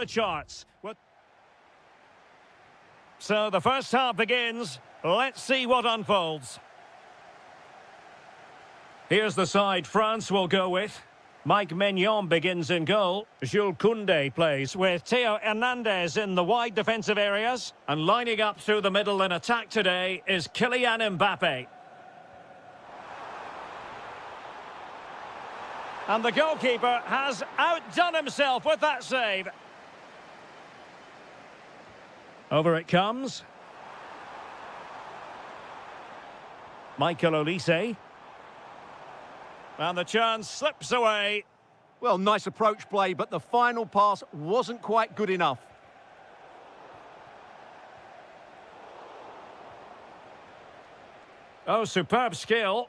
the charts. So the first half begins. Let's see what unfolds. Here's the side France will go with. Mike Maignan begins in goal. Jules Koundé plays with Theo Hernandez in the wide defensive areas. And lining up through the middle in attack today is Kylian Mbappe. And the goalkeeper has outdone himself with that save. Over it comes. Michael Olise. And the chance slips away. Well, nice approach play, but the final pass wasn't quite good enough. Oh, superb skill.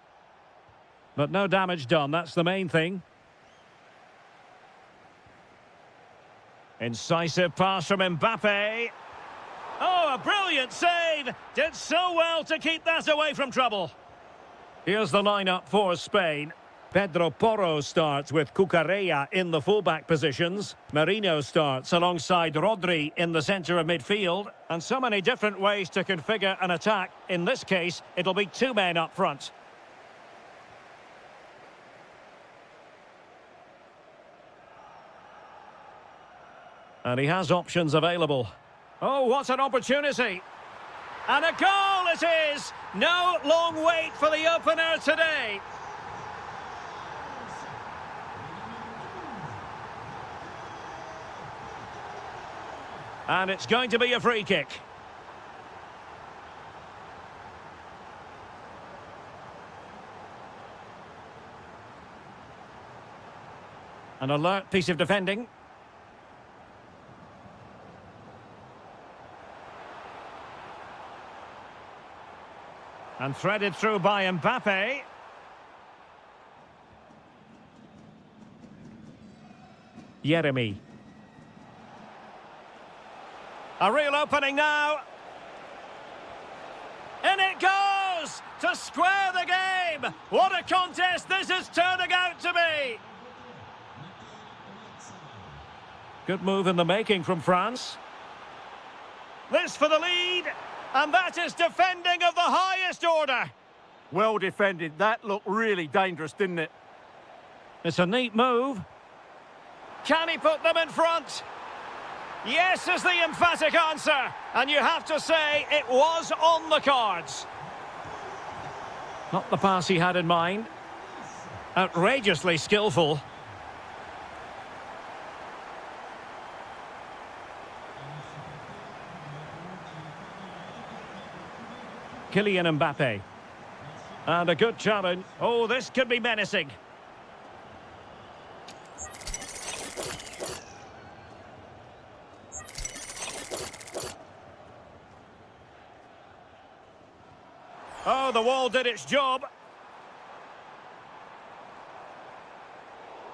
But no damage done, that's the main thing. Incisive pass from Mbappe. Oh, a brilliant save! Did so well to keep that away from trouble. Here's the lineup for Spain. Pedro Porro starts with Cucurella in the fullback positions. Marino starts alongside Rodri in the centre of midfield. And so many different ways to configure an attack. In this case, it'll be two men up front. And he has options available. Oh, what an opportunity. And a goal it is! No long wait for the opener today. And it's going to be a free kick. An alert piece of defending. And threaded through by Mbappe. Yeremy. A real opening now. In it goes! To square the game! What a contest this is turning out to be! Good move in the making from France. This for the lead. And that is defending of the highest order. Well defended. That looked really dangerous, didn't it? It's a neat move. Can he put them in front? Yes is the emphatic answer. And you have to say it was on the cards. Not the pass he had in mind. Outrageously skillful. Kylian Mbappe. And a good challenge. Oh, this could be menacing. Oh, the wall did its job.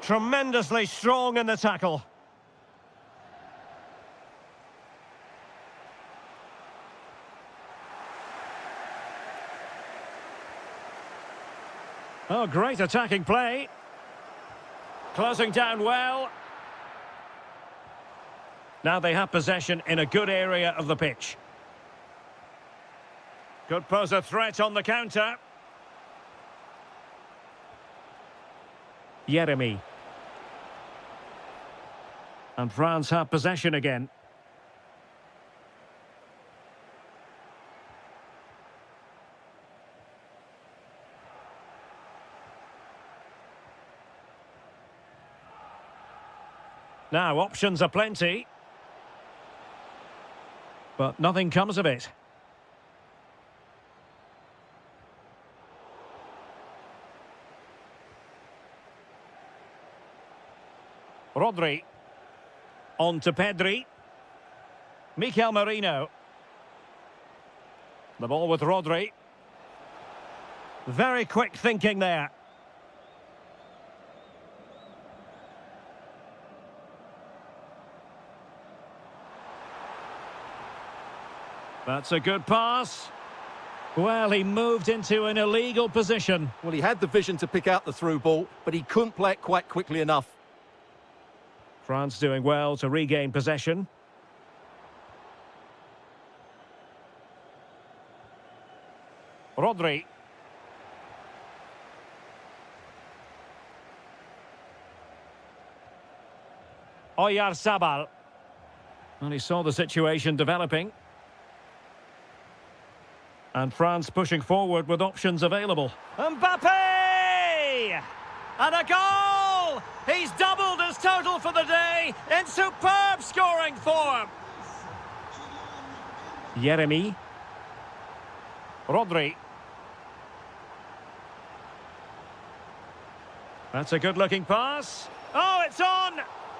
Tremendously strong in the tackle. Oh, great attacking play. Closing down well. Now they have possession in a good area of the pitch. Could pose a threat on the counter. Yeremy. And France have possession again. Now, options are plenty. But nothing comes of it. Rodri. On to Pedri. Mikel Merino. The ball with Rodri. Very quick thinking there. That's a good pass. Well, he moved into an illegal position. Well, he had the vision to pick out the through ball, but he couldn't play it quite quickly enough. France doing well to regain possession. Rodri. Oyarzabal. And he saw the situation developing. And France pushing forward with options available. Mbappe! And a goal! He's doubled his total for the day in superb scoring form. Yeremy. Rodri. That's a good-looking pass. Oh, it's on!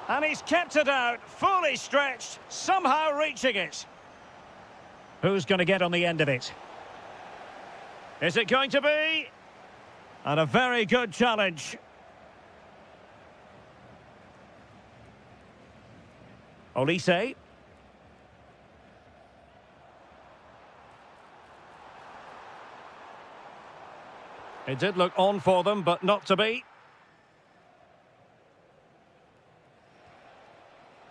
And he's kept it out, fully stretched, somehow reaching it. Who's going to get on the end of it? Is it going to be? And a very good challenge. Olise. It did look on for them, but not to be.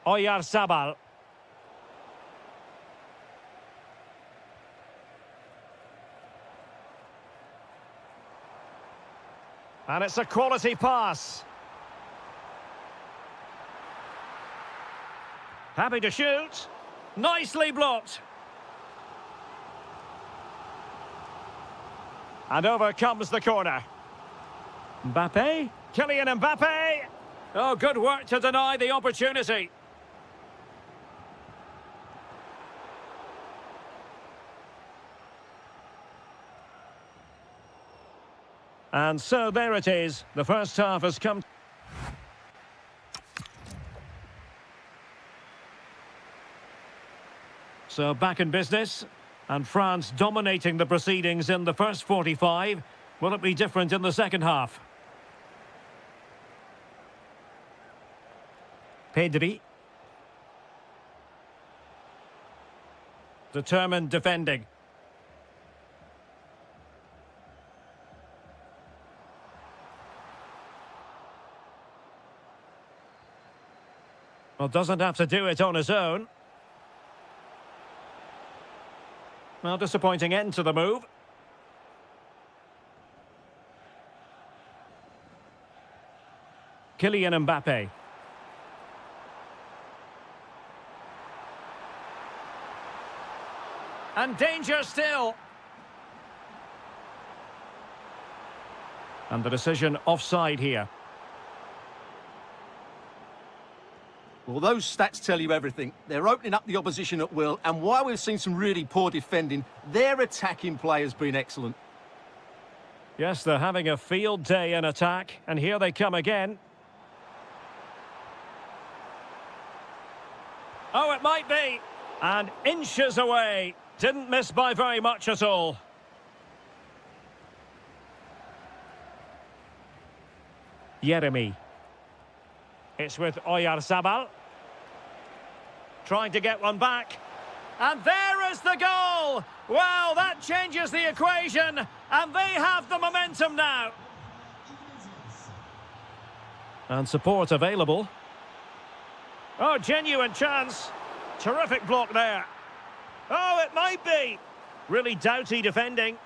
Oyarzabal. And it's a quality pass. Happy to shoot. Nicely blocked. And over comes the corner. Mbappe. Kylian Mbappe. Oh, good work to deny the opportunity. And so there it is. The first half has come. So back in business. And France dominating the proceedings in the first 45. Will it be different in the second half? Pedri. Determined defending. Well, doesn't have to do it on his own. Well, disappointing end to the move. Kylian Mbappe. And danger still. And the decision offside here. Well, those stats tell you everything. They're opening up the opposition at will, and while we've seen some really poor defending, their attacking play has been excellent. Yes, they're having a field day in attack, and here they come again. Oh, it might be. And inches away. Didn't miss by very much at all. Yeremy. It's with Oyarzabal. Trying to get one back. And there is the goal! Well, that changes the equation, and they have the momentum now. And support available. Oh, genuine chance. Terrific block there. Oh, it might be. Really doughty defending.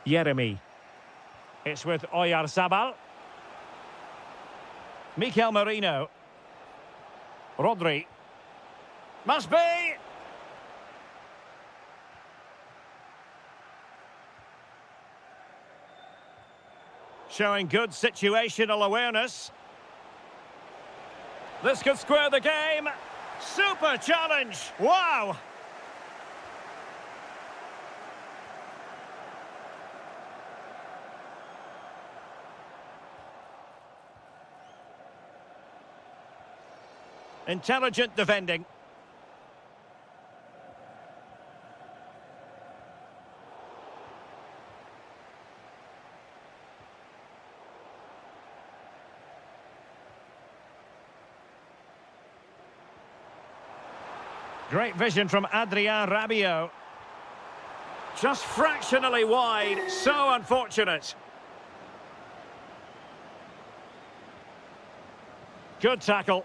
Yeremy. It's with Oyarzabal. Mikel Merino. Rodri. Must be! Showing good situational awareness. This could square the game. Super challenge. Wow! Intelligent defending. Great vision from Adrien Rabiot. Just fractionally wide. So unfortunate. Good tackle.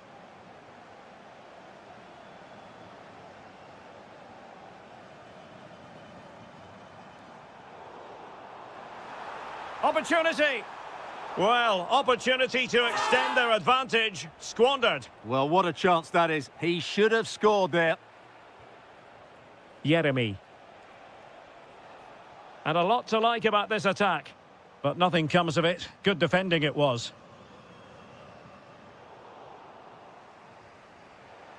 Opportunity. Well, opportunity to extend their advantage. Squandered. Well, what a chance that is. He should have scored there. Jeremy. And a lot to like about this attack. But nothing comes of it. Good defending it was.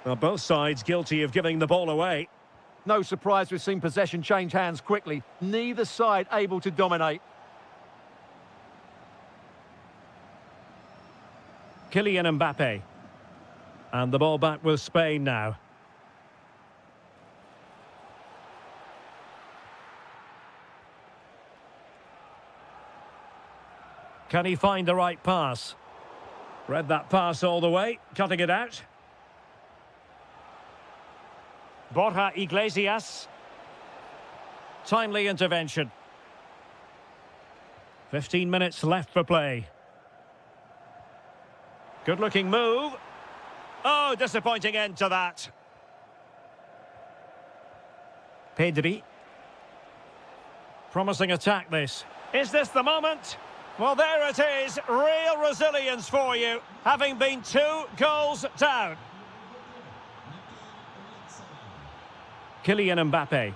Well, both sides guilty of giving the ball away. No surprise we've seen possession change hands quickly. Neither side able to dominate. Kylian Mbappe. And the ball back with Spain now. Can he find the right pass? Read that pass all the way, cutting it out. Borja Iglesias. Timely intervention. 15 minutes left for play. Good-looking move. Oh, disappointing end to that. Pedri. Promising attack this. Is this the moment? Well, there it is. Real resilience for you, having been 2 goals down. Kylian Mbappe.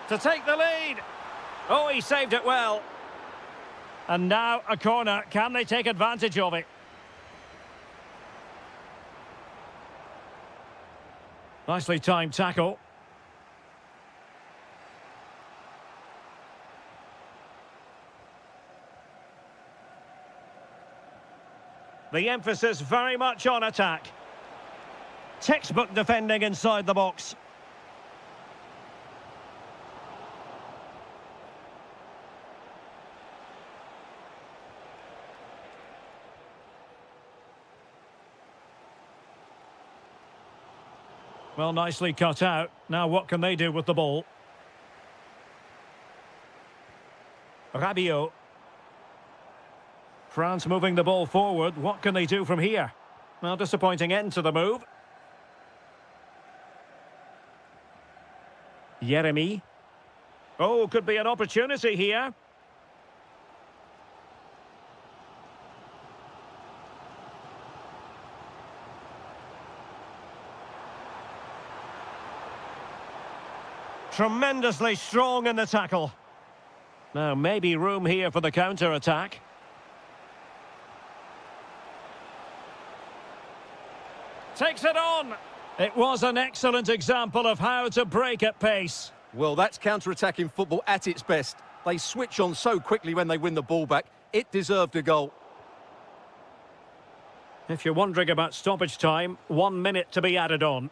To take the lead. Oh, he saved it well. And now a corner. Can they take advantage of it? Nicely timed tackle. The emphasis very much on attack. Textbook defending inside the box. Well, nicely cut out. Now what can they do with the ball? Rabiot. France moving the ball forward. What can they do from here? Well, disappointing end to the move. Jeremy. Oh, could be an opportunity here. Tremendously strong in the tackle. Now, maybe room here for the counter-attack. Takes it on. It was an excellent example of how to break at pace. Well, that's counter-attacking football at its best. They switch on so quickly when they win the ball back. It deserved a goal. If you're wondering about stoppage time, 1 minute to be added on.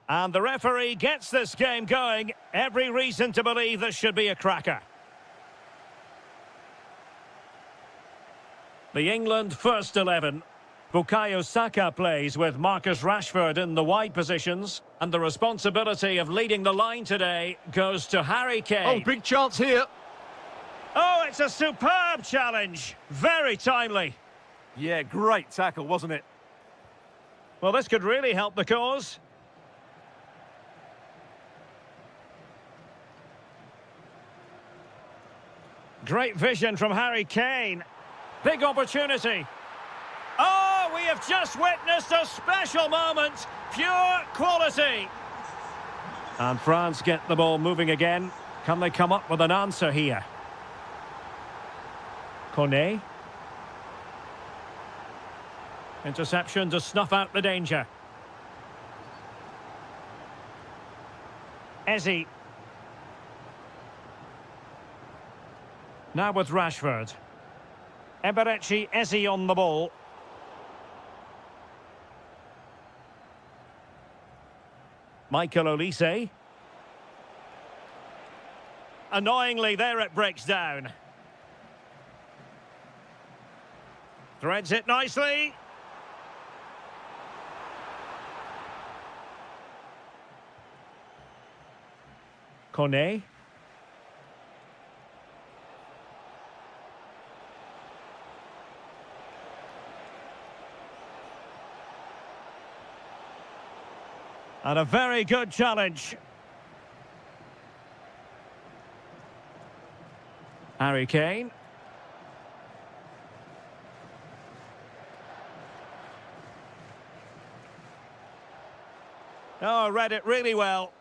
And the referee gets this game going. Every reason to believe this should be a cracker. The England first 11. Bukayo Saka plays with Marcus Rashford in the wide positions. And the responsibility of leading the line today goes to Harry Kane. Oh, big chance here. Oh, it's a superb challenge. Very timely. Yeah, great tackle, wasn't it? Well, this could really help the cause. Great vision from Harry Kane. Big opportunity. Oh, we have just witnessed a special moment. Pure quality. And France get the ball moving again. Can they come up with an answer here? Kone. Interception to snuff out the danger. Eze. Now with Rashford. Eberechi Eze on the ball. Michael Olise. Annoyingly, there it breaks down. Threads it nicely. Kone. And a very good challenge. Harry Kane. Oh, read it really well.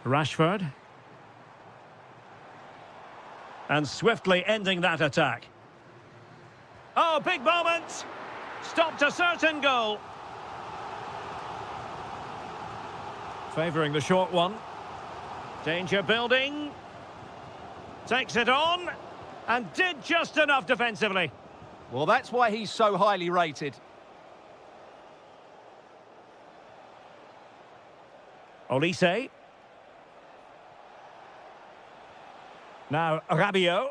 Rashford. And swiftly ending that attack. Oh, big moment. Stopped a certain goal. Favouring the short one. Danger building. Takes it on. And did just enough defensively. Well, that's why he's so highly rated. Olise. Now Rabiot.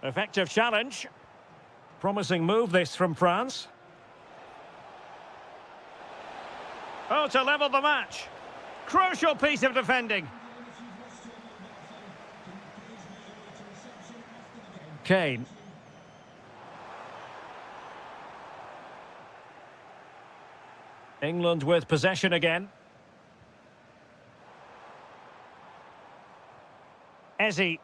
Effective challenge. Promising move this from France. Oh, to level the match. Crucial piece of defending. Kane. England with possession again. Eze.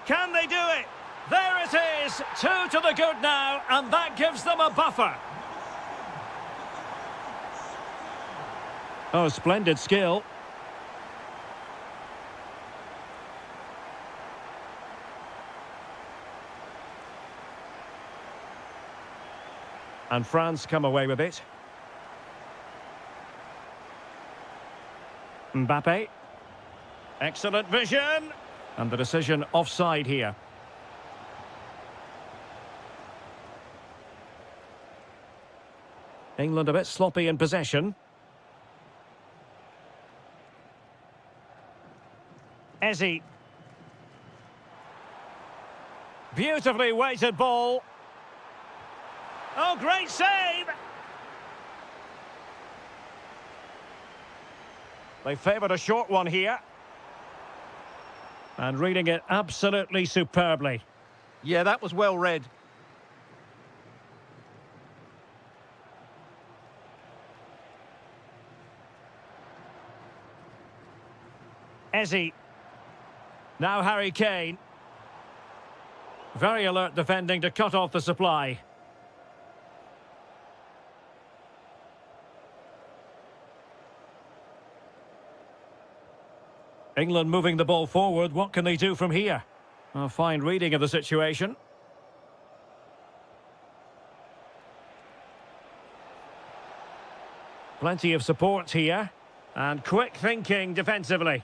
Can they do it? There it is. 2 to the good now, and that gives them a buffer. Oh, splendid skill. And France come away with it. Mbappe. Excellent vision. And the decision offside here. England a bit sloppy in possession. Eze. Beautifully weighted ball. Oh, great save! They favoured a short one here. And reading it absolutely superbly. Yeah, that was well read. Eze. Now Harry Kane. Very alert defending to cut off the supply. England moving the ball forward. What can they do from here? A fine reading of the situation. Plenty of support here. And quick thinking defensively.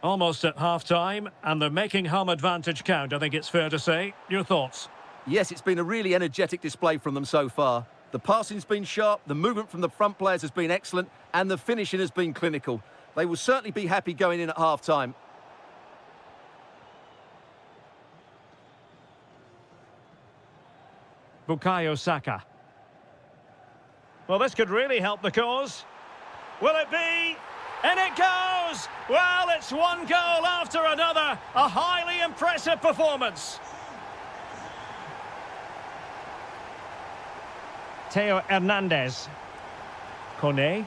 Almost at half-time, and they're making home advantage count, I think it's fair to say. Your thoughts? Yes, it's been a really energetic display from them so far. The passing's been sharp, the movement from the front players has been excellent, and the finishing has been clinical. They will certainly be happy going in at half-time. Bukayo Saka. Well, this could really help the cause. Will it be? And it goes! Well, it's one goal after another. A highly impressive performance. Theo Hernandez. Kone.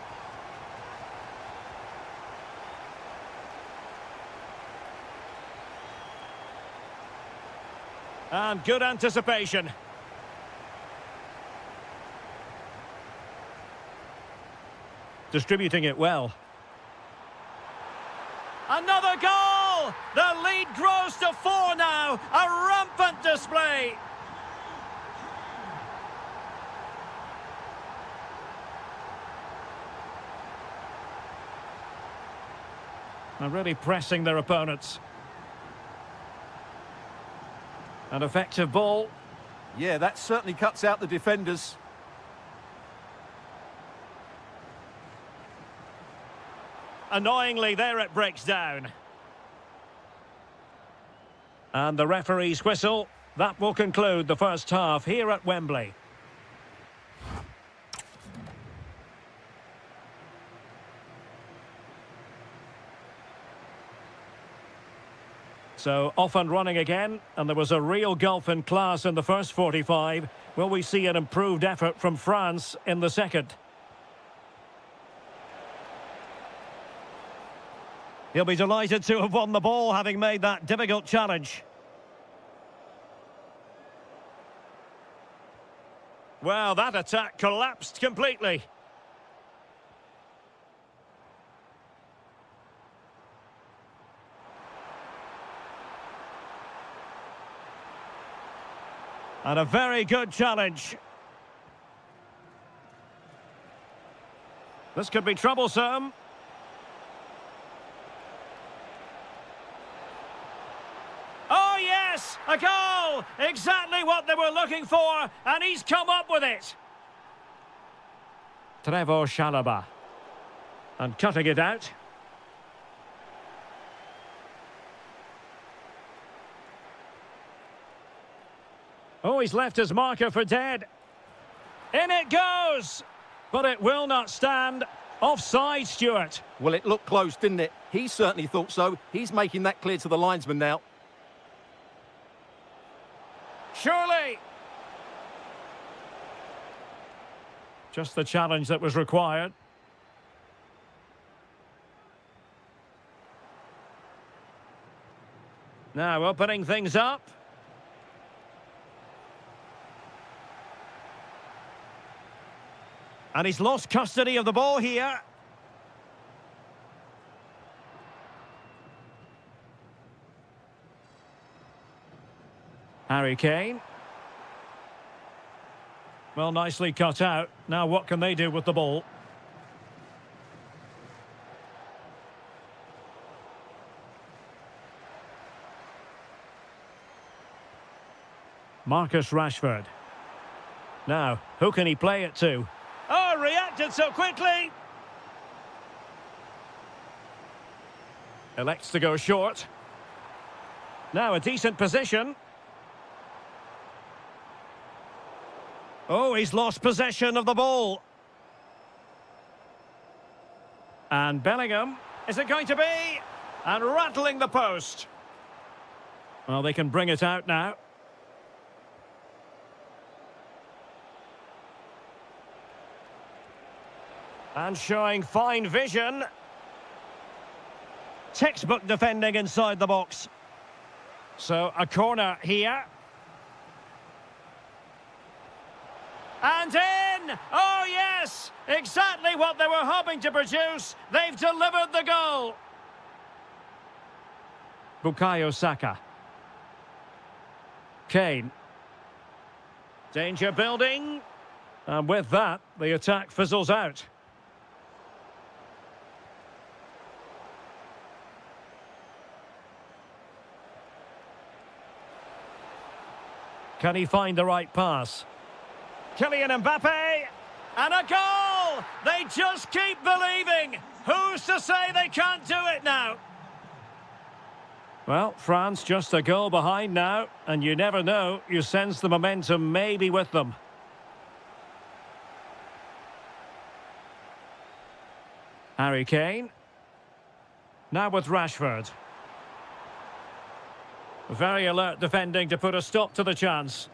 And good anticipation. Distributing it well. Another goal! The lead grows to 4 now. A rampant display. They're really pressing their opponents. An effective ball. Yeah, that certainly cuts out the defenders. Annoyingly, there it breaks down. And the referee's whistle. That will conclude the first half here at Wembley. So, off and running again, and there was a real gulf in class in the first 45. Will we see an improved effort from France in the second? He'll be delighted to have won the ball, having made that difficult challenge. Well, that attack collapsed completely. And a very good challenge. This could be troublesome. Oh, yes! A goal! Exactly what they were looking for, and he's come up with it. Trevor Chalobah. And cutting it out. Oh, he's left his marker for dead. In it goes! But it will not stand. Offside, Stuart. Well, it looked close, didn't it? He certainly thought so. He's making that clear to the linesman now. Surely. Just the challenge that was required. Now opening things up. And he's lost custody of the ball here. Harry Kane. Well, nicely cut out. Now what can they do with the ball? Marcus Rashford. Now, who can he play it to? Oh, reacted so quickly! Elects to go short. Now a decent position. Oh, he's lost possession of the ball. And Bellingham. Is it going to be? And rattling the post. Well, they can bring it out now. And showing fine vision. Textbook defending inside the box. So a corner here. And in! Oh yes! Exactly what they were hoping to produce. They've delivered the goal. Bukayo Saka. Kane. Danger building. And with that, the attack fizzles out. Can he find the right pass? Kylian Mbappe! And a goal! They just keep believing! Who's to say they can't do it now? Well, France just a goal behind now, and you never know, you sense the momentum may be with them. Harry Kane. Now with Rashford. Very alert defending to put a stop to the chance.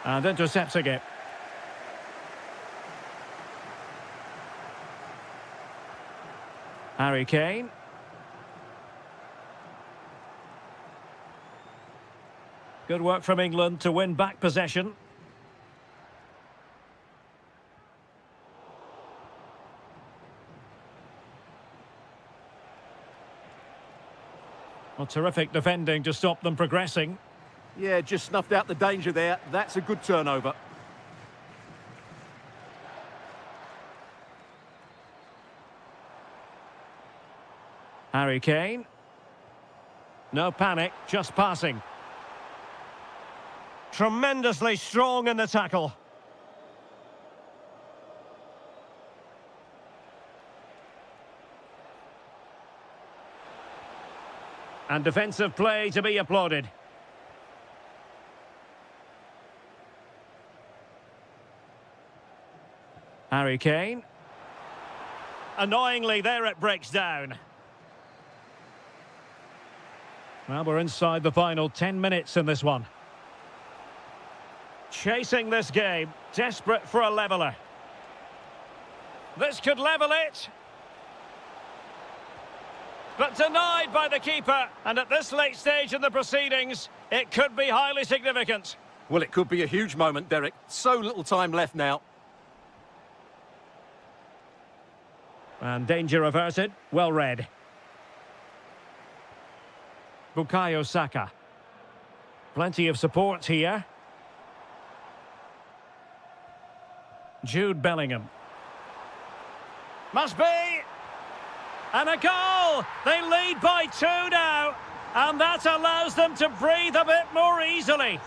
And intercepting it. Harry Kane. Good work from England to win back possession. Well, terrific defending to stop them progressing. Yeah, just snuffed out the danger there. That's a good turnover. Harry Kane. No panic, just passing. Tremendously strong in the tackle. And defensive play to be applauded. Harry Kane. Annoyingly, there it breaks down. Well, we're inside the final 10 minutes in this one. Chasing this game, desperate for a leveller. This could level it. But denied by the keeper, and at this late stage in the proceedings, it could be highly significant. Well, it could be a huge moment, Derek. So little time left now. And danger averted, well read. Bukayo Saka. Plenty of support here. Jude Bellingham. Must be! And a goal! They lead by 2 now, and that allows them to breathe a bit more easily.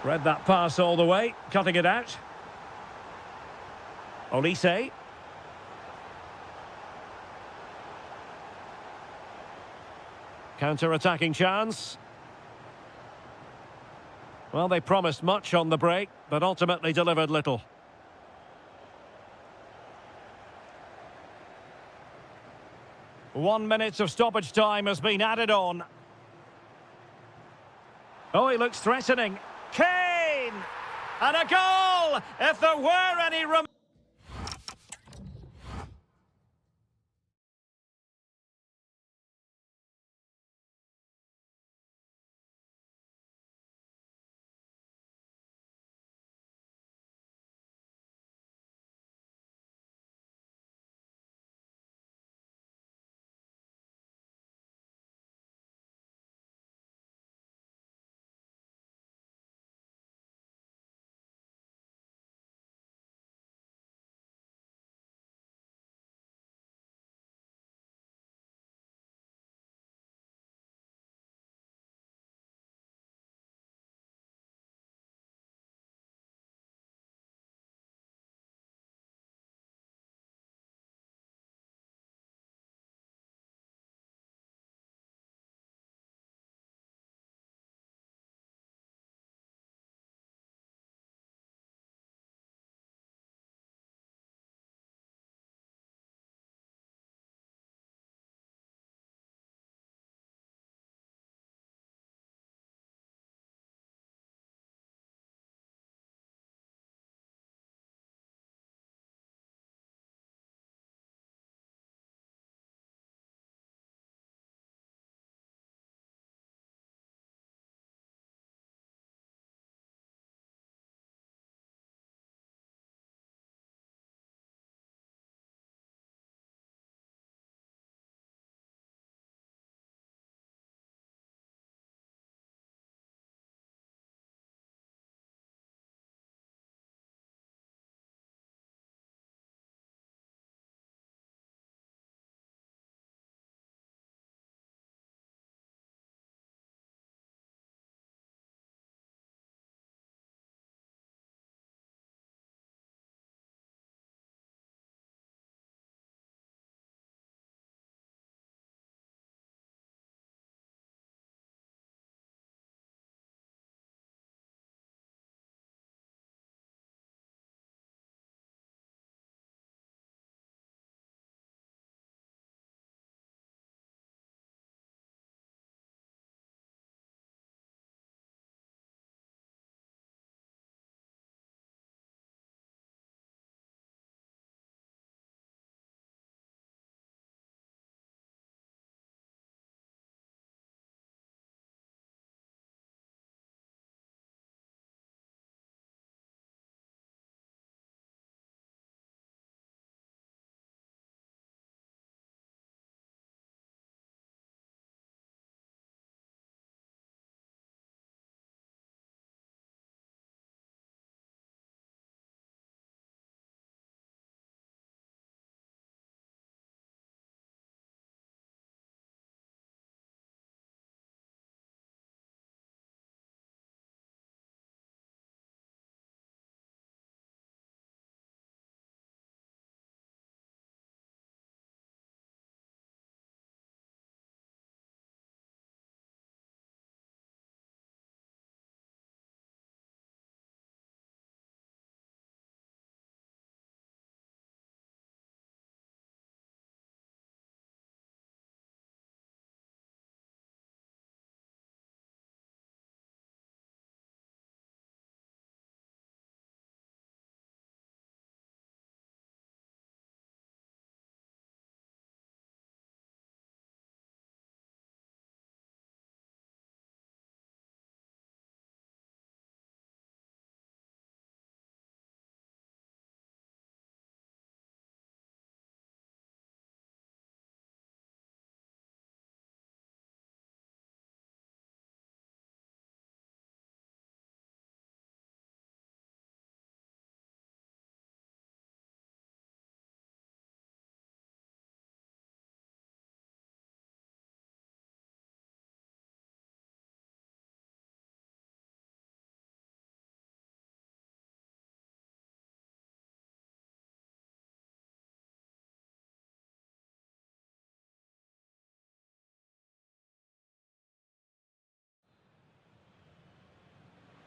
Read that pass all the way, cutting it out. Olise. Counter-attacking chance. Well, they promised much on the break, but ultimately delivered little. One minute of stoppage time has been added on. Oh, he looks threatening. Kane! And a goal! If there were any...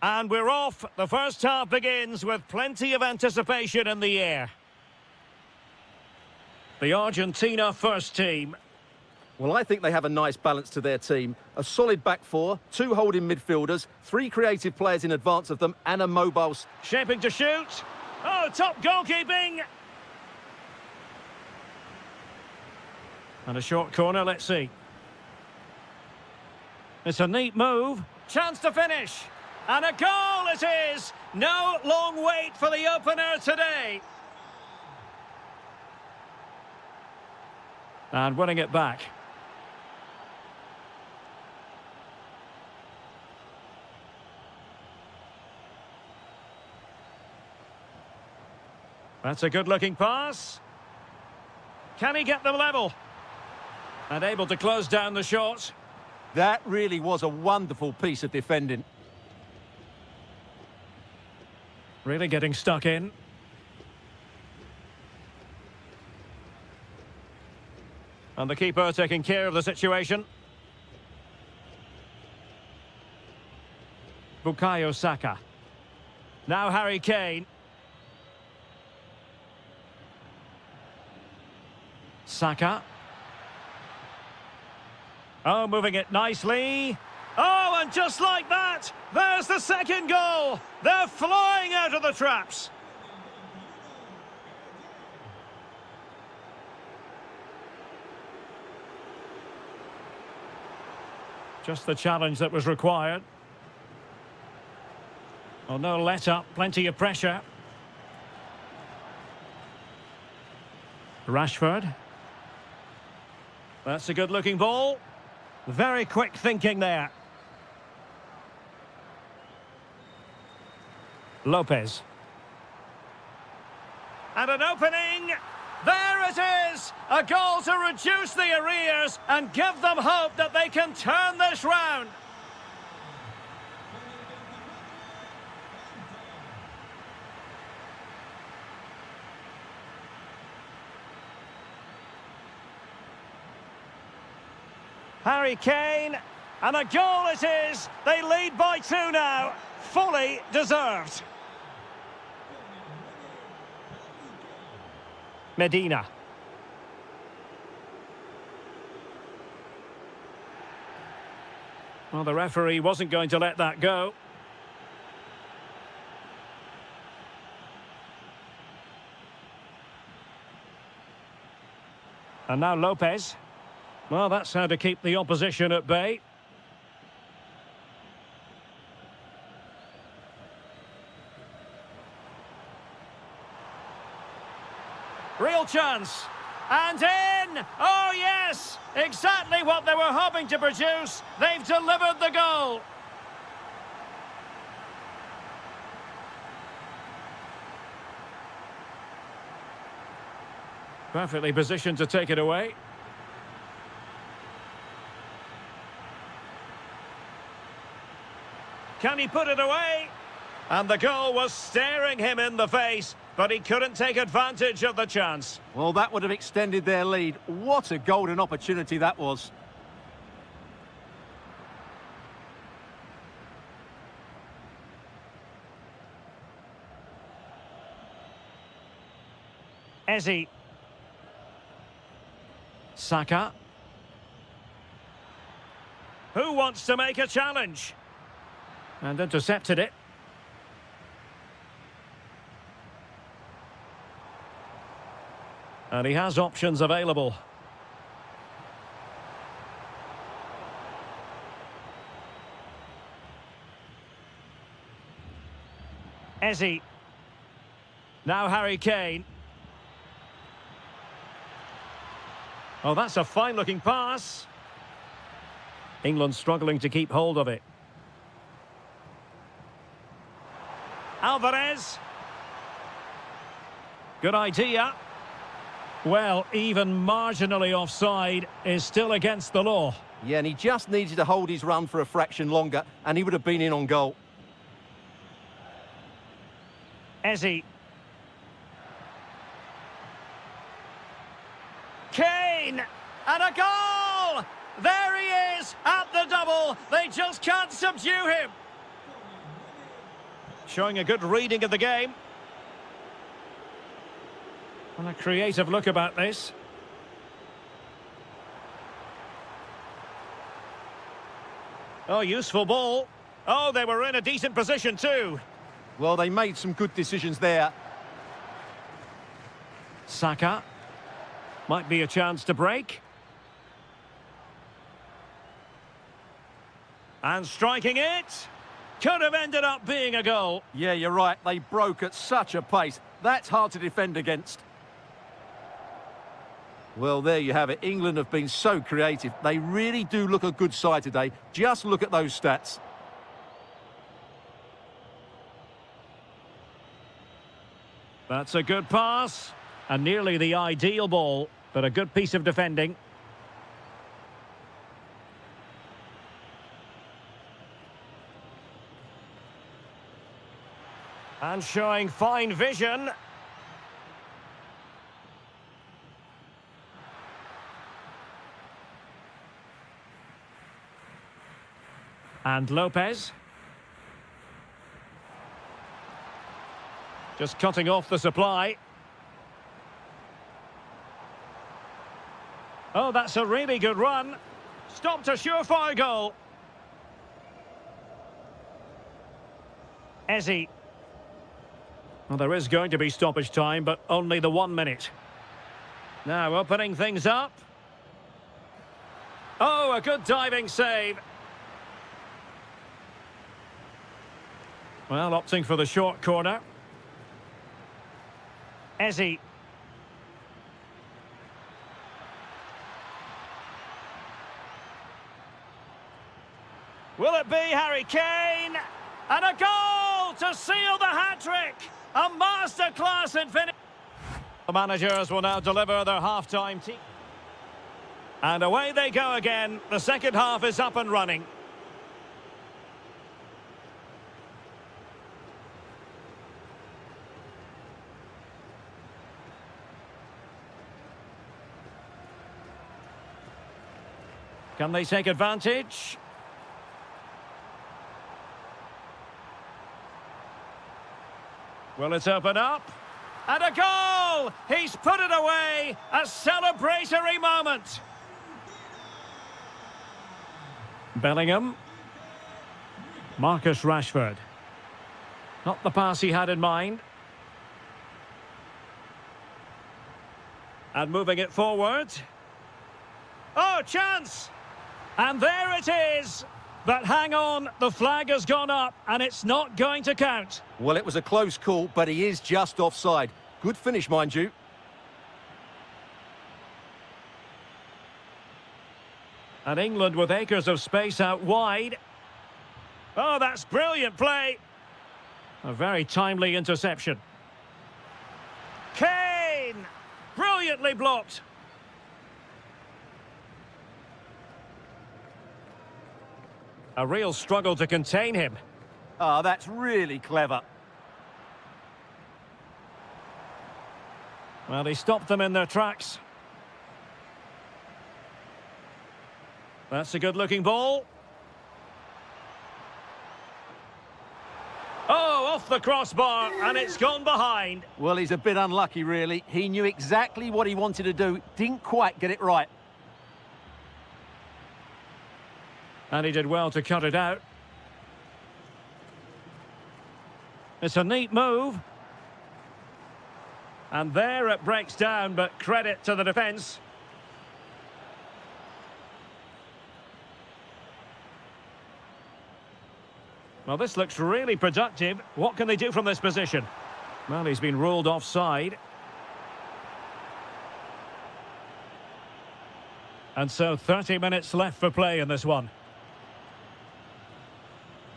And we're off. The first half begins with plenty of anticipation in the air. The Argentina first team. Well, I think they have a nice balance to their team. A solid back four, two holding midfielders, three creative players in advance of them, and a mobile... Shaping to shoot. Oh, top goalkeeping. And a short corner, let's see. It's a neat move. Chance to finish. And a goal it is! No long wait for the opener today. And winning it back. That's a good-looking pass. Can he get them level? And able to close down the shot. That really was a wonderful piece of defending. Really getting stuck in. And the keeper taking care of the situation. Bukayo Saka. Now Harry Kane. Saka. Oh, moving it nicely. Oh, and just like that, there's the second goal. They're flying out of the traps. Just the challenge that was required. Well, no let up, plenty of pressure. Rashford. That's a good-looking ball. Very quick thinking there. Lopez. And an opening. There it is! A goal to reduce the arrears and give them hope that they can turn this round. Harry Kane, and a goal it is. They lead by 2 now. Fully deserved. Medina. Well, the referee wasn't going to let that go. And now Lopez. Well, that's how to keep the opposition at bay. Real chance. And in! Oh, yes! Exactly what they were hoping to produce. They've delivered the goal. Perfectly positioned to take it away. Can he put it away? And the goal was staring him in the face, but he couldn't take advantage of the chance. Well, that would have extended their lead. What a golden opportunity that was. Eze. Saka. Who wants to make a challenge? And intercepted it. And he has options available. Eze. Now Harry Kane. Oh, that's a fine-looking pass. England struggling to keep hold of it. Alvarez. Good idea. Well, even marginally offside is still against the law. Yeah, and he just needed to hold his run for a fraction longer, and he would have been in on goal. Eze. Kane! And a goal! There he is, at the double. They just can't subdue him. Showing a good reading of the game. And a creative look about this. Oh, useful ball. Oh, they were in a decent position too. Well, they made some good decisions there. Saka. Might be a chance to break. And striking it. Could have ended up being a goal. Yeah, you're right. They broke at such a pace. That's hard to defend against. Well, there you have it. England have been so creative. They really do look a good side today. Just look at those stats. That's a good pass. And nearly the ideal ball, but a good piece of defending. And showing fine vision. And Lopez. Just cutting off the supply. Oh, that's a really good run. Stopped a surefire goal. Ezzy. Well, there is going to be stoppage time, but only the 1 minute. Now opening things up. Oh, a good diving save. Well, opting for the short corner. Ezzy. Will it be Harry Kane? And a goal to seal the hat-trick! A masterclass in finish. The managers will now deliver their half-time team. And away they go again. The second half is up and running. Can they take advantage? Will it open up? And a goal! He's put it away! A celebratory moment! Bellingham. Marcus Rashford. Not the pass he had in mind. And moving it forward. Oh, chance! And there it is! But hang on, the flag has gone up and it's not going to count. Well, it was a close call, but he is just offside. Good finish, mind you. And England with acres of space out wide. Oh, that's brilliant play. A very timely interception. Kane! Brilliantly blocked. A real struggle to contain him. Ah, that's really clever. Well, he stopped them in their tracks. That's a good-looking ball. Oh, off the crossbar, and it's gone behind. Well, he's a bit unlucky, really. He knew exactly what he wanted to do, didn't quite get it right. And he did well to cut it out. It's a neat move. And there it breaks down, but credit to the defence. Well, this looks really productive. What can they do from this position? Well, he's been ruled offside. And so 30 minutes left for play in this one.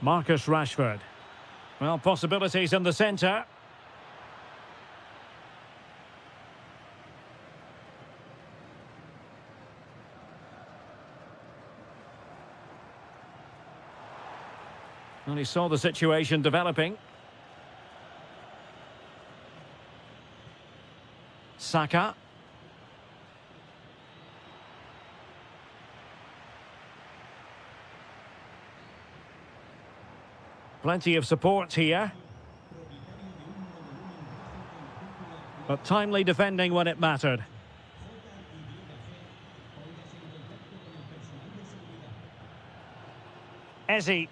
Marcus Rashford. Well, possibilities in the centre. And he saw the situation developing. Saka. Plenty of support here. But timely defending when it mattered. Ezzy.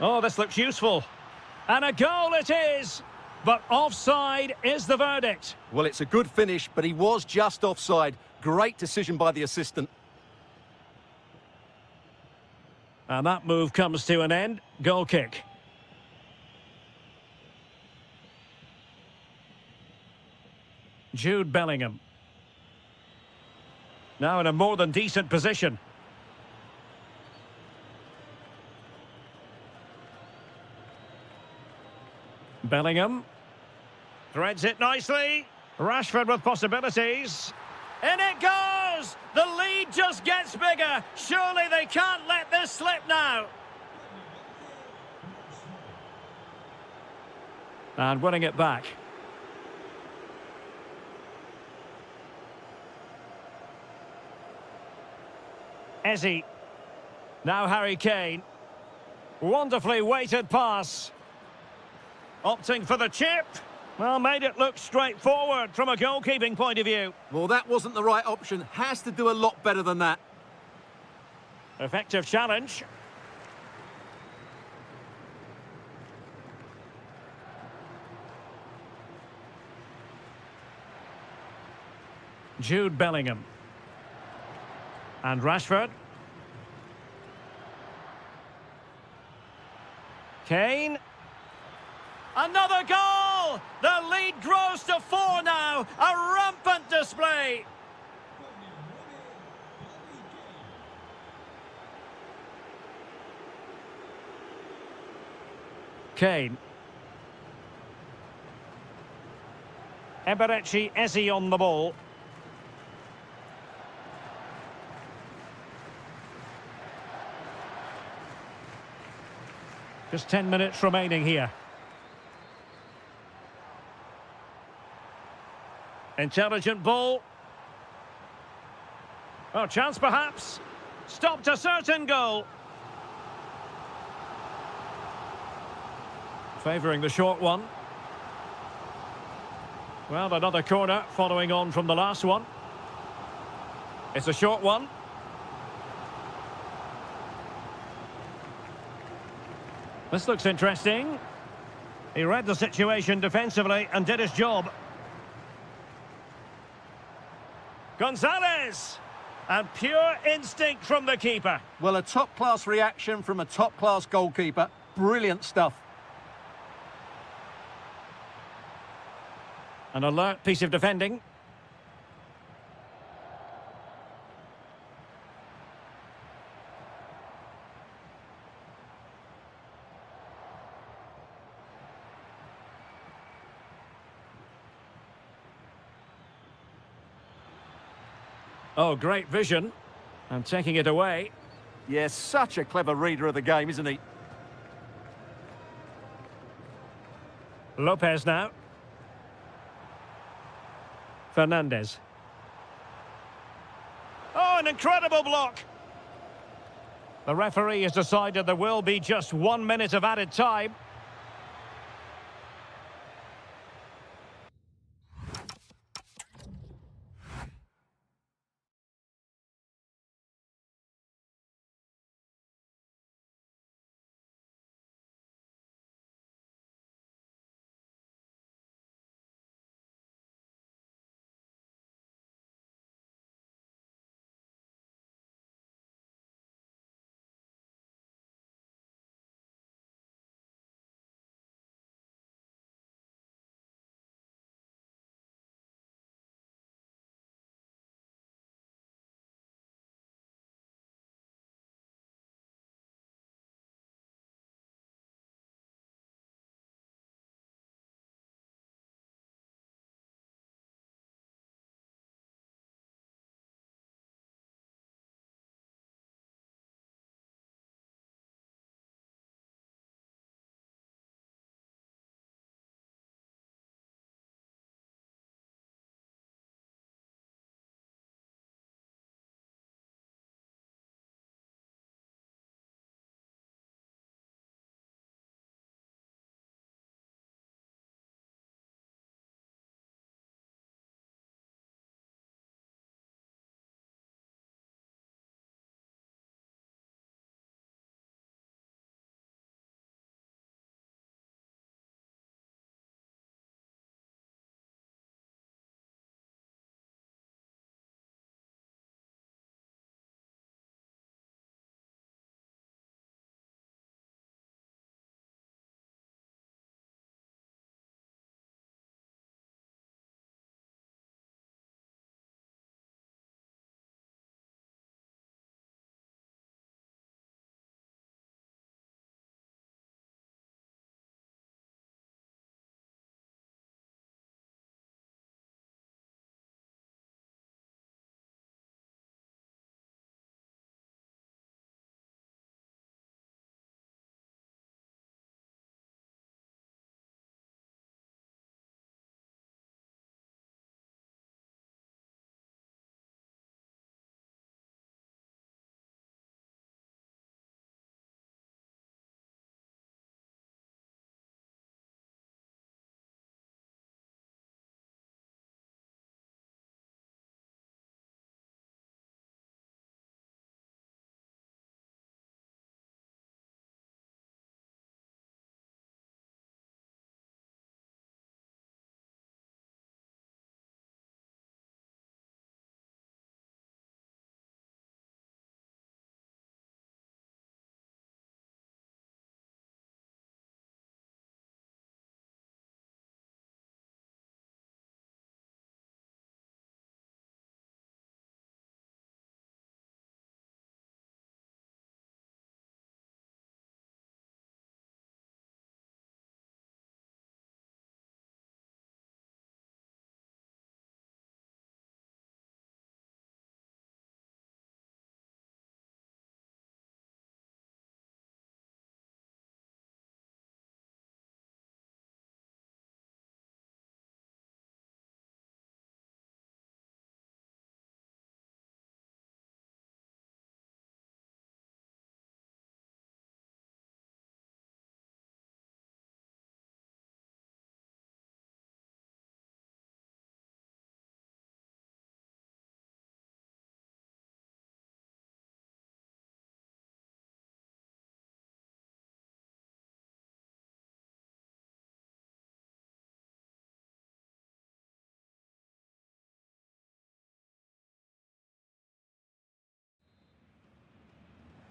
Oh, this looks useful. And a goal it is! But offside is the verdict. Well, it's a good finish, but he was just offside. Great decision by the assistant. And that move comes to an end. Goal kick. Jude Bellingham. Now in a more than decent position. Bellingham. Threads it nicely. Rashford with possibilities. In it goes! The lead just gets bigger. Surely they can't let this slip now. And winning it back. Ezzy. Now Harry Kane. Wonderfully weighted pass. Opting for the chip. Well, made it look straightforward from a goalkeeping point of view. Well, that wasn't the right option. Has to do a lot better than that. Effective challenge. Jude Bellingham. And Rashford. Kane. Another goal! The lead grows to 4 now. A rampant display. Kane. Eberechi Eze on the ball. Just 10 minutes remaining here. Intelligent ball. Oh, chance perhaps. Stopped a certain goal. Favouring the short one. Well, another corner following on from the last one. It's a short one. This looks interesting. He read the situation defensively and did his job. Gonzalez! And pure instinct from the keeper. Well, a top-class reaction from a top-class goalkeeper. Brilliant stuff. An alert piece of defending. Oh, great vision. And taking it away. Yes, such a clever reader of the game, isn't he? Lopez now. Fernandez. Oh, an incredible block. The referee has decided there will be just 1 minute of added time.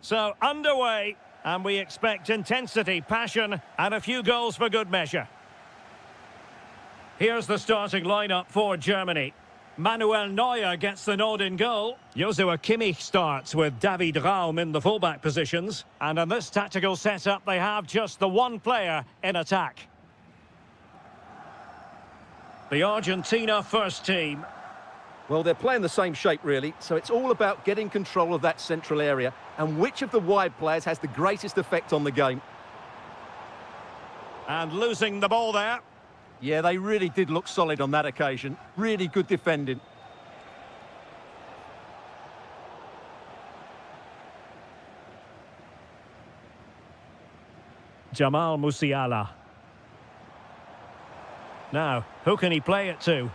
So, underway, and we expect intensity, passion, and a few goals for good measure. Here's the starting lineup for Germany. Manuel Neuer gets the nod in goal. Joshua Kimmich starts with David Raum in the fullback positions. And in this tactical setup, they have just the one player in attack. The Argentina first team. Well, they're playing the same shape, really, so it's all about getting control of that central area and which of the wide players has the greatest effect on the game. And losing the ball there. Yeah, they really did look solid on that occasion. Really good defending. Jamal Musiala. Now, who can he play it to?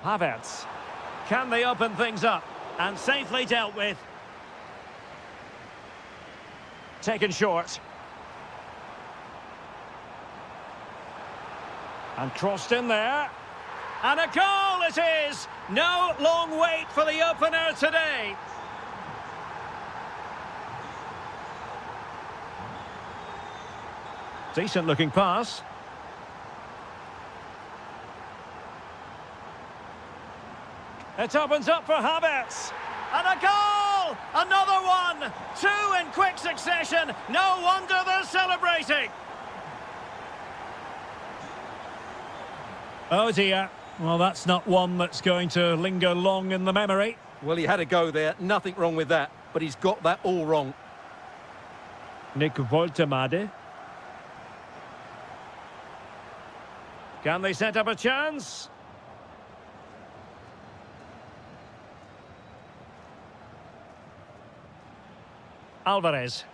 Havertz. Can they open things up? And safely dealt with. Taken short. And crossed in there. And a goal it is! No long wait for the opener today. Decent looking pass. It opens up for Havertz. And a goal! Another one! Two in quick succession. No wonder they're celebrating. Oh dear. Well, that's not one that's going to linger long in the memory. Well, he had a go there. Nothing wrong with that. But he's got that all wrong. Nick Woltemade. Can they set up a chance? Alvarez.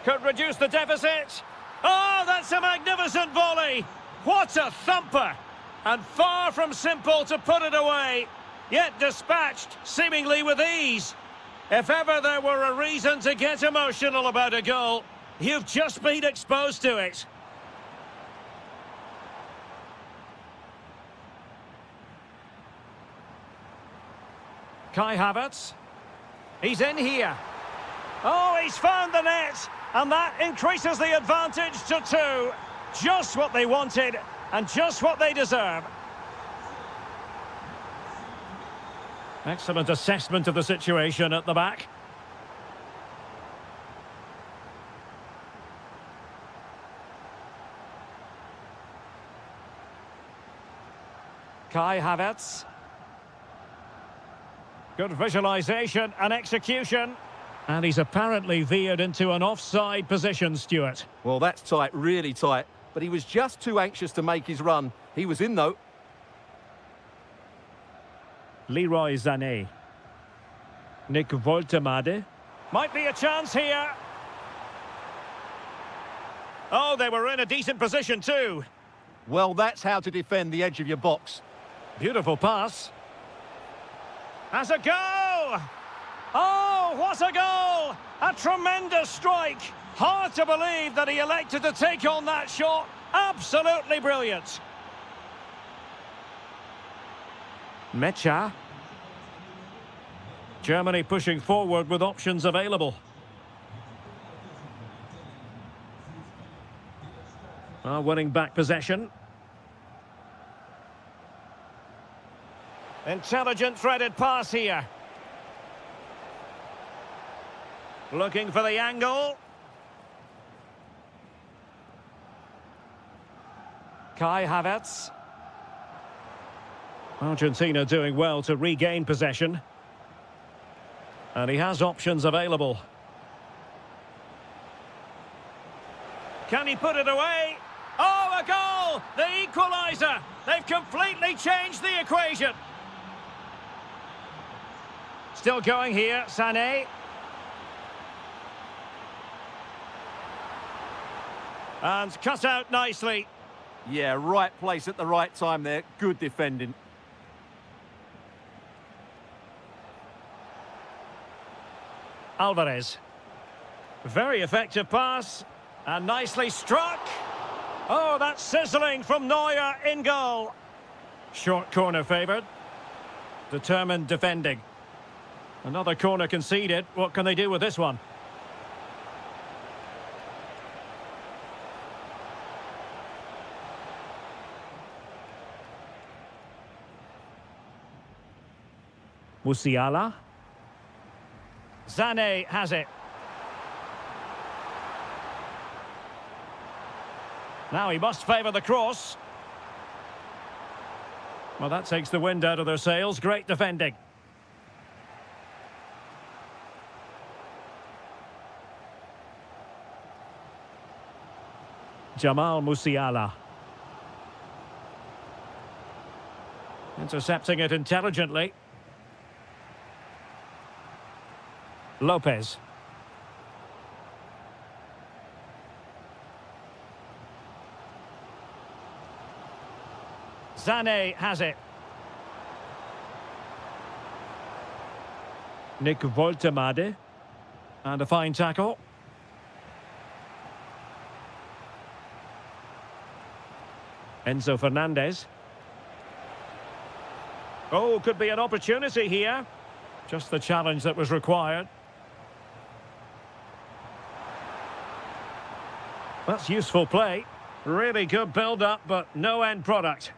Could reduce the deficit. Oh, that's a magnificent volley. What a thumper. And far from simple to put it away. Yet dispatched, seemingly with ease. If ever there were a reason to get emotional about a goal, you've just been exposed to it. Kai Havertz. He's in here. Oh, he's found the net. And that increases the advantage to 2. Just what they wanted and just what they deserve. Excellent assessment of the situation at the back. Kai Havertz. Good visualisation and execution. And he's apparently veered into an offside position, Stuart. Well, that's tight, really tight. But he was just too anxious to make his run. He was in, though. Leroy Sané. Nick Woltemade. Might be a chance here. Oh, they were in a decent position too. Well, that's how to defend the edge of your box. Beautiful pass. Has a go! Oh, what a goal! A tremendous strike. Hard to believe that he elected to take on that shot. Absolutely brilliant. Mecha. Germany pushing forward with options available. Winning back possession. Intelligent threaded pass here. Looking for the angle. Kai Havertz. Argentina doing well to regain possession. And he has options available. Can he put it away? Oh, a goal! The equaliser! They've completely changed the equation. Still going here, Sané. And cut out nicely. Yeah, right place at the right time there. Good defending. Alvarez. Very effective pass. And nicely struck. Oh, that's sizzling from Neuer in goal. Short corner favoured. Determined defending. Another corner conceded. What can they do with this one? Musiala. Sané has it. Now he must favour the cross. Well, that takes the wind out of their sails. Great defending. Jamal Musiala. Intercepting it intelligently. Lopez. Sané has it. Nick Woltemade. And a fine tackle. Enzo Fernandez. Oh, could be an opportunity here. Just the challenge that was required. That's useful play. Really good build-up, but no end product.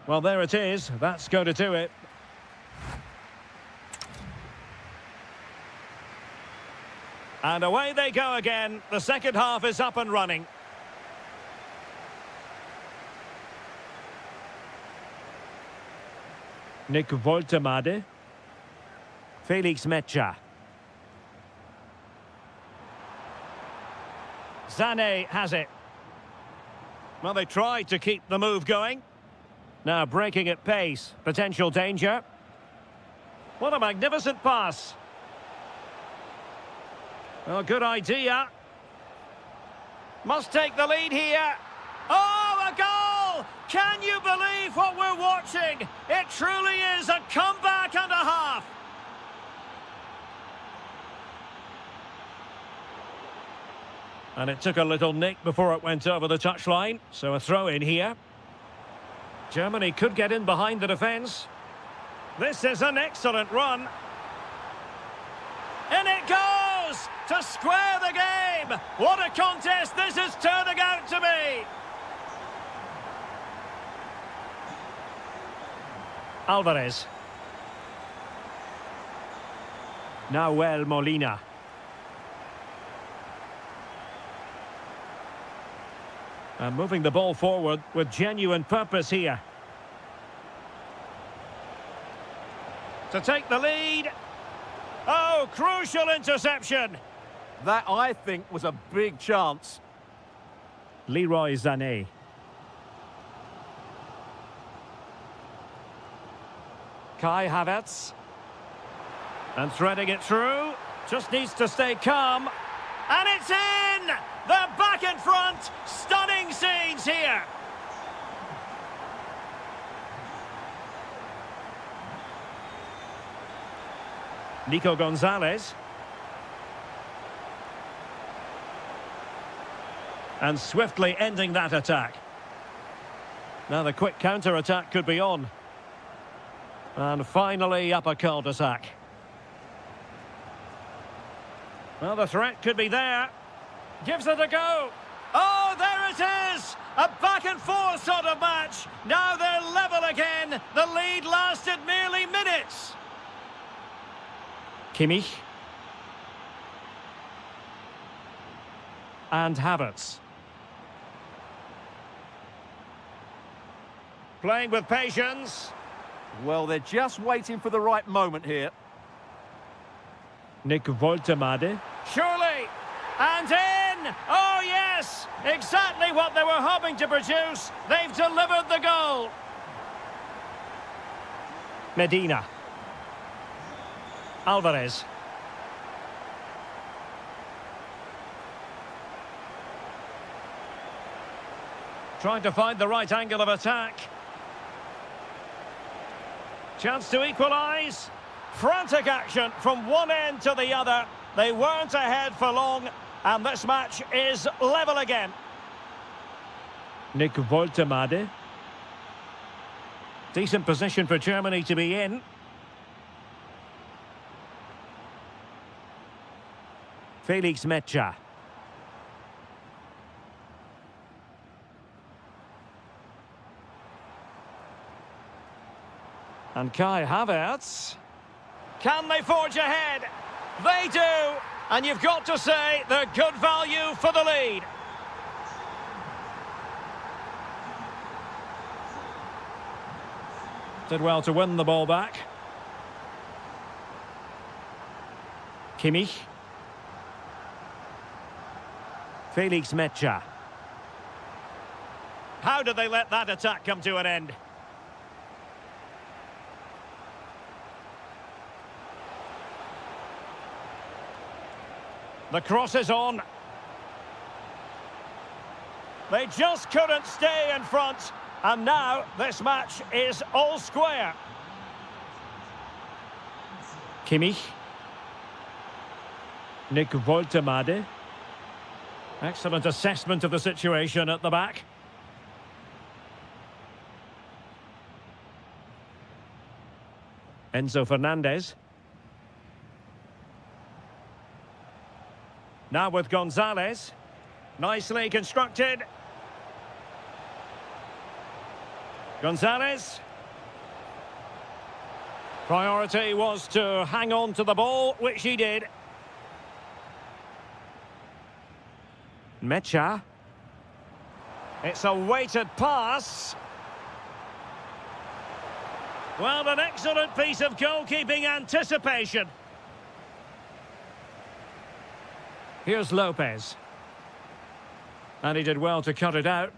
Well, there it is. That's going to do it. And away they go again. The second half is up and running. Nick Woltemade. Felix Mecha. Sané has it. Well, they tried to keep the move going. Now breaking at pace. Potential danger. What a magnificent pass. Well, good idea. Must take the lead here. Oh, a goal! Can you believe what we're watching? It truly is a comeback and a half. And it took a little nick before it went over the touchline. So a throw in here. Germany could get in behind the defence. This is an excellent run. In it goes! To square the game! What a contest this is turning out to be! Alvarez. Nahuel Molina. And moving the ball forward with genuine purpose here. To take the lead. Oh, crucial interception. That, I think, was a big chance. Leroy Sané. Kai Havertz. And threading it through. Just needs to stay calm. And it's in! They're back in front. Stunning scenes here. Nico Gonzalez. And swiftly ending that attack. Now the quick counter-attack could be on. And finally up a cul-de-sac. Well, the threat could be there. Gives it a go. Oh, there it is! A back-and-forth sort of match. Now they're level again. The lead lasted merely minutes. Kimmich. And Havertz. Playing with patience. Well, they're just waiting for the right moment here. Nick Woltemade. Surely! And in! Oh, yes! Exactly what they were hoping to produce. They've delivered the goal. Medina. Alvarez. Trying to find the right angle of attack. Chance to equalise. Frantic action from one end to the other. They weren't ahead for long. And this match is level again. Nick Woltemade. Decent position for Germany to be in. Felix Mecha. And Kai Havertz. Can they forge ahead? They do! And you've got to say they're good value for the lead. Did well to win the ball back. Kimmich. Felix Mecha. How did they let that attack come to an end? The cross is on. They just couldn't stay in front. And now this match is all square. Kimmich. Nick Woltemade. Excellent assessment of the situation at the back. Enzo Fernandez. Now with Gonzalez. Nicely constructed. Gonzalez. Priority was to hang on to the ball, which he did. Mecha. It's a weighted pass. Well, an excellent piece of goalkeeping anticipation. Here's Lopez. And he did well to cut it out.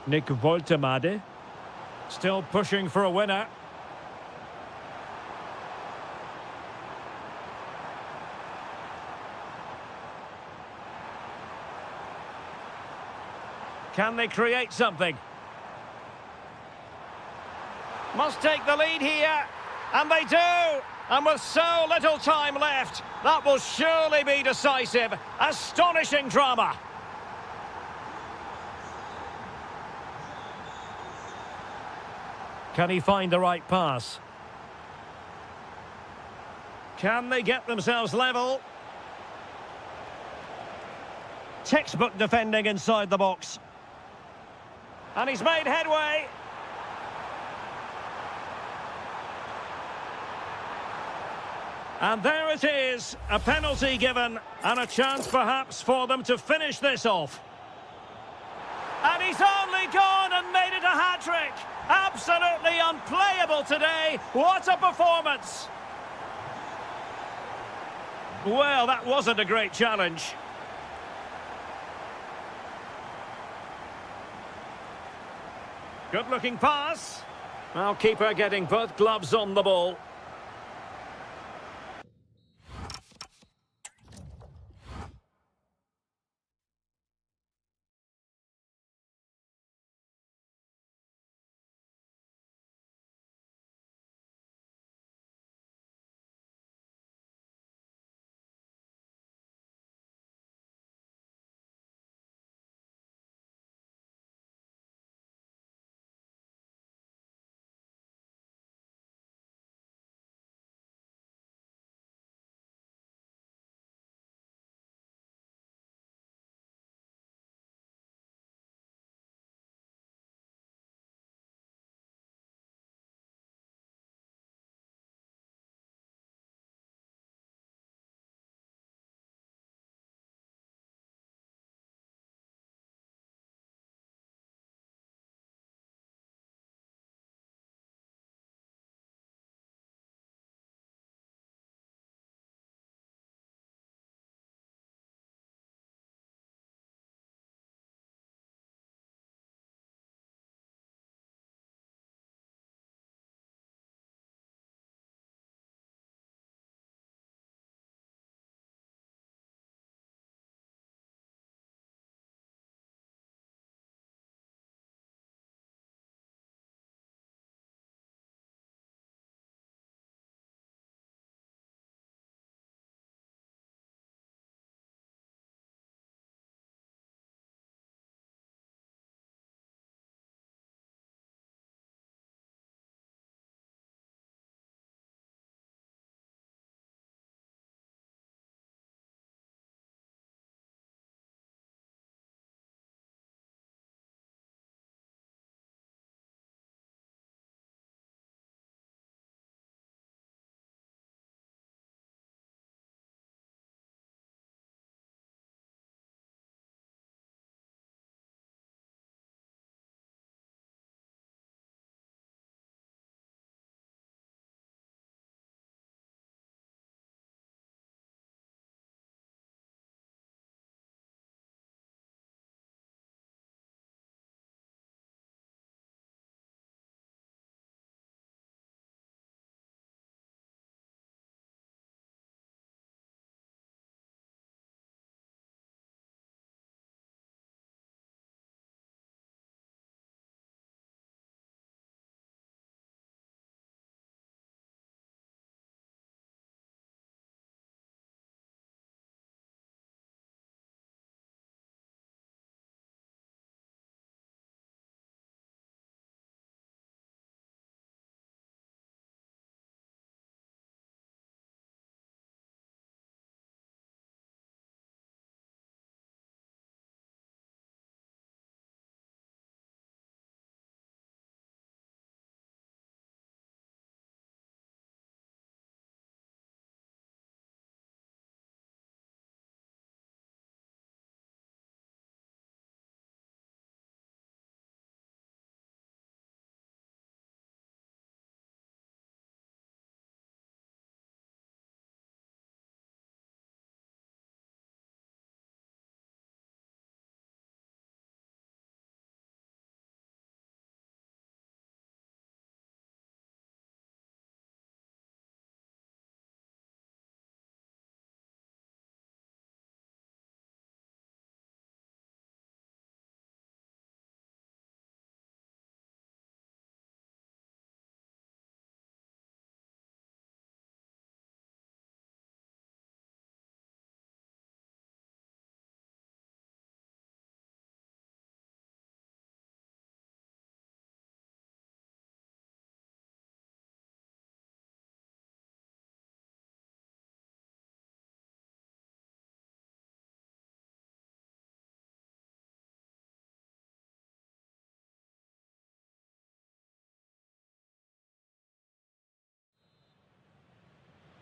Nick Woltemade. Still pushing for a winner. Can they create something? Must take the lead here. And they do. And with so little time left, that will surely be decisive. Astonishing drama. Can he find the right pass? Can they get themselves level? Textbook defending inside the box. And he's made headway. And there it is, a penalty given, and a chance perhaps for them to finish this off. And he's only gone and made it a hat-trick. Absolutely unplayable today. What a performance. Well, that wasn't a great challenge. Good-looking pass. Well, keeper getting both gloves on the ball.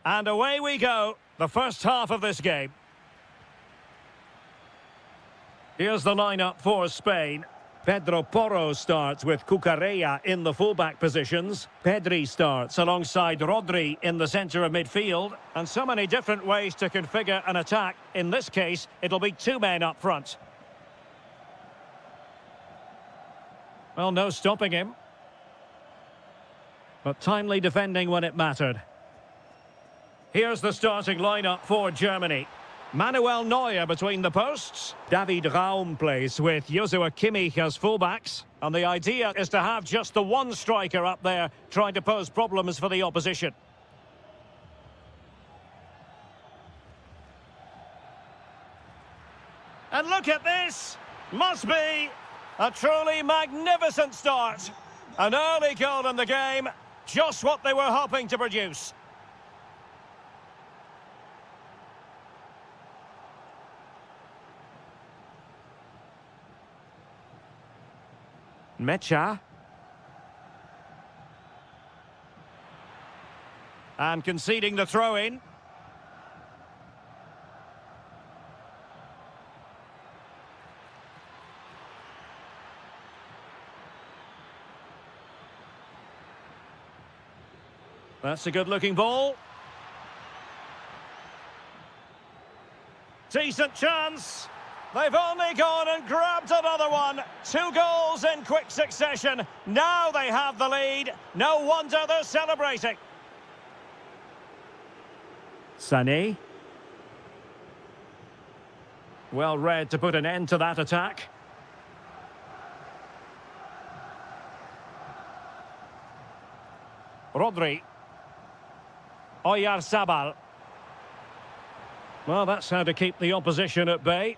And away we go, the first half of this game. Here's the lineup for Spain. Pedro Porro starts with Cucurella in the fullback positions. Pedri starts alongside Rodri in the centre of midfield. And so many different ways to configure an attack. In this case, it'll be two men up front. Well, no stopping him. But timely defending when it mattered. Here's the starting lineup for Germany. Manuel Neuer between the posts. David Raum plays with Joshua Kimmich as fullbacks. And the idea is to have just the one striker up there trying to pose problems for the opposition. And look at this! Must be a truly magnificent start. An early goal in the game, just what they were hoping to produce. Mecha. And conceding the throw-in. That's a good-looking ball. Decent chance. They've only gone and grabbed another one. 2 goals in quick succession. Now they have the lead. No wonder they're celebrating. Sané. Well read to put an end to that attack. Rodri. Oyarzabal. Well, that's how to keep the opposition at bay.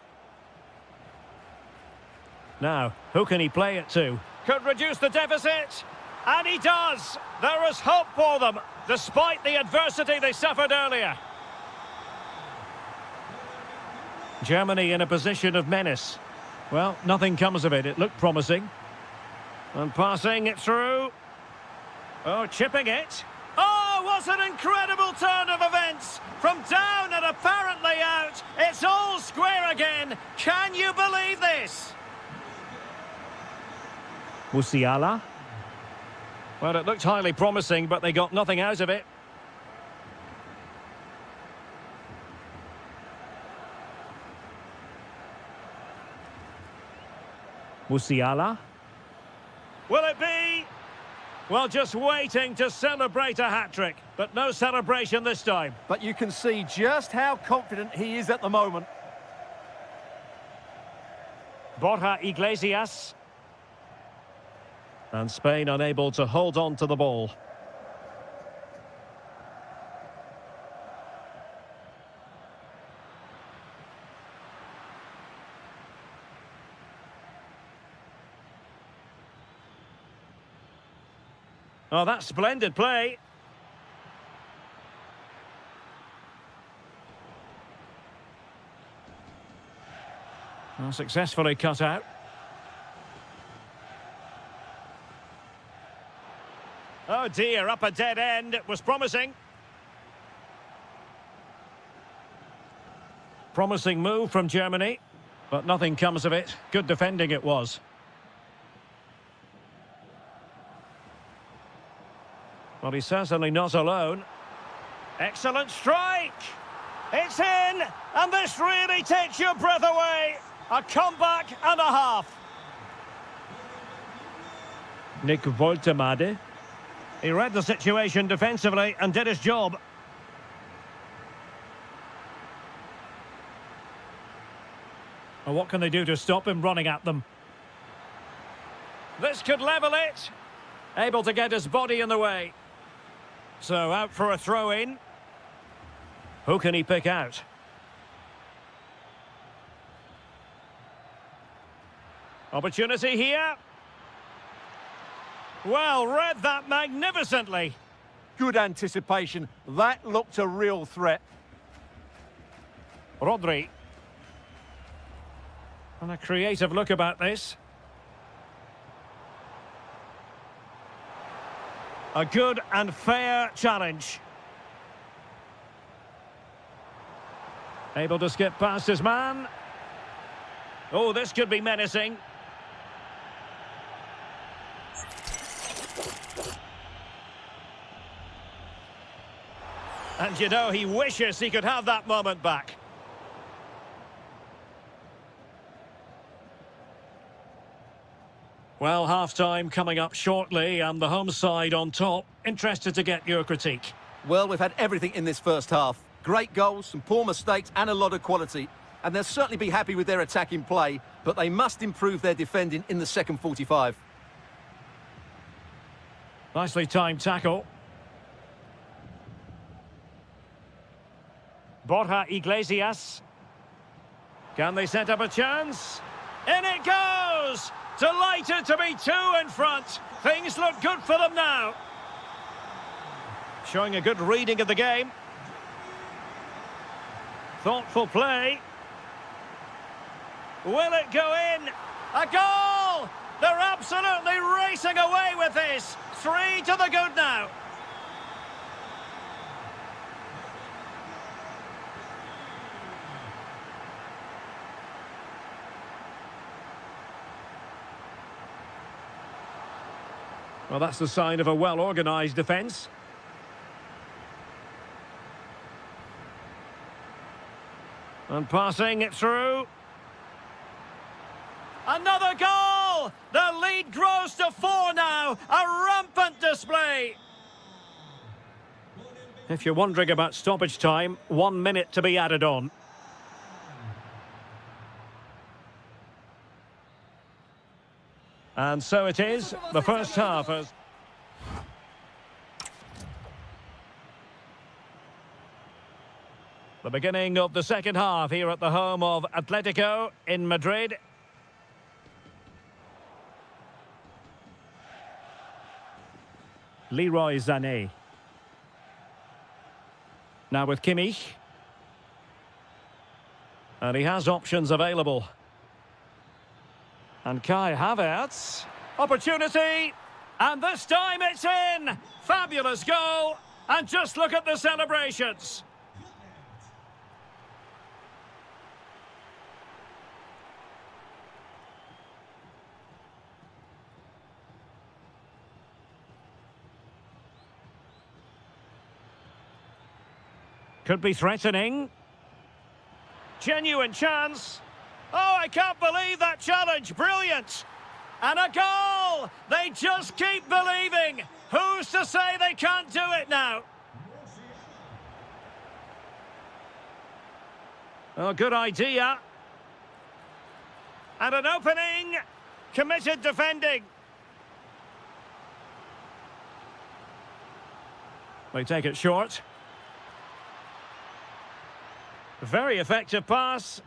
Now, who can he play it to? Could reduce the deficit. And he does. There is hope for them, despite the adversity they suffered earlier. Germany in a position of menace. Well, nothing comes of it. It looked promising. And passing it through. Oh, chipping it. Oh, what an incredible turn of events! From down and apparently out, it's all square again. Can you believe this? Musiala. Well, it looked highly promising, but they got nothing out of it. Musiala. Will it be? Well, just waiting to celebrate a hat-trick, but no celebration this time. But you can see just how confident he is at the moment. Borja Iglesias. And Spain unable to hold on to the ball. Oh, that's splendid play. Well, successfully cut out. Oh dear, up a dead end. It was promising. Promising move from Germany, but nothing comes of it. Good defending it was. Well, he's certainly not alone. Excellent strike! It's in! And this really takes your breath away! A comeback and a half. Nick Woltemade. He read the situation defensively and did his job. And what can they do to stop him running at them? This could level it. Able to get his body in the way. So out for a throw-in. Who can he pick out? Opportunity here. Well, read that magnificently. Good anticipation. That looked a real threat. Rodri. And a creative look about this. A good and fair challenge. Able to skip past his man. Oh, this could be menacing. And you know, he wishes he could have that moment back. Well, half-time coming up shortly and the home side on top. Interested to get your critique. Well, we've had everything in this first half. Great goals, some poor mistakes and a lot of quality. And they'll certainly be happy with their attacking play, but they must improve their defending in the second 45. Nicely timed tackle. Borja Iglesias. Can they set up a chance? In it goes! Delighted to be two in front. Things look good for them now. Showing a good reading of the game. Thoughtful play. Will it go in? A goal! They're absolutely racing away with this. 3 to the good now. Well, that's the sign of a well-organised defence. And passing it through. Another goal! The lead grows to 4 now. A rampant display. If you're wondering about stoppage time, 1 minute to be added on. And so it is, the first half has... The beginning of the second half here at the home of Atletico in Madrid. Leroy Sané. Now with Kimmich. And he has options available. And Kai Havertz. Opportunity. And this time it's in. Fabulous goal. And just look at the celebrations. Could be threatening. Genuine chance. Oh, I can't believe that challenge. Brilliant. And a goal. They just keep believing. Who's to say they can't do it now? Oh, good idea. And an opening. Committed defending. They take it short. Very effective pass.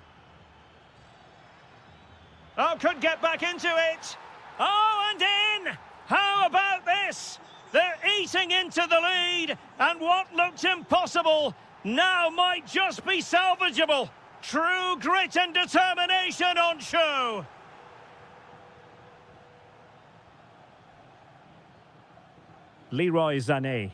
Oh, could get back into it. Oh, and in! How about this? They're eating into the lead, and what looked impossible now might just be salvageable. True grit and determination on show. Leroy Sané.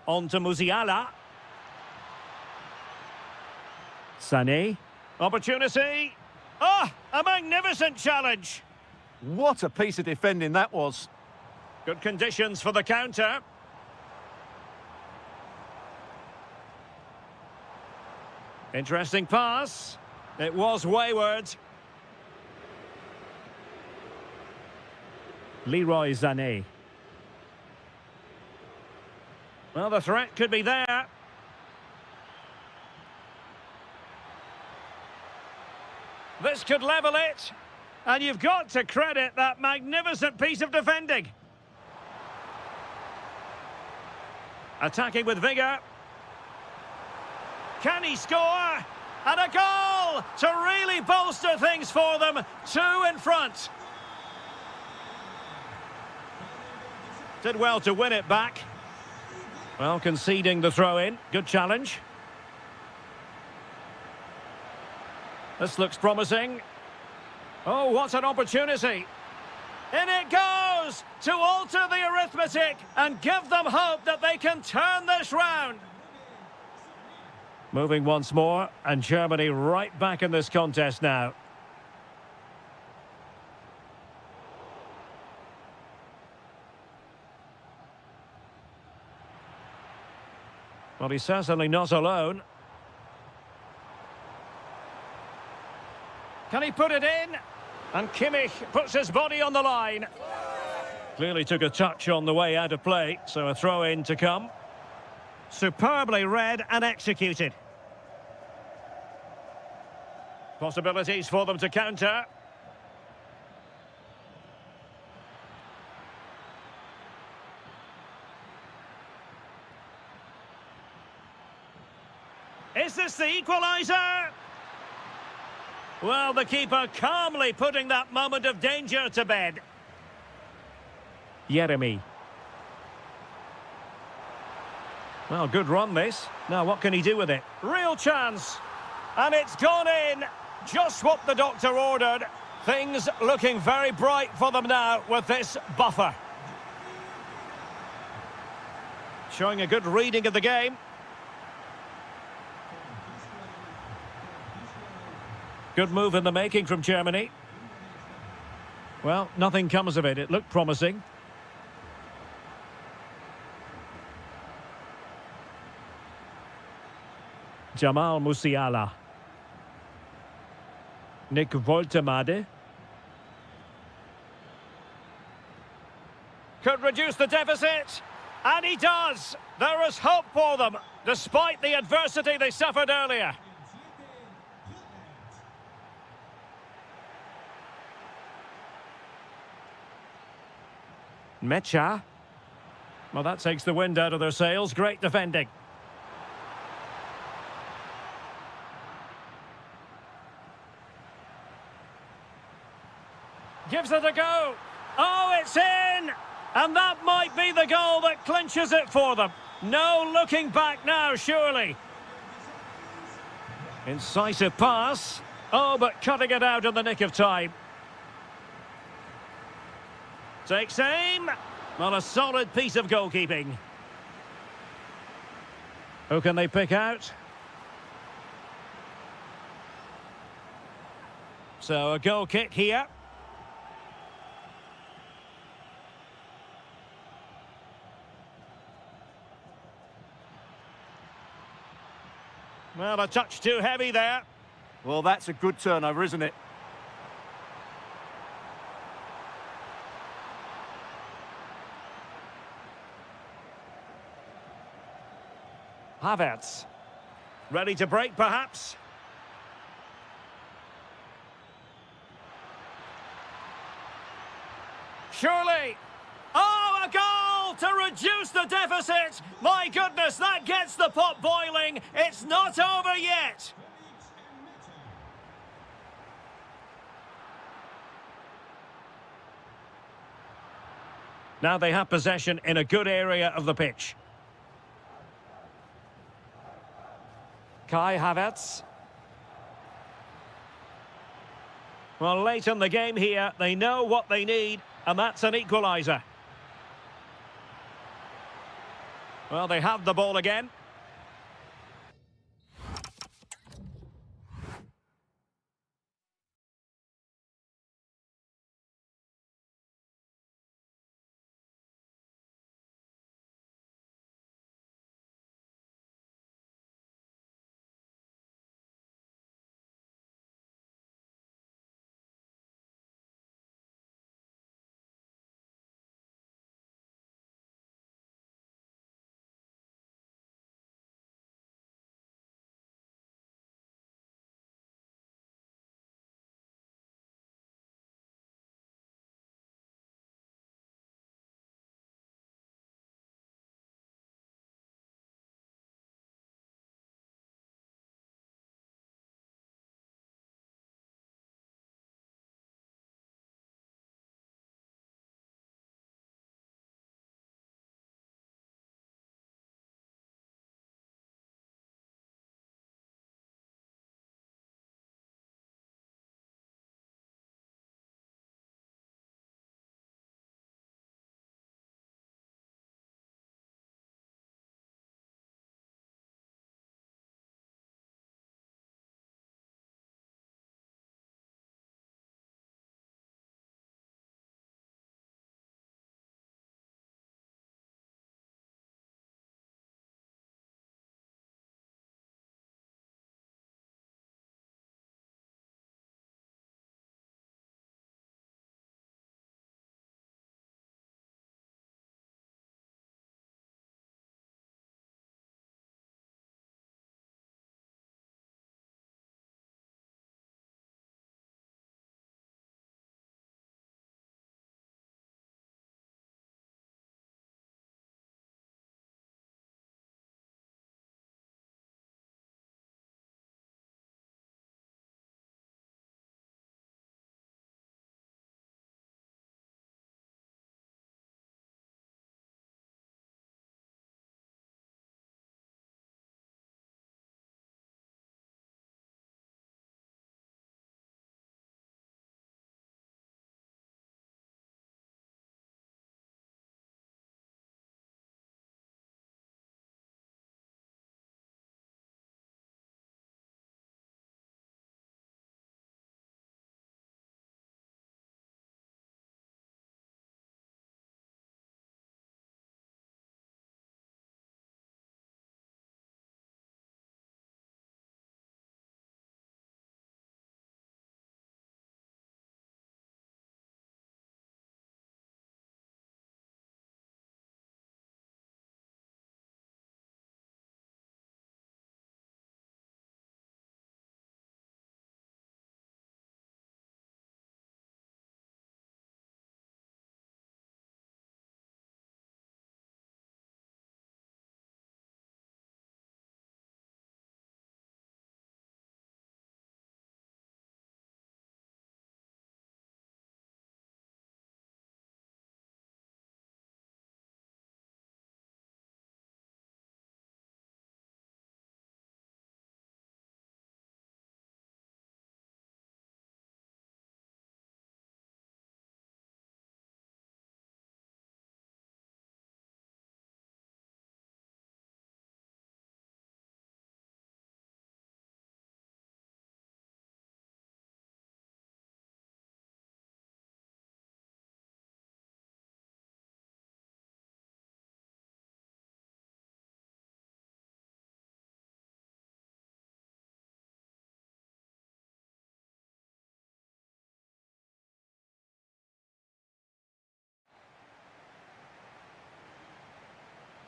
On to Musiala. Sané. Opportunity. Ah, a magnificent challenge. What a piece of defending that was. Good conditions for the counter. Interesting pass. It was wayward. Leroy Sané. Well, the threat could be there. This could level it. And you've got to credit that magnificent piece of defending. Attacking with vigour. Can he score? And a goal to really bolster things for them. 2 in front. Did well to win it back. Well, conceding the throw-in. Good challenge. This looks promising. Oh, what an opportunity. In it goes! goes to alter the arithmetic and give them hope that they can turn this round. Moving once more, and Germany right back in this contest now. Well, he's certainly not alone. Can he put it in? And Kimmich puts his body on the line. Clearly took a touch on the way out of play, so a throw-in to come. Superbly read and executed. Possibilities for them to counter. Is this the equaliser? Well, the keeper calmly putting that moment of danger to bed. Jeremy. Well, good run this. Now, what can he do with it? Real chance. And it's gone in. Just what the doctor ordered. Things looking very bright for them now with this buffer. Showing a good reading of the game. Good move in the making from Germany. Well, nothing comes of it. It looked promising. Jamal Musiala. Nick Woltemade. Could reduce the deficit. And he does. There is hope for them, despite the adversity they suffered earlier. Mecha. Well, that takes the wind out of their sails. Great defending. Gives it a go. Oh, it's in! And that might be the goal that clinches it for them. No looking back now, surely. Incisive pass. Oh, but cutting it out in the nick of time. Takes aim. Well, a solid piece of goalkeeping. Who can they pick out? So a goal kick here. Well, a touch too heavy there. Well, that's a good turnover, isn't it? Havertz. Ready to break, perhaps? Surely. Oh, a goal to reduce the deficit. My goodness, that gets the pot boiling. It's not over yet. Now they have possession in a good area of the pitch. Kai Havertz. Well, late in the game here, they know what they need, and that's an equaliser. Well, they have the ball again.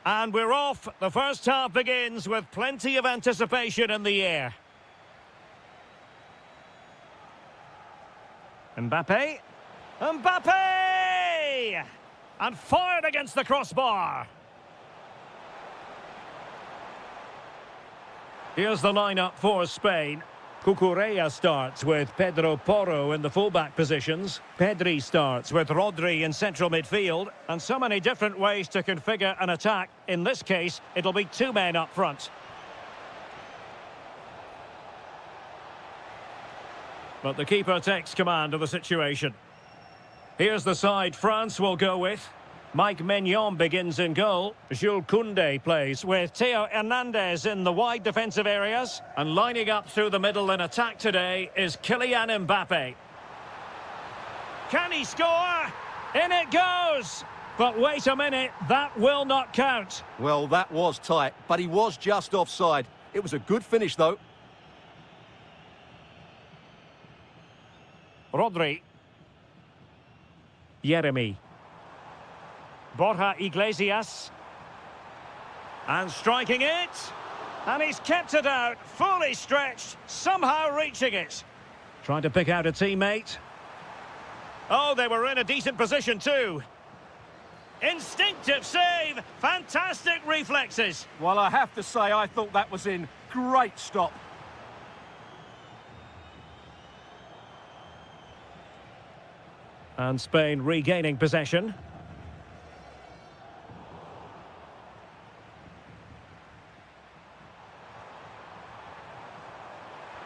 And we're off. The first half begins with plenty of anticipation in the air. Mbappe. Mbappe! And fired against the crossbar. Here's the lineup for Spain. Cucurella starts with Pedro Porro in the fullback positions. Pedri starts with Rodri in central midfield. And so many different ways to configure an attack. In this case, it'll be two men up front. But the keeper takes command of the situation. Here's the side France will go with. Mike Maignan begins in goal. Jules Koundé plays with Theo Hernandez in the wide defensive areas. And lining up through the middle in attack today is Kylian Mbappe. Can he score? In it goes! But wait a minute, that will not count. Well, that was tight, but he was just offside. It was a good finish, though. Rodri. Yeremy. Borja Iglesias. And striking it. And he's kept it out, fully stretched, somehow reaching it. Trying to pick out a teammate. Oh, they were in a decent position too. Instinctive save, fantastic reflexes. Well, I have to say, I thought that was in. Great stop. And Spain regaining possession.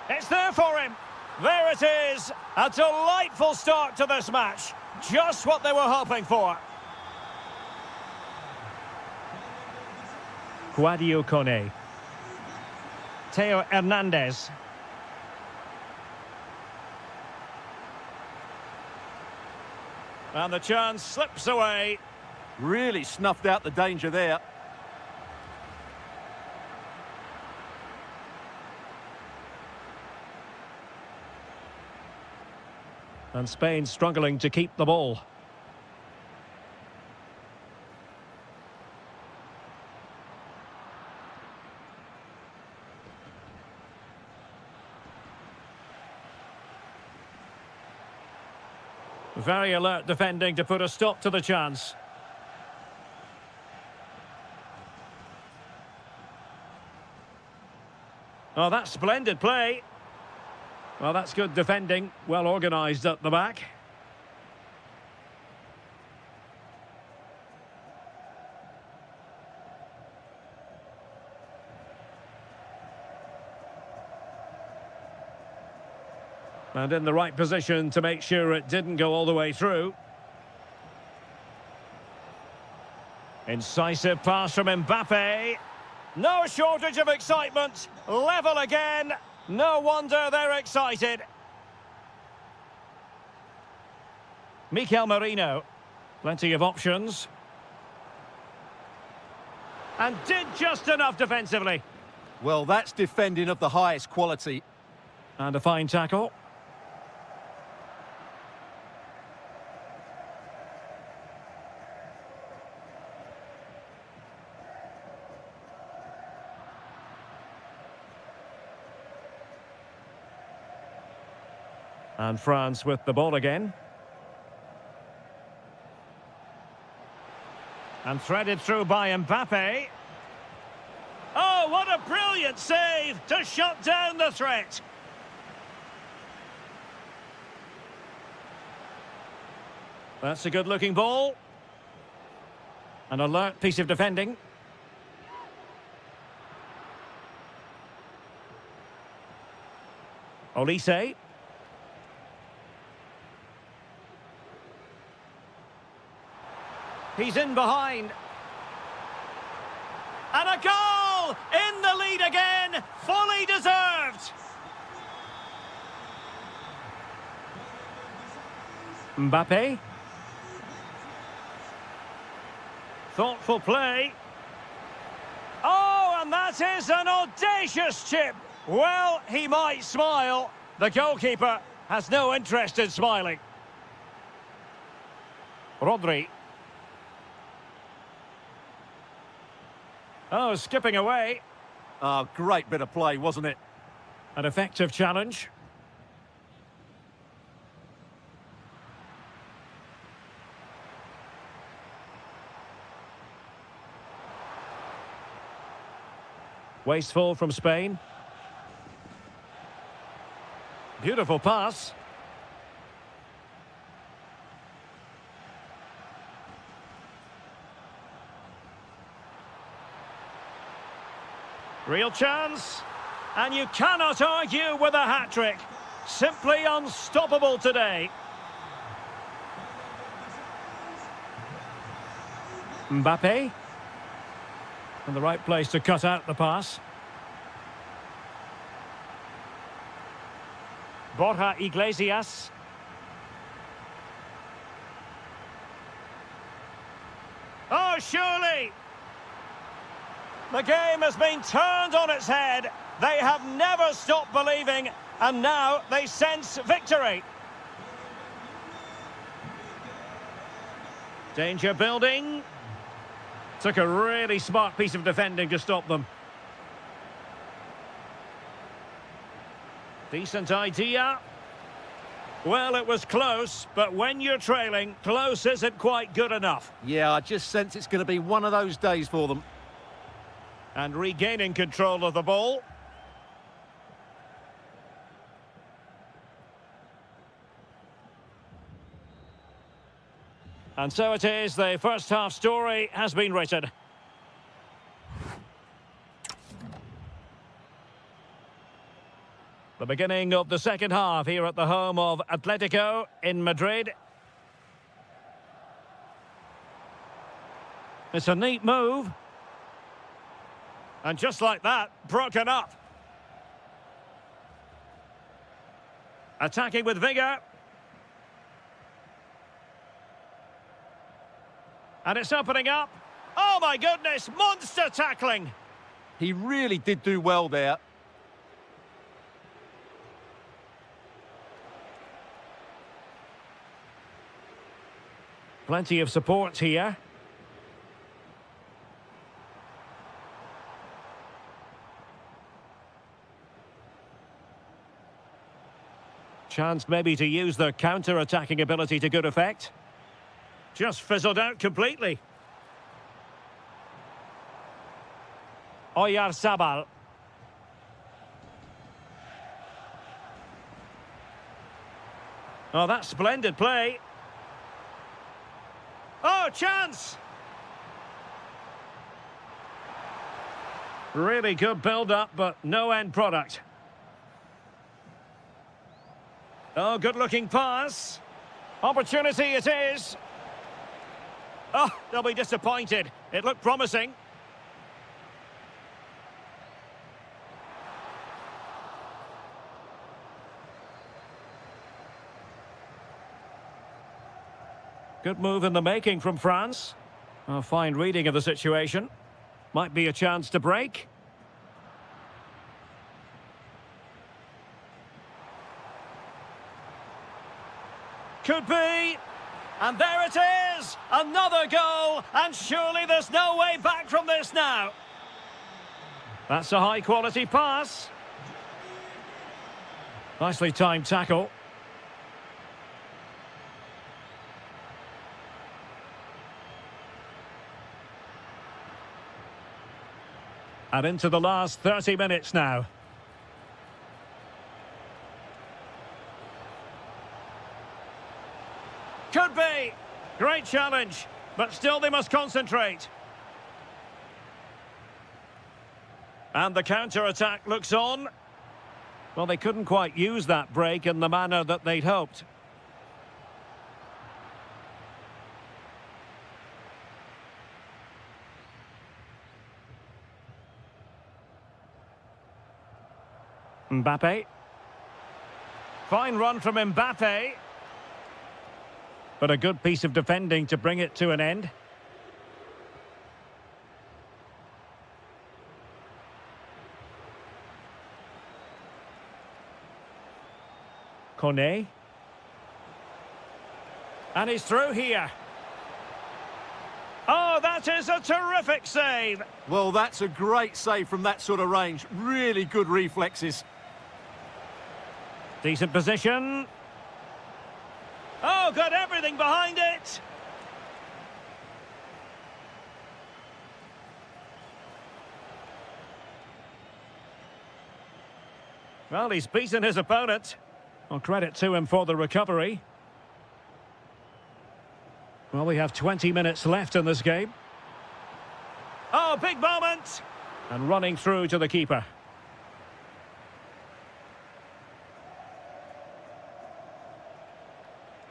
It's there for him. There it is. A delightful start to this match. Just what they were hoping for. Guadio Kone. Theo Hernandez. And the chance slips away. Really snuffed out the danger there. And Spain struggling to keep the ball. Very alert defending to put a stop to the chance. Oh, that's splendid play. Well, that's good defending. Well organised at the back. And in the right position to make sure it didn't go all the way through. Incisive pass from Mbappe. No shortage of excitement. Level again. No wonder they're excited. Mikel Merino. Plenty of options. And did just enough defensively. Well, that's defending of the highest quality. And a fine tackle. And France with the ball again. And threaded through by Mbappe. Oh, what a brilliant save to shut down the threat. That's a good-looking ball. An alert piece of defending. Olise. He's in behind. And a goal! In the lead again! Fully deserved! Mbappe. Thoughtful play. Oh, and that is an audacious chip. Well, he might smile. The goalkeeper has no interest in smiling. Rodri. Oh, skipping away. Oh, great bit of play, wasn't it? An effective challenge. Wasteful from Spain. Beautiful pass. Real chance. And you cannot argue with a hat-trick. Simply unstoppable today. Mbappe. In the right place to cut out the pass. Borja Iglesias. Oh, surely! The game has been turned on its head. They have never stopped believing, and now they sense victory. Danger building. Took a really smart piece of defending to stop them. Decent idea. Well, it was close, but when you're trailing, close isn't quite good enough. Yeah, I just sense it's going to be one of those days for them. And regaining control of the ball. And so it is, the first half story has been written. The beginning of the second half here at the home of Atletico in Madrid. It's a neat move. And just like that, broken up. Attacking with vigour. And it's opening up. Oh my goodness, monster tackling. He really did do well there. Plenty of support here. Chance maybe to use their counter-attacking ability to good effect. Just fizzled out completely. Oyarzabal. Oh, that's splendid play. Oh, chance! Really good build-up, but no end product. Oh, good-looking pass. Opportunity it is. Oh, they'll be disappointed. It looked promising. Good move in the making from France. A fine reading of the situation. Might be a chance to break. Could be. And there it is! Another goal! And surely there's no way back from this now. That's a high-quality pass. Nicely timed tackle. And into the last 30 minutes now. Could be. Great challenge, but still they must concentrate. And the counter-attack looks on. Well, they couldn't quite use that break in the manner that they'd hoped. Mbappe. Fine run from Mbappe. But a good piece of defending to bring it to an end. Kone. And he's through here. Oh, that's That is a terrific save. Well, that's a great save from that sort of range. Really good reflexes. Decent position. Oh, got everything behind it. Well, he's beaten his opponent. Well, credit to him for the recovery. Well, we have 20 minutes left in this game. Oh, big moment! And running through to the keeper.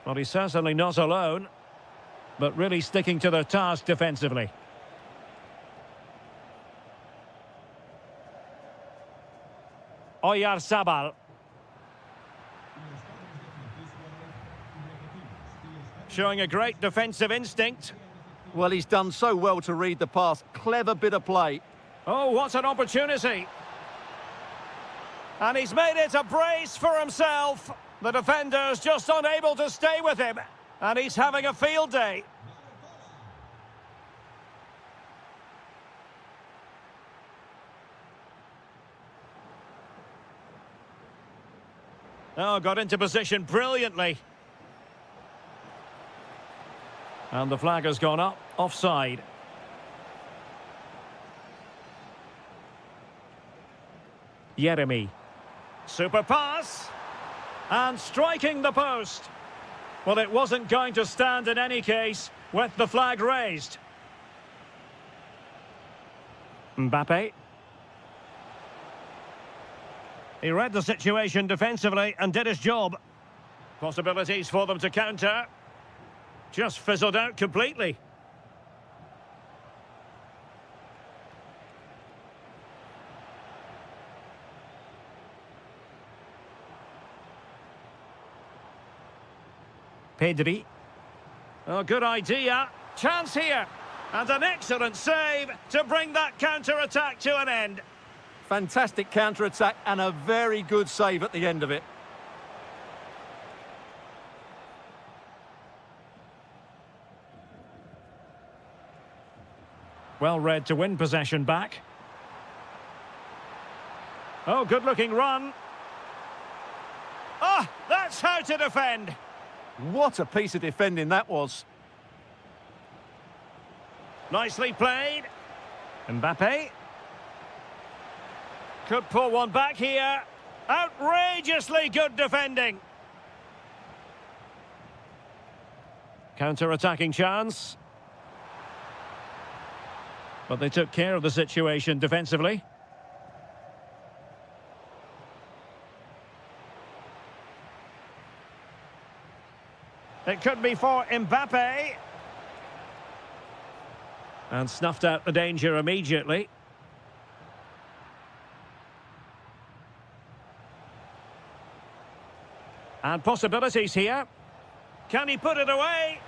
Well, he's certainly not alone, but really sticking to their task defensively. Oyarzabal. Showing a great defensive instinct. Well, he's done so well to read the pass. Clever bit of play. Oh, what an opportunity. And he's made it a brace for himself. The defender's just unable to stay with him. And he's having a field day. Oh, got into position brilliantly. And the flag has gone up, offside. Jeremy. Super pass. And striking the post. Well, it wasn't going to stand in any case with the flag raised. Mbappe. He read the situation defensively and did his job. Possibilities for them to counter. Just fizzled out completely. Pedri. Oh, good idea. Chance here. And an excellent save to bring that counter-attack to an end. Fantastic counter-attack and a very good save at the end of it. Well read to win possession back. Oh, good-looking run. Ah, that's how to defend. What a piece of defending that was. Nicely played. Mbappe. Could pull one back here. Outrageously good defending. Counter-attacking chance. But they took care of the situation defensively. It could be for Mbappe. And snuffed out the danger immediately. And possibilities here. Can he put it away?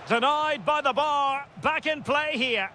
Denied by the bar. Back in play here.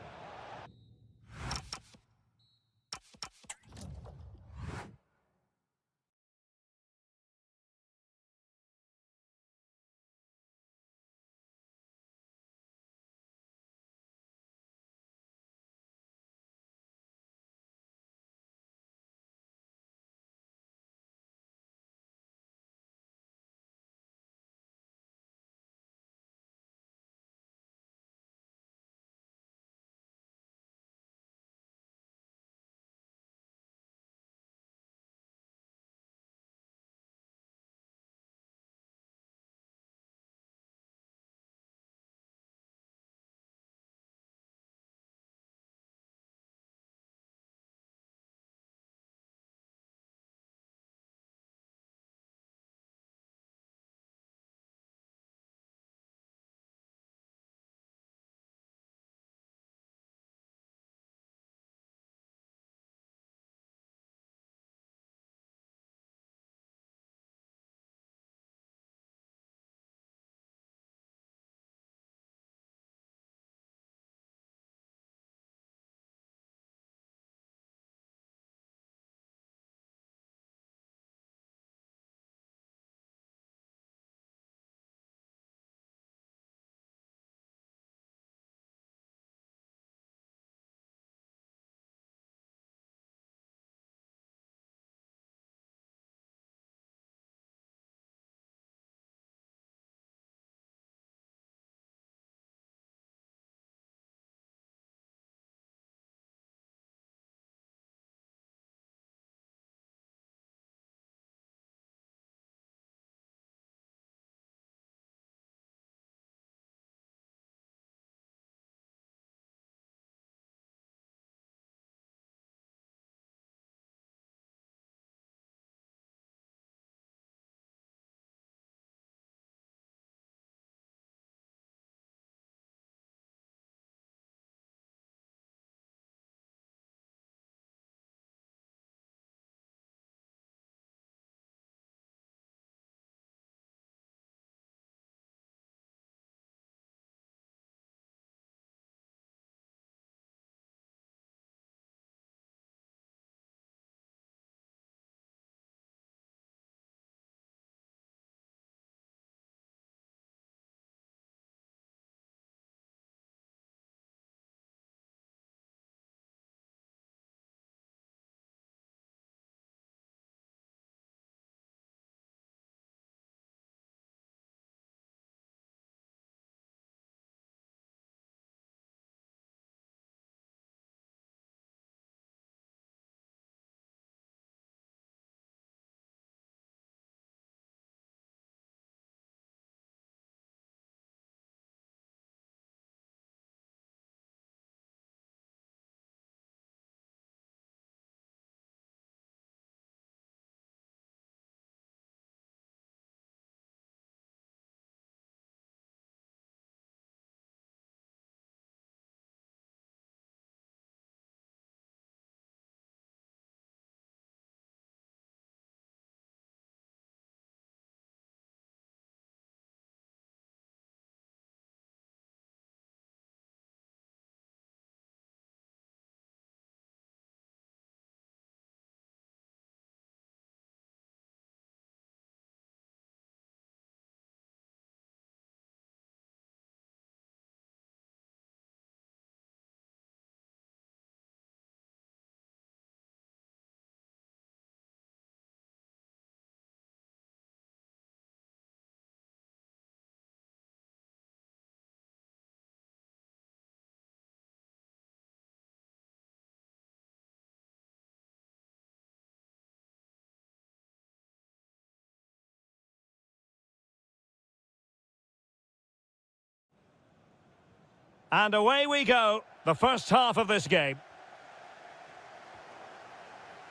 And away we go, the first half of this game.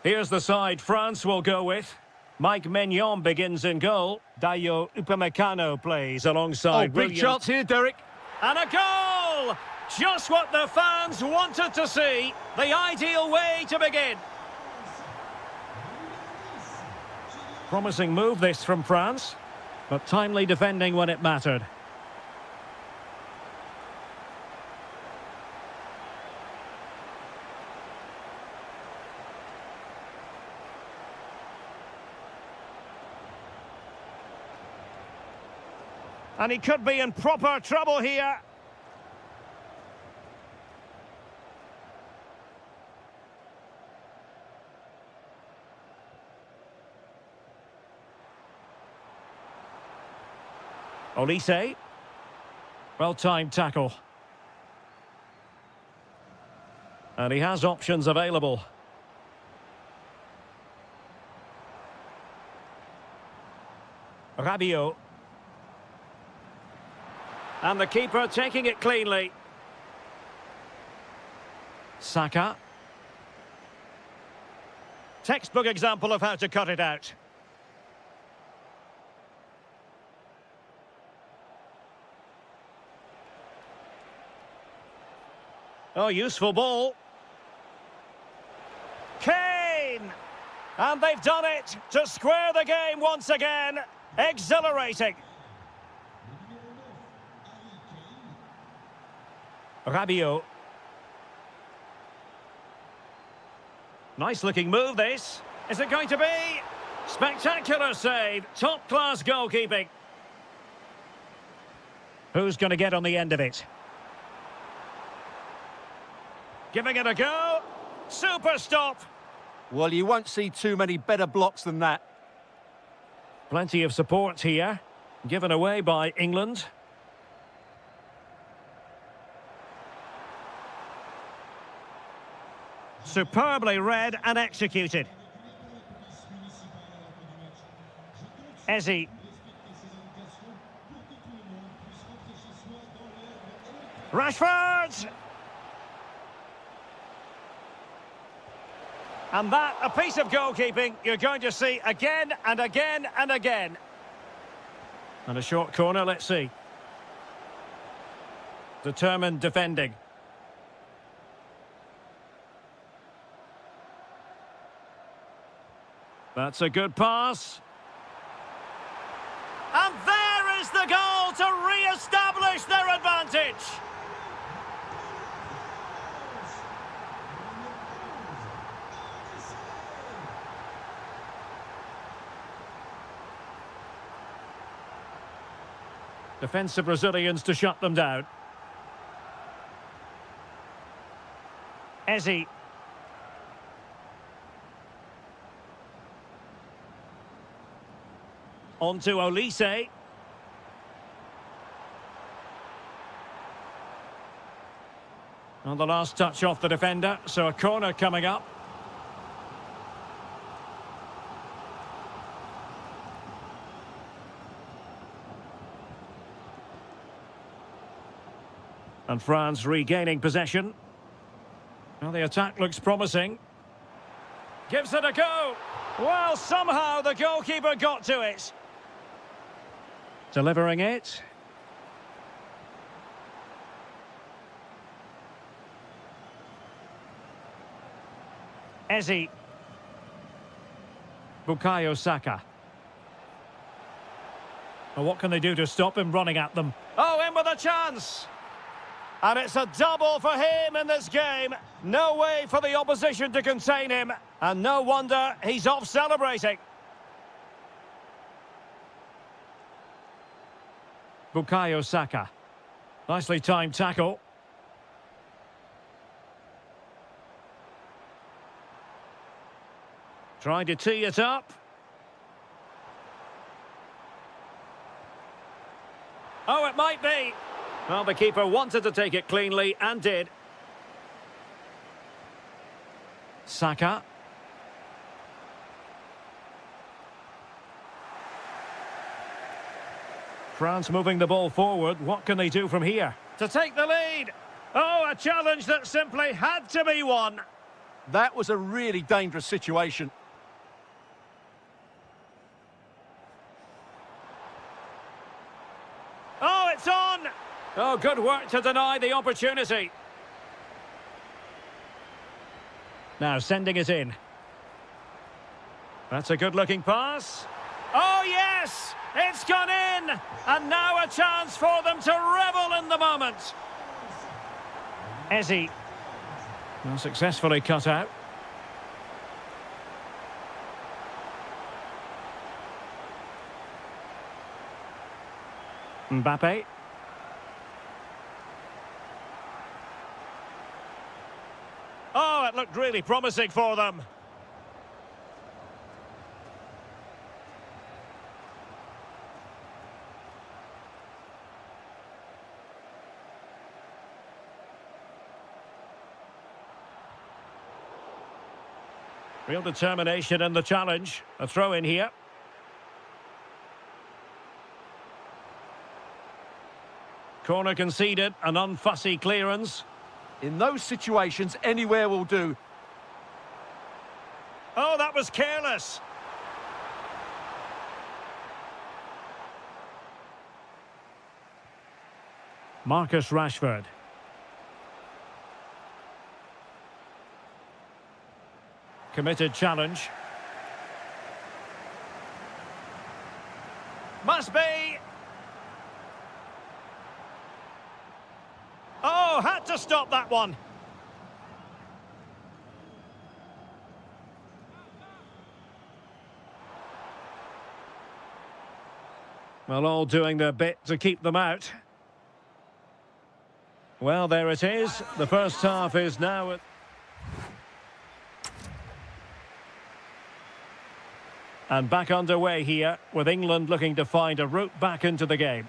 Here's the side France will go with. Mike Maignan begins in goal. Dayo Upamecano plays alongside big chance here, Derek. And a goal! Just what the fans wanted to see. The ideal way to begin. Promising move this from France, but timely defending when it mattered. And he could be in proper trouble here. Olise. Well-timed tackle. And he has options available. Rabiot. And the keeper taking it cleanly. Saka. Textbook example of how to cut it out. Oh, useful ball. Kane! And they've done it to square the game once again. Exhilarating. Rabiot. Nice looking move this. Is it going to be? Spectacular save. Top class goalkeeping. Who's going to get on the end of it? Giving it a go. Super stop. Well, you won't see too many better blocks than that. Plenty of support here. Given away by England. Superbly read and executed. Ezi. Rashford! And that, a piece of goalkeeping you're going to see again and again and again. And a short corner, let's see. Determined defending. That's a good pass. And there is the goal to re-establish their advantage. Defensive Brazilians to shut them down. Ezi. On to Olise. On the last touch off the defender, so a corner coming up. And France regaining possession. Well, the attack looks promising. Gives it a go. Well, somehow the goalkeeper got to it. Delivering it. Ezi. Bukayo Saka. Well, what can they do to stop him running at them? Oh, in with a chance! And it's a double for him in this game. No way for the opposition to contain him. And no wonder he's off celebrating. Bukayo Saka. Nicely timed tackle. Trying to tee it up. Oh, it might be. Well, the keeper wanted to take it cleanly and did. Saka. France moving the ball forward. What can they do from here? To take the lead. Oh, a challenge that simply had to be won. That was a really dangerous situation. Oh, it's on! Oh, good work to deny the opportunity. Now sending it in. That's a good-looking pass. Oh, yes! It's gone in! And now a chance for them to revel in the moment. Ezzy. Well, successfully cut out. Mbappe. Oh, it looked really promising for them. Real determination in the challenge. A throw in here. Corner conceded, an unfussy clearance. In those situations, anywhere will do. Oh, that was careless. Marcus Rashford. Committed challenge. Must be. Oh, had to stop that one. Well, all doing their bit to keep them out. Well, there it is. The first half is now... And back underway here, with England looking to find a route back into the game.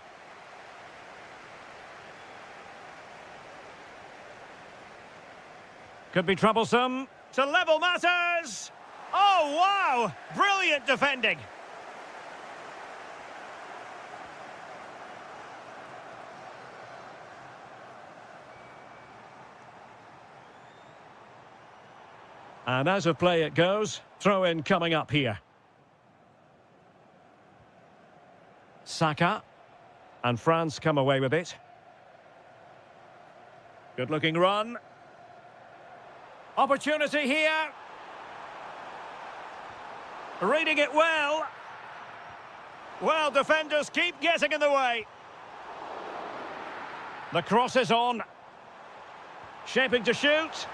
Could be troublesome. To level matters! Oh, wow! Brilliant defending. And out of play it goes. Throw in coming up here. Saka. And France come away with it. Good looking run. Opportunity here. Reading it well. Well, defenders keep getting in the way. The cross is on. Shaping to shoot.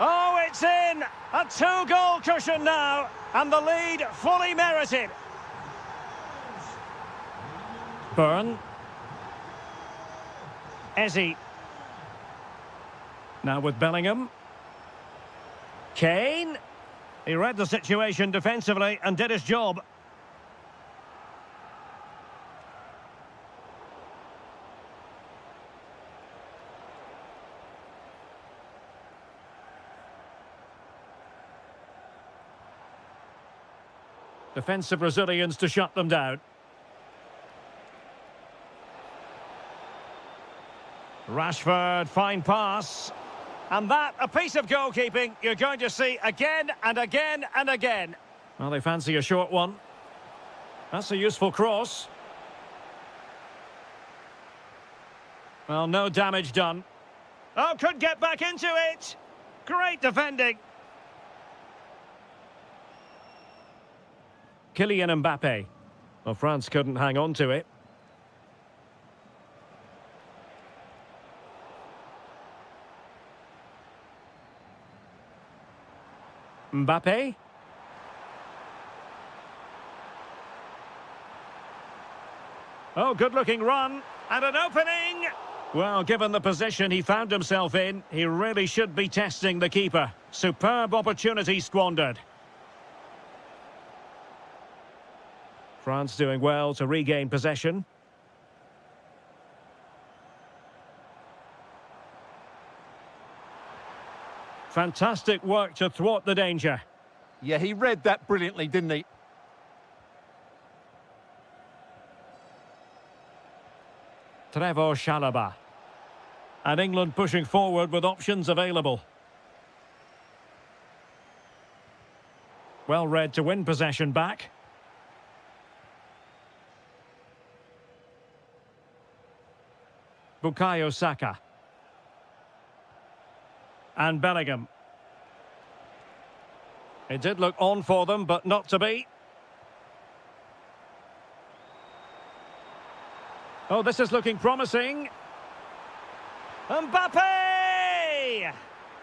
Oh, it's in! A two-goal cushion now, and the lead fully merited. Byrne. Ezzy. Now with Bellingham. Kane. He read the situation defensively and did his job. Defensive Brazilians to shut them down. Rashford, fine pass. And that, a piece of goalkeeping you're going to see again and again and again. Well, they fancy a short one. That's a useful cross. Well, no damage done. Oh, could get back into it. Great defending. Kylian Mbappe. Well, France couldn't hang on to it. Mbappe. Oh, good-looking run. And an opening. Well, given the position he found himself in, he really should be testing the keeper. Superb opportunity squandered. France doing well to regain possession. Fantastic work to thwart the danger. Yeah, he read that brilliantly, didn't he? Trevoh Chalobah. And England pushing forward with options available. Well read to win possession back. Bukayo Saka. And Bellingham. It did look on for them, but not to be. Oh, this is looking promising. Mbappe!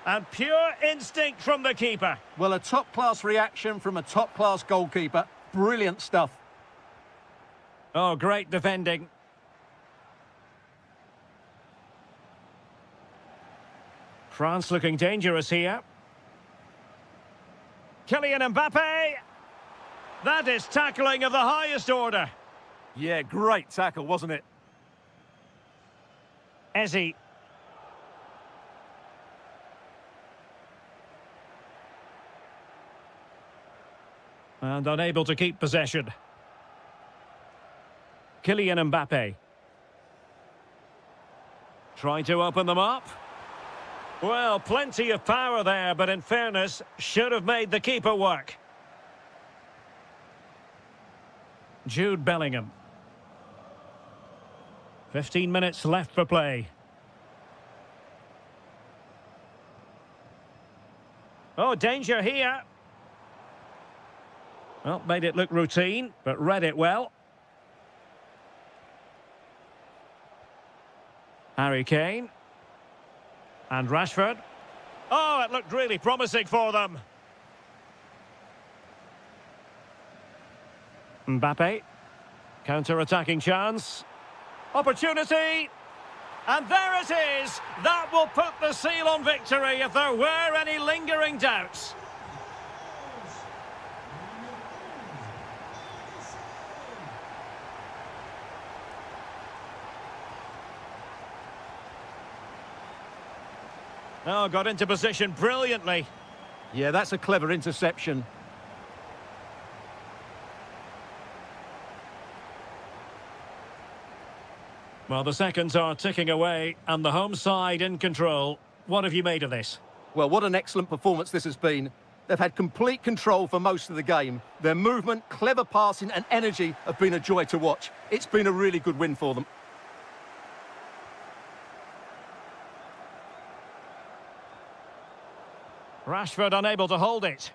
And pure instinct from the keeper. Well, a top-class reaction from a top-class goalkeeper. Brilliant stuff. Oh, great defending. France looking dangerous here. Kylian Mbappe. That is tackling of the highest order. Yeah, great tackle, wasn't it? Eze. And unable to keep possession. Kylian Mbappe. Trying to open them up. Well, plenty of power there, but in fairness, should have made the keeper work. Jude Bellingham. 15 minutes left for play. Oh, danger here. Well, made it look routine, but read it well. Harry Kane. And Rashford. Oh, it looked really promising for them. Mbappe. Counter-attacking chance. Opportunity. And there it is. That will put the seal on victory if there were any lingering doubts. Oh, got into position brilliantly. Yeah, that's a clever interception. Well, the seconds are ticking away, and the home side in control. What have you made of this? Well, what an excellent performance this has been. They've had complete control for most of the game. Their movement, clever passing and energy have been a joy to watch. It's been a really good win for them. Rashford unable to hold it.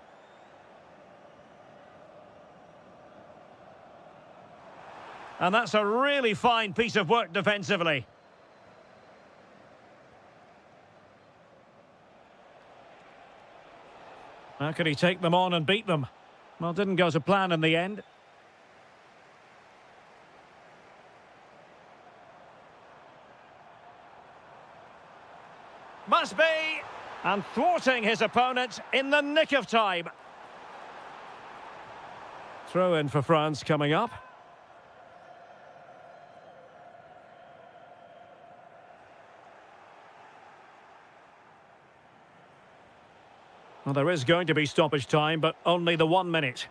And that's a really fine piece of work defensively. How could he take them on and beat them? Well, didn't go to plan in the end. Must be! And thwarting his opponent in the nick of time. Throw in for France coming up. Well, there is going to be stoppage time, but only the 1 minute.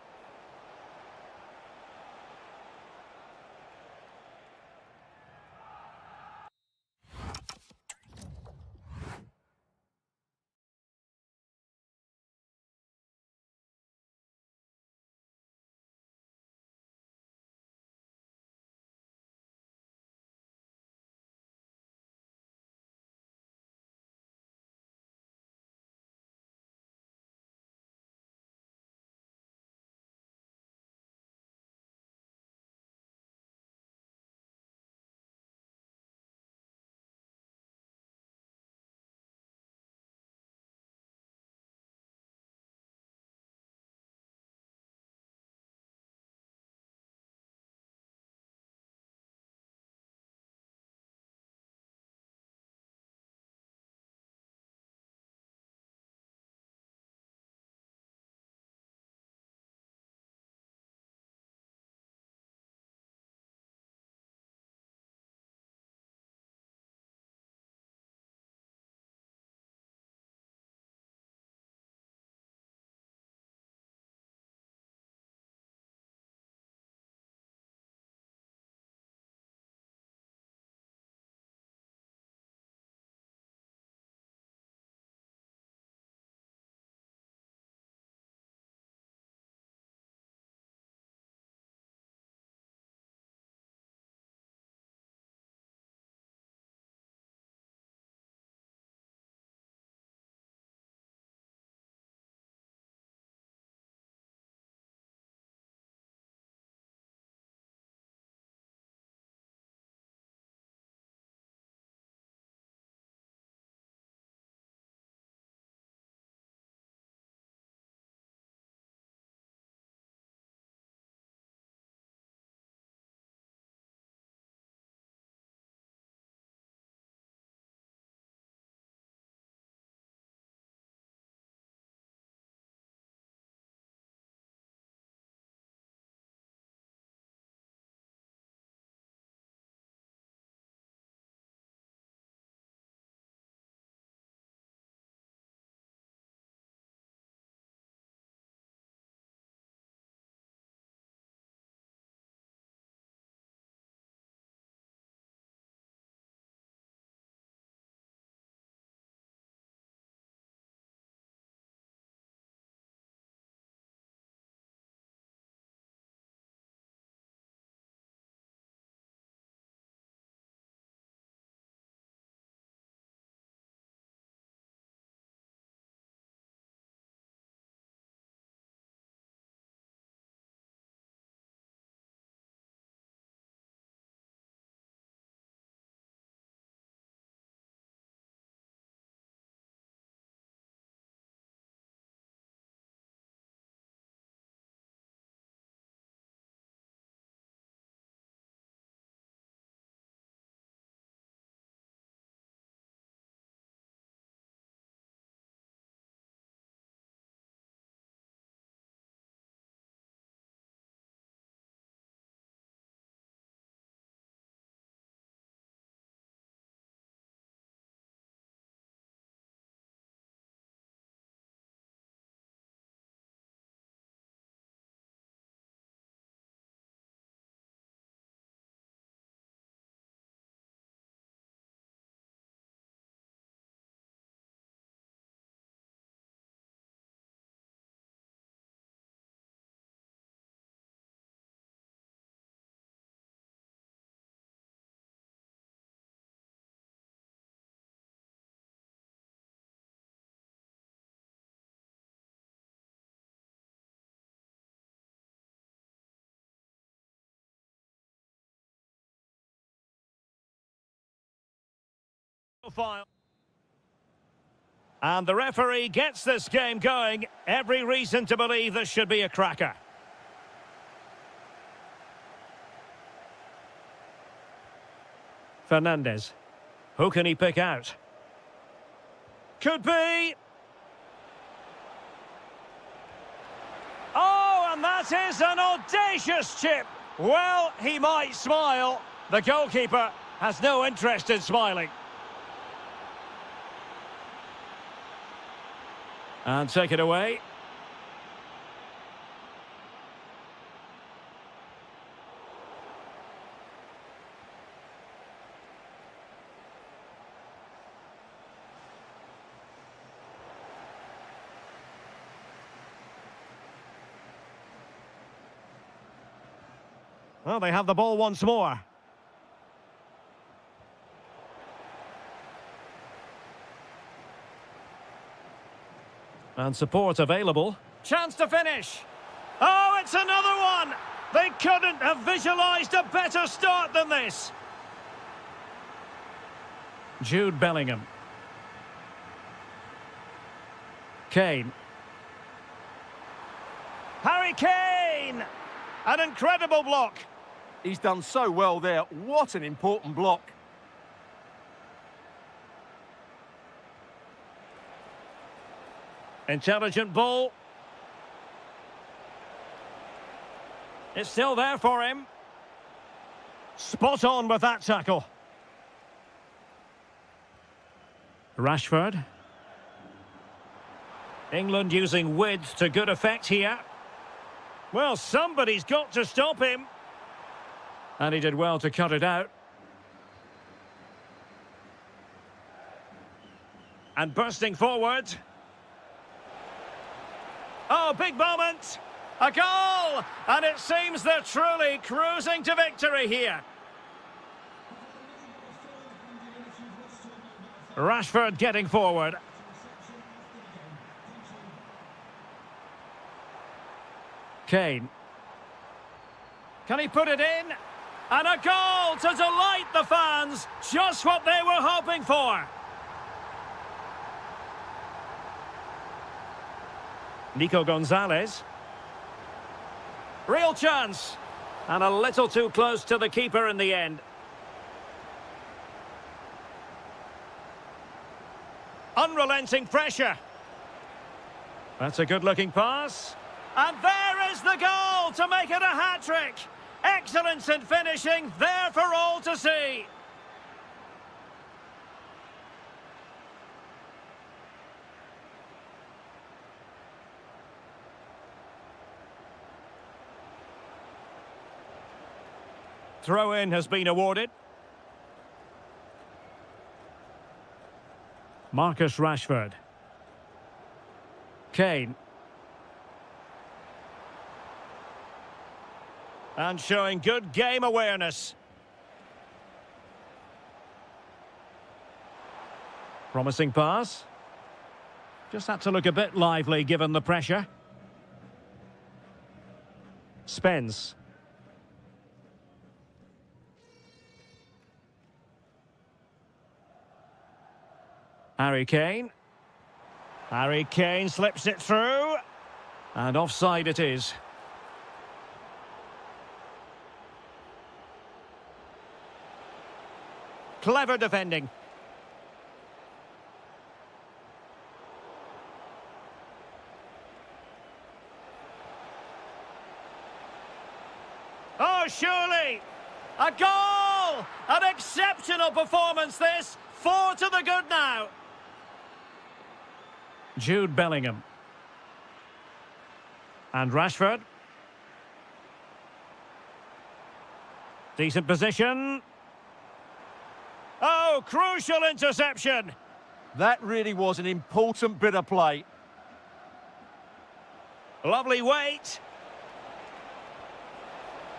profile. And the referee gets this game going. Every reason to believe this should be a cracker. Fernandez. Who can he pick out? Could be. Oh, and that is an audacious chip. Well, he might smile. The goalkeeper has no interest in smiling. And take it away. Well, they have the ball once more. And support available. Chance to finish. Oh, it's another one! They couldn't have visualised a better start than this. Jude Bellingham. Kane. Harry Kane! An incredible block. He's done so well there. What an important block. Intelligent ball. It's still there for him. Spot on with that tackle. Rashford. England using width to good effect here. Well, somebody's got to stop him. And he did well to cut it out. And bursting forward. Oh, big moment. A goal! And it seems they're truly cruising to victory here. Rashford getting forward. Kane. Can he put it in? And a goal to delight the fans. Just what they were hoping for. Nico Gonzalez. Real chance. And a little too close to the keeper in the end. Unrelenting pressure. That's a good-looking pass. And there is the goal to make it a hat-trick. Excellence in finishing, there for all to see. Throw-in has been awarded. Marcus Rashford. Kane. And showing good game awareness. Promising pass. Just had to look a bit lively given the pressure. Spence. Harry Kane. Harry Kane slips it through. And offside it is. Clever defending. Oh, surely! A goal! An exceptional performance this. 4 to the good now. Jude Bellingham. And Rashford. Decent position. Oh, crucial interception. That really was an important bit of play. Lovely weight.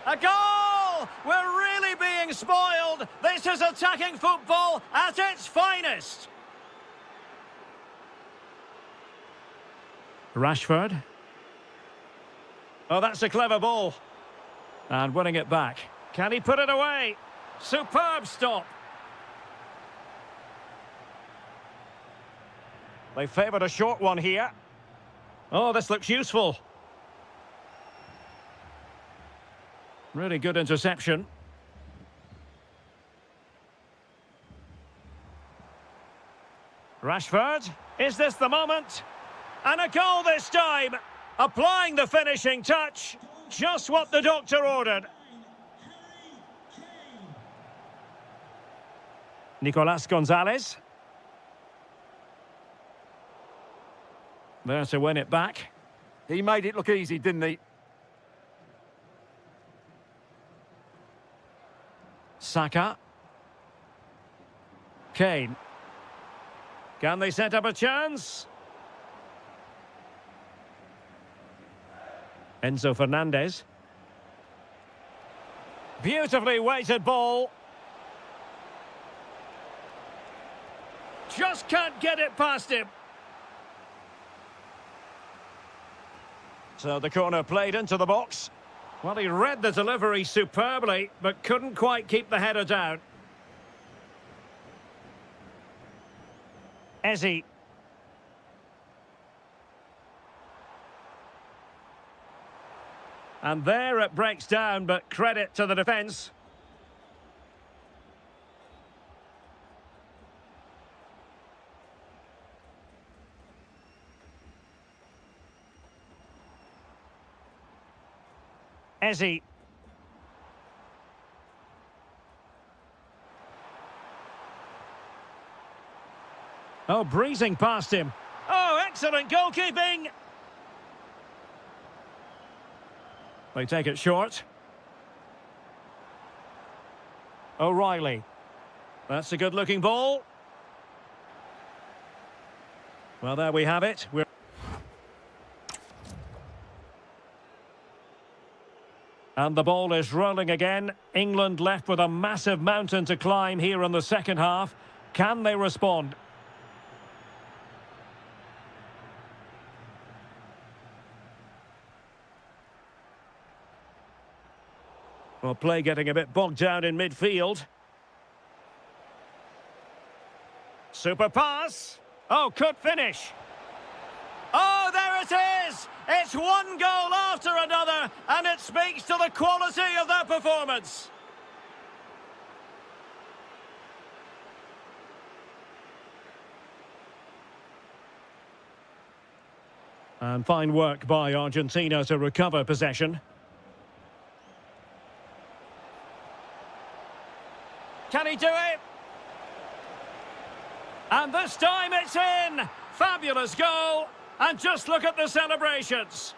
A goal! We're really being spoiled. This is attacking football at its finest. Rashford. Oh, that's a clever ball. And winning it back. Can he put it away? Superb stop. They favoured a short one here. Oh, this looks useful. Really good interception. Rashford, is this the moment? And a goal this time, applying the finishing touch, just what the doctor ordered. Nicolas Gonzalez. There to win it back. He made it look easy, didn't he? Saka. Kane. Can they set up a chance? Enzo Fernandez. Beautifully weighted ball. Just can't get it past him. So the corner played into the box. Well, he read the delivery superbly, but couldn't quite keep the header down. Ezzy. And there it breaks down, but credit to the defence. Ezzy. Oh, breezing past him. Oh, excellent goalkeeping! They take it short. O'Reilly. That's a good-looking ball. Well, there we have it. And the ball is rolling again. England left with a massive mountain to climb here in the second half. Can they respond? Well, play getting a bit bogged down in midfield. Super pass. Oh, could finish. Oh, there it is! It's one goal after another, and it speaks to the quality of their performance. And fine work by Argentina to recover possession. Can he do it? And this time it's in! Fabulous goal! And just look at the celebrations.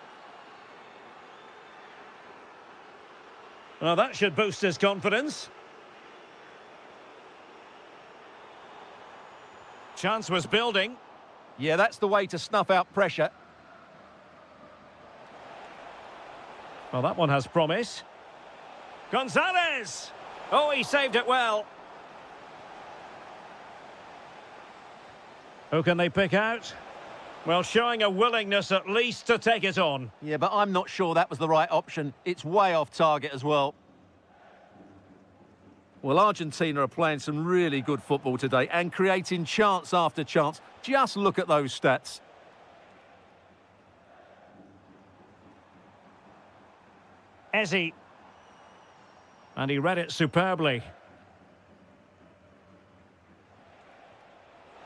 Well, that should boost his confidence. Chance was building. Yeah, that's the way to snuff out pressure. Well, that one has promise. Gonzalez! Oh, he saved it well. Who can they pick out? Well, showing a willingness at least to take it on. Yeah, but I'm not sure that was the right option. It's way off target as well. Well, Argentina are playing some really good football today and creating chance after chance. Just look at those stats. Ezzy. And he read it superbly.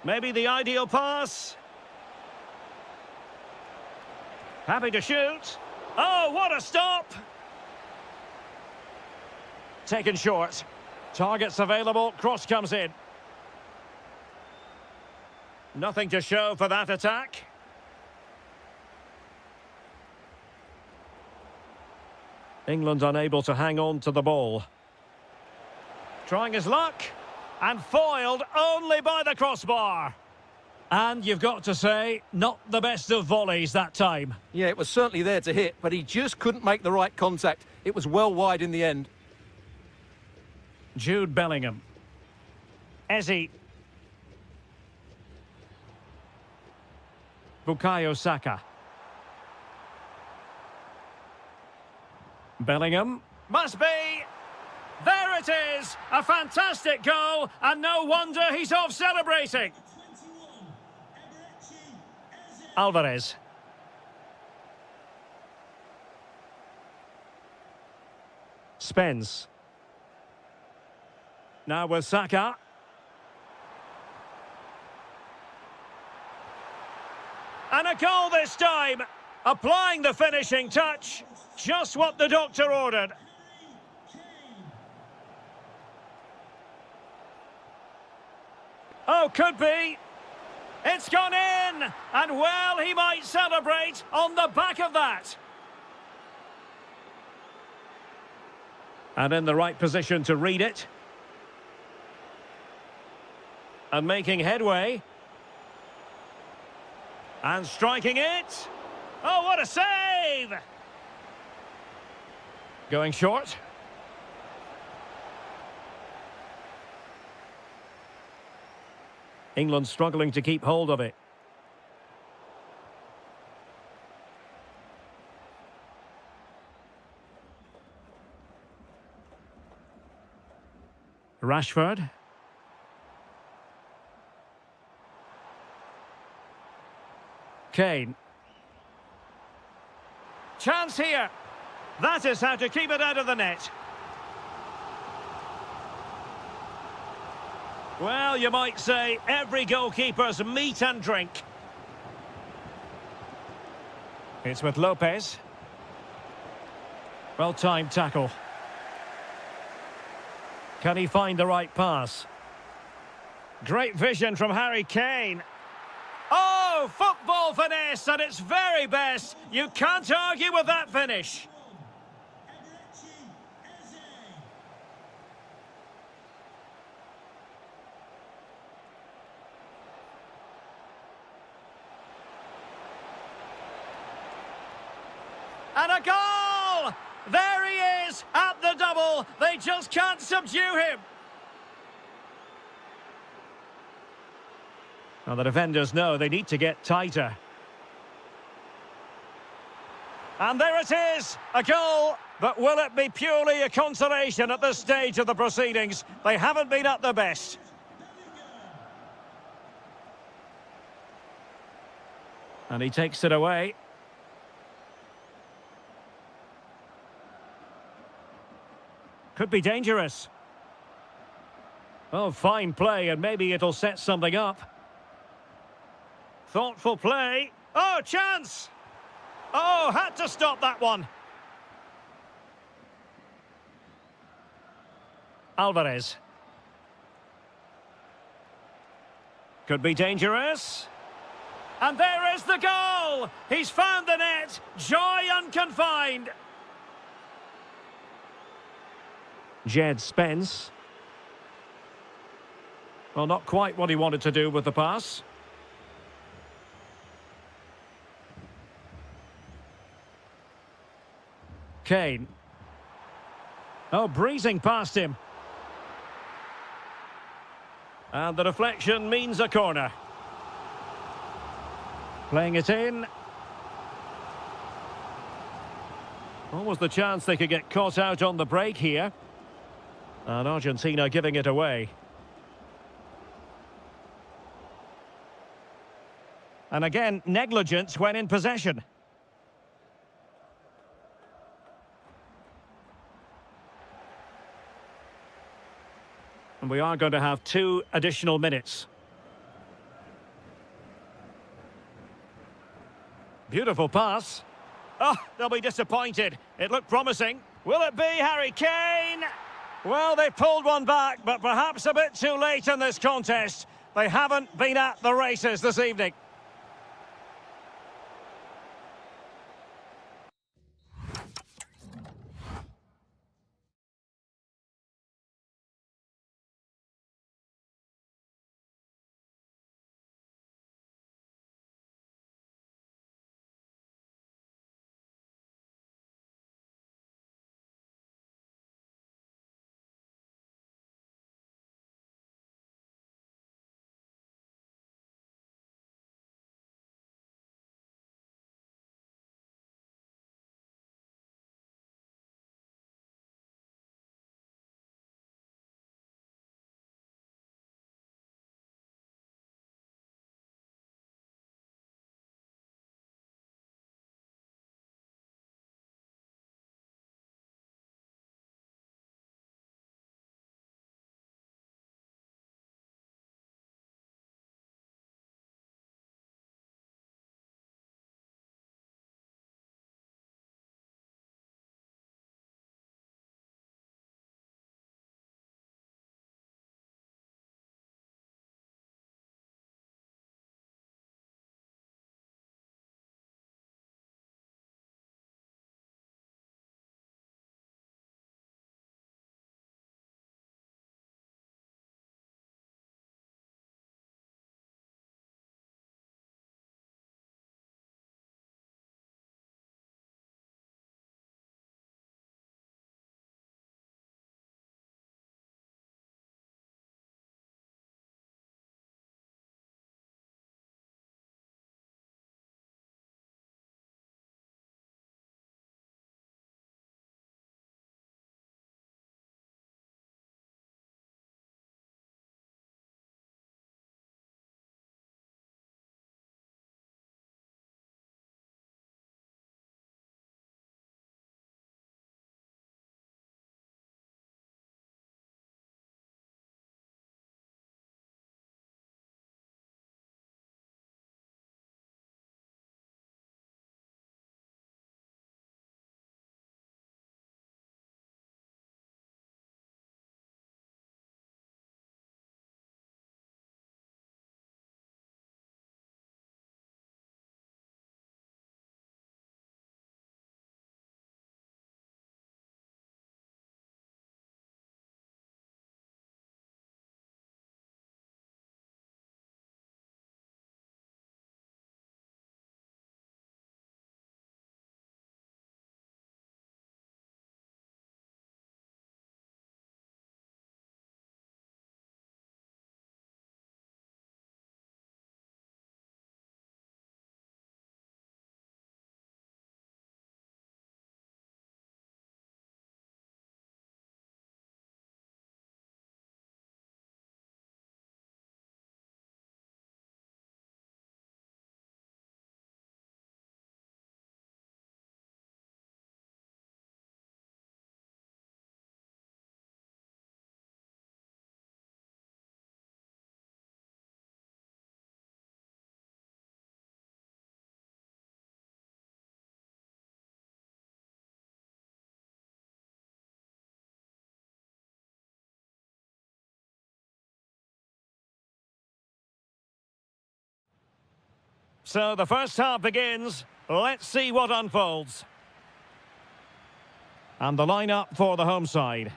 Maybe the ideal pass. Happy to shoot. Oh, what a stop! Taken short. Targets available, cross comes in. Nothing to show for that attack. England unable to hang on to the ball. Trying his luck. And foiled only by the crossbar. And you've got to say, not the best of volleys that time. Yeah, it was certainly there to hit, but he just couldn't make the right contact. It was well wide in the end. Jude Bellingham. Ezzy. Bukayo Saka. Bellingham. Must be! There it is! A fantastic goal, and no wonder he's off celebrating. Alvarez. Spence. Now with Saka. And a goal this time. Applying the finishing touch. Just what the doctor ordered. Oh, could be. It's gone in. And well, he might celebrate on the back of that. And in the right position to read it. And making headway. And striking it. Oh, what a save! Going short. England struggling to keep hold of it. Rashford. Kane. Chance here. That is how to keep it out of the net. Well, you might say every goalkeeper's meat and drink. It's with Lopez. Well-timed tackle. Can he find the right pass? Great vision from Harry Kane. Oh, football finesse at its very best. You can't argue with that finish. And a goal! There he is at the double. They just can't subdue him. Well, the defenders know they need to get tighter. And there it is, a goal. But will it be purely a consolation at this stage of the proceedings? They haven't been at their best. And he takes it away. Could be dangerous. Oh, fine play, and maybe it'll set something up. Thoughtful play. Oh, chance! Oh, had to stop that one. Alvarez. Could Dangerous. And there is the goal! He's found the net. Joy unconfined. Jed Spence. Well, not quite what he wanted to do with the pass. Kane. Oh, breezing past him. And the deflection means a corner. Playing it in. What was the chance they could get caught out on the break here? And Argentina giving it away. And again, negligence when in possession. And we are going to have 2 additional minutes. Beautiful pass. Oh, they'll be disappointed. It looked promising. Will it be Harry Kane? Well, they pulled one back, but perhaps a bit too late in this contest. They haven't been at the races this evening. So the first half begins. Let's see what unfolds. And the lineup for the home side.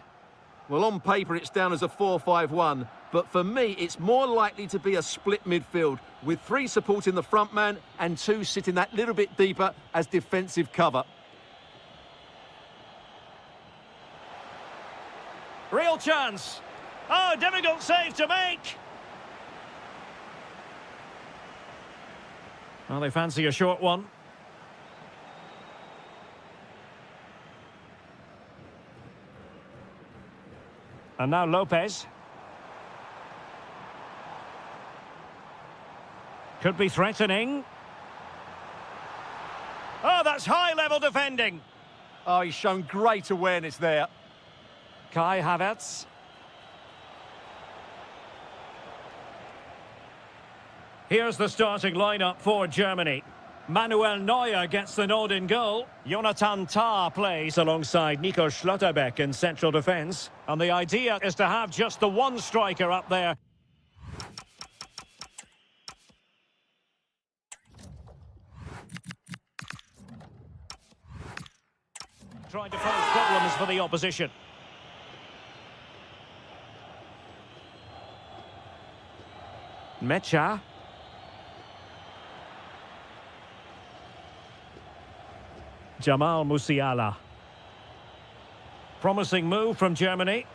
Well, on paper, it's down as a 4-5-1. But for me, it's more likely to be a split midfield, with 3 supporting the front man and 2 sitting that little bit deeper as defensive cover. Real chance. Oh, difficult save to make. Well, they fancy a short one. And now Lopez. Could be threatening. Oh, that's high-level defending. Oh, he's shown great awareness there. Kai Havertz. Here's the starting lineup for Germany. Manuel Neuer gets the nod in goal. Jonathan Tah plays alongside Nico Schlotterbeck in central defence. And the idea is to have just the one striker up there. Trying to pose problems for the opposition. Mecha. Jamal Musiala. Promising move from Germany.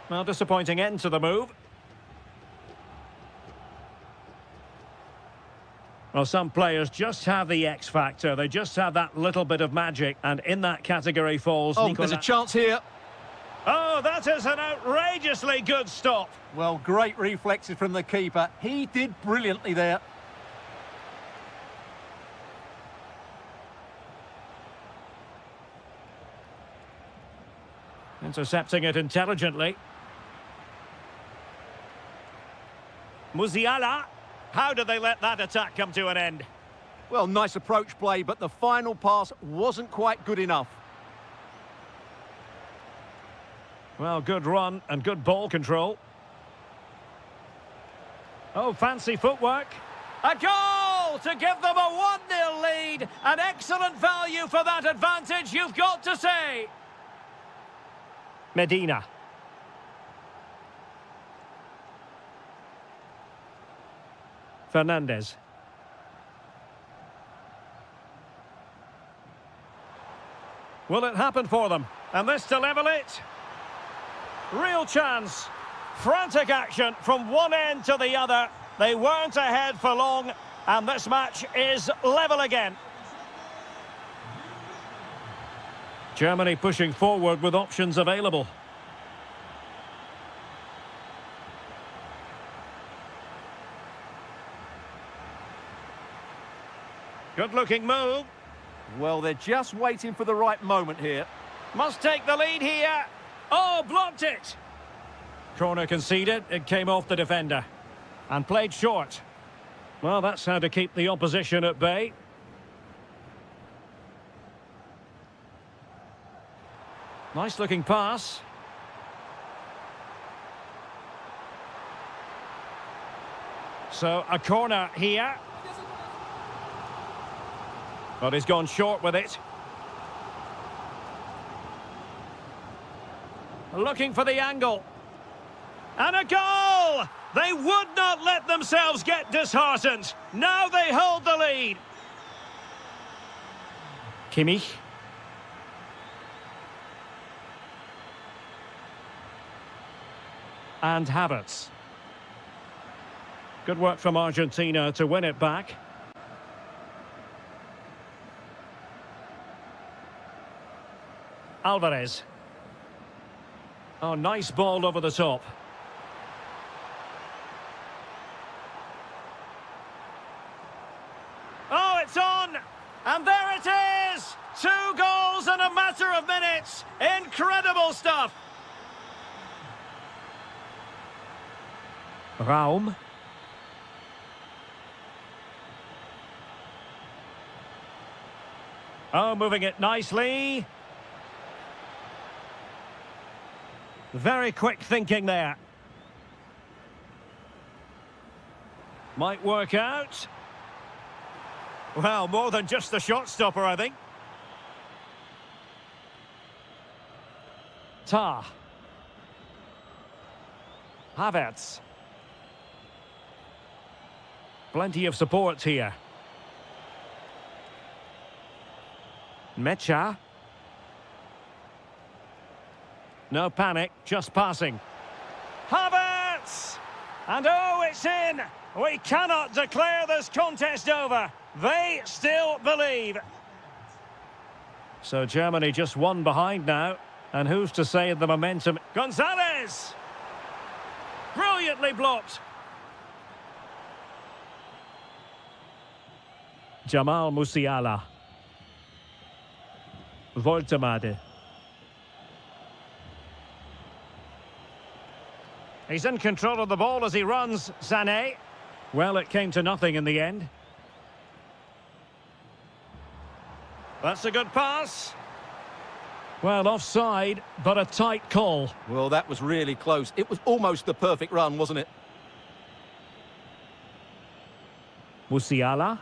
Well, disappointing end to the move. Well, some players just have the X factor. They just have that little bit of magic. And in that category falls... Oh, there's a chance here. Oh, that is an outrageously good stop. Well, great reflexes from the keeper. He did brilliantly there. Intercepting it intelligently. Musiala. How did they let that attack come to an end? Well, nice approach play, but the final pass wasn't quite good enough. Well, good run and good ball control. Oh, fancy footwork. A goal to give them a 1-0 lead. An excellent value for that advantage, you've got to say. Medina. Fernandez. Will it happen for them? And this to level it. Real chance. Frantic action from one end to the other. They weren't ahead for long, and this match is level again. Germany pushing forward with options available. Good-looking move. Well, they're just waiting for the right moment here. Must take the lead here. Oh, blocked it. Corner conceded. It came off the defender. And played short. Well, that's how to keep the opposition at bay. Nice-looking pass. So, a corner here. But he's gone short with it. Looking for the angle. And a goal! They would not let themselves get disheartened. Now they hold the lead. Kimmich. And Havertz. Good work from Argentina to win it back. Alvarez. Oh, nice ball over the top. Oh, it's on! And there it is! 2 goals in a matter of minutes! Incredible stuff! Raum. Oh, moving it nicely. Very quick thinking there. Might work out. Well, more than just the shot stopper, I think. Ta. Havertz. Plenty of support here. Mecha. No panic, just passing. Havertz! And oh, it's in! We cannot declare this contest over. They still believe. So Germany just one behind now. And who's to say the momentum? Gonzalez! Brilliantly blocked. Jamal Musiala. Voltemade. He's in control of the ball as he runs, Sané. Well, it came to nothing in the end. That's a good pass. Well, offside, but a tight call. Well, that was really close. It was almost the perfect run, wasn't it? Musiala.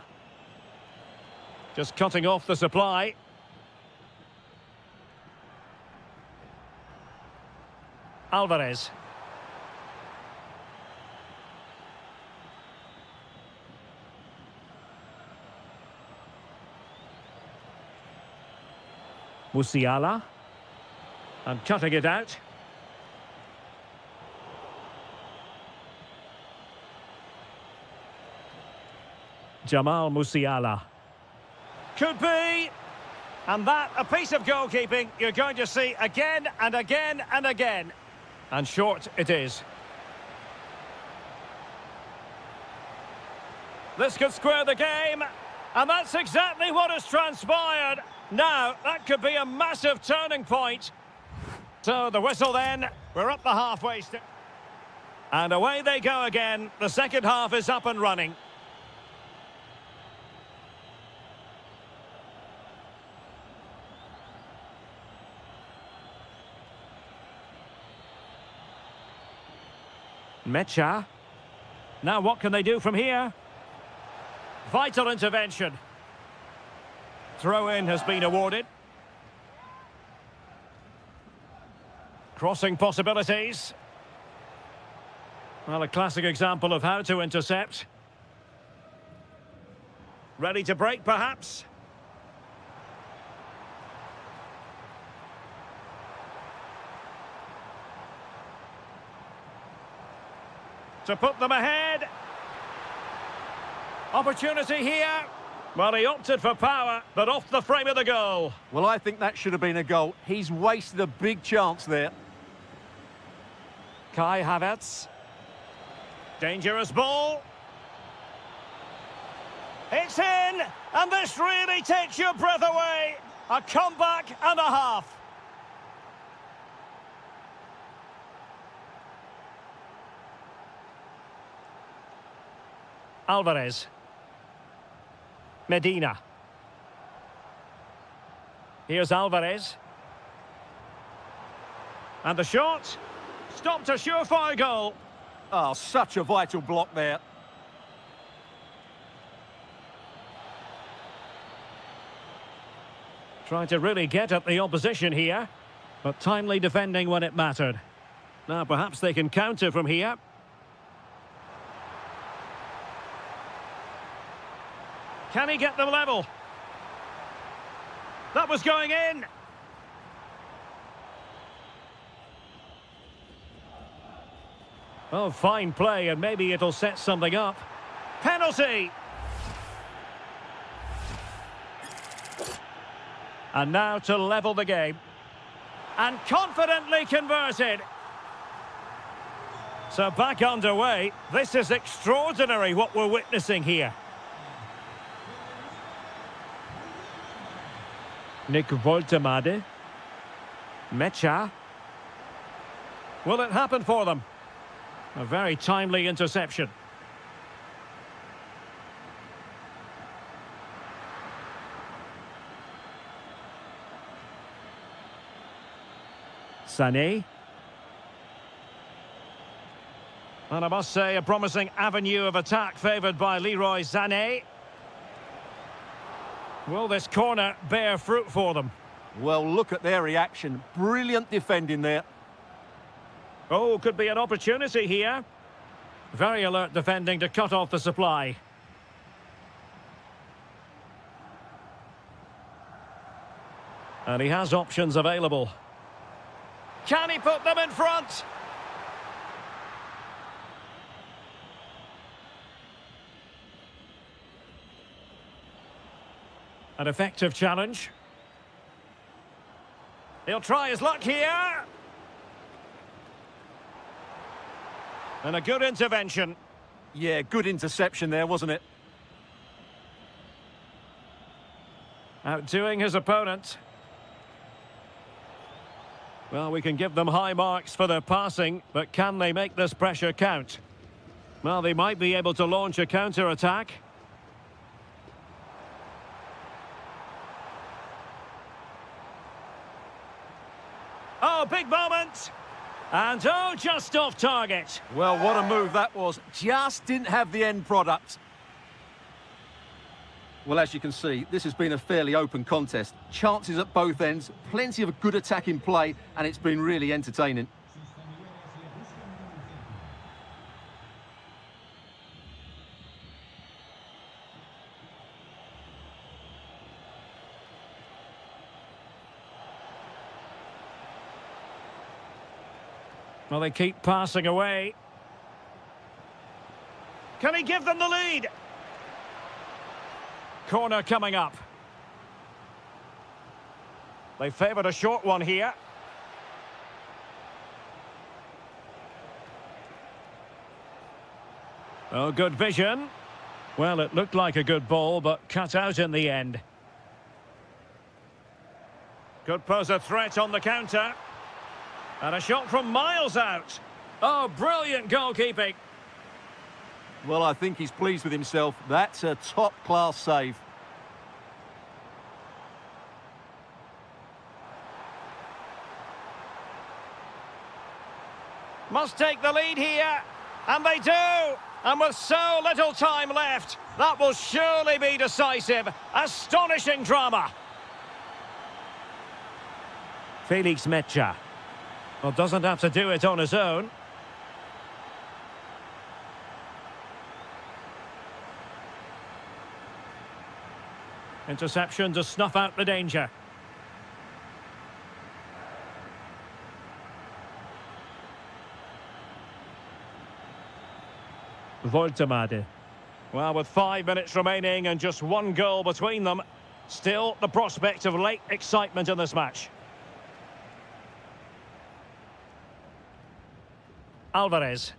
Just cutting off the supply. Alvarez. Musiala. And cutting it out. Jamal Musiala. Could be. And that, a piece of goalkeeping you're going to see again and again and again. And short it is. This could square the game. And that's exactly what has transpired. Now, that could be a massive turning point. So, the whistle then. We're up the halfway stage. And away they go again. The second half is up and running. Mecha. Now what can they do from here? Vital intervention. Throw-in has been awarded. Crossing possibilities. Well, a classic example of how to intercept. Ready to break, perhaps? To put them ahead. Opportunity here. Well, he opted for power, but off the frame of the goal. Well, I think that should have been a goal. He's wasted a big chance there. Kai Havertz. Dangerous ball. It's in, and this really takes your breath away. A comeback and a half. Alvarez. Medina. Here's Alvarez. And the shot. Stopped a surefire goal. Oh, such a vital block there. Trying to really get at the opposition here, but timely defending when it mattered. Now perhaps they can counter from here. Can he get them level? That was going in. Oh, fine play, and maybe it'll set something up. Penalty! And now to level the game. And confidently converted. So back underway. This is extraordinary what we're witnessing here. Nick Voltemade. Mecha. Will it happen for them? A very timely interception. Sané. And I must say, a promising avenue of attack favoured by Leroy Sané. Will this corner bear fruit for them? Well, look at their reaction. Brilliant defending there. Oh, could be an opportunity here. Very alert defending to cut off the supply. And he has options available. Can he put them in front? An effective challenge. He'll try his luck here. And a good intervention. Yeah, good interception there, wasn't it? Outdoing his opponent. Well, we can give them high marks for their passing, but can they make this pressure count? Well, they might be able to launch a counter-attack. Oh, big moment! And oh, just off target. Well, what a move that was. Just didn't have the end product. Well, as you can see, this has been a fairly open contest. Chances at both ends, plenty of good attacking play, and it's been really entertaining. Well, they keep passing away. Can he give them the lead? Corner coming up. They favoured a short one here. Oh, good vision. Well, it looked like a good ball, but cut out in the end. Could pose a threat on the counter. And a shot from miles out. Oh, brilliant goalkeeping. Well, I think he's pleased with himself. That's a top-class save. Must take the lead here. And they do. And with so little time left, that will surely be decisive. Astonishing drama. Felix Mecha. Well, doesn't have to do it on his own. Interception to snuff out the danger. Voltemade. Well, with 5 minutes remaining and just one goal between them, still the prospect of late excitement in this match. Alvarez.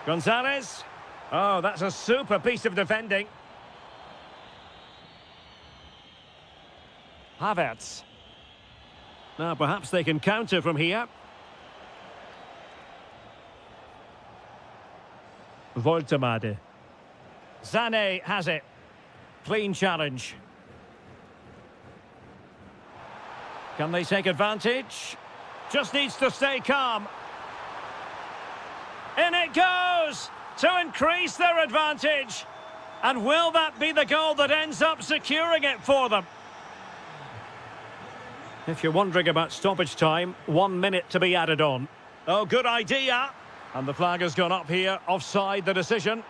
Gonzalez. Oh, that's a super piece of defending. Havertz. Now, perhaps they can counter from here. Voltemade. Sané has it. Clean challenge. Can they take advantage? Just needs to stay calm. In it goes to increase their advantage. And will that be the goal that ends up securing it for them? If you're wondering about stoppage time, 1 minute to be added on. Oh, good idea. And the flag has gone up here, offside the decision.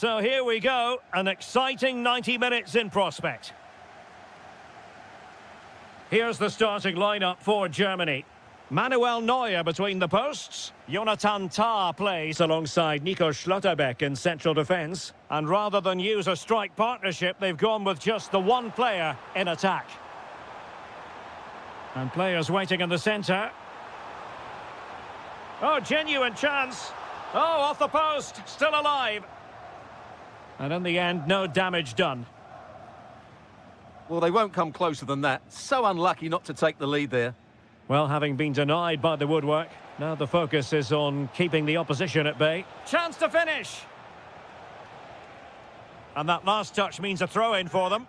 So here we go, an exciting 90 minutes in prospect. Here's the starting lineup for Germany. Manuel Neuer between the posts. Jonathan Tah plays alongside Nico Schlotterbeck in central defence. And rather than use a strike partnership, they've gone with just the one player in attack. And players waiting in the centre. Oh, genuine chance. Oh, off the post, still alive. And in the end, no damage done. Well, they won't come closer than that. So unlucky not to take the lead there. Well, having been denied by the woodwork, now the focus is on keeping the opposition at bay. Chance to finish! And that last touch means a throw-in for them.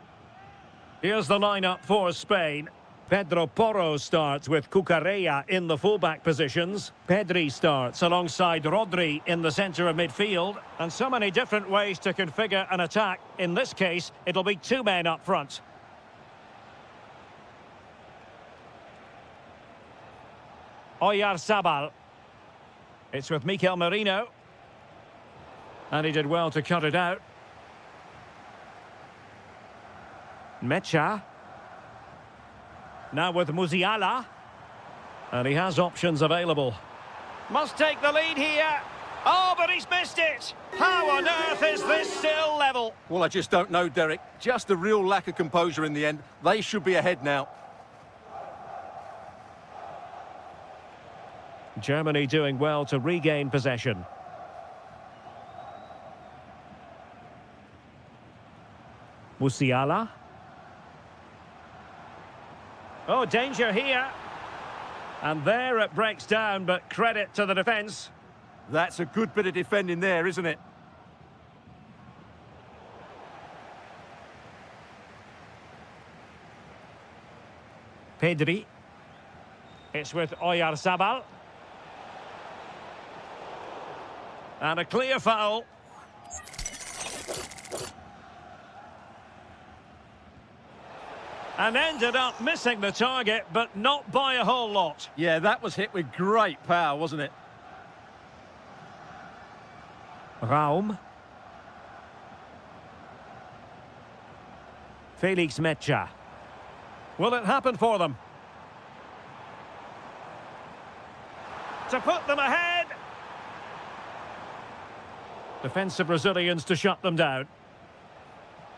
Here's the lineup for Spain. Pedro Porro starts with Cucurella in the fullback positions. Pedri starts alongside Rodri in the centre of midfield. And so many different ways to configure an attack. In this case, it'll be two men up front. Oyarzabal. It's with Mikel Merino. And he did well to cut it out. Mecha. Now with Musiala. And he has options available. Must take the lead here. Oh, but he's missed it. How on earth is this still level? Well, I just don't know, Derek. Just a real lack of composure in the end. They should be ahead now. Germany doing well to regain possession. Musiala. Oh, danger here. And there it breaks down, but credit to the defence. That's a good bit of defending there, isn't it? Pedri. It's with Oyarzabal. And a clear foul. And ended up missing the target, but not by a whole lot. Yeah, that was hit with great power, wasn't it? Raum. Felix Mecha. Will it happen for them? To put them ahead. Defensive Brazilians to shut them down.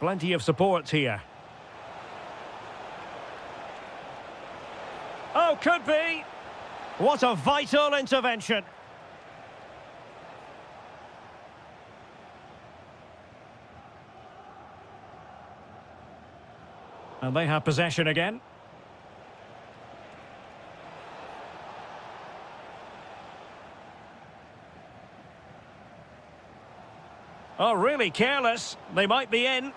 Plenty of support here. Oh, could be. What a vital intervention. And they have possession again. Oh, really careless. They might be in.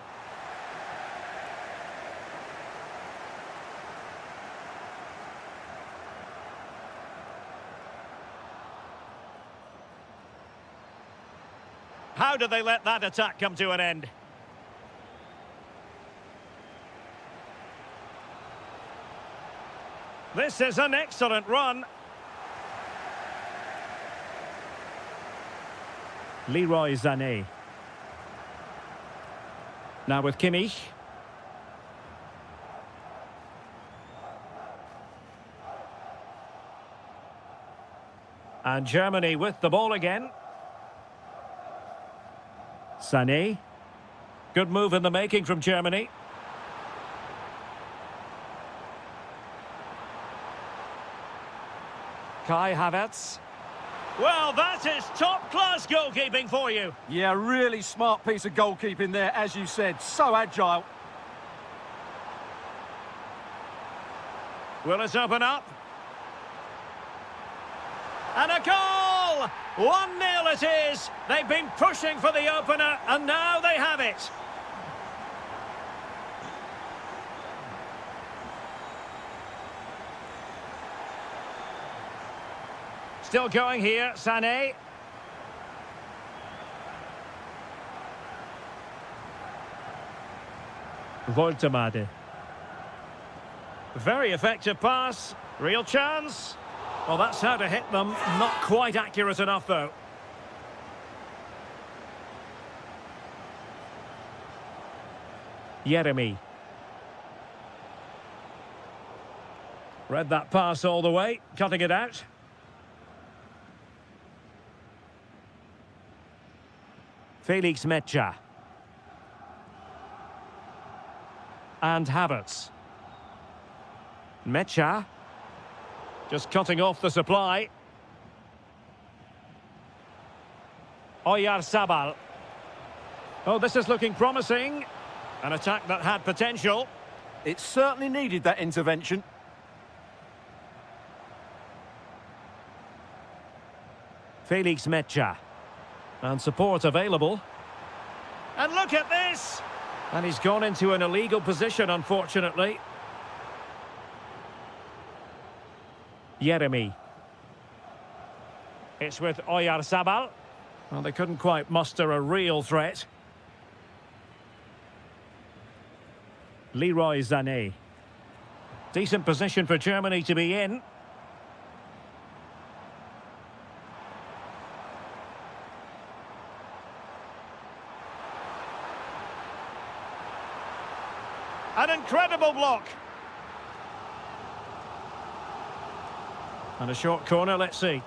How did they let that attack come to an end? This is an excellent run. Leroy Sané. Now with Kimmich. And Germany with the ball again. Sané. Good move in the making from Germany. Kai Havertz. Well, that is top-class goalkeeping for you. Yeah, really smart piece of goalkeeping there, as you said. So agile. Will it open up? And a goal! 1-0 it is. They've been pushing for the opener, and now they have it. Still going here, Sané. Voltemade. Very effective pass. Real chance. Well, that's how to hit them. Not quite accurate enough, though. Jeremy. Read that pass all the way, cutting it out. Felix Mecha. And Havertz. Mecha. Just cutting off the supply. Oyarzabal. Oh, this is looking promising. An attack that had potential. It certainly needed that intervention. Felix Mecha. And support available. And look at this! And he's gone into an illegal position, unfortunately. Jeremy. It's with Oyarzabal. Well, they couldn't quite muster a real threat. Leroy Sané. Decent position for Germany to be in. An incredible block. And a short corner, let's see.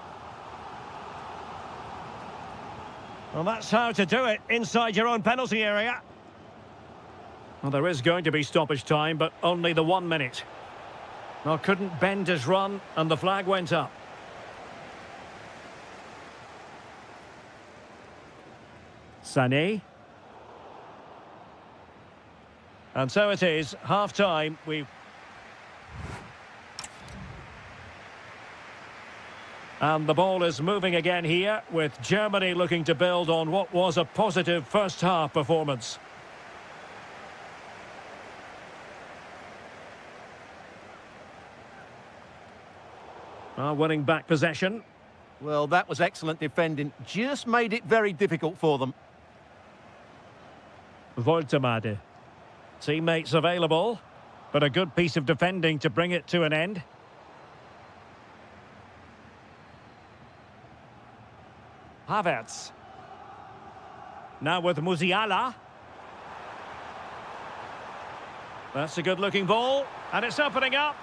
Well, that's how to do it inside your own penalty area. Well, there is going to be stoppage time, but only the 1 minute. Well, couldn't bend his run, and the flag went up. Sané. And so it is, half-time. And the ball is moving again here, with Germany looking to build on what was a positive first-half performance. Winning back possession. Well, that was excellent defending. Just made it very difficult for them. Woltemade. Teammates available, but a good piece of defending to bring it to an end. Havertz. Now with Musiala. That's a good-looking ball, and it's opening up.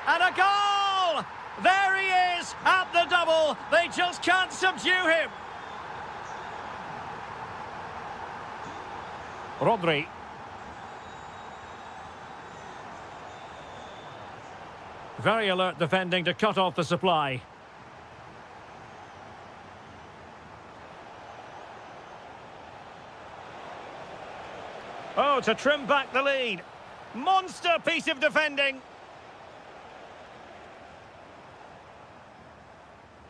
And a goal! There he is, at the double. They just can't subdue him. Rodri. Very alert defending to cut off the supply. Oh, to trim back the lead. Monster piece of defending.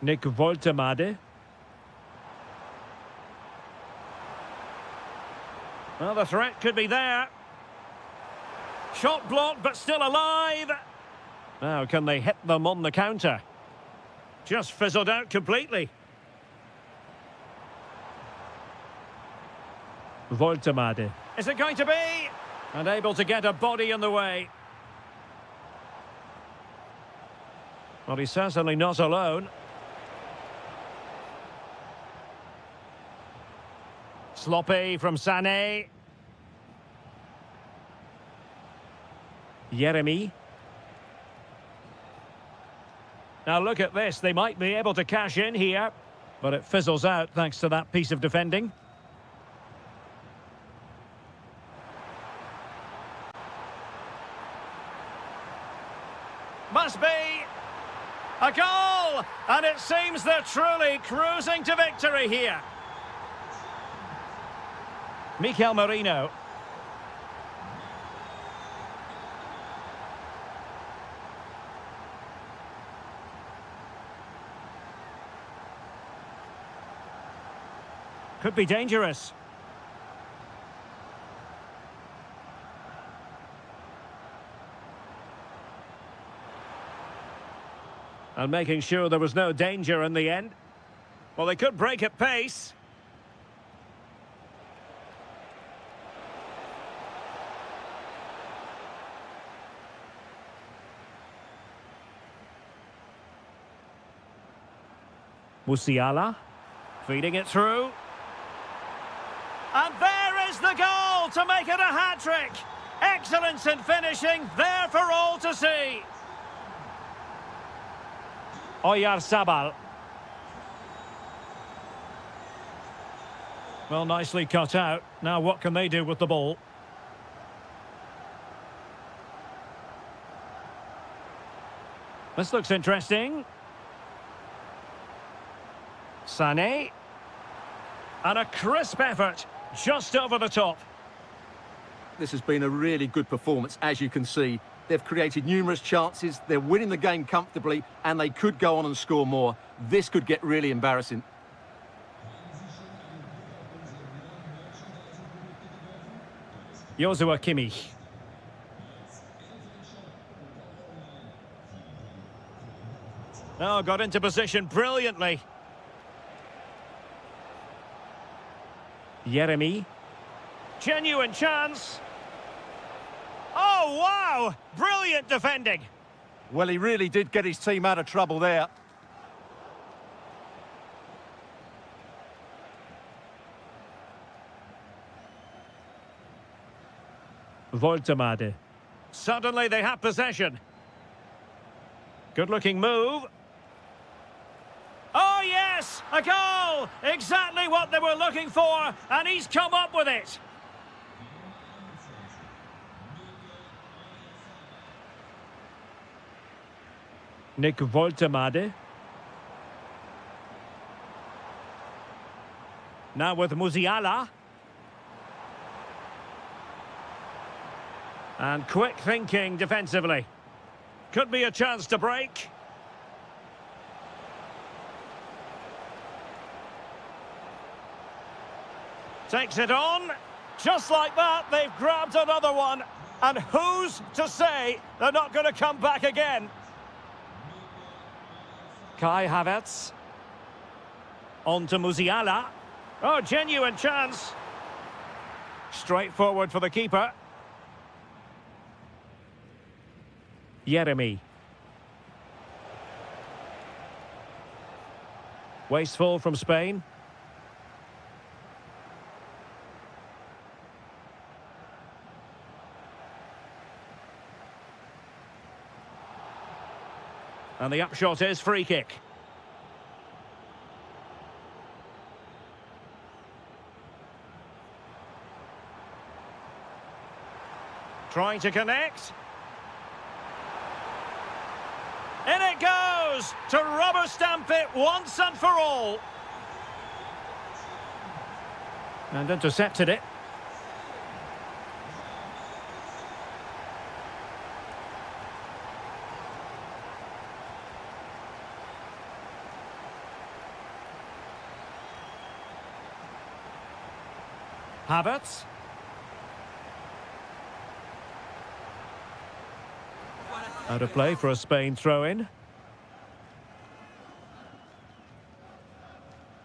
Nick Woltemade. Well, the threat could be there. Shot blocked, but still alive. Now, can they hit them on the counter? Just fizzled out completely. Woltemade. Is it going to be? And able to get a body in the way. Well, he's certainly not alone. Sloppy from Sané. Jeremy. Now look at this, they might be able to cash in here, but it fizzles out thanks to that piece of defending. Must be a goal, and it seems they're truly cruising to victory here. Mikel Merino. Could be dangerous. And making sure there was no danger in the end. Well, they could break at pace. Musiala, feeding it through. And there is the goal to make it a hat-trick. Excellence in finishing, there for all to see. Oyarzabal. Well, nicely cut out. Now what can they do with the ball? This looks interesting. Sané. And a crisp effort, just over the top. This has been a really good performance, as you can see. They've created numerous chances, they're winning the game comfortably, and they could go on and score more. This could get really embarrassing. Joshua Kimmich. Oh, got into position brilliantly. Jeremy. Genuine chance. Oh, wow! Brilliant defending. Well, he really did get his team out of trouble there. Voltemade. Suddenly they have possession. Good-looking move. Oh, yes! A goal! Exactly what they were looking for, and he's come up with it. Nick Voltemade. Now with Musiala. And quick thinking defensively. Could be a chance to break. Takes it on. Just like that, they've grabbed another one. And who's to say they're not going to come back again? Kai Havertz. On to Musiala. Oh, genuine chance. Straightforward for the keeper. Jeremy. Wasteful from Spain. And the upshot is free kick. Trying to connect. In it goes to rubber stamp it once and for all. And intercepted it. Havertz. Out of play for a Spain throw-in.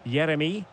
Jeremy.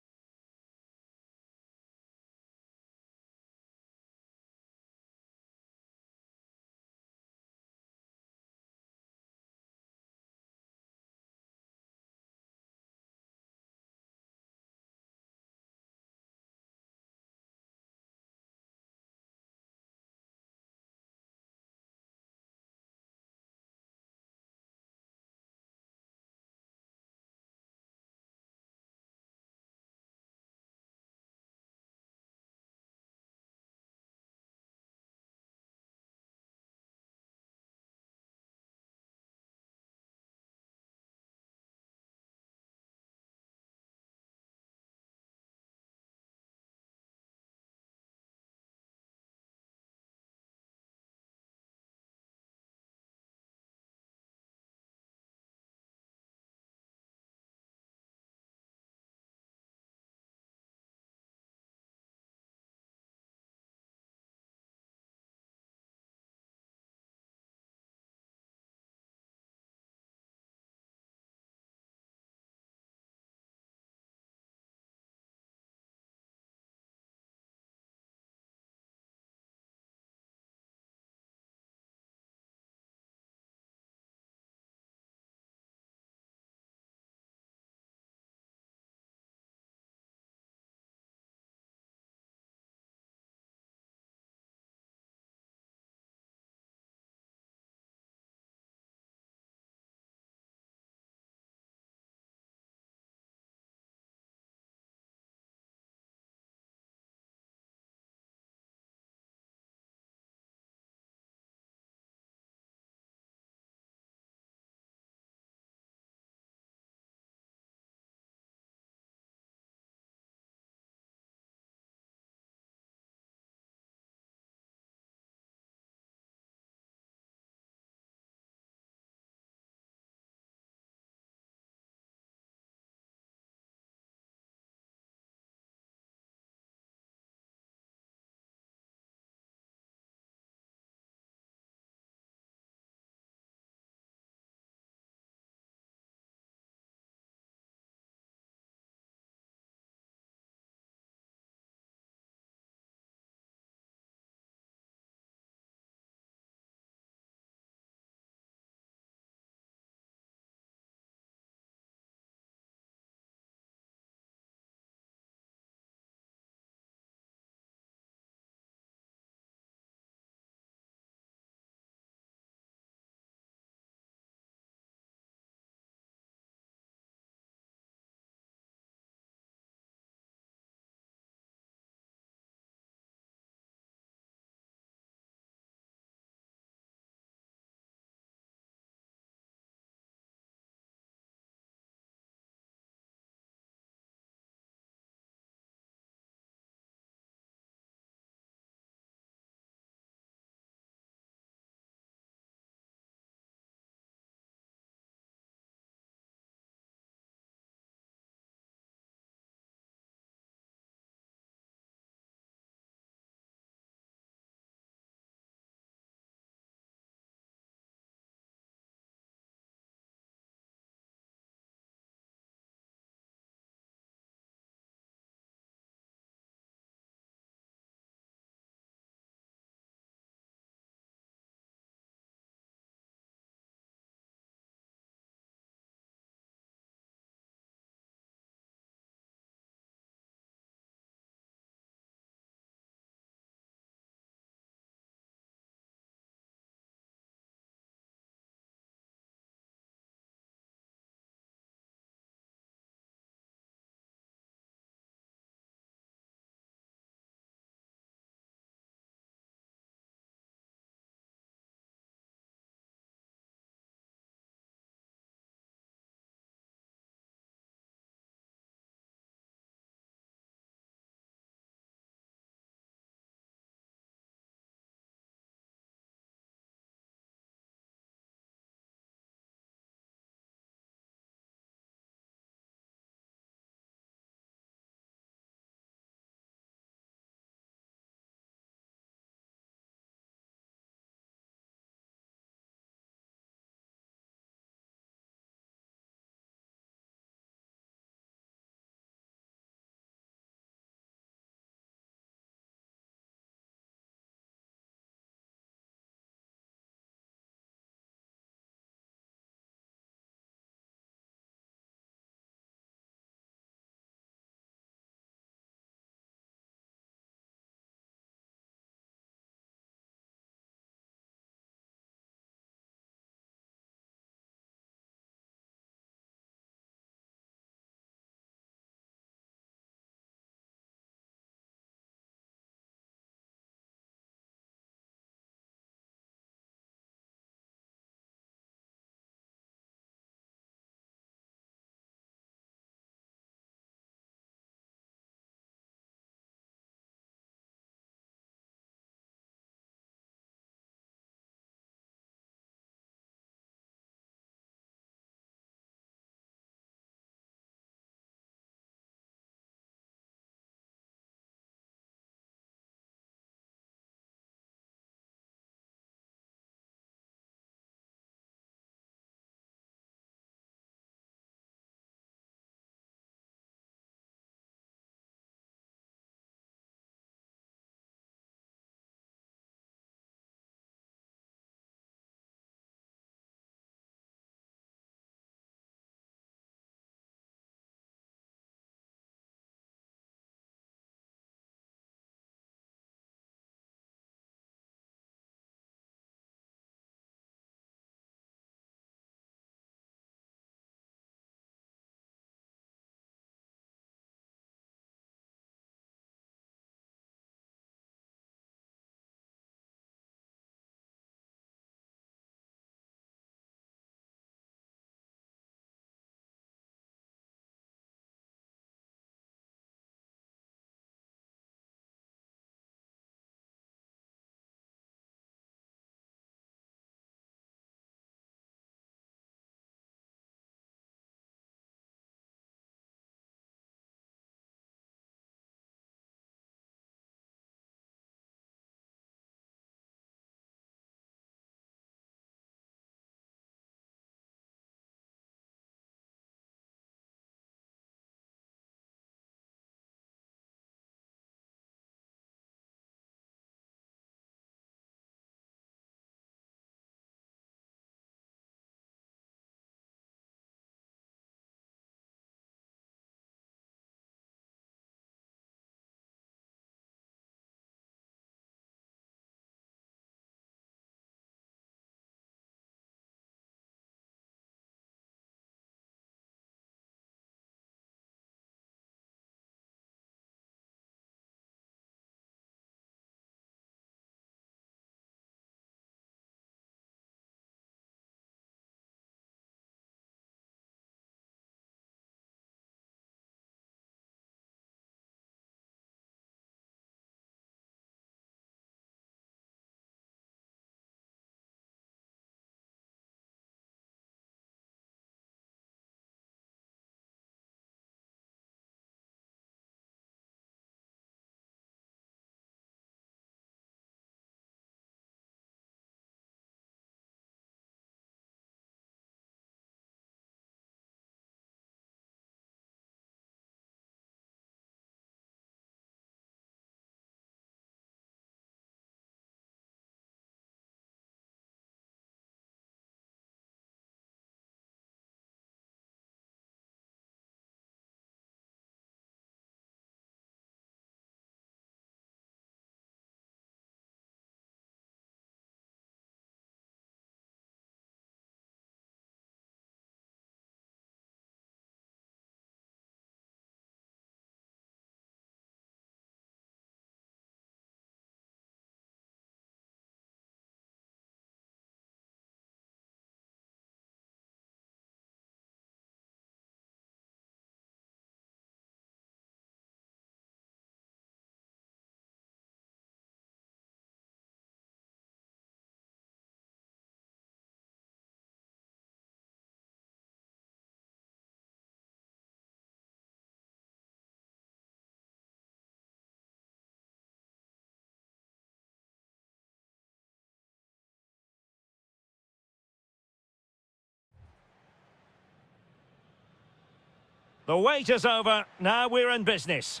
The wait is over. Now we're in business.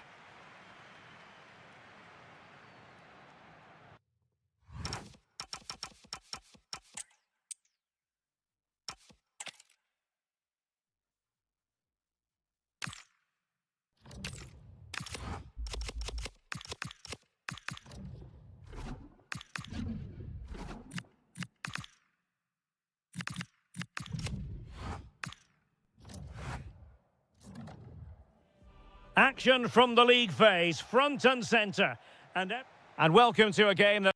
Action from the league phase, front and centre. And welcome to a game that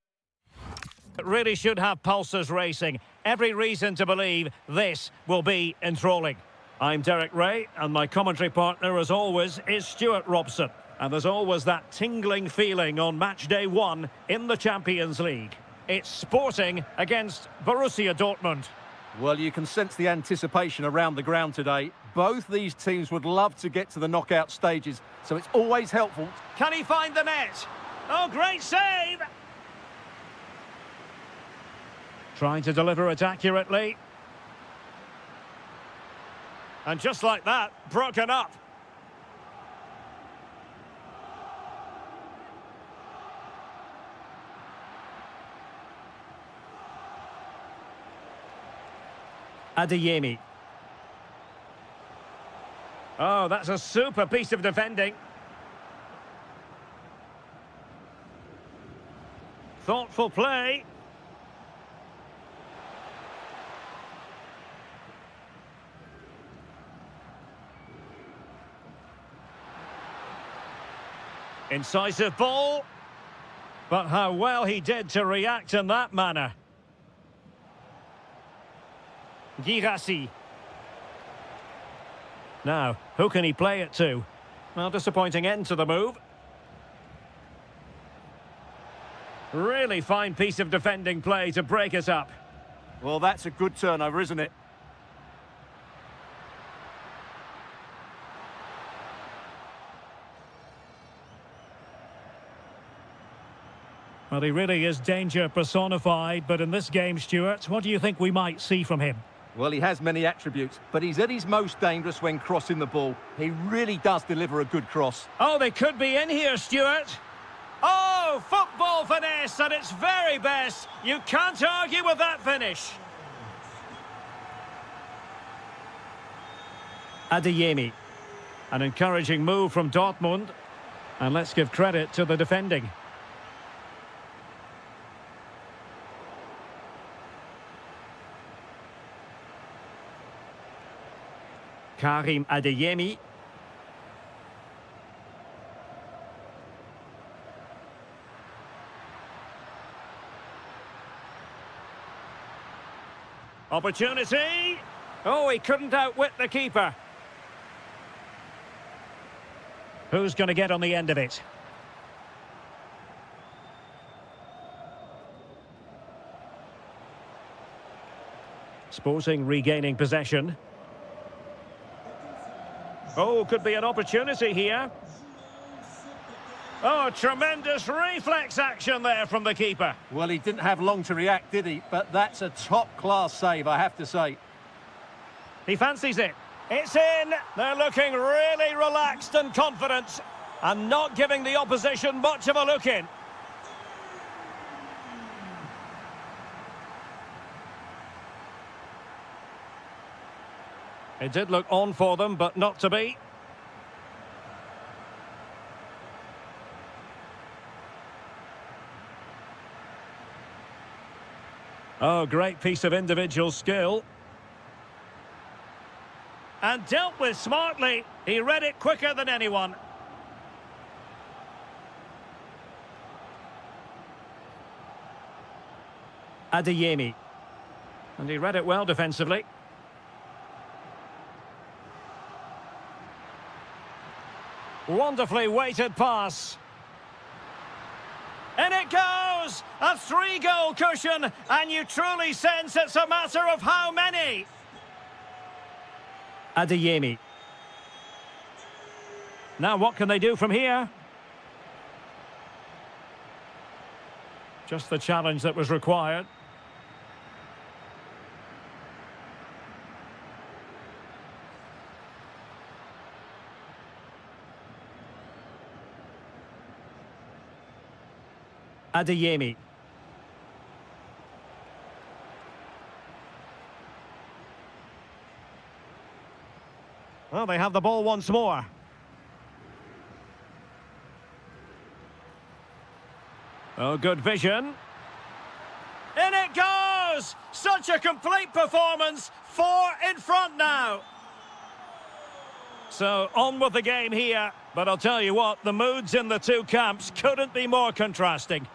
really should have pulses racing. Every reason to believe this will be enthralling. I'm Derek Ray, and my commentary partner, as always, is Stuart Robson. And there's always that tingling feeling on match day 1 in the Champions League. It's Sporting against Borussia Dortmund. Well, you can sense the anticipation around the ground today. Both these teams would love to get to the knockout stages, so it's always helpful. Can he find the net? Oh, great save! Trying to deliver it accurately. And just like that, broken up. Adeyemi. Oh, that's a super piece of defending. Thoughtful play. Incisive ball. But how well he did to react in that manner. Girassi. Now, who can he play it to? Well, disappointing end to the move. Really fine piece of defending play to break us up. Well, that's a good turnover, isn't it? Well, he really is danger personified, but in this game, Stuart, what do you think we might see from him? Well, he has many attributes, but he's at his most dangerous when crossing the ball. He really does deliver a good cross. Oh, they could be in here, Stuart. Oh, football finesse at its very best. You can't argue with that finish. Adeyemi. An encouraging move from Dortmund. And let's give credit to the defending. Karim Adeyemi. Opportunity. Oh, he couldn't outwit the keeper. Who's going to get on the end of it? Sporting regaining possession. Oh, could be an opportunity here. Oh, tremendous reflex action there from the keeper. Well, he didn't have long to react, did he? But that's a top-class save, I have to say. He fancies it. It's in. They're looking really relaxed and confident and not giving the opposition much of a look in. It did look on for them, but not to be. Oh, great piece of individual skill. And dealt with smartly. He read it quicker than anyone. Adeyemi. And he read it well defensively. Wonderfully weighted pass. In it goes! A 3-goal cushion, and you truly sense it's a matter of how many. Adeyemi. Now what can they do from here? Just the challenge that was required. Adeyemi. Well, they have the ball once more. Oh, good vision. In it goes! Such a complete performance. 4 in front now. So, on with the game here. But I'll tell you what, the moods in the two camps couldn't be more contrasting.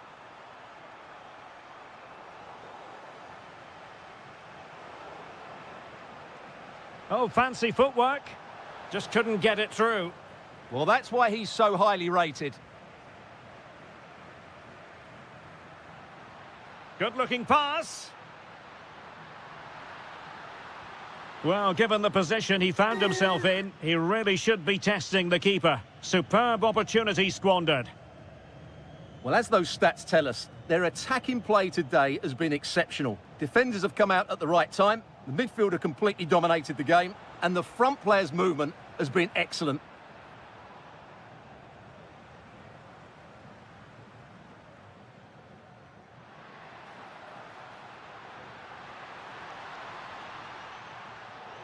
Oh, fancy footwork. Just couldn't get it through. Well, that's why he's so highly rated. Good-looking pass. Well, given the position he found himself in, he really should be testing the keeper. Superb opportunity squandered. Well, as those stats tell us, their attacking play today has been exceptional. Defenders have come out at the right time, the midfielder completely dominated the game, and the front player's movement has been excellent.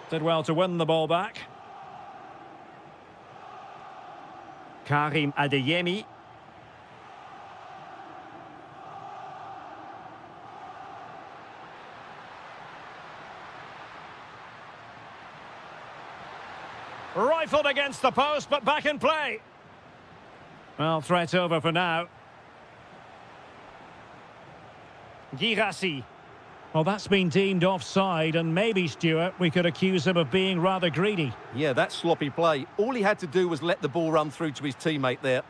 Did well to win the ball back. Karim Adeyemi. Rifled against the post, but back in play. Well, threat over for now. Girassi. Well, that's been deemed offside, and maybe, Stuart, we could accuse him of being rather greedy. Yeah, that's sloppy play. All he had to do was let the ball run through to his teammate there.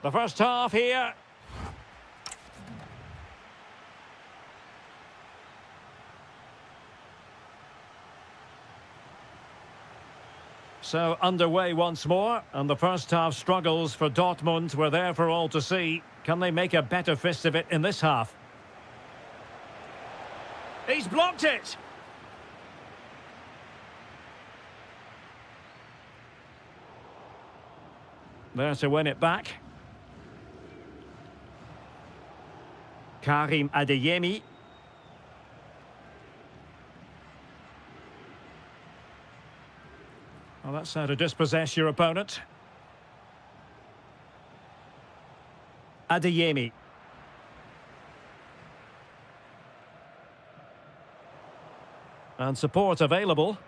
The first half here. So underway once more, and the first half struggles for Dortmund were there for all to see. Can they make a better fist of it in this half? He's blocked it! There to win it back. Karim Adeyemi. Well, that's how to dispossess your opponent. Adeyemi. And support available.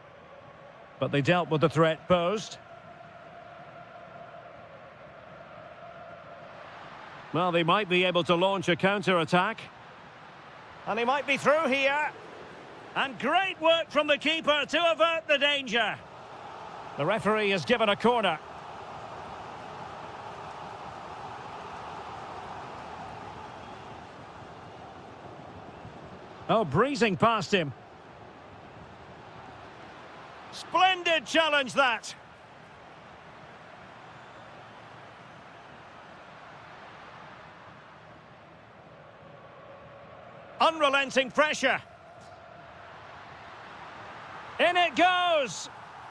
But they dealt with the threat posed. Well, they might be able to launch a counter-attack. And he might be through here. And great work from the keeper to avert the danger. The referee has given a corner. Oh, breezing past him. Splendid challenge, that. Unrelenting pressure. In it goes.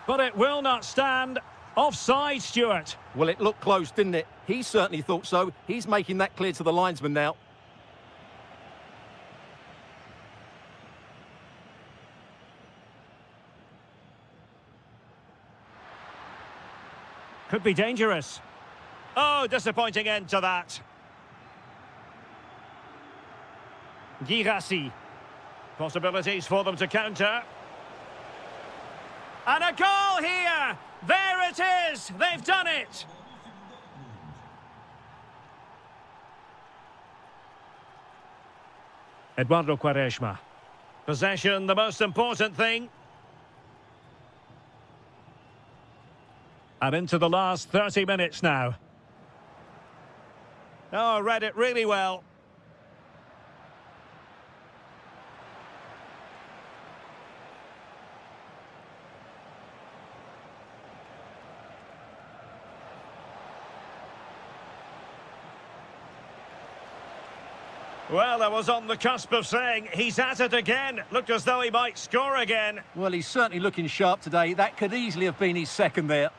But it will not stand. Offside, Stuart. Well, it looked close, didn't it? He certainly thought so. He's making that clear to the linesman now. Could be dangerous. Oh, disappointing end to that. Girassi. Possibilities for them to counter. And a goal here! There it is! They've done it! Eduardo Quaresma. Possession, the most important thing. And into the last 30 minutes now. Oh, read it really well. Well, I was on the cusp of saying he's at it again. Looked as though he might score again. Well, he's certainly looking sharp today. That could easily have been his second there.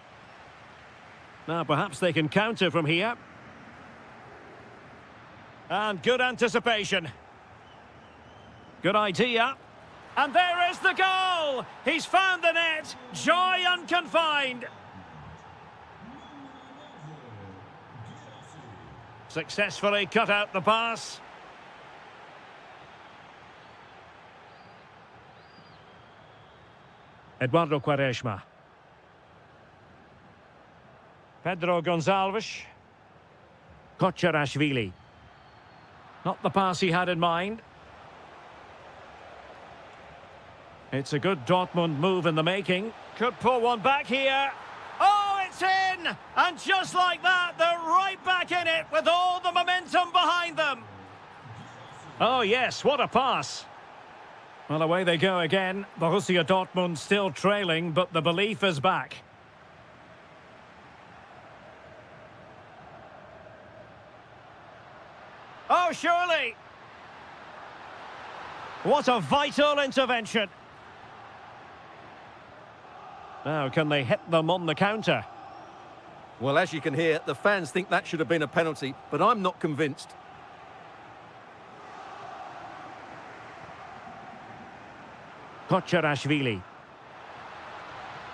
Now, perhaps they can counter from here. And good anticipation. Good idea. And there is the goal! He's found the net. Joy unconfined. Successfully cut out the pass. Eduardo Quaresma. Pedro Gonçalves. Kocharashvili. Not the pass he had in mind. It's a good Dortmund move in the making. Could pull one back here. Oh, it's in! And just like that, they're right back in it with all the momentum behind them. Oh, yes, what a pass. Well, away they go again. Borussia Dortmund still trailing, but the belief is back. Oh, surely! What a vital intervention. Now, can they hit them on the counter? Well, as you can hear, the fans think that should have been a penalty, but I'm not convinced. Kocharashvili.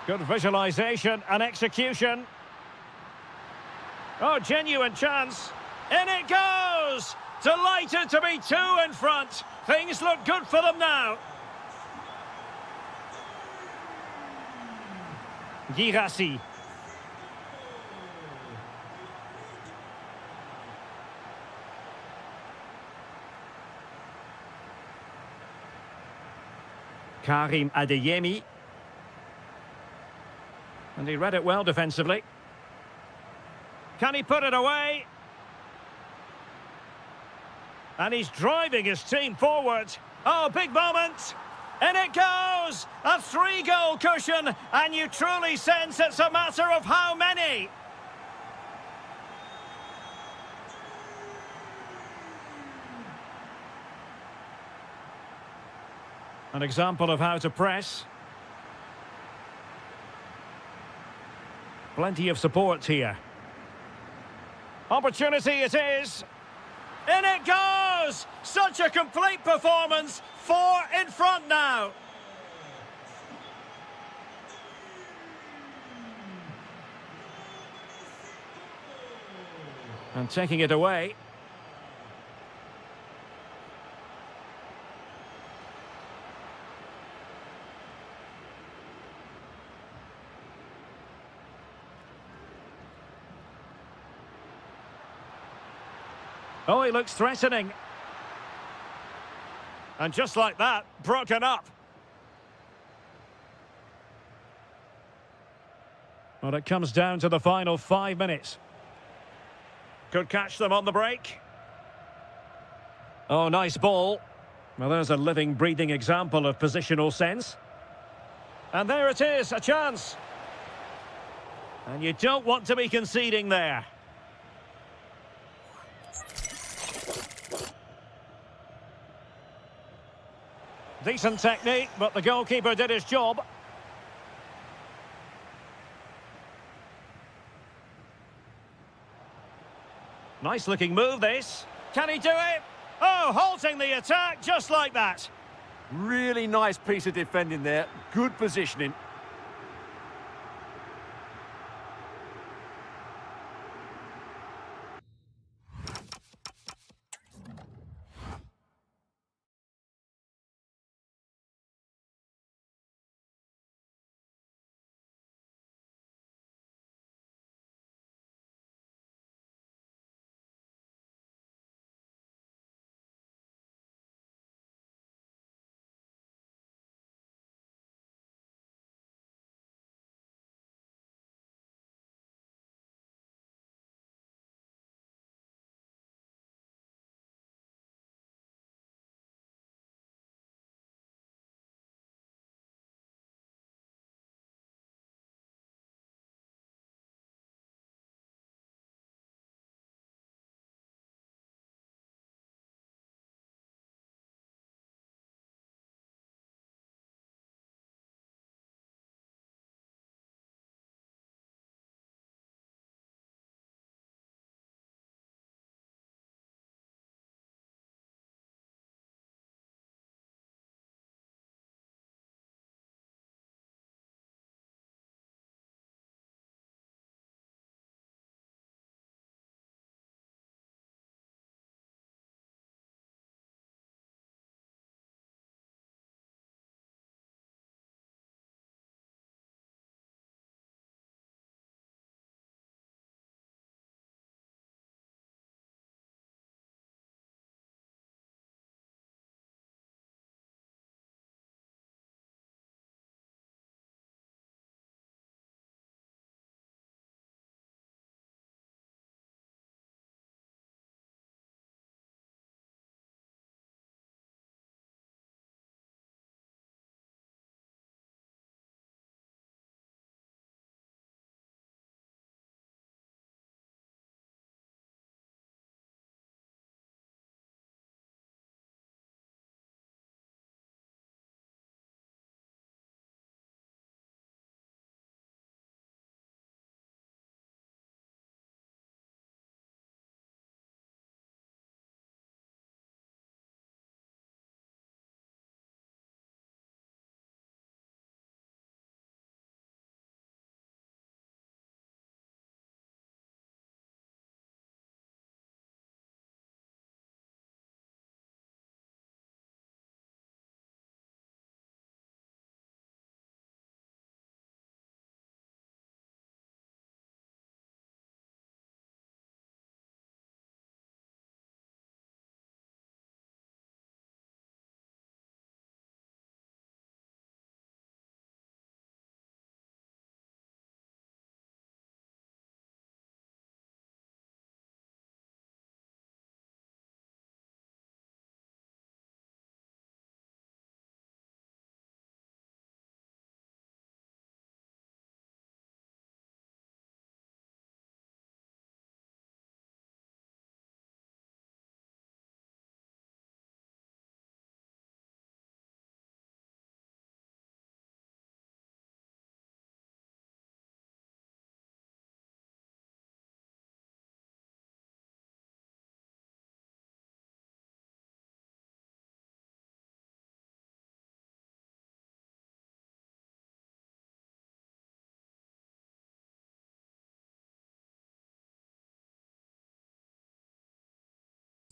Good visualization and execution. Oh, genuine chance. In it goes! Delighted to be two in front. Things look good for them now. Girassi. Karim Adeyemi. And he read it well defensively. Can he put it away? And he's driving his team forward. Oh, big moment. In it goes! A 3-goal cushion, and you truly sense it's a matter of how many. An example of how to press. Plenty of support here. Opportunity it is. In it goes! Such a complete performance. 4 in front now. And taking it away. Oh, he looks threatening. And just like that, broken up. Well, it comes down to the final 5 minutes. Could catch them on the break. Oh, nice ball. Well, there's a living, breathing example of positional sense. And there it is, a chance. And you don't want to be conceding there. Decent technique, but the goalkeeper did his job. Nice looking move, this. Can he do it? Oh, halting the attack just like that. Really nice piece of defending there. Good positioning.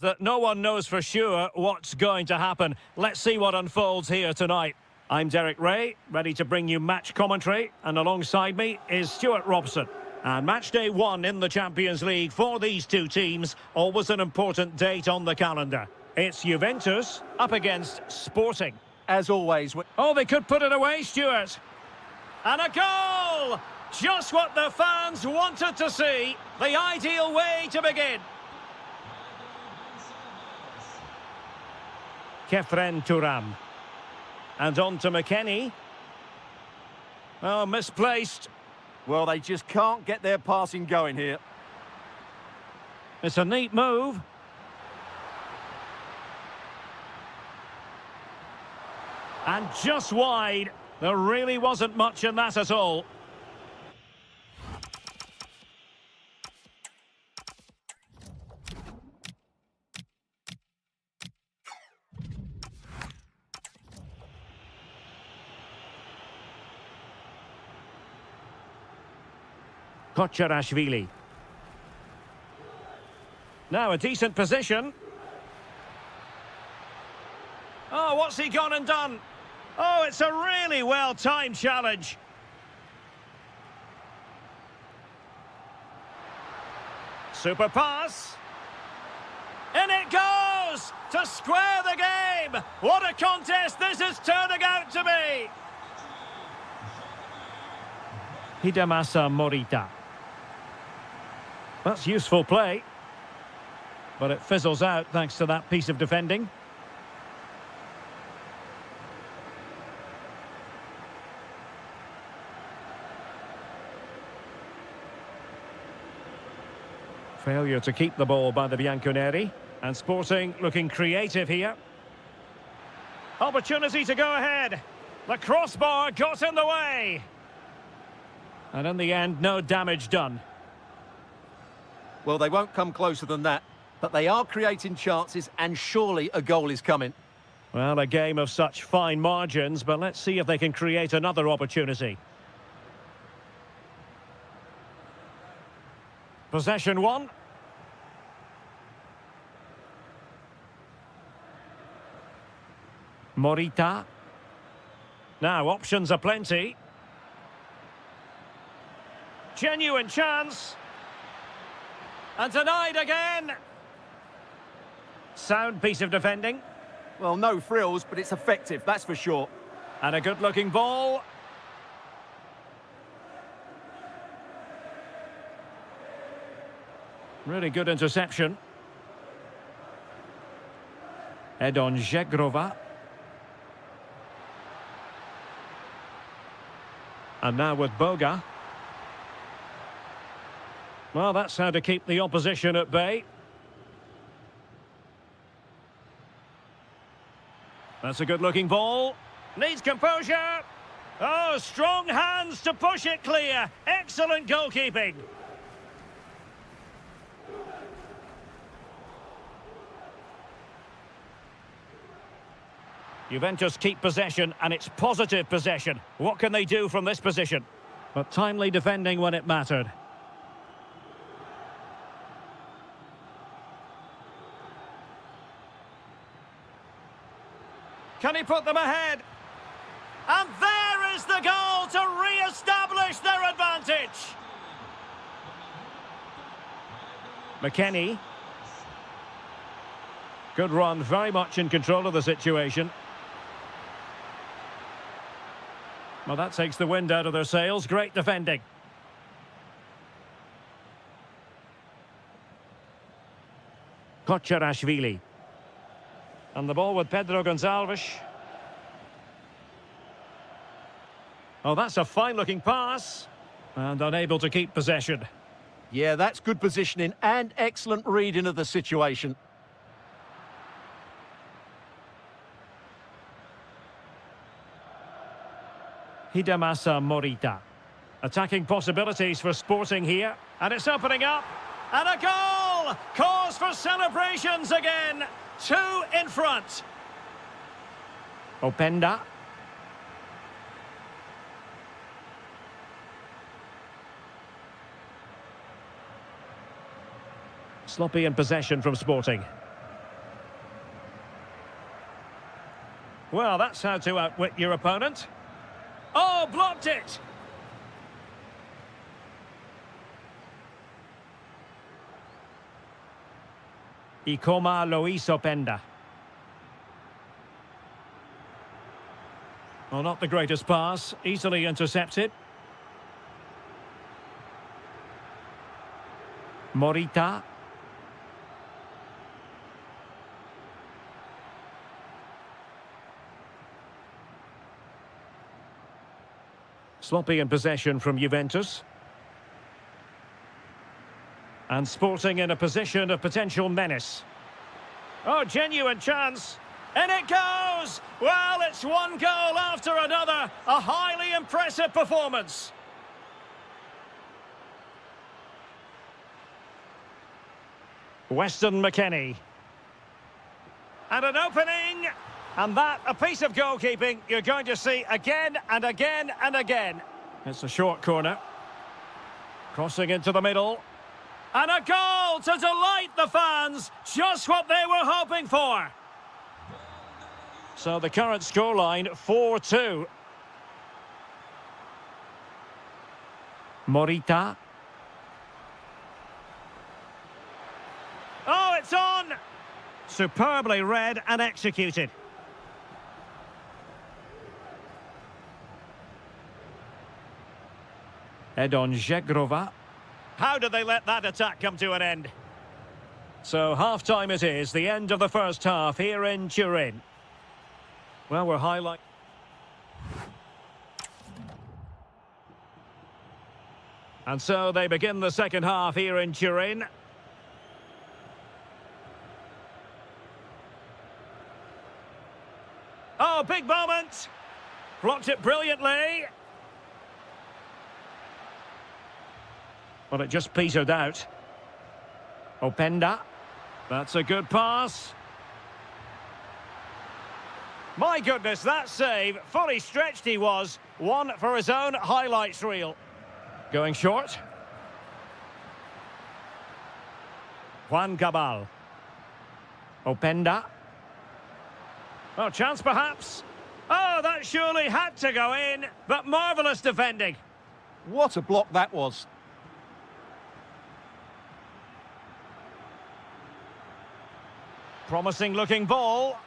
That no one knows for sure what's going to happen. Let's see what unfolds here tonight. I'm Derek Ray, ready to bring you match commentary, and alongside me is Stuart Robson. And match day 1 in the Champions League for these two teams, always an important date on the calendar. It's Juventus up against Sporting. As always... Oh, they could put it away, Stuart. And a goal! Just what the fans wanted to see. The ideal way to begin. Kefren Turam. And on to McKennie. Oh, misplaced. Well, they just can't get their passing going here. It's a neat move. And just wide. There really wasn't much in that at all. Kocherashvili. Now a decent position. Oh, what's he gone and done? Oh, it's a really well-timed challenge. Super pass. In it goes! To square the game! What a contest this is turning out to be! Hidemasa Morita. That's useful play. But it fizzles out thanks to that piece of defending. Failure to keep the ball by the Bianconeri. And Sporting looking creative here. Opportunity to go ahead. The crossbar got in the way. And in the end, no damage done. Well, they won't come closer than that, but they are creating chances, and surely a goal is coming. Well, a game of such fine margins, but let's see if they can create another opportunity. Possession 1. Morita. Now, options are plenty. Genuine chance. And denied again. Sound piece of defending. Well, no frills, but it's effective, that's for sure. And a good-looking ball. Really good interception. Edon Zegrova. And now with Boga. Well, that's how to keep the opposition at bay. That's a good-looking ball. Needs composure. Oh, strong hands to push it clear. Excellent goalkeeping. Juventus keep possession, and it's positive possession. What can they do from this position? But timely defending when it mattered. Can he put them ahead? And there is the goal to re-establish their advantage. McKennie. Good run, very much in control of the situation. Well, that takes the wind out of their sails. Great defending. Kocherashvili. And the ball with Pedro Gonçalves. Oh, that's a fine-looking pass. And unable to keep possession. Yeah, that's good positioning and excellent reading of the situation. Hidemasa Morita. Attacking possibilities for Sporting here. And it's opening up. And a goal! Cause for celebrations again. 2 in front. Openda. Sloppy in possession from Sporting. Well, that's how to outwit your opponent. Oh, blocked it! Ikoma Loisopenda. Well, not the greatest pass. Easily intercepted. Morita. Sloppy in possession from Juventus. And Sporting in a position of potential menace. Oh, genuine chance. And it goes! Well, it's one goal after another. A highly impressive performance. Weston McKennie. And an opening. And that, a piece of goalkeeping you're going to see again and again and again. It's a short corner. Crossing into the middle. And a goal to delight the fans. Just what they were hoping for. So the current scoreline, 4-2. Morita. Oh, it's on! Superbly read and executed. Edon Zegrova. How did they let that attack come to an end? So half-time it is, the end of the first half here in Turin. Well, we're highlighting. And so they begin the second half here in Turin. Oh, big moment! Blocked it brilliantly. Well, it just petered out. Openda. That's a good pass. My goodness, that save. Fully stretched he was. One for his own highlights reel. Going short. Juan Cabal. Openda. Oh, chance perhaps. Oh, that surely had to go in. But marvellous defending. What a block that was. Promising looking ball.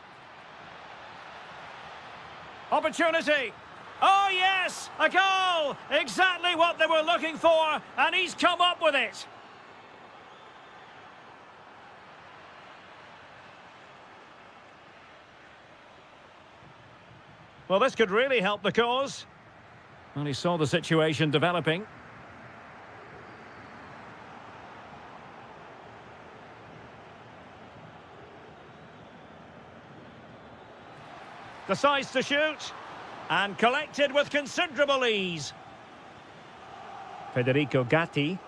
Opportunity. Oh yes, a goal. Exactly what they were looking for, and he's come up with it. Well, this could really help the cause. Well, he saw the situation developing. Decides to shoot. And collected with considerable ease. Federico Gatti.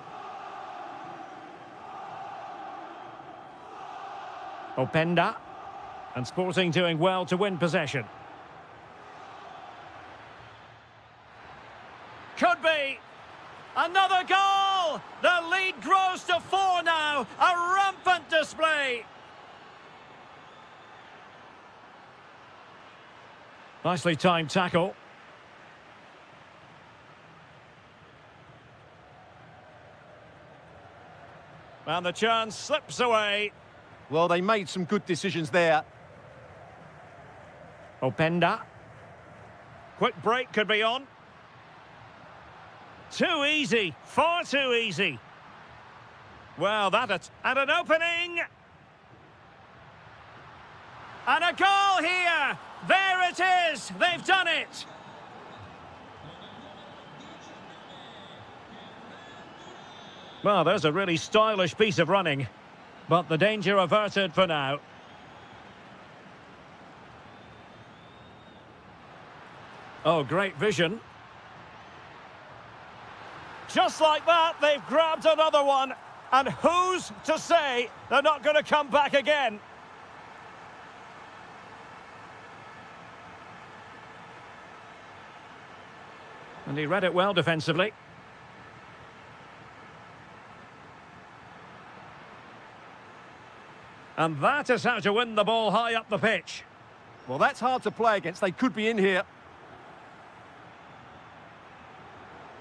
Openda. And Sporting doing well to win possession. Could be. Another goal! The lead grows to 4 now. A rampant display. Nicely timed tackle. And the chance slips away. Well, they made some good decisions there. Openda. Quick break could be on. Too easy. Far too easy. Well, and an opening. And a goal here. There it is. They've done it. Well, there's a really stylish piece of running. But the danger averted for now. Oh, great vision. Just like that, they've grabbed another one. And who's to say they're not going to come back again? And he read it well defensively. And that is how to win the ball high up the pitch. Well, that's hard to play against. They could be in here.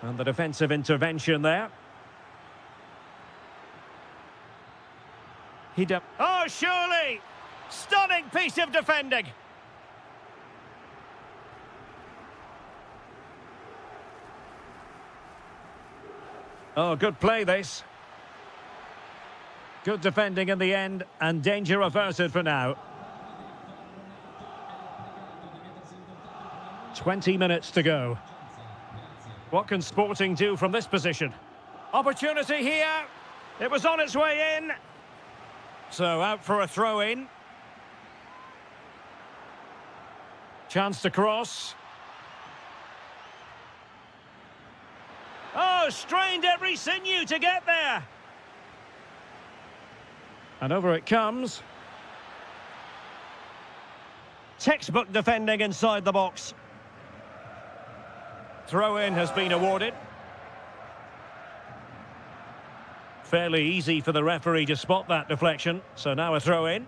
And the defensive intervention there. Oh, surely! Stunning piece of defending. Oh, good play this. Good defending in the end, and danger averted for now. 20 minutes to go. What can Sporting do from this position? Opportunity here. It was on its way in. So out for a throw-in. Chance to cross. Oh, strained every sinew to get there. And over it comes. Textbook defending inside the box. Throw-in has been awarded. Fairly easy for the referee to spot that deflection. So now a throw-in.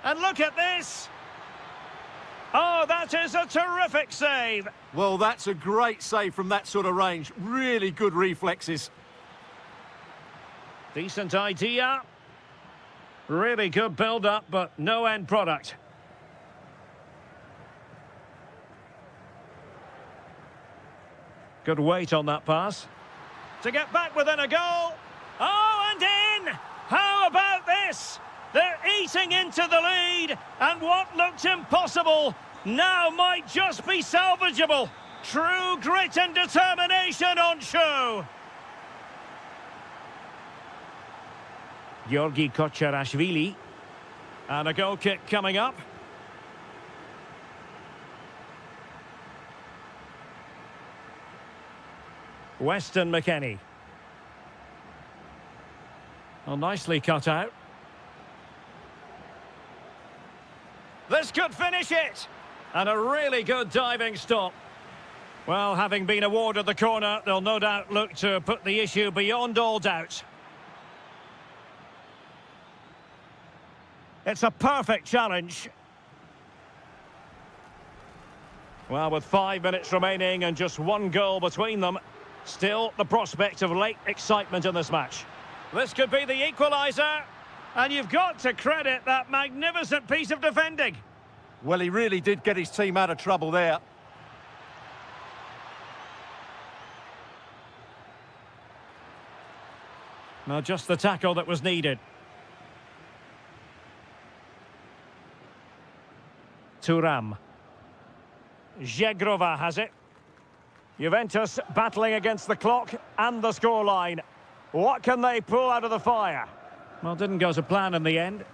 And look at this! Oh, that is a terrific save! Well, that's a great save from that sort of range. Really good reflexes. Decent idea. Really good build-up, but no end product. Good weight on that pass. To get back within a goal. Oh, and in! How about this? They're eating into the lead, and what looked impossible now might just be salvageable. True grit and determination on show. Georgi Kocharashvili. And a goal kick coming up. Weston McKennie. Well, nicely cut out. This could finish it. And a really good diving stop. Well, having been awarded the corner, they'll no doubt look to put the issue beyond all doubt. It's a perfect challenge. Well, with 5 minutes remaining and just one goal between them, still the prospect of late excitement in this match. This could be the equaliser, and you've got to credit that magnificent piece of defending. Well, he really did get his team out of trouble there. Now, just the tackle that was needed. Thuram. Zhegrova has it. Juventus battling against the clock and the scoreline. What can they pull out of the fire? Well, didn't go to plan in the end.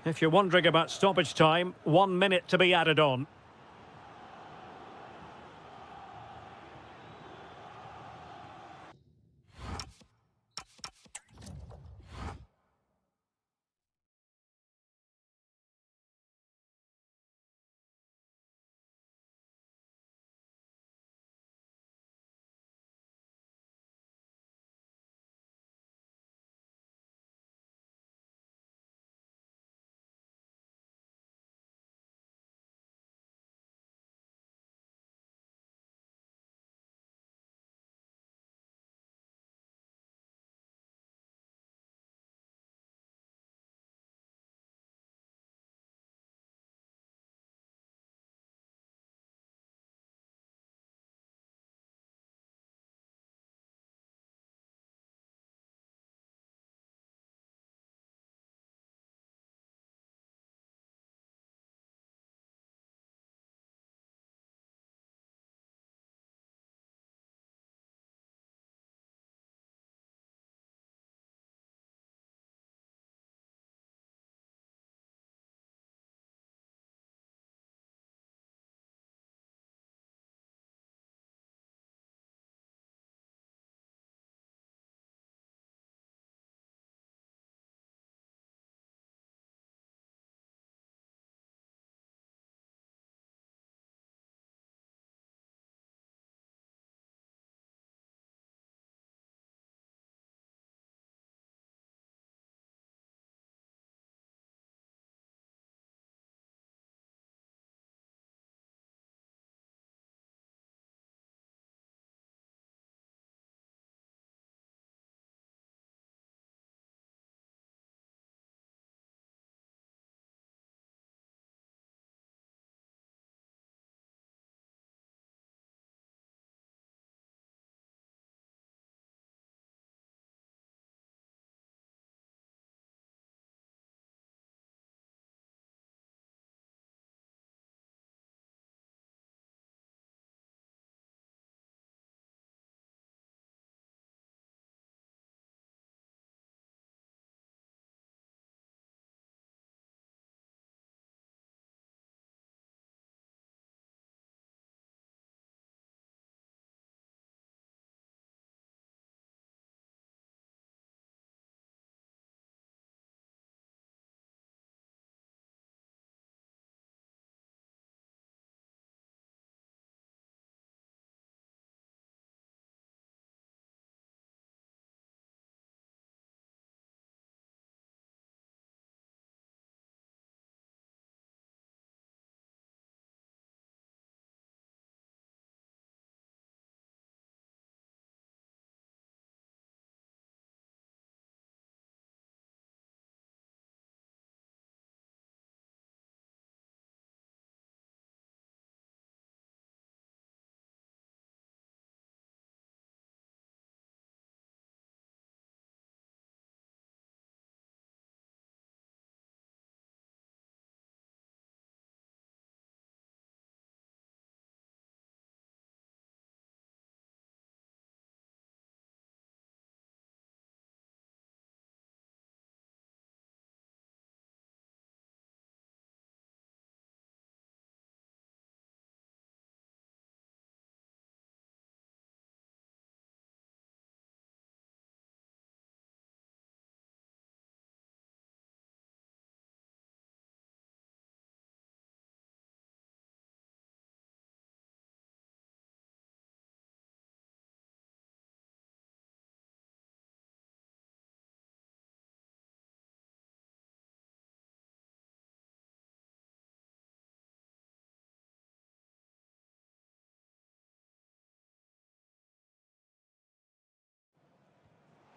If you're wondering about stoppage time, 1 minute to be added on.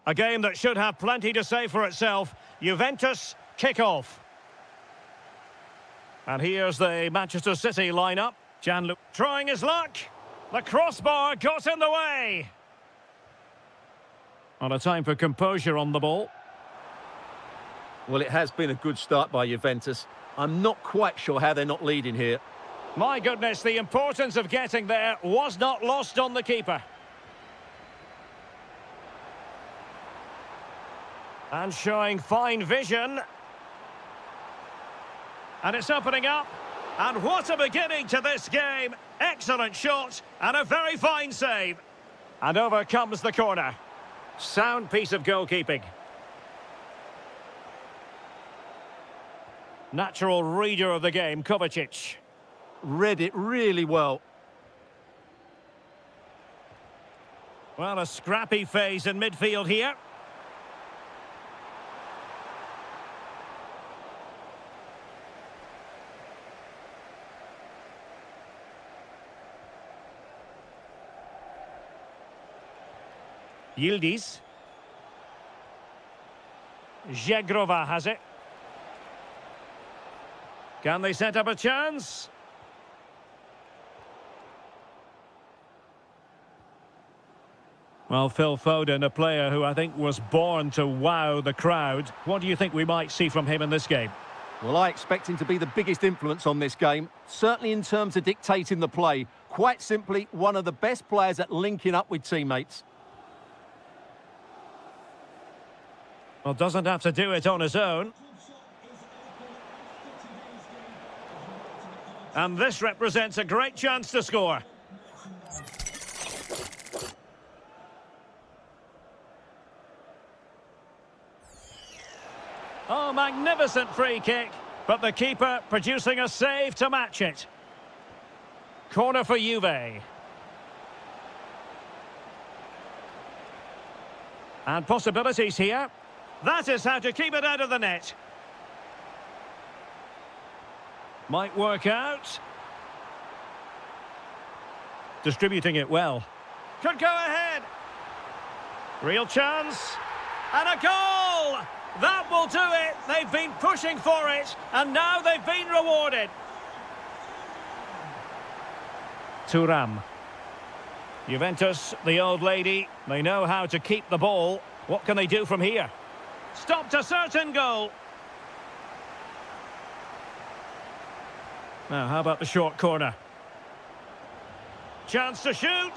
A game that should have plenty to say for itself. Juventus kick-off. And here's the Manchester City lineup. Gianluca trying his luck. The crossbar got in the way. On a time for composure on the ball. Well, it has been a good start by Juventus. I'm not quite sure how they're not leading here. My goodness, the importance of getting there was not lost on the keeper. And showing fine vision. And it's opening up. And what a beginning to this game. Excellent shot and a very fine save. And over comes the corner. Sound piece of goalkeeping. Natural reader of the game, Kovacic. Read it really well. Well, a scrappy phase in midfield here. Yildiz. Zegrova has it. Can they set up a chance? Well, Phil Foden, a player who I think was born to wow the crowd. What do you think we might see from him in this game? Well, I expect him to be the biggest influence on this game, certainly in terms of dictating the play. Quite simply, one of the best players at linking up with teammates. Well, doesn't have to do it on his own. And this represents a great chance to score. Oh, magnificent free kick. But the keeper producing a save to match it. Corner for Juve. And possibilities here. That is how to keep it out of the net. Might work out. Distributing it well. Could go ahead. Real chance. And a goal! That will do it. They've been pushing for it, and now they've been rewarded. Thuram. Juventus, the old lady, they know how to keep the ball. What can they do from here? Stopped a certain goal. Now, how about the short corner? Chance to shoot.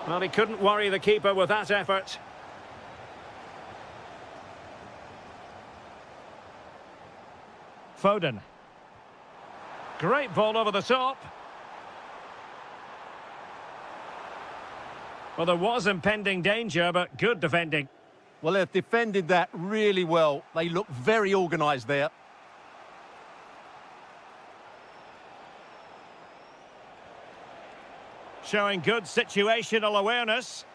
Well, he couldn't worry the keeper with that effort. Foden. Great ball over the top. Well, there was impending danger, but good defending. Well, they've defended that really well. They look very organised there. Showing good situational awareness.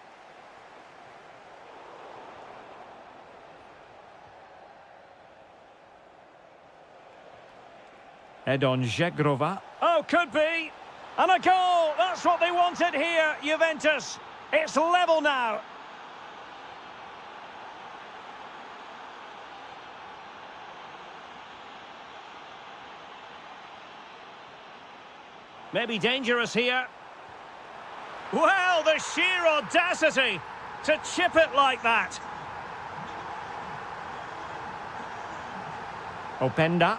Head on Zegrova. Oh, could be. And a goal. That's what they wanted here, Juventus. It's level now. Maybe dangerous here. Well, the sheer audacity to chip it like that. Openda.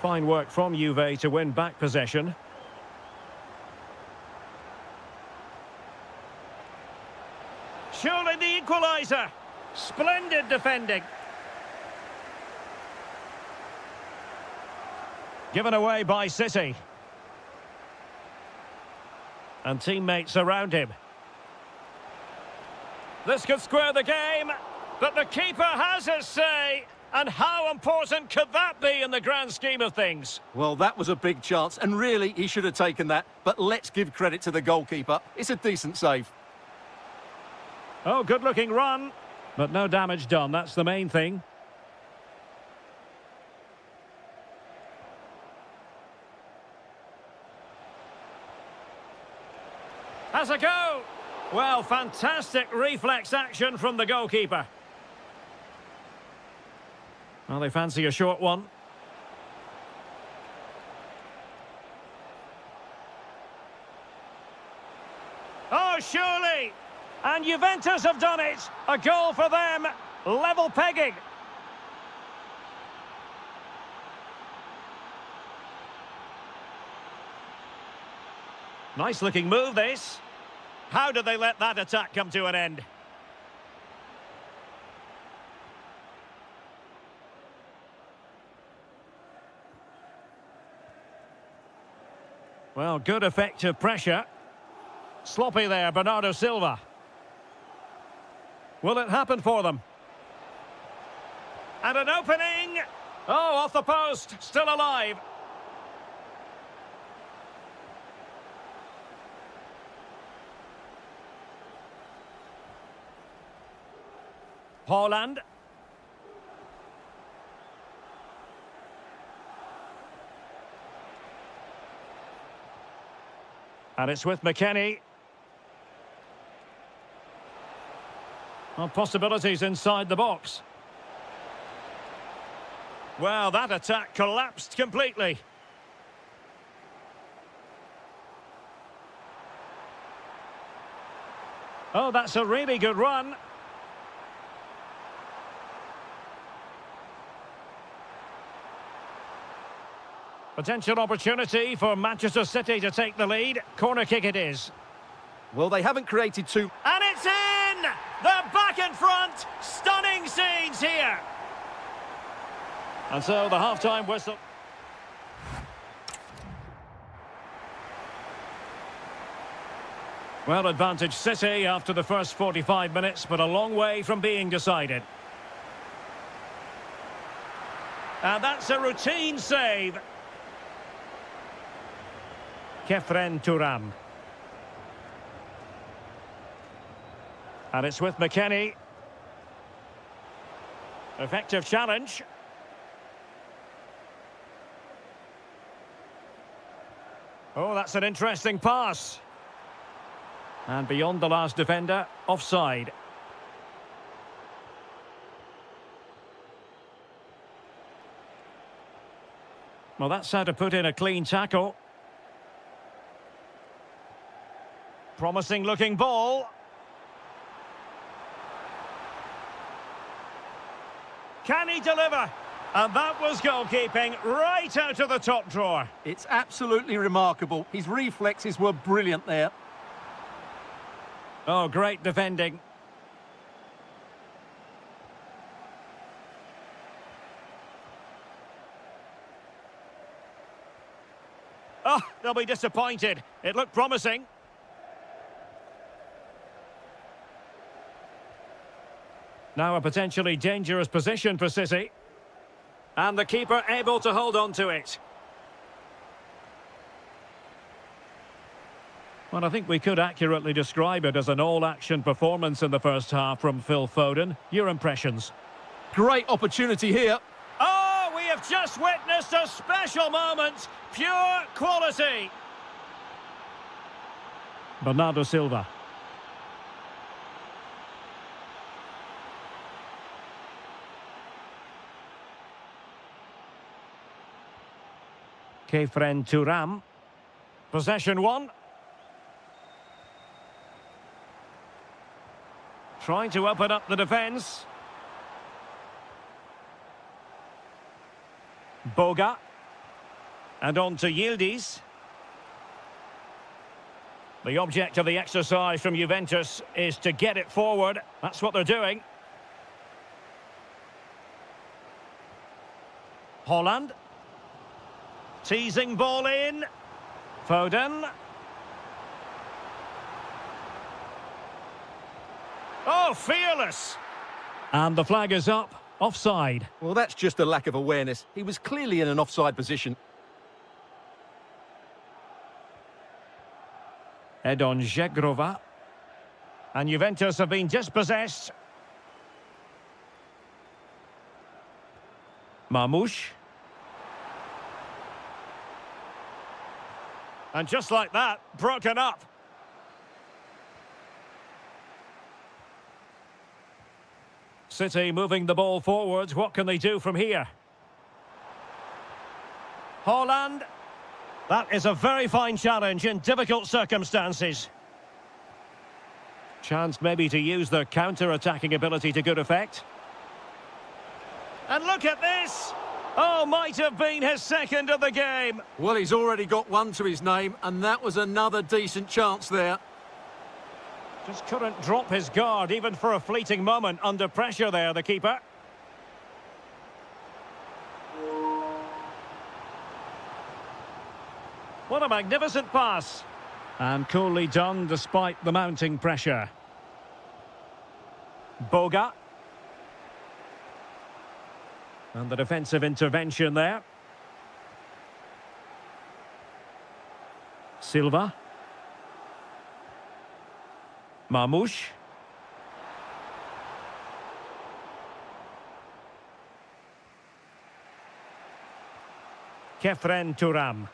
Fine work from Juve to win back possession. Surely the equaliser. Splendid defending. Given away by City. And teammates around him. This could square the game, but the keeper has his say. And how important could that be in the grand scheme of things? Well, that was a big chance, and really, he should have taken that. But let's give credit to the goalkeeper. It's a decent save. Oh, good-looking run. But no damage done, that's the main thing. Has a go. Well, fantastic reflex action from the goalkeeper. Well, they fancy a short one. Oh, surely! And Juventus have done it! A goal for them! Level pegging! Nice looking move, this. How did they let that attack come to an end? Well, good effective pressure. Sloppy there, Bernardo Silva. Will it happen for them? And an opening! Oh, off the post, still alive. Haaland. And it's with McKennie. Well, possibilities inside the box. Well, that attack collapsed completely. Oh, that's a really good run. Potential opportunity for Manchester City to take the lead. Corner kick it is. Well, they haven't created too... And it's in! They're back in front! Stunning scenes here! And so the half-time whistle. Well, advantage City after the first 45 minutes, but a long way from being decided. And that's a routine save. Kefren Turam. And it's with McKennie. Effective challenge. Oh, that's an interesting pass. And beyond the last defender, offside. Well, that's how to put in a clean tackle. Promising looking ball. Can he deliver? And that was goalkeeping right out of the top drawer. It's absolutely remarkable. His reflexes were brilliant there. Oh, great defending. Oh, they'll be disappointed. It looked promising. Now a potentially dangerous position for City. And the keeper able to hold on to it. Well, I think we could accurately describe it as an all-action performance in the first half from Phil Foden. Your impressions? Great opportunity here. Oh, we have just witnessed a special moment. Pure quality. Bernardo Silva. Kefren Turam. Possession one. Trying to open up the defence. Boga. And on to Yildiz. The object of the exercise from Juventus is to get it forward. That's what they're doing. Haaland. Teasing ball in. Foden. Oh, fearless. And the flag is up. Offside. Well, that's just a lack of awareness. He was clearly in an offside position. Edon Žegrova. And Juventus have been dispossessed. Marmoush. And just like that, broken up. City moving the ball forwards. What can they do from here? Haaland. That is a very fine challenge in difficult circumstances. Chance maybe to use their counter-attacking ability to good effect. And look at this! Oh, might have been his second of the game. Well, he's already got one to his name, and that was another decent chance there. Just couldn't drop his guard, even for a fleeting moment, under pressure there, the keeper. What a magnificent pass. And coolly done despite the mounting pressure. Boga. And the defensive intervention there. Silva. Marmoush. Kefren Turam.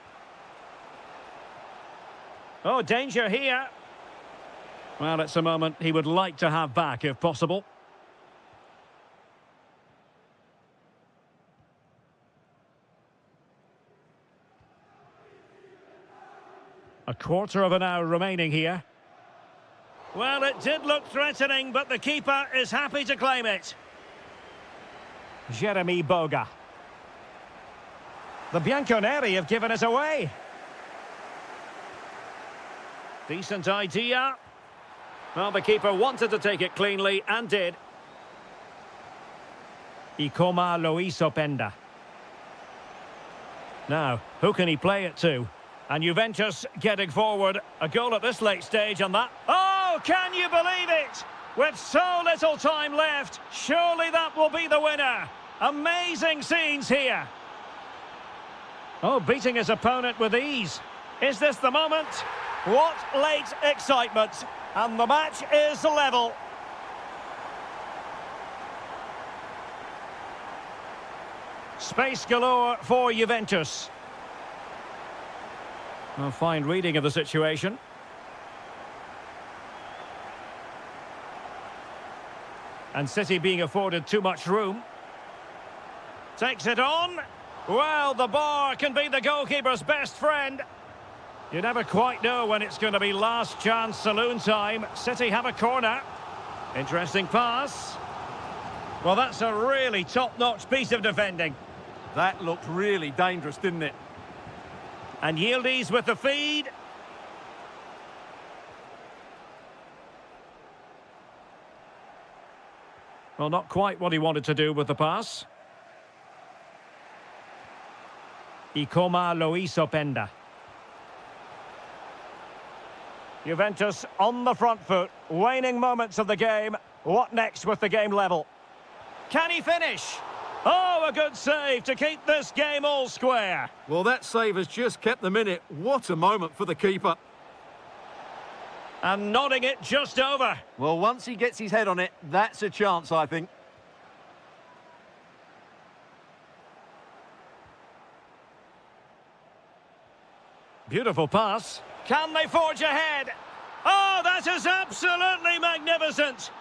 Oh, danger here. Well, it's a moment he would like to have back if possible. A quarter of an hour remaining here. Well, it did look threatening, but the keeper is happy to claim it. Jeremy Boga. The Bianconeri have given us away. Decent idea. Well, the keeper wanted to take it cleanly and did. Ikoma Loisopenda. Now, who can he play it to? And Juventus getting forward. A goal at this late stage and that... Oh, can you believe it? With so little time left, surely that will be the winner. Amazing scenes here. Oh, beating his opponent with ease. Is this the moment? What late excitement. And the match is level. Space galore for Juventus. A fine reading of the situation. And City being afforded too much room. Takes it on. Well, the bar can be the goalkeeper's best friend. You never quite know when it's going to be last chance saloon time. City have a corner. Interesting pass. Well, that's a really top-notch piece of defending. That looked really dangerous, didn't it? And Yildiz with the feed. Well, not quite what he wanted to do with the pass. Ikoma Loisopenda. Juventus on the front foot, waning moments of the game. What next with the game level? Can he finish? Oh, a good save to keep this game all square. Well, that save has just kept them in it. What a moment for the keeper. And nodding it just over. Well, once he gets his head on it, that's a chance, I think. Beautiful pass. Can they forge ahead? Oh, that is absolutely magnificent.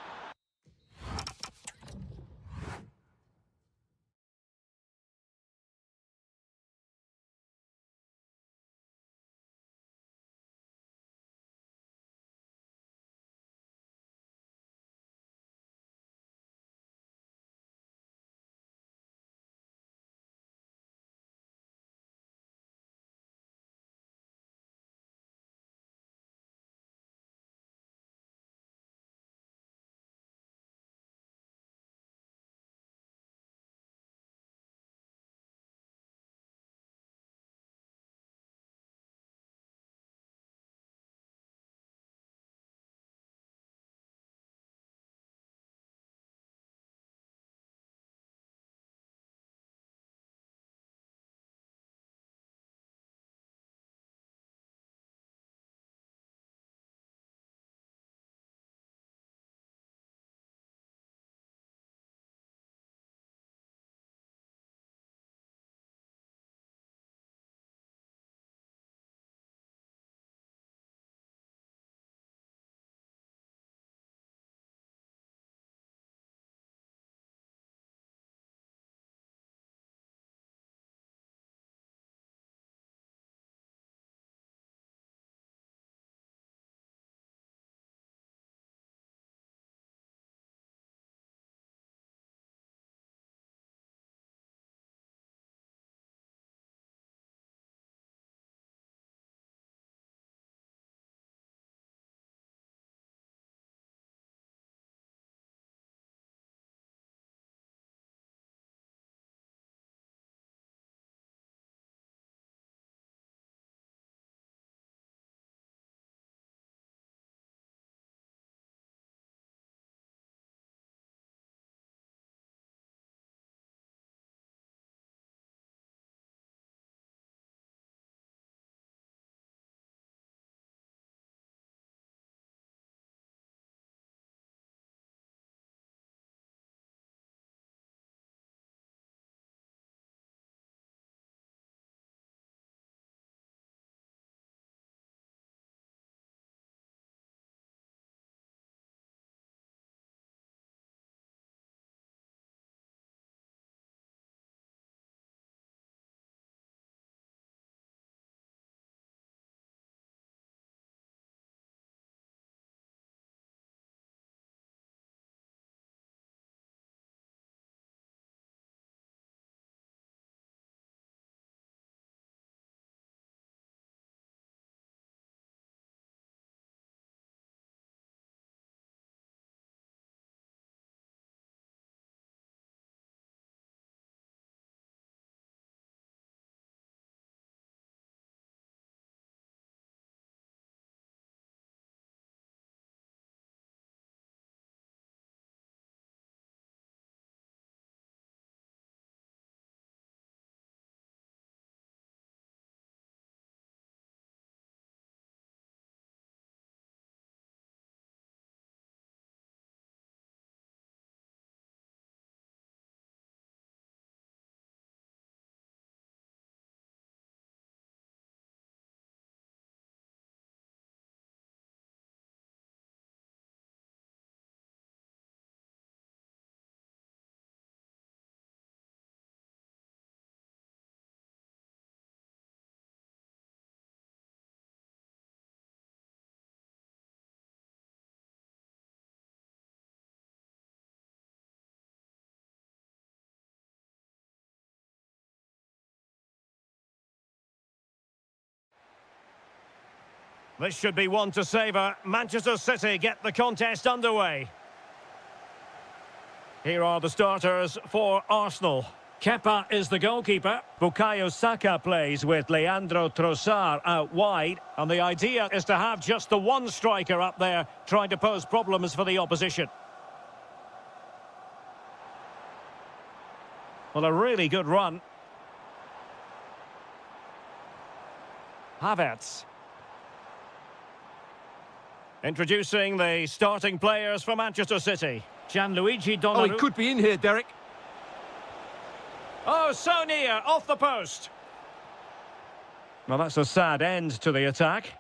This should be one to savour. Manchester City get the contest underway. Here are the starters for Arsenal. Kepa is the goalkeeper. Bukayo Saka plays with Leandro Trossard out wide. And the idea is to have just the one striker up there trying to pose problems for the opposition. Well, a really good run. Havertz. Introducing the starting players for Manchester City. Gianluigi Donnarumma. Oh, he could be in here, Derek. Oh, so near, off the post. Well, that's a sad end to the attack.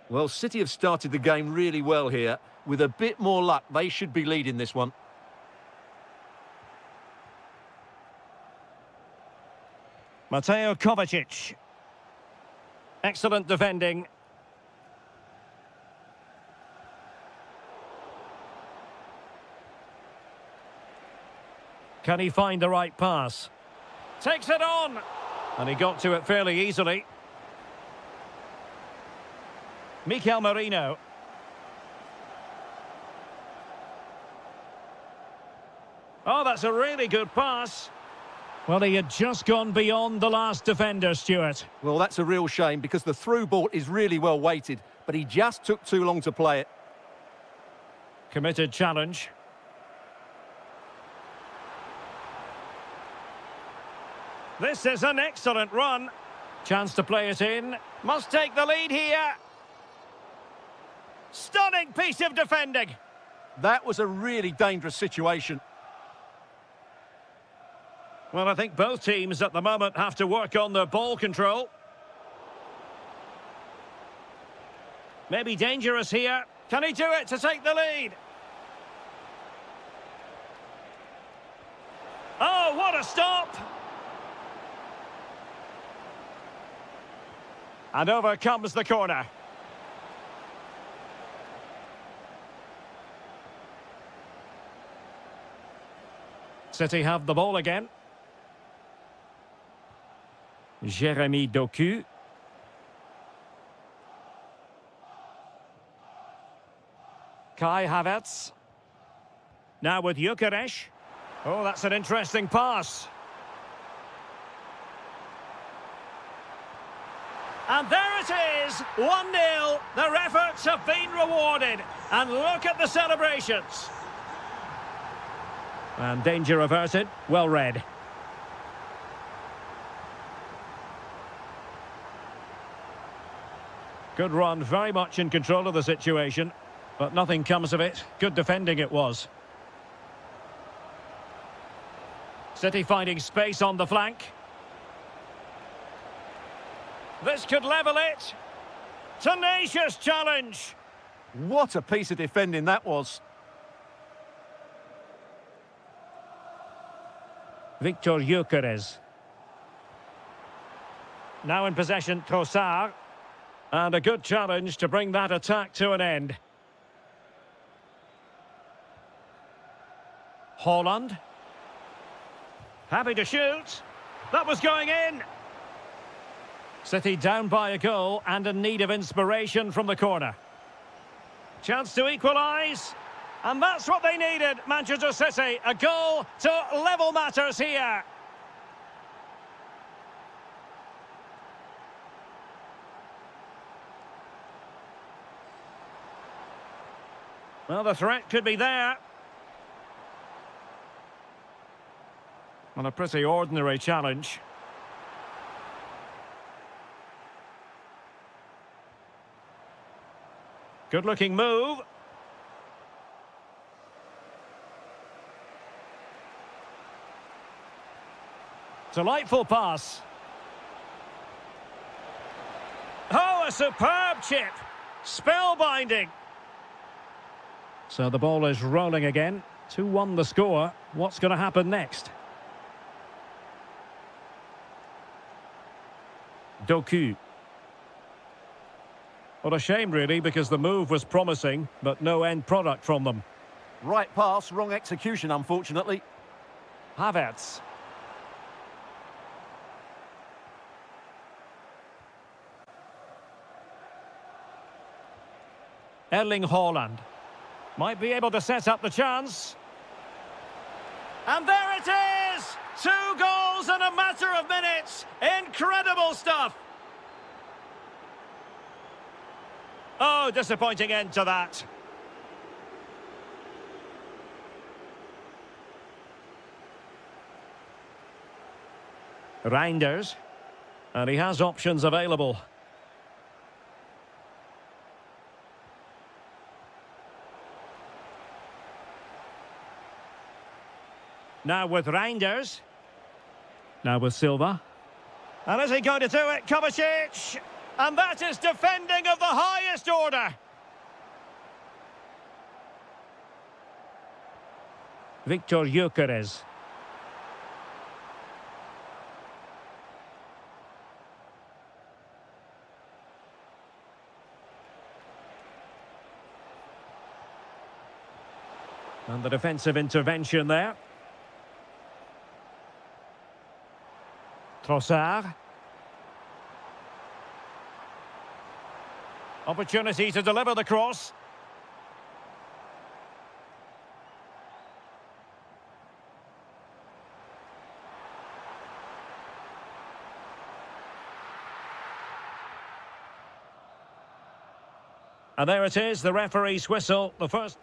Well, City have started the game really well here. With a bit more luck, they should be leading this one. Mateo Kovacic. Excellent defending. Can he find the right pass? Takes it on! And he got to it fairly easily. Mikel Merino. Oh, that's a really good pass. Well, he had just gone beyond the last defender, Stuart. Well, that's a real shame because the through ball is really well weighted, but he just took too long to play it. Committed challenge. This is an excellent run. Chance to play it in. Must take the lead here. Stunning piece of defending. That was a really dangerous situation. Well, I think both teams at the moment have to work on their ball control. Maybe dangerous here. Can he do it to take the lead? Oh, what a stop! And over comes the corner. City have the ball again. Jeremy Doku. Kai Havertz. Now with Gyökeres. Oh, that's an interesting pass. And there it is, 1-0. Their efforts have been rewarded. And look at the celebrations. And danger averted. Well read. Good run, very much in control of the situation. But nothing comes of it. Good defending it was. City finding space on the flank. This could level it. Tenacious challenge. What a piece of defending that was. Victor Gyökeres. Now in possession, Trossard. And a good challenge to bring that attack to an end. Haaland. Happy to shoot. That was going in. City down by a goal and in need of inspiration from the corner. Chance to equalise. And that's what they needed, Manchester City. A goal to level matters here. Well, the threat could be there. On a pretty ordinary challenge. Good-looking move. Delightful pass. Oh, a superb chip. Spellbinding. So the ball is rolling again. 2-1 the score. What's going to happen next? Doku. What a shame, really, because the move was promising, but no end product from them. Right pass, wrong execution, unfortunately. Havertz. Erling Haaland. Might be able to set up the chance. And there it is! 2 goals in a matter of minutes. Incredible stuff. Oh, disappointing end to that. Reinders. And he has options available. Now with Reinders. Now with Silva. And is he going to do it? Kovacic! And that is defending of the highest order. Victor Gyökeres. And the defensive intervention there. Trossard. Opportunity to deliver the cross. And there it is, the referee's whistle, the first.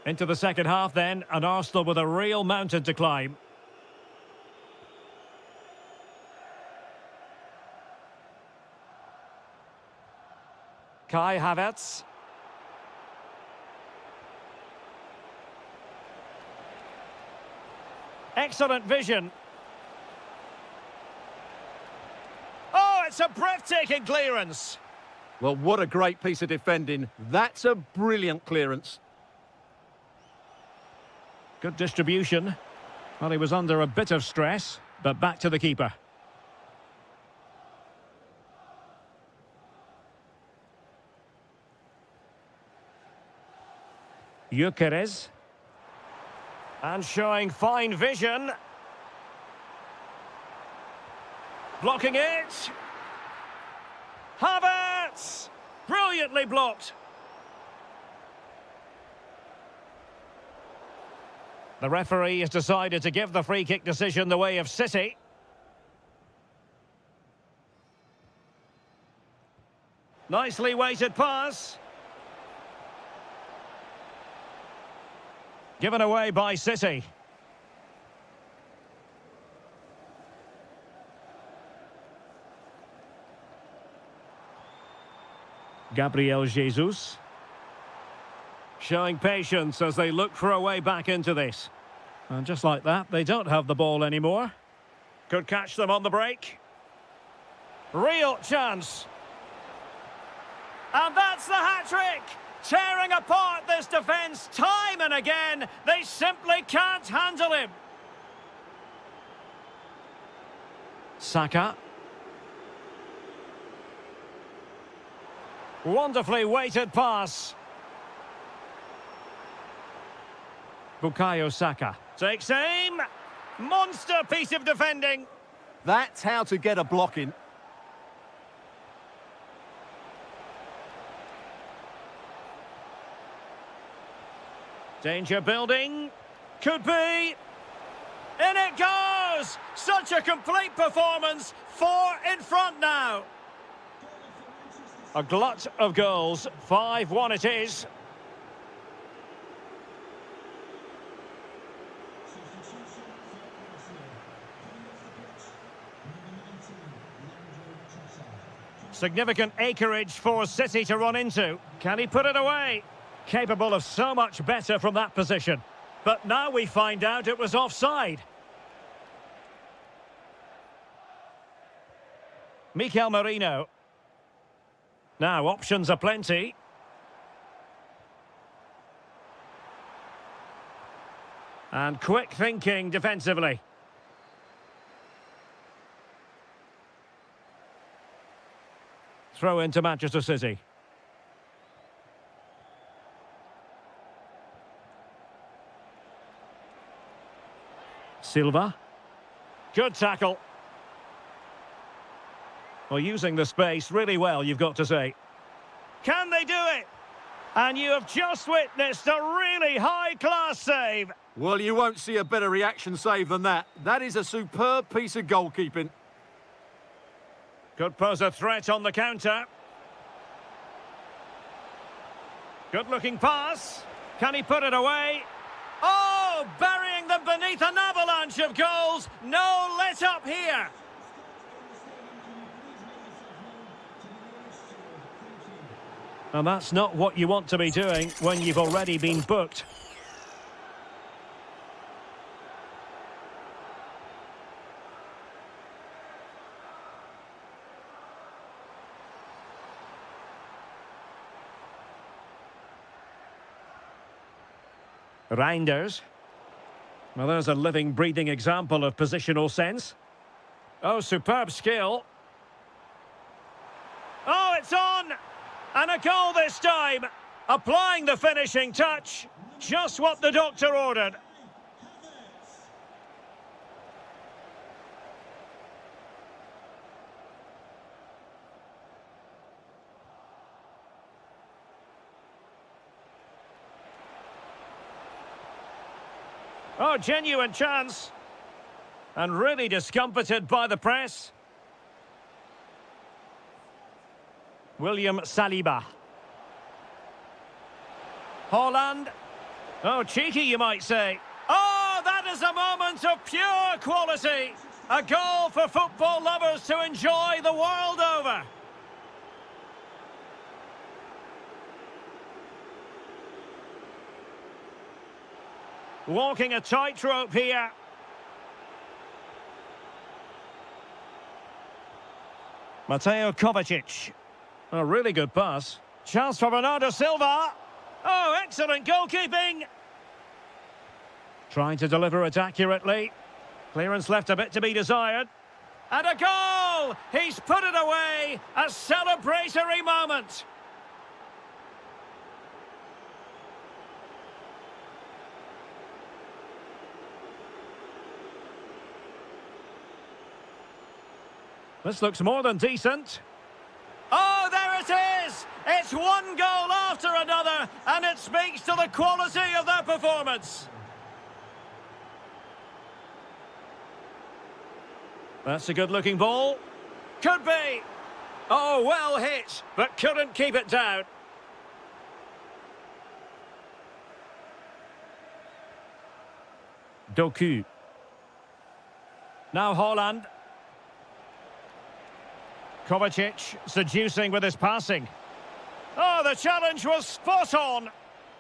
Into the second half then, and Arsenal with a real mountain to climb. Kai Havertz. Excellent vision. Oh, it's a breathtaking clearance. Well, what a great piece of defending. That's a brilliant clearance. Good distribution. Well, he was under a bit of stress, but back to the keeper. Gyökeres. And showing fine vision. Blocking it. Havertz! Brilliantly blocked. The referee has decided to give the free kick decision the way of City. Nicely weighted pass. Given away by City. Gabriel Jesus. Showing patience as they look for a way back into this. And just like that, they don't have the ball anymore. Could catch them on the break. Real chance. And that's the hat-trick! Tearing apart this defence time and again. They simply can't handle him. Saka. Wonderfully weighted pass. Bukayo Saka takes aim. Monster piece of defending. That's how to get a block in. Danger building. Could be. In it goes! Such a complete performance. 4 in front now. A glut of goals. 5-1 it is. Significant acreage for City to run into. Can he put it away? Capable of so much better from that position. But now we find out it was offside. Mikel Merino. Now, options are plenty. And quick thinking defensively. Throw into Manchester City. Silva. Good tackle. Well, using the space really well, you've got to say. Can they do it? And you have just witnessed a really high-class save. Well, you won't see a better reaction save than that. That is a superb piece of goalkeeping. Could pose a threat on the counter. Good-looking pass. Can he put it away? Oh, burying them beneath an avalanche of goals. No let-up here. And that's not what you want to be doing when you've already been booked. Reinders. Well, there's a living, breathing example of positional sense. Oh, superb skill. Oh, it's on! And a goal this time. Applying the finishing touch. Just what the doctor ordered. Oh, genuine chance. And really discomfited by the press. William Saliba. Haaland. Oh, cheeky, you might say. Oh, that is a moment of pure quality. A goal for football lovers to enjoy the world over. Walking a tightrope here. Mateo Kovacic. A really good pass. Chance for Bernardo Silva. Oh, excellent goalkeeping. Trying to deliver it accurately. Clearance left a bit to be desired. And a goal! He's put it away. A celebratory moment. This looks more than decent. Oh, there it is! It's one goal after another, and it speaks to the quality of their performance. That's a good-looking ball. Could be. Oh, well hit, but couldn't keep it down. Doku. Now Haaland. Kovacic seducing with his passing. Oh, the challenge was spot on.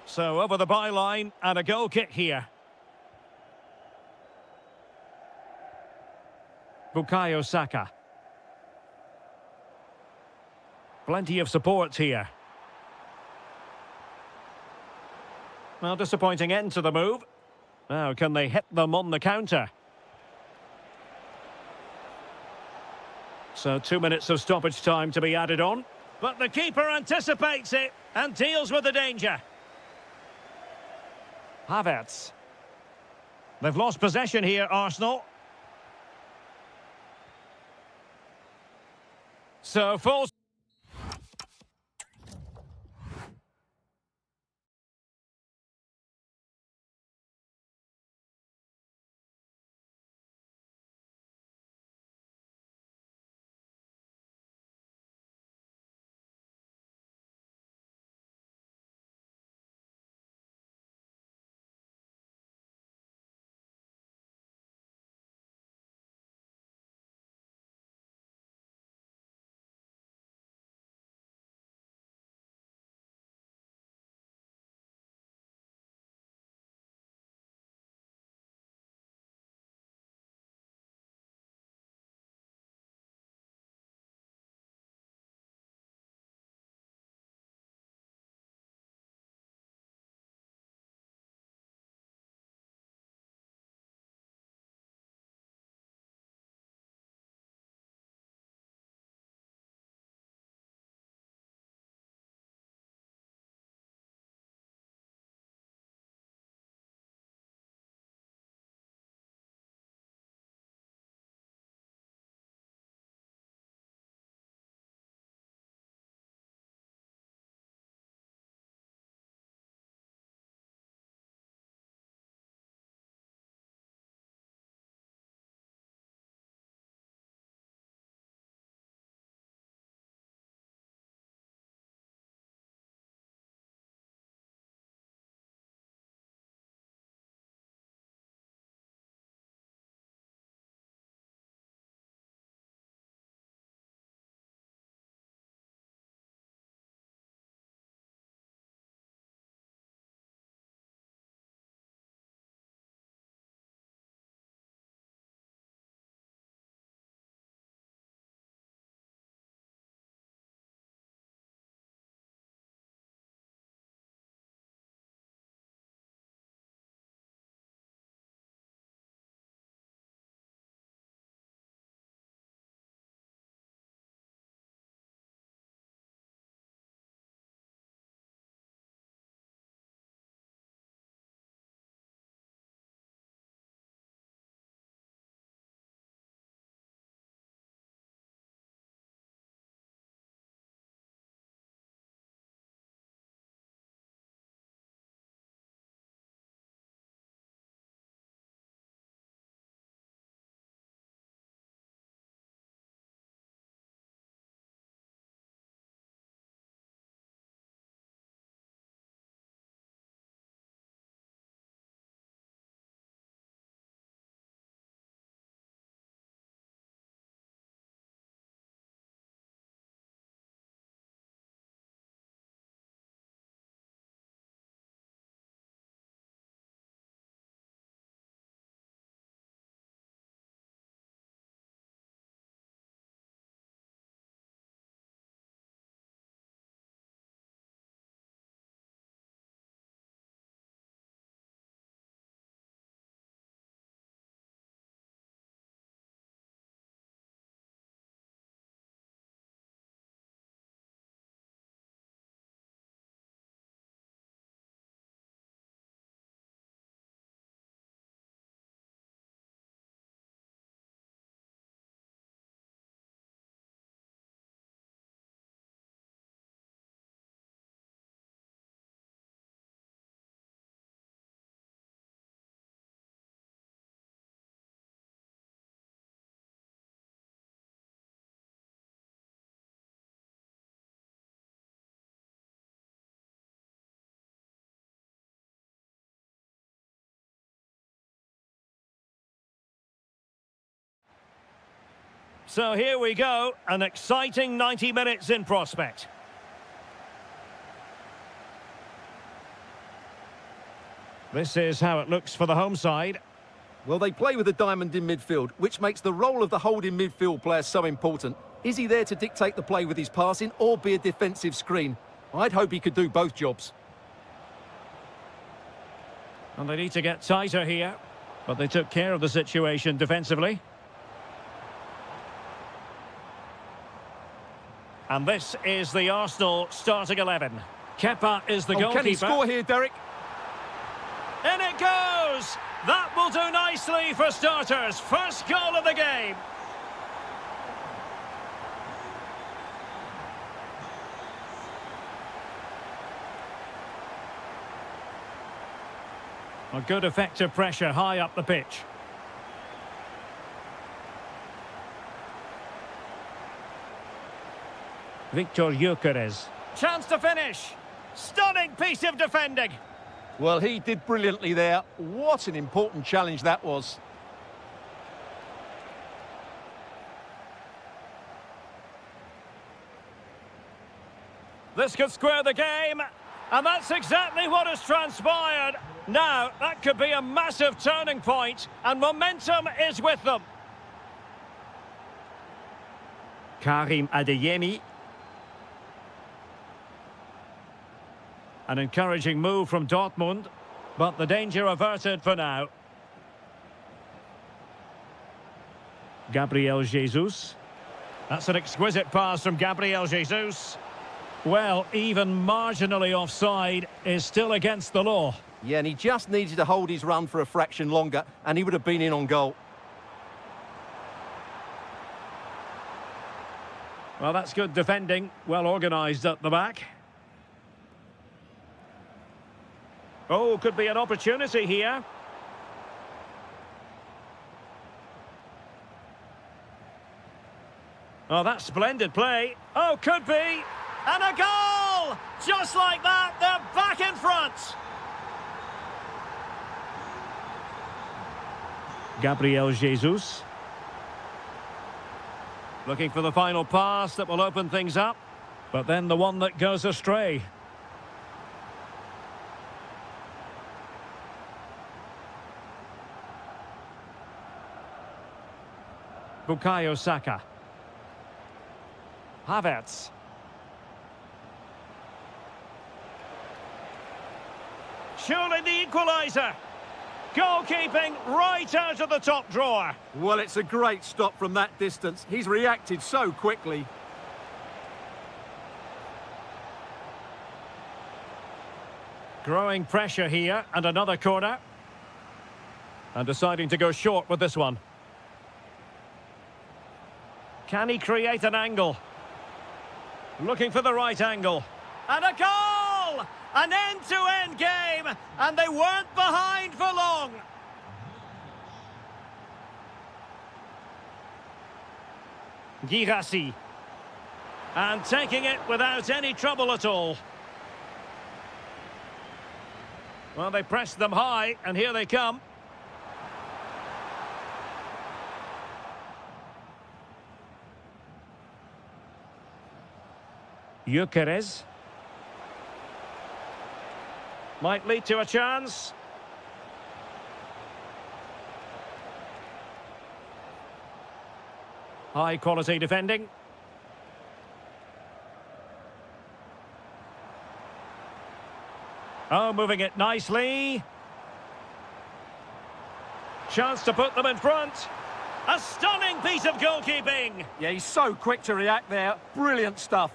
So over the byline and a goal kick here. Bukayo Saka. Plenty of support here. Well, disappointing end to the move. Now, can they hit them on the counter? So 2 minutes of stoppage time to be added on. But the keeper anticipates it and deals with the danger. Havertz. They've lost possession here, Arsenal. So full... So here we go, an exciting 90 minutes in prospect. This is how it looks for the home side. Well, they play with a diamond in midfield, which makes the role of the holding midfield player so important. Is he there to dictate the play with his passing or be a defensive screen? I'd hope he could do both jobs. And they need to get tighter here, but they took care of the situation defensively. And this is the Arsenal starting 11. Kepa is the goalkeeper. Can he score here, Derek? In it goes! That will do nicely for starters. First goal of the game. A good effective pressure high up the pitch. Victor Gyökeres. Chance to finish. Stunning piece of defending. Well, he did brilliantly there. What an important challenge that was. This could square the game, and that's exactly what has transpired. Now, that could be a massive turning point, and momentum is with them. Karim Adeyemi. An encouraging move from Dortmund, but the danger averted for now. Gabriel Jesus. That's an exquisite pass from Gabriel Jesus. Well, even marginally offside is still against the law. Yeah, and he just needed to hold his run for a fraction longer, and he would have been in on goal. Well, that's good defending, well organised at the back. Oh, could be an opportunity here. Oh, that's splendid play. Oh, could be. And a goal! Just like that, they're back in front. Gabriel Jesus. Looking for the final pass that will open things up. But then the one that goes astray. Bukayo Saka. Havertz. Surely the equaliser. Goalkeeping right out of the top drawer. Well, it's a great stop from that distance. He's reacted so quickly. Growing pressure here, and another corner. And deciding to go short with this one. Can he create an angle? Looking for the right angle. And a goal! An end-to-end game, and they weren't behind for long. Girassi. And taking it without any trouble at all. Well, they pressed them high, and here they come. Gyökeres. Might lead to a chance. High quality defending. Oh, moving it nicely. Chance to put them in front. A stunning piece of goalkeeping. Yeah, he's so quick to react there. Brilliant stuff.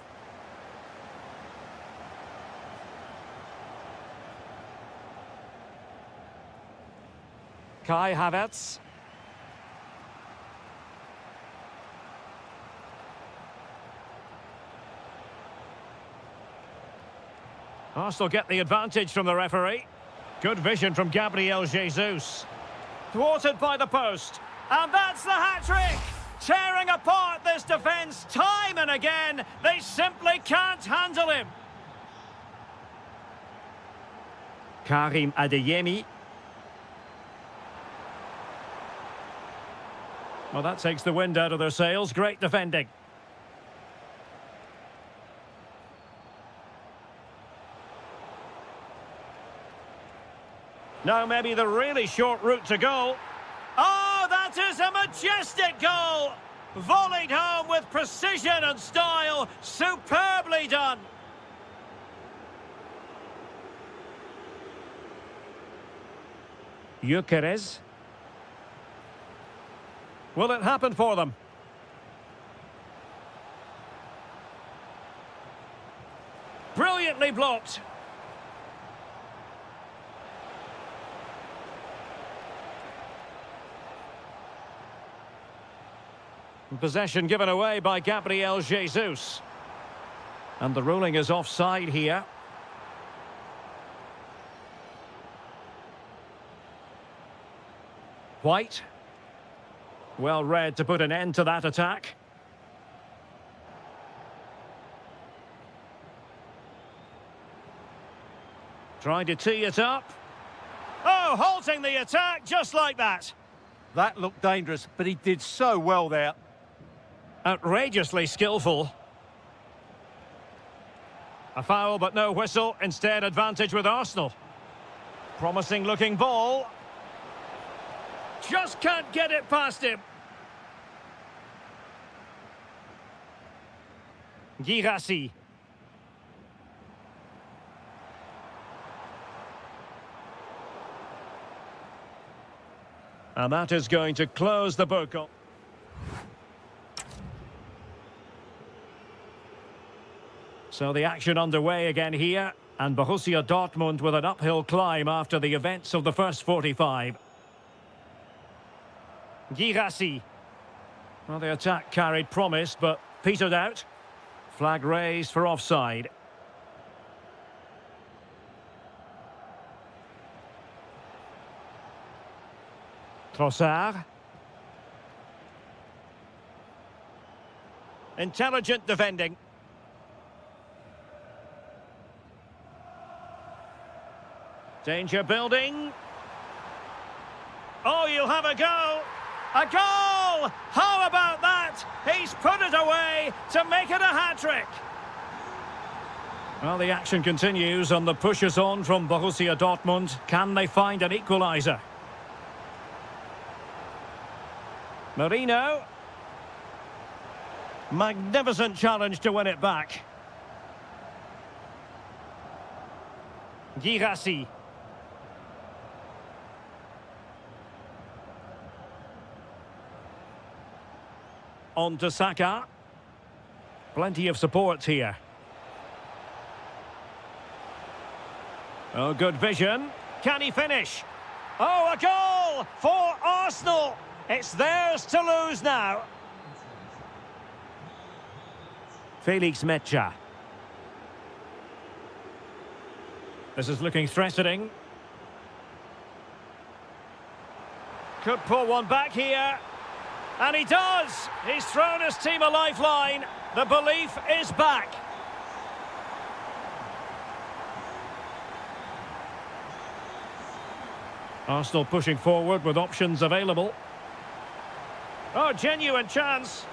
Kai Havertz. Arsenal get the advantage from the referee. Good vision from Gabriel Jesus. Thwarted by the post. And that's the hat-trick! Tearing apart this defence time and again. They simply can't handle him. Karim Adeyemi. Well, that takes the wind out of their sails. Great defending. Now maybe the really short route to goal. Oh, that is a majestic goal! Volleyed home with precision and style. Superbly done. Gyökeres. Will it happen for them? Brilliantly blocked. Possession given away by Gabriel Jesus. And the ruling is offside here. White. Well read to put an end to that attack. Trying to tee it up. Oh, halting the attack just like that. That looked dangerous, but he did so well there. Outrageously skillful. A foul, but no whistle. Instead, advantage with Arsenal. Promising looking ball. Just can't get it past him. Girassi. And that is going to close the book. So the action underway again here, and Borussia Dortmund with an uphill climb after the events of the first 45. Girassi. Well, the attack carried promise, but petered out. Flag raised for offside. Trossard. Intelligent defending. Danger building. Oh, you'll have a go. A goal! How about that? He's put it away to make it a hat-trick. Well, the action continues and the push is on from Borussia Dortmund. Can they find an equaliser? Marino. Magnificent challenge to win it back. Girassi. On to Saka. Plenty of support here. Oh, good vision. Can he finish? Oh, a goal for Arsenal. It's theirs to lose now. Felix Mecha. This is looking threatening. Could pull one back here. And he does! He's thrown his team a lifeline. The belief is back. Arsenal pushing forward with options available. Oh, genuine chance.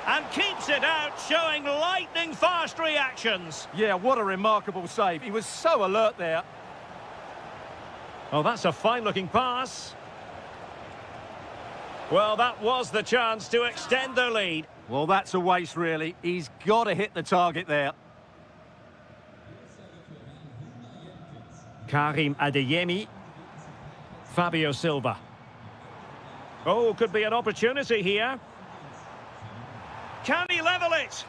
And keeps it out, showing lightning-fast reactions. Yeah, what a remarkable save. He was so alert there. Oh, that's a fine-looking pass. Well, that was the chance to extend their lead. Well, that's a waste, really. He's got to hit the target there. Karim Adeyemi. Fabio Silva. Oh, could be an opportunity here. Can he level it?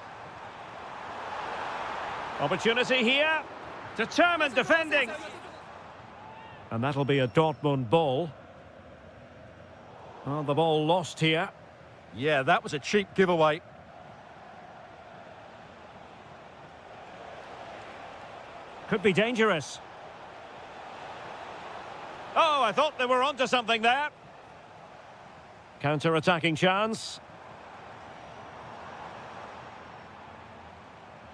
Opportunity here. Determined defending. And that'll be a Dortmund ball. Oh, the ball lost here. Yeah, that was a cheap giveaway. Could be dangerous. Oh, I thought they were onto something there. Counter-attacking chance.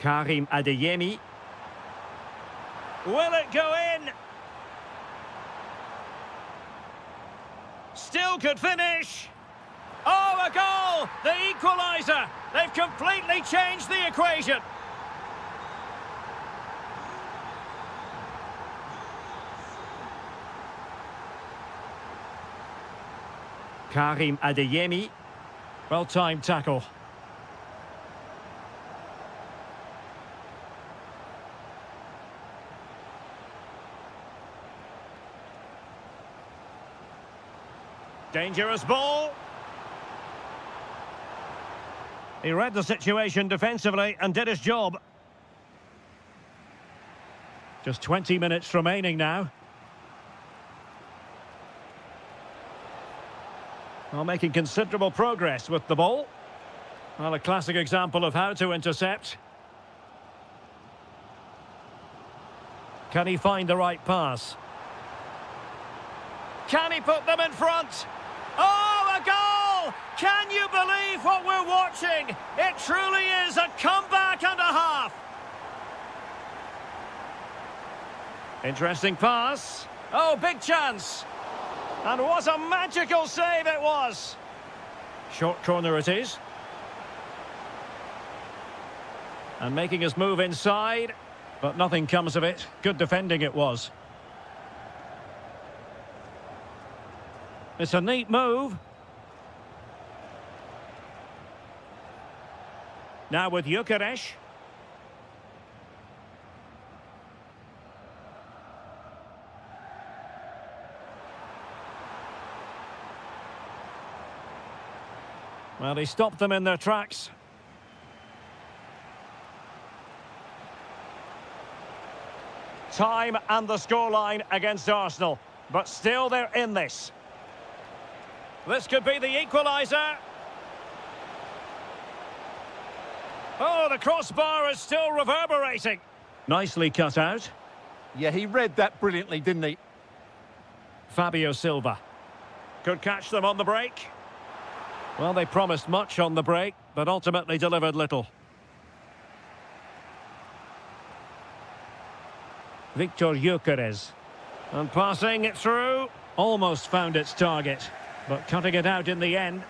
Karim Adeyemi. Will it go in? Still could finish. Oh, a goal! The equaliser! They've completely changed the equation. Karim Adeyemi. Well-timed tackle. Dangerous ball. He read the situation defensively and did his job. Just 20 minutes remaining now. Well, making considerable progress with the ball. Well, a classic example of how to intercept. Can he find the right pass? Can he put them in front? Oh, a goal! Can you believe what we're watching? It truly is a comeback and a half. Interesting pass. Oh, big chance. And what a magical save it was. Short corner it is. And making his move inside, but nothing comes of it. Good defending it was. It's a neat move. Now with Gyökeres. Well, he stopped them in their tracks. Time and the scoreline against Arsenal, but still they're in this. This could be the equaliser. Oh, the crossbar is still reverberating. Nicely cut out. Yeah, he read that brilliantly, didn't he? Fabio Silva. Could catch them on the break. Well, they promised much on the break, but ultimately delivered little. Victor Gyökeres. And passing it through. Almost found its target, but cutting it out in the end.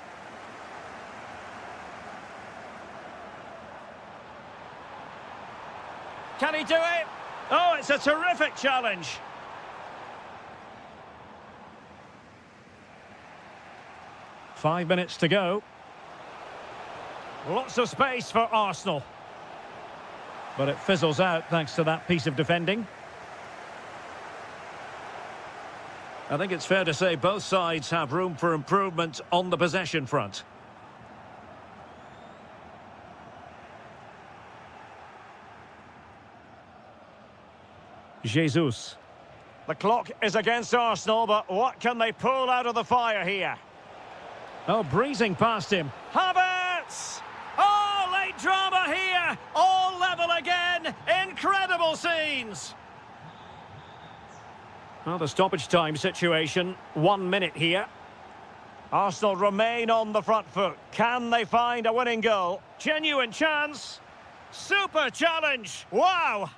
Can he do it? Oh, it's a terrific challenge. Five minutes to go. Lots of space for Arsenal. But it fizzles out thanks to that piece of defending. I think it's fair to say both sides have room for improvement on the possession front. Jesus. The clock is against Arsenal, but what can they pull out of the fire here? Oh, breezing past him. Havertz! Oh, late drama here. All level again. Incredible scenes. Well, the stoppage time situation. 1 minute here. Arsenal remain on the front foot. Can they find a winning goal? Genuine chance. Super challenge. Wow.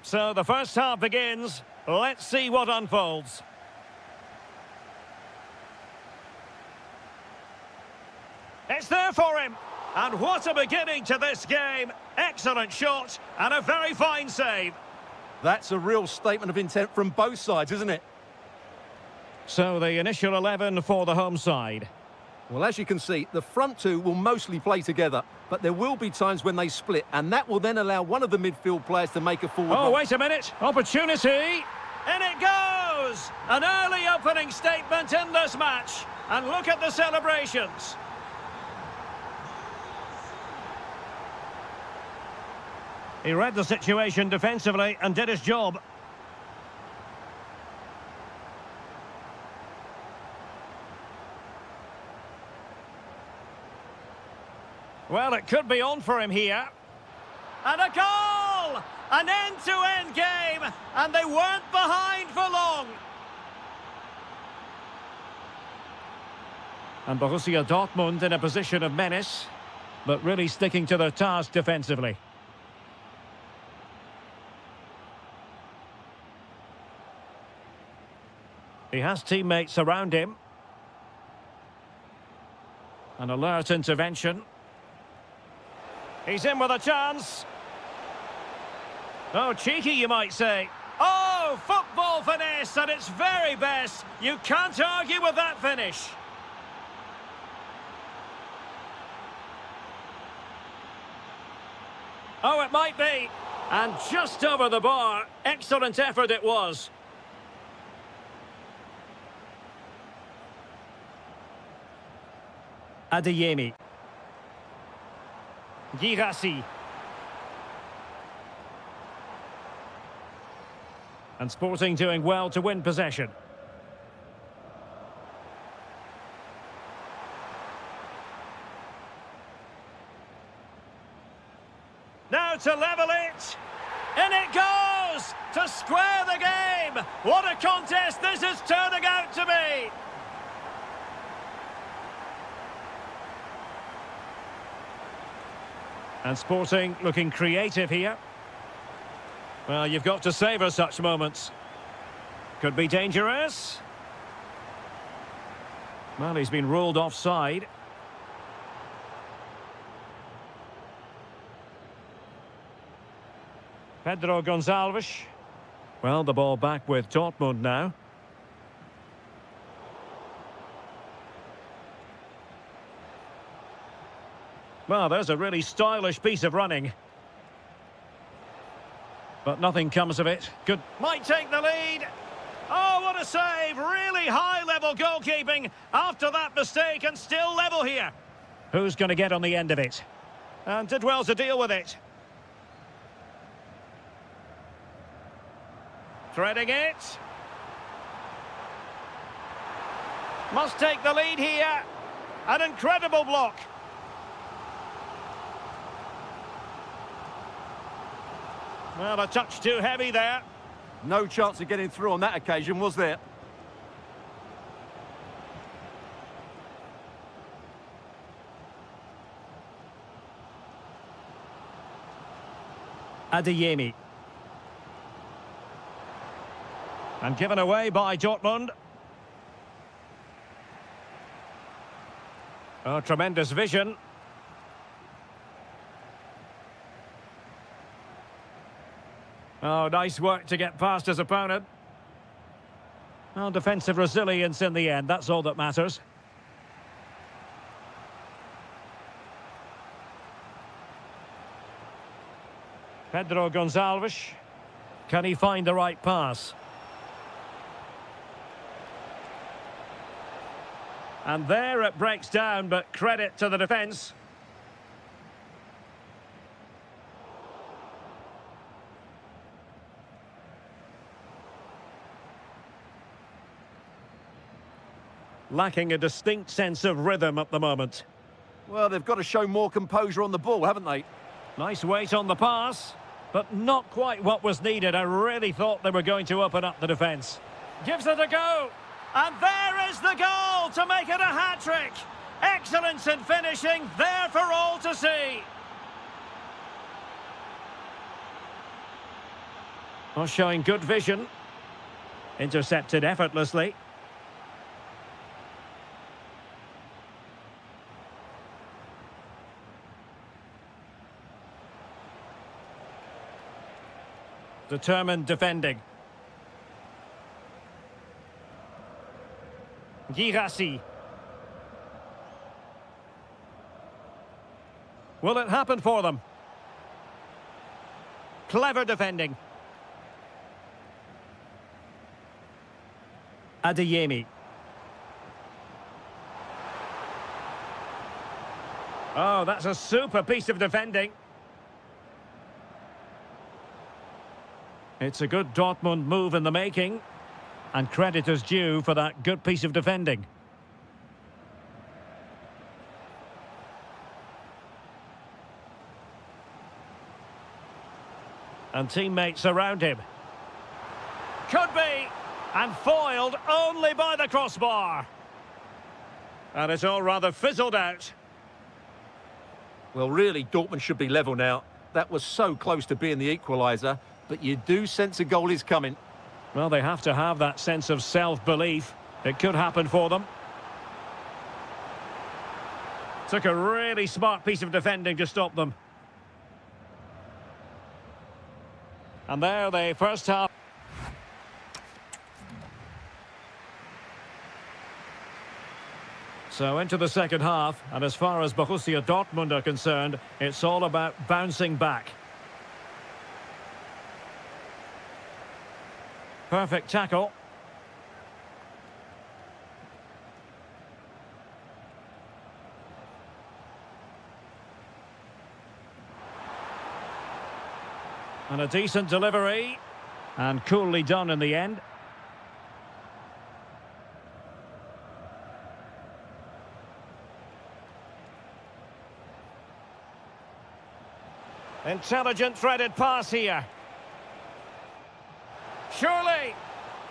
So the first half begins. Let's see what unfolds. It's there for him. And what a beginning to this game. Excellent shot and a very fine save. That's a real statement of intent from both sides, isn't it? So the initial 11 for the home side. Well, as you can see, the front two will mostly play together, but there will be times when they split, and that will then allow one of the midfield players to make a forward run. Wait a minute. Opportunity. In it goes. An early opening statement in this match. And look at the celebrations. He read the situation defensively and did his job. Well, it could be on for him here. And a goal! An end-to-end game, and they weren't behind for long. And Borussia Dortmund in a position of menace, but really sticking to their task defensively. He has teammates around him. An alert intervention. He's in with a chance. Oh, cheeky, you might say. Oh, football finesse at its very best. You can't argue with that finish. Oh, it might be. And just over the bar. Excellent effort it was. Adeyemi. Girassi. And Sporting doing well to win possession. Now to level it. In it goes! To square the game! What a contest this is turning out to be! And Sporting looking creative here. Well, you've got to savour such moments. Could be dangerous. Well, he's been ruled offside. Pedro Gonçalves. Well, the ball back with Dortmund now. Well, there's a really stylish piece of running. But nothing comes of it. Good. Might take the lead. Oh, what a save. Really high-level goalkeeping after that mistake, and still level here. Who's going to get on the end of it? And did well to deal with it. Threading it. Must take the lead here. An incredible block. Well, a touch too heavy there. No chance of getting through on that occasion, was there? Adeyemi. And given away by Dortmund. Oh, tremendous vision. Oh, nice work to get past his opponent. Well, defensive resilience in the end, that's all that matters. Pedro Gonçalves. Can he find the right pass? And there it breaks down, but credit to the defence. Lacking a distinct sense of rhythm at the moment. Well, they've got to show more composure on the ball, haven't they? Nice weight on the pass, but not quite what was needed. I really thought they were going to open up the defence. Gives it a go. And there is the goal to make it a hat-trick. Excellence in finishing, there for all to see. Oh, showing good vision. Intercepted effortlessly. Determined defending. Girassi. Will it happen for them? Clever defending. Adeyemi. Oh, that's a super piece of defending. It's a good Dortmund move in the making, and credit is due for that good piece of defending. And teammates around him. Could be, and foiled only by the crossbar. And it's all rather fizzled out. Well, really, Dortmund should be level now. That was so close to being the equaliser, but you do sense a goal is coming. Well, they have to have that sense of self-belief. It could happen for them. Took a really smart piece of defending to stop them. And there the first half. So into the second half, and as far as Borussia Dortmund are concerned, it's all about bouncing back. Perfect tackle. And a decent delivery, and coolly done in the end. Intelligent threaded pass here. Surely.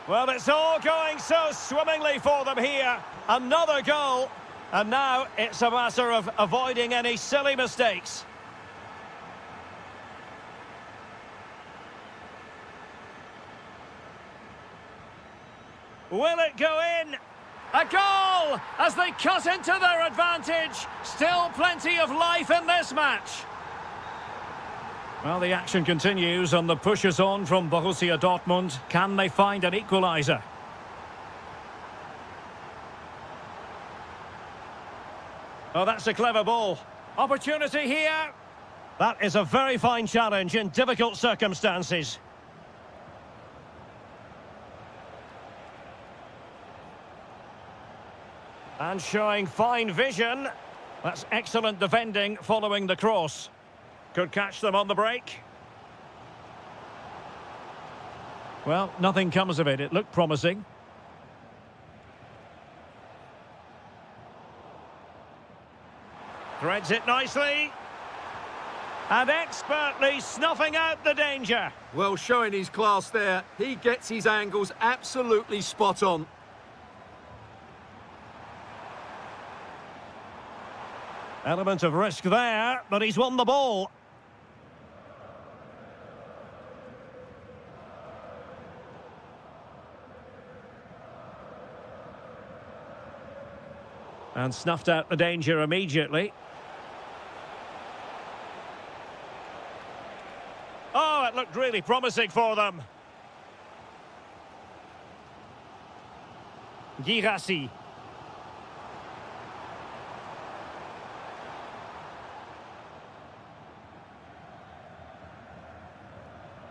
Well, it's all going so swimmingly for them here. Another goal. And now it's a matter of avoiding any silly mistakes. Will it go in? A goal as they cut into their advantage. Still plenty of life in this match. Well, the action continues and the push is on from Borussia Dortmund. Can they find an equaliser? Oh, that's a clever ball. Opportunity here. That is a very fine challenge in difficult circumstances. And showing fine vision. That's excellent defending following the cross. Could catch them on the break. Well, nothing comes of it. It looked promising. Threads it nicely. And expertly snuffing out the danger. Well, showing his class there. He gets his angles absolutely spot on. Element of risk there, but he's won the ball. And snuffed out the danger immediately. Oh, it looked really promising for them. Girassi.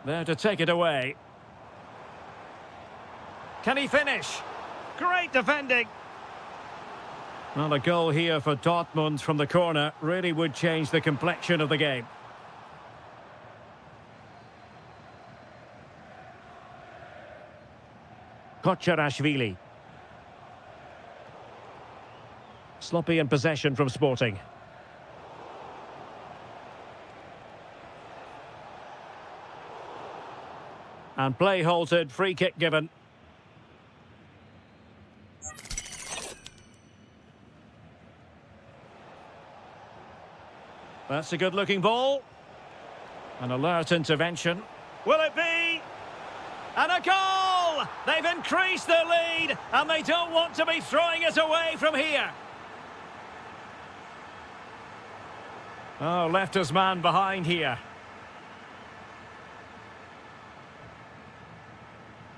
There to take it away. Can he finish? Great defending. Well, a goal here for Dortmund from the corner really would change the complexion of the game. Kocharashvili. Sloppy in possession from Sporting. And play halted, free kick given. That's a good-looking ball. An alert intervention. Will it be? And a goal! They've increased their lead, and they don't want to be throwing it away from here. Oh, left his man behind here.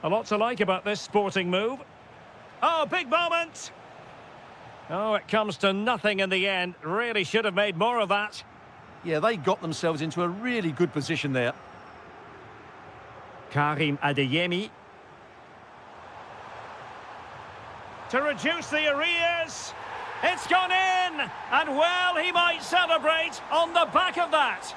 A lot to like about this sporting move. Oh, big moment! Oh, it comes to nothing in the end. Really should have made more of that. Yeah, they got themselves into a really good position there. Karim Adeyemi. To reduce the arrears. It's gone in! And well, he might celebrate on the back of that.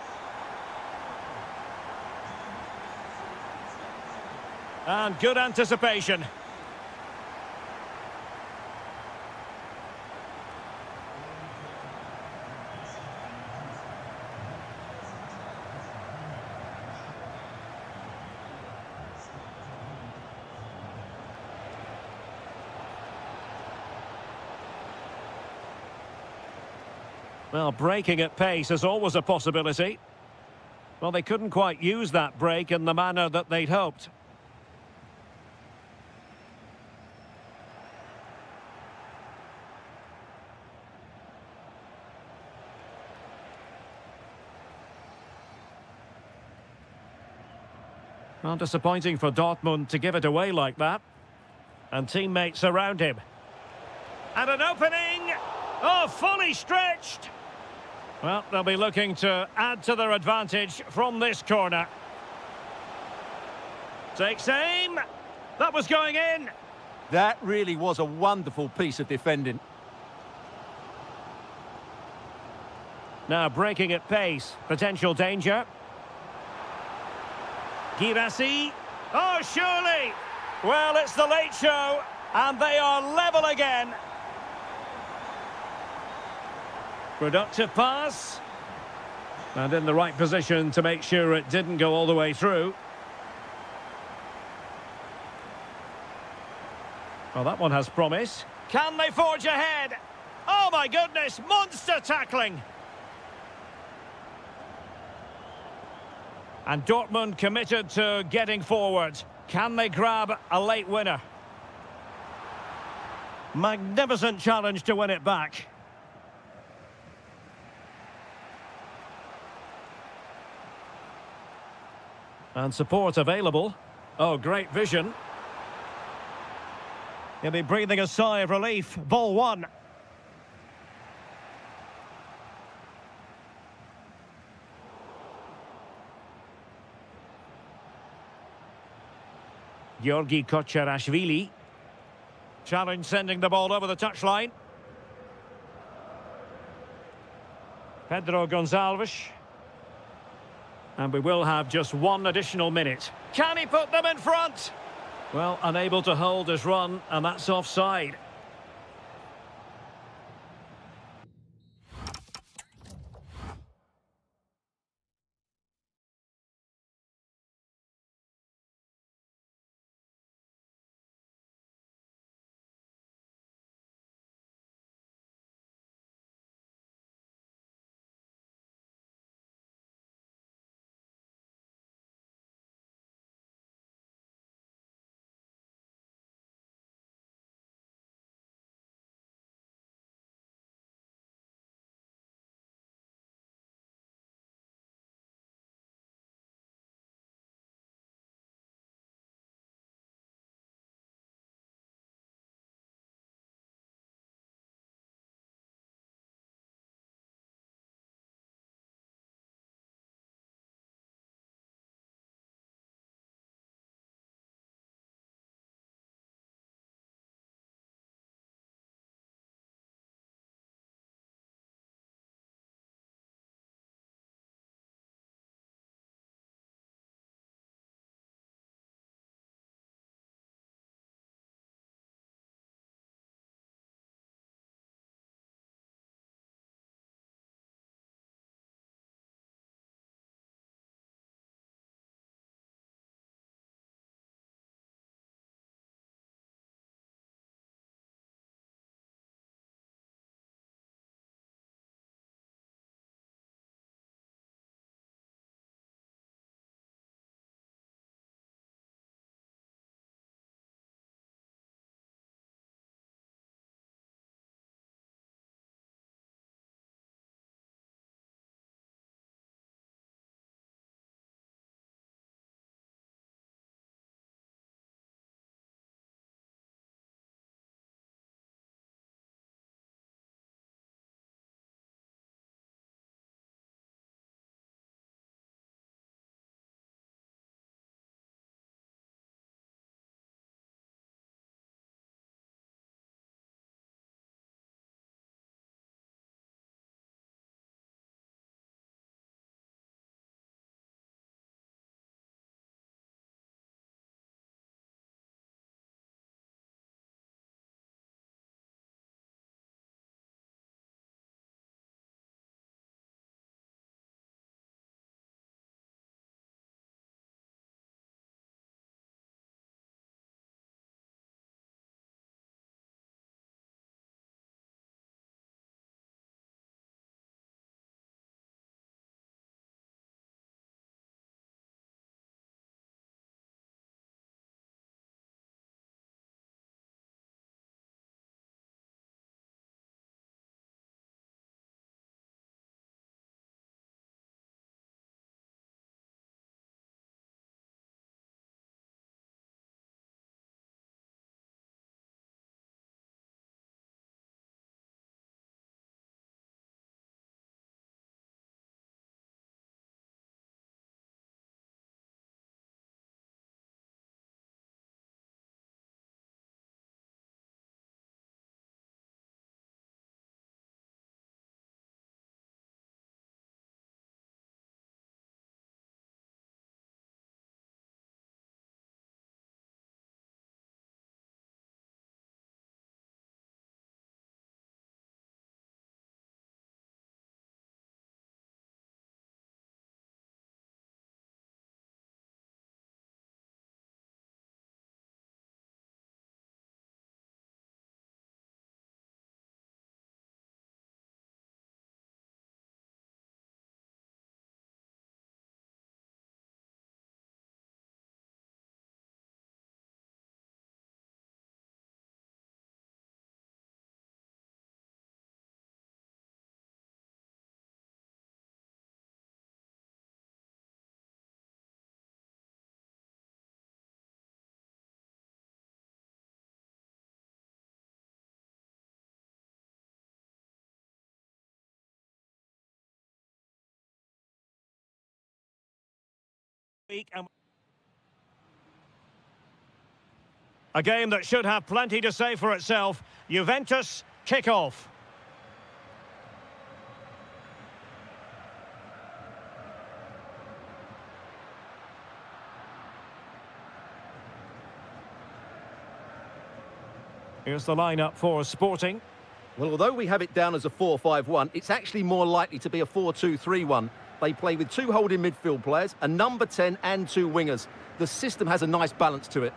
And good anticipation. Well, breaking at pace is always a possibility. Well, they couldn't quite use that break in the manner that they'd hoped. Well, disappointing for Dortmund to give it away like that. And teammates around him. And an opening! Oh, fully stretched! Well, they'll be looking to add to their advantage from this corner. Takes aim. That was going in. That really was a wonderful piece of defending. Now breaking at pace. Potential danger. Girassi. Oh, surely. Well, it's the late show, and they are level again. Productive pass. And in the right position to make sure it didn't go all the way through. Well, that one has promise. Can they forge ahead? Oh, my goodness, monster tackling. And Dortmund committed to getting forward. Can they grab a late winner? Magnificent challenge to win it back. And support available. Oh, great vision. He'll be breathing a sigh of relief. Ball one. Georgi Kocharashvili. Challenge sending the ball over the touchline. Pedro Gonçalves. And we will have just one additional minute. Can he put them in front? Well, unable to hold his run, and that's offside. A game that should have plenty to say for itself. Juventus kick-off. Here's the lineup for Sporting. Well, although we have it down as a 4-5-1, it's actually more likely to be a 4-2-3-1. They play with two holding midfield players, a number 10 and two wingers. The system has a nice balance to it.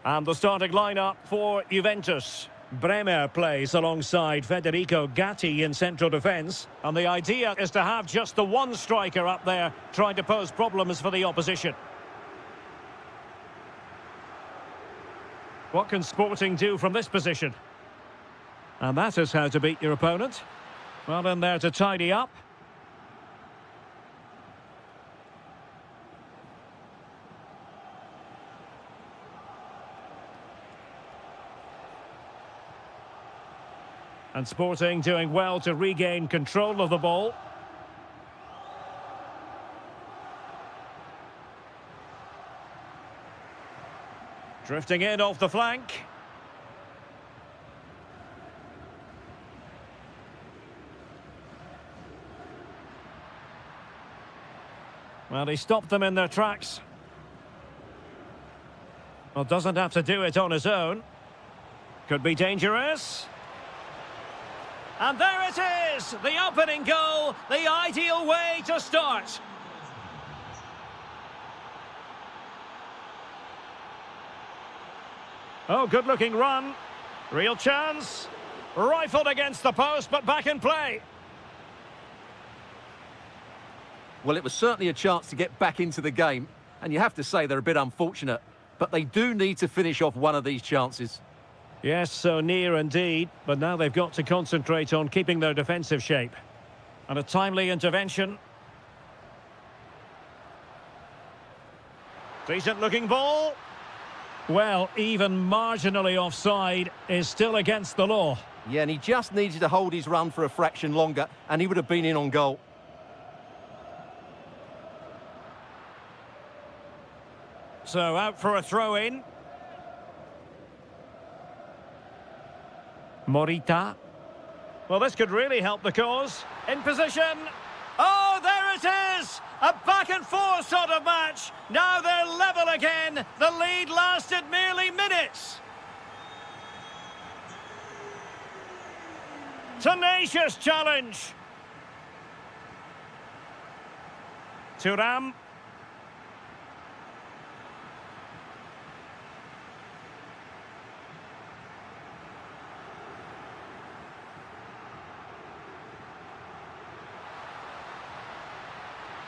And the starting lineup for Juventus. Bremer plays alongside Federico Gatti in central defence. And the idea is to have just the one striker up there trying to pose problems for the opposition. What can Sporting do from this position? And that is how to beat your opponent. Well, in there to tidy up. And Sporting doing well to regain control of the ball. Drifting in off the flank. Well, he stopped them in their tracks. Well, doesn't have to do it on his own. Could be dangerous. And there it is, the opening goal, the ideal way to start. Oh, good-looking run. Real chance. Rifled against the post, but back in play. Well, it was certainly a chance to get back into the game, and you have to say they're a bit unfortunate, but they do need to finish off one of these chances. Yes, so near indeed, but now they've got to concentrate on keeping their defensive shape. And a timely intervention. Decent-looking ball. Well, even marginally offside is still against the law. Yeah, and he just needed to hold his run for a fraction longer, and he would have been in on goal. So out for a throw-in. Morita. Well, this could really help the cause. In position. Oh, there it is! A back-and-forth sort of match. Now they're level again. The lead lasted merely minutes. Tenacious challenge. Thuram.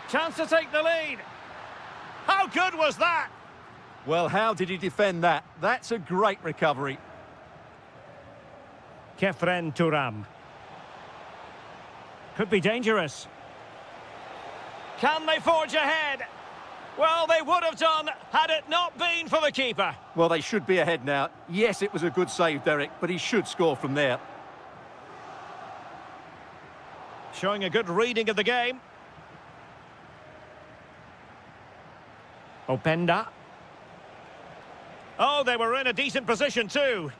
Chance to take the lead. How good was that? Well, how did he defend that? That's a great recovery. Kefren Thuram. Could be dangerous. Can they forge ahead? Well, they would have done had it not been for the keeper. Well, they should be ahead now. Yes, it was a good save, Derek, but he should score from there. Showing a good reading of the game. Openda. Oh, they were in a decent position too.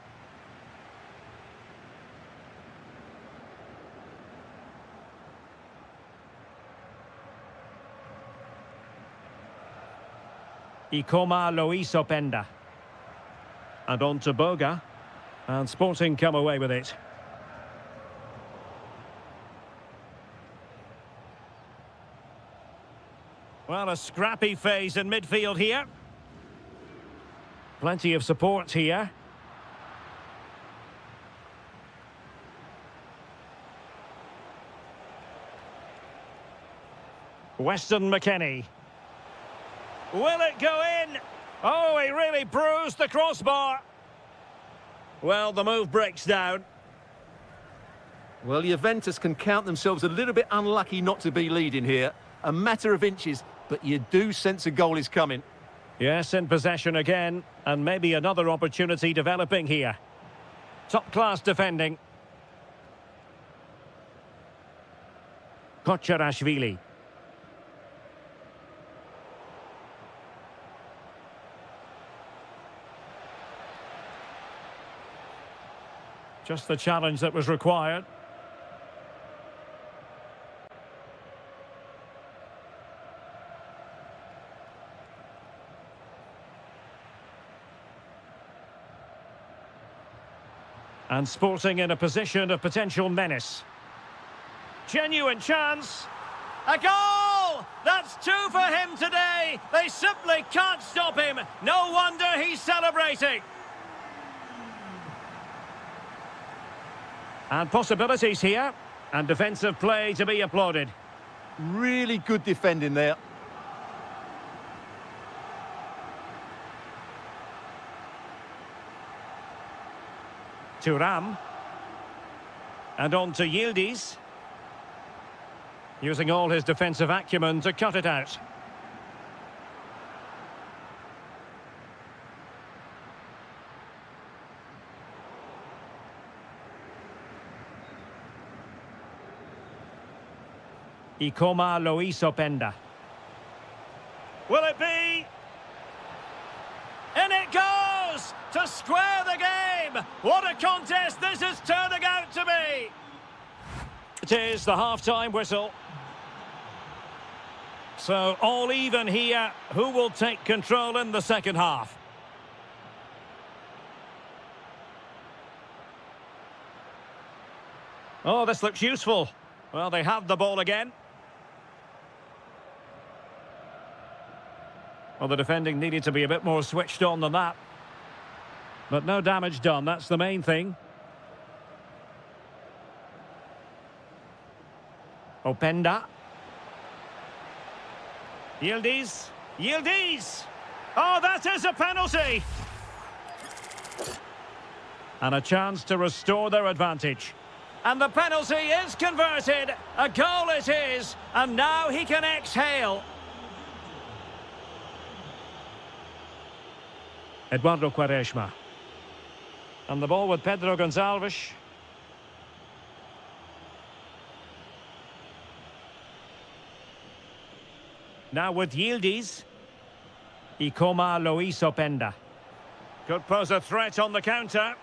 Ikoma Luis Openda. And on to Boga. And Sporting come away with it. Well, a scrappy phase in midfield here. Plenty of support here. Weston McKennie. Will it go in? Oh, he really bruised the crossbar. Well, the move breaks down. Well, Juventus can count themselves a little bit unlucky not to be leading here. A matter of inches, but you do sense a goal is coming. Yes, in possession again, and maybe another opportunity developing here. Top-class defending. Kocherashvili. Just the challenge that was required. And Sporting in a position of potential menace. Genuine chance. A goal! That's two for him today. They simply can't stop him. No wonder he's celebrating. And possibilities here. And defensive play to be applauded. Really good defending there. Thuram. And on to Yildiz. Using all his defensive acumen to cut it out. Ikoma Loisopenda. Will it be? In it goes! To square the game! What a contest this is turning out to be! It is the half-time whistle. So all even here. Who will take control in the second half? Oh, this looks useful. Well, they have the ball again. Well, the defending needed to be a bit more switched on than that. But no damage done, that's the main thing. Openda. Yildiz. Yildiz! Oh, that is a penalty! And a chance to restore their advantage. And the penalty is converted. A goal it is. And now he can exhale. Eduardo Quaresma. And the ball with Pedro Gonçalves. Now with Yildiz. Ikoma Loisopenda. Could pose a threat on the counter.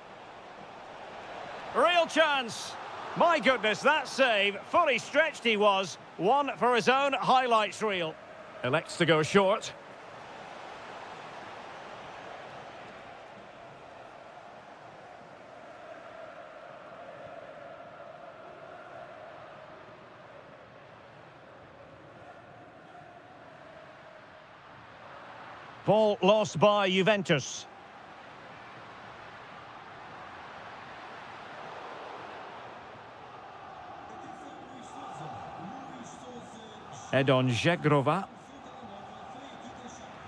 Real chance. My goodness, that save. Fully stretched he was. One for his own highlights reel. Elects to go short. Ball lost by Juventus. Edon Žegrova.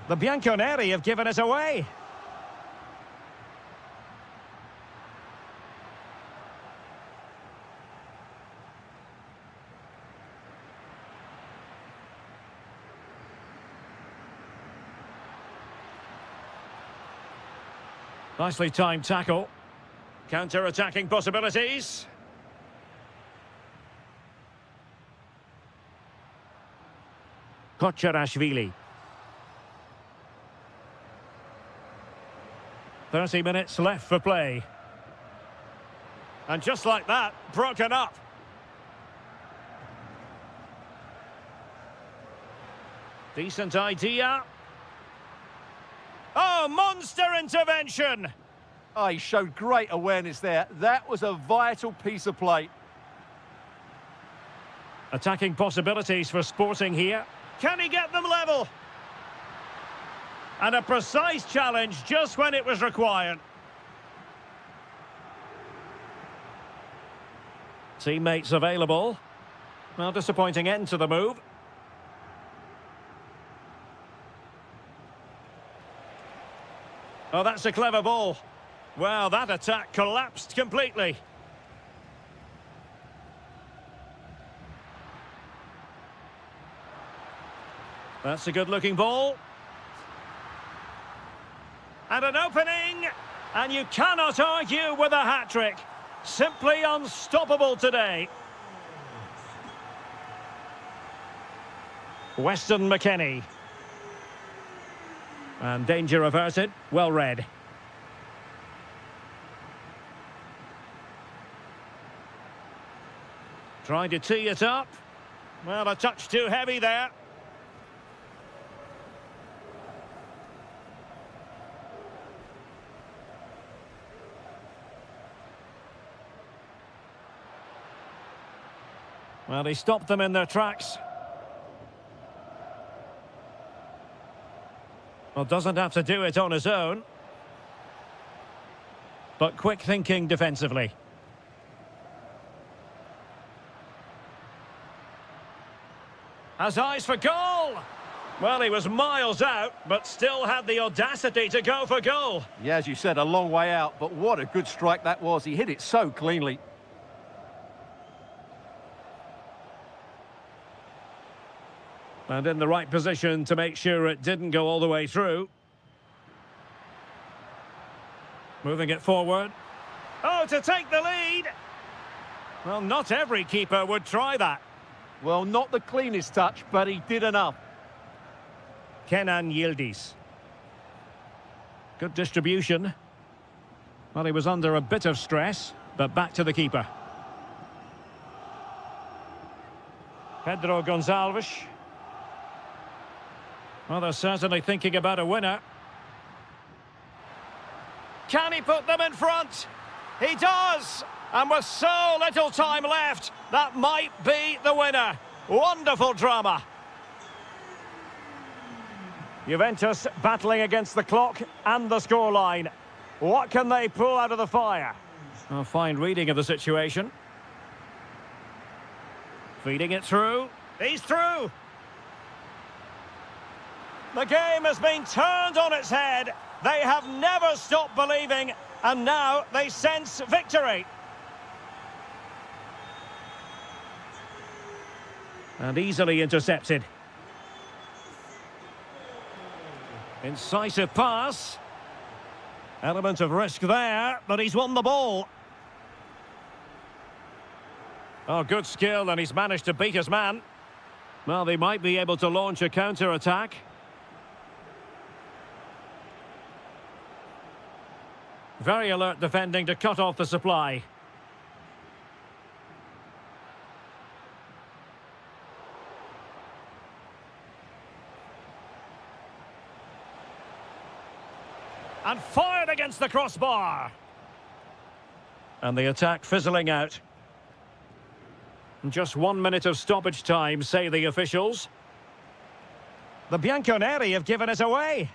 The Bianconeri have given us away. Nicely timed tackle. Counter-attacking possibilities. Kocherashvili. 30 minutes left for play. And just like that, broken up. Decent idea. Oh, monster intervention! Oh, he showed great awareness there. That was a vital piece of play. Attacking possibilities for Sporting here. Can he get them level? And a precise challenge just when it was required. Teammates available. Well, disappointing end to the move. Oh, that's a clever ball. Well, that attack collapsed completely. That's a good-looking ball. And an opening. And you cannot argue with a hat-trick. Simply unstoppable today. Weston McKennie. And danger averted. Well read. Trying to tee it up. Well, a touch too heavy there. Well, he stopped them in their tracks. Well, doesn't have to do it on his own. But quick thinking defensively. Has eyes for goal. Well, he was miles out, but still had the audacity to go for goal. Yeah, as you said, a long way out, but what a good strike that was. He hit it so cleanly. And in the right position to make sure it didn't go all the way through. Moving it forward. Oh, to take the lead! Well, not every keeper would try that. Well, not the cleanest touch, but he did enough. Kenan Yildiz. Good distribution. Well, he was under a bit of stress, but back to the keeper. Pedro Gonçalves. Well, they're certainly thinking about a winner. Can he put them in front? He does! And with so little time left, that might be the winner. Wonderful drama. Juventus battling against the clock and the scoreline. What can they pull out of the fire? A fine reading of the situation. Feeding it through. He's through! The game has been turned on its head. They have never stopped believing, and now they sense victory. And easily intercepted. Incisive pass. Element of risk there, but he's won the ball. Oh, good skill, and he's managed to beat his man. Well, they might be able to launch a counter-attack. Very alert defending to cut off the supply. And fired against the crossbar. And the attack fizzling out. Just 1 minute of stoppage time, say the officials. The Bianconeri have given it away.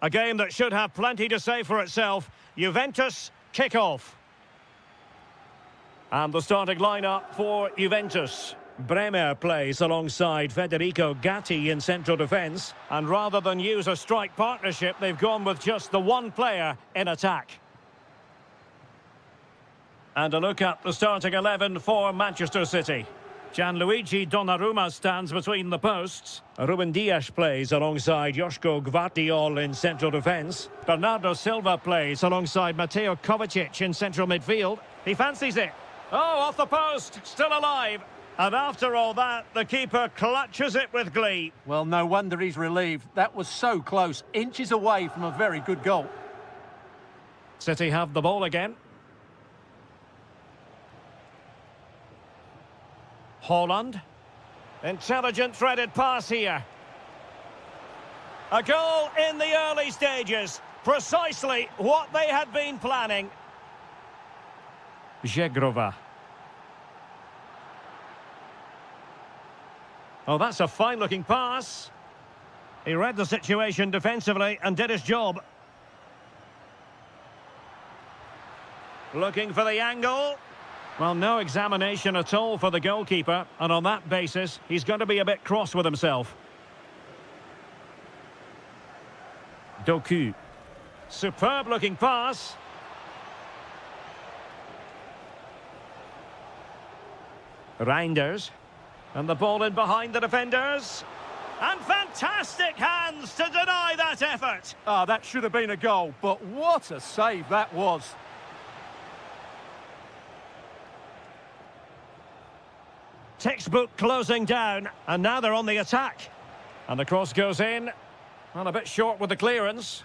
A game that should have plenty to say for itself. Juventus kick-off. And the starting lineup for Juventus. Bremer plays alongside Federico Gatti in central defence. And rather than use a strike partnership, they've gone with just the one player in attack. And a look at the starting 11 for Manchester City. Gianluigi Donnarumma stands between the posts. Ruben Dias plays alongside Joško Gvardiol in central defence. Bernardo Silva plays alongside Mateo Kovacic in central midfield. He fancies it. Oh, off the post, still alive. And after all that, the keeper clutches it with glee. Well, no wonder he's relieved. That was so close, inches away from a very good goal. City have the ball again. Haaland. Intelligent threaded pass here. A goal in the early stages. Precisely what they had been planning. Žegrova. Oh, that's a fine-looking pass. He read the situation defensively and did his job. Looking for the angle. Well, no examination at all for the goalkeeper, and on that basis, he's going to be a bit cross with himself. Doku. Superb-looking pass. Reinders. And the ball in behind the defenders. And fantastic hands to deny that effort. Ah, that should have been a goal, but what a save that was. Textbook closing down, and now they're on the attack. And the cross goes in. Well, a bit short with the clearance.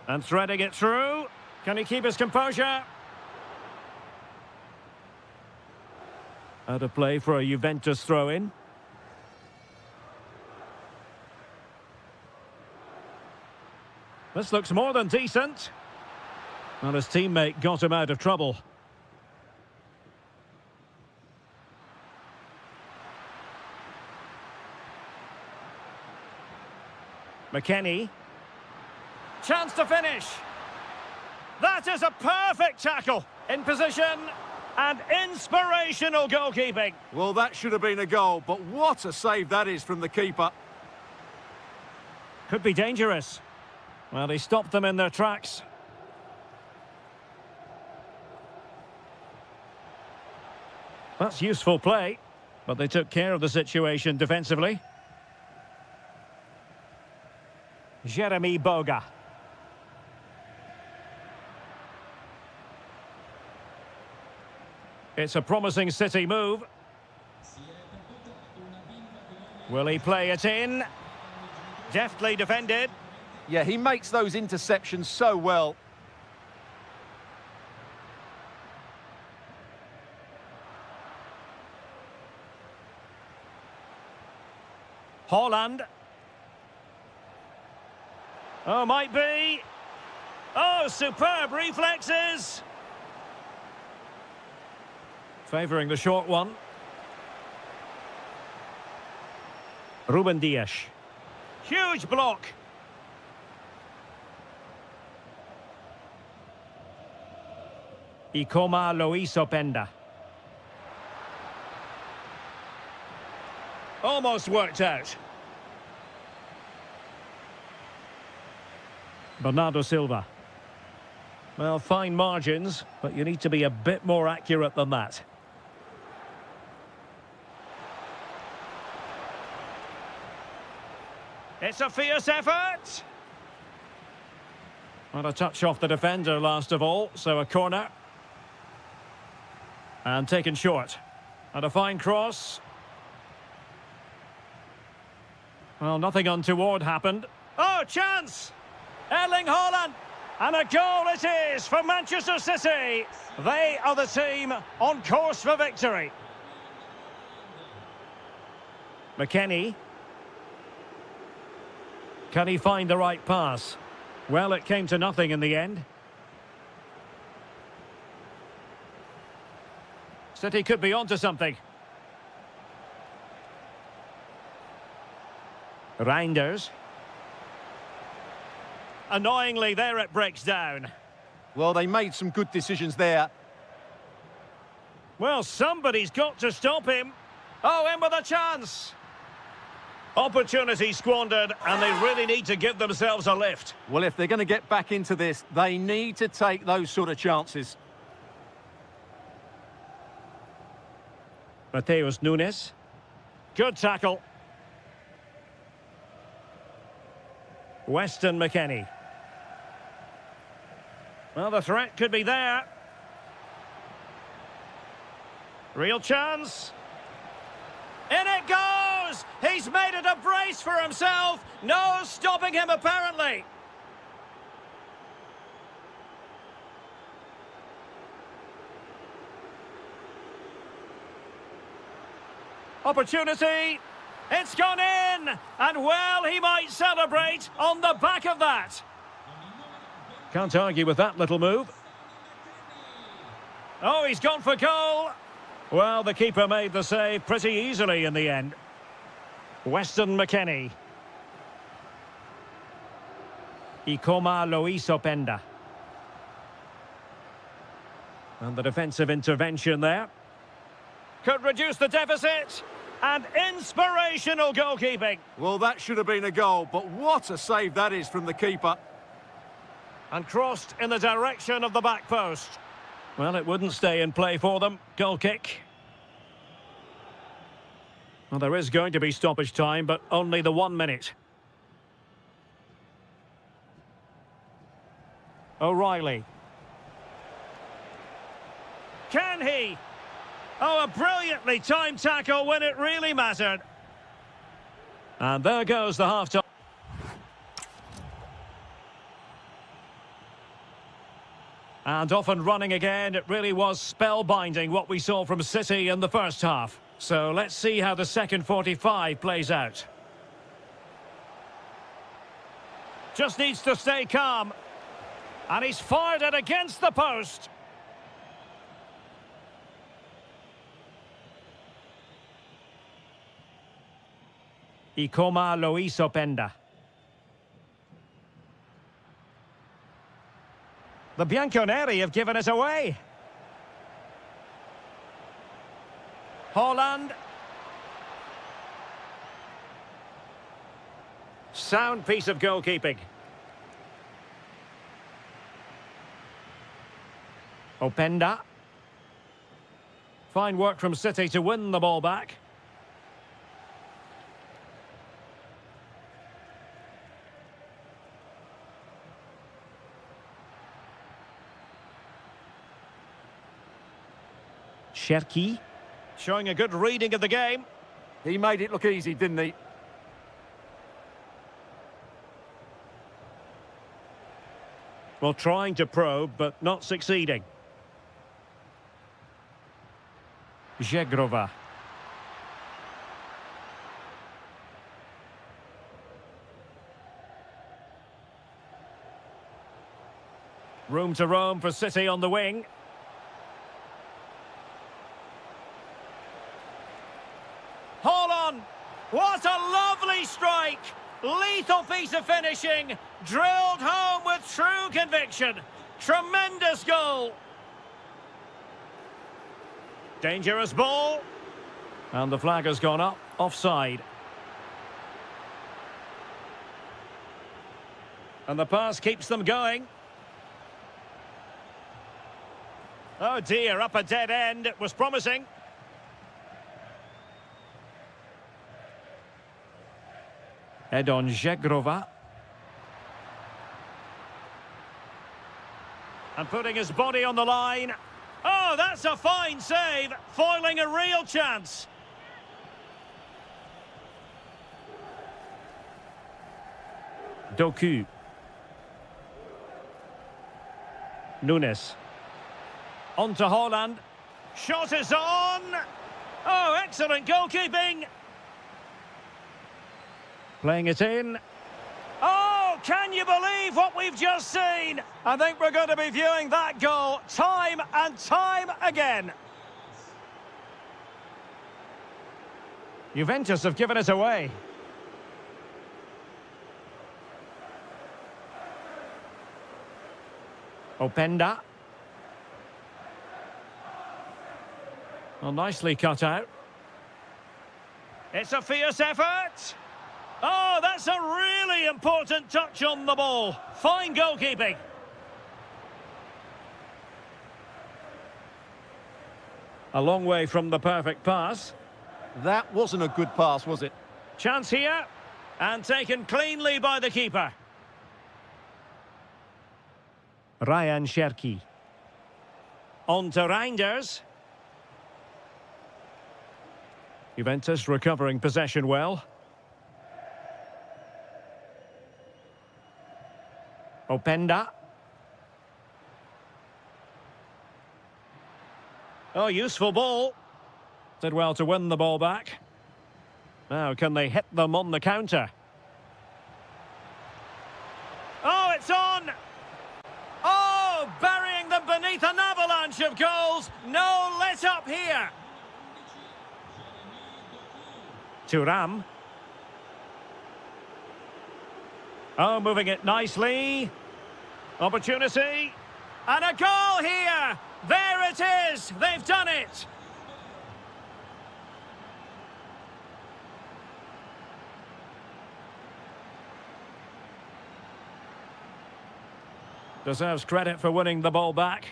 And threading it through. Can he keep his composure? Out of play for a Juventus throw-in. This looks more than decent. Well, his teammate got him out of trouble. McKennie. Chance to finish. That is a perfect tackle. In position and inspirational goalkeeping. Well, that should have been a goal, but what a save that is from the keeper. Could be dangerous. Well, he stopped them in their tracks. That's useful play, but they took care of the situation defensively. Jeremy Boga. It's a promising City move. Will he play it in? Deftly defended. Yeah, he makes those interceptions so well. Haaland. Oh, might be. Oh, superb reflexes. Favouring the short one. Ruben Dias. Huge block. Ikoma Loisopenda. Almost worked out. Bernardo Silva. Well, fine margins, but you need to be a bit more accurate than that. It's a fierce effort. And a touch off the defender last of all, so a corner. And taken short. And a fine cross. Well, nothing untoward happened. Oh, chance! Erling Haaland! And a goal it is for Manchester City. They are the team on course for victory. McKennie. Can he find the right pass? Well, it came to nothing in the end. City could be onto something. Reinders. Annoyingly, there it breaks down. Well, they made some good decisions there. Well, somebody's got to stop him. Oh, in with a chance. Opportunity squandered, and they really need to give themselves a lift. Well, if they're going to get back into this, they need to take those sort of chances. Mateus Nunes. Good tackle. Weston McKennie. Well, the threat could be there. Real chance. In it goes! He's made it a brace for himself. No stopping him, apparently. Opportunity. It's gone in. And, well, he might celebrate on the back of that. Can't argue with that little move. Oh, he's gone for goal. Well, the keeper made the save pretty easily in the end. Weston McKennie. Ikoma Lois Openda. And the defensive intervention there. Could reduce the deficit. And inspirational goalkeeping. Well, that should have been a goal, but what a save that is from the keeper. And crossed in the direction of the back post. Well, it wouldn't stay in play for them. Goal kick. Well, there is going to be stoppage time, but only the 1 minute. O'Reilly. Can he? Oh, a brilliantly timed tackle when it really mattered. And there goes the half-time. And off and running again. It really was spellbinding what we saw from City in the first half. So let's see how the second 45 plays out. Just needs to stay calm. And he's fired it against the post. Ikoma Lois Openda. The Bianconeri have given us away. Holland. Sound piece of goalkeeping. Openda. Fine work from City to win the ball back. Cherki. Showing a good reading of the game. He made it look easy, didn't he? Well, trying to probe, but not succeeding. Zegrova. Room to roam for City on the wing. Holland! What a lovely strike! Lethal piece of finishing, drilled home with true conviction. Tremendous goal. Dangerous ball. And the flag has gone up, offside. And the pass keeps them going. Oh dear, up a dead end. It was promising. Edon Zegrova. And putting his body on the line. Oh, that's a fine save, foiling a real chance. Doku. Nunes. On to Holland. Shot is on. Oh, excellent goalkeeping. Playing it in. Oh, can you believe what we've just seen? I think we're going to be viewing that goal time and time again. Juventus have given it away. Openda. Well, nicely cut out. It's a fierce effort. Oh, that's a really important touch on the ball. Fine goalkeeping. A long way from the perfect pass. That wasn't a good pass, was it? Chance here. And taken cleanly by the keeper. Ryan Cherki. On to Reinders. Juventus recovering possession well. Openda. Oh, useful ball. Did well to win the ball back. Now, can they hit them on the counter? Oh, it's on! Oh, burying them beneath an avalanche of goals. No let up here. Thuram. Oh, moving it nicely. Opportunity. And a goal here! There it is! They've done it! Deserves credit for winning the ball back.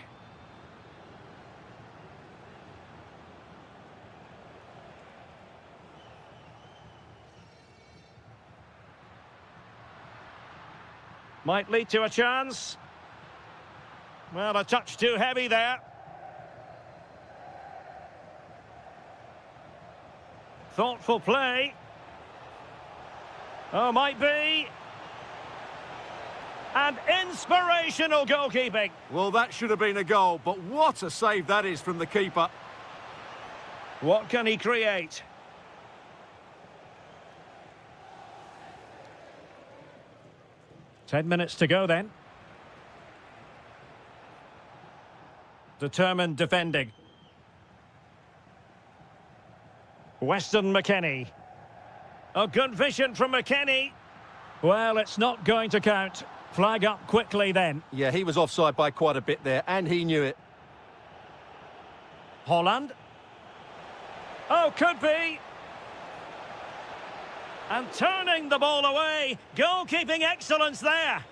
Might lead to a chance. Well, a touch too heavy there. Thoughtful play. Oh, might be. And inspirational goalkeeping. Well, that should have been a goal, but what a save that is from the keeper. What can he create? Ten minutes to go then. Determined defending. Weston McKennie. Oh, good vision from McKennie. Well, it's not going to count. Flag up quickly then. Yeah, he was offside by quite a bit there, and he knew it. Holland. Oh, could be. And turning the ball away. Goalkeeping excellence there.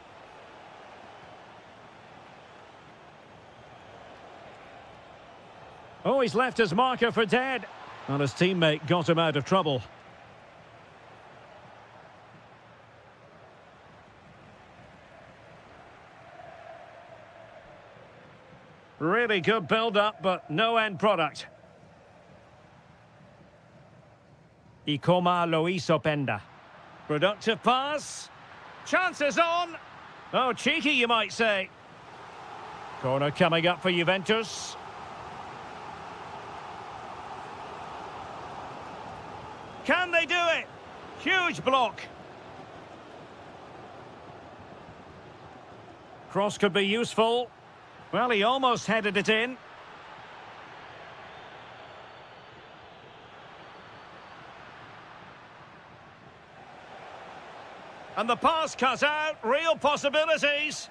Oh, he's left his marker for dead. And his teammate got him out of trouble. Really good build-up, but no end product. Ikoma Luis Openda. Productive pass. Chances on. Oh, cheeky, you might say. Corner coming up for Juventus. Can they do it? Huge block. Cross could be useful. Well, he almost headed it in. And the pass cut out. Real possibilities.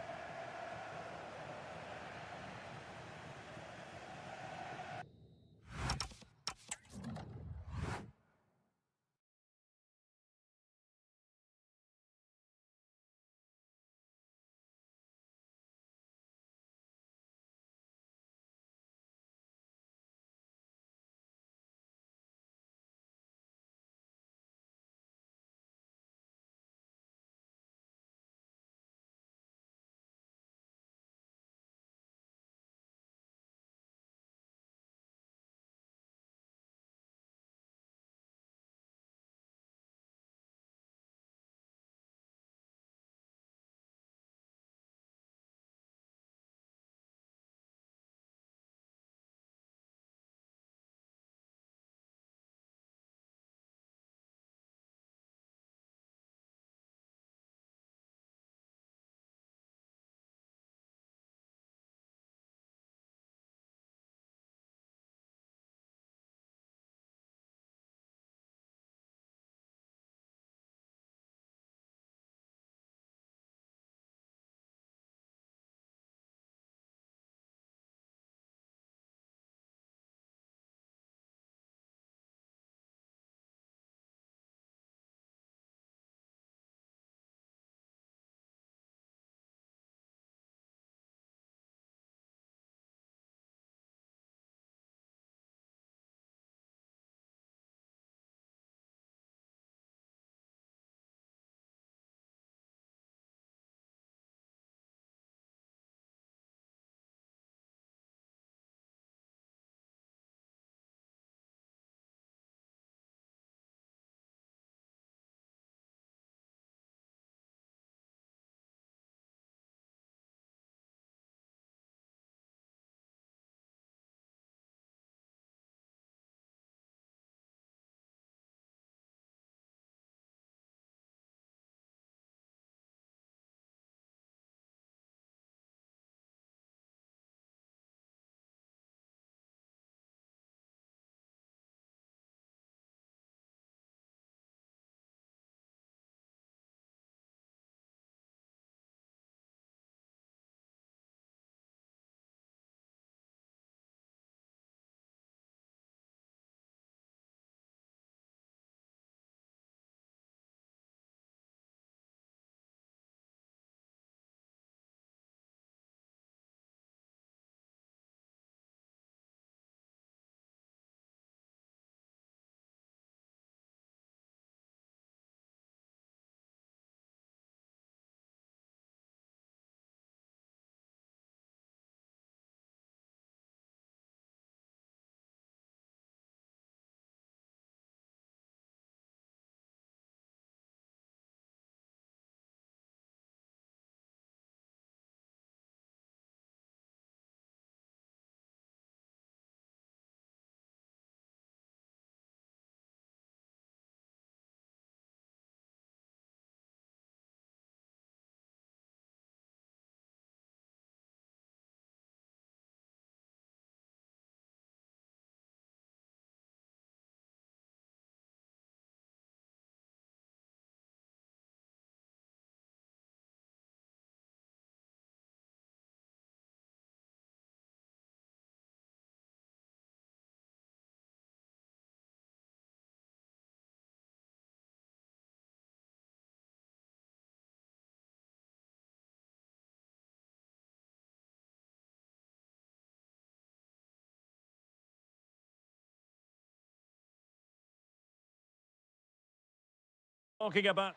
Talking about.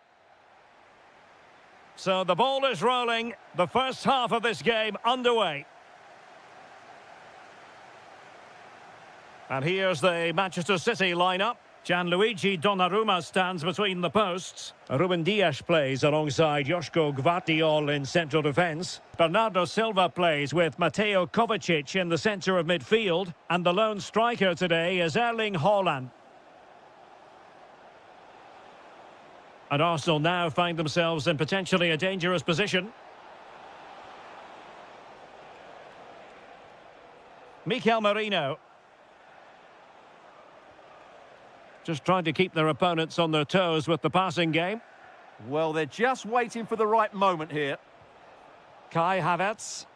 So the ball is rolling. The first half of this game underway. And here's the Manchester City lineup. Gianluigi Donnarumma stands between the posts. Ruben Dias plays alongside Joško Gvardiol in central defence. Bernardo Silva plays with Mateo Kovacic in the centre of midfield. And the lone striker today is Erling Haaland. And Arsenal now find themselves in potentially a dangerous position. Mikel Merino. Just trying to keep their opponents on their toes with the passing game. Well, they're just waiting for the right moment here. Kai Havertz.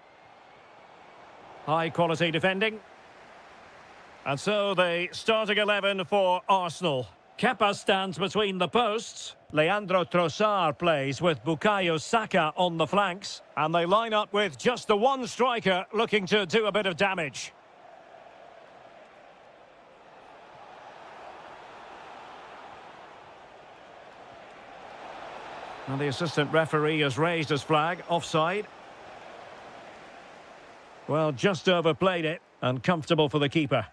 High quality defending. And so the starting 11 for Arsenal. Kepa stands between the posts. Leandro Trossard plays with Bukayo Saka on the flanks. And they line up with just the one striker looking to do a bit of damage. And the assistant referee has raised his flag, offside. Well, just overplayed it, and comfortable for the keeper.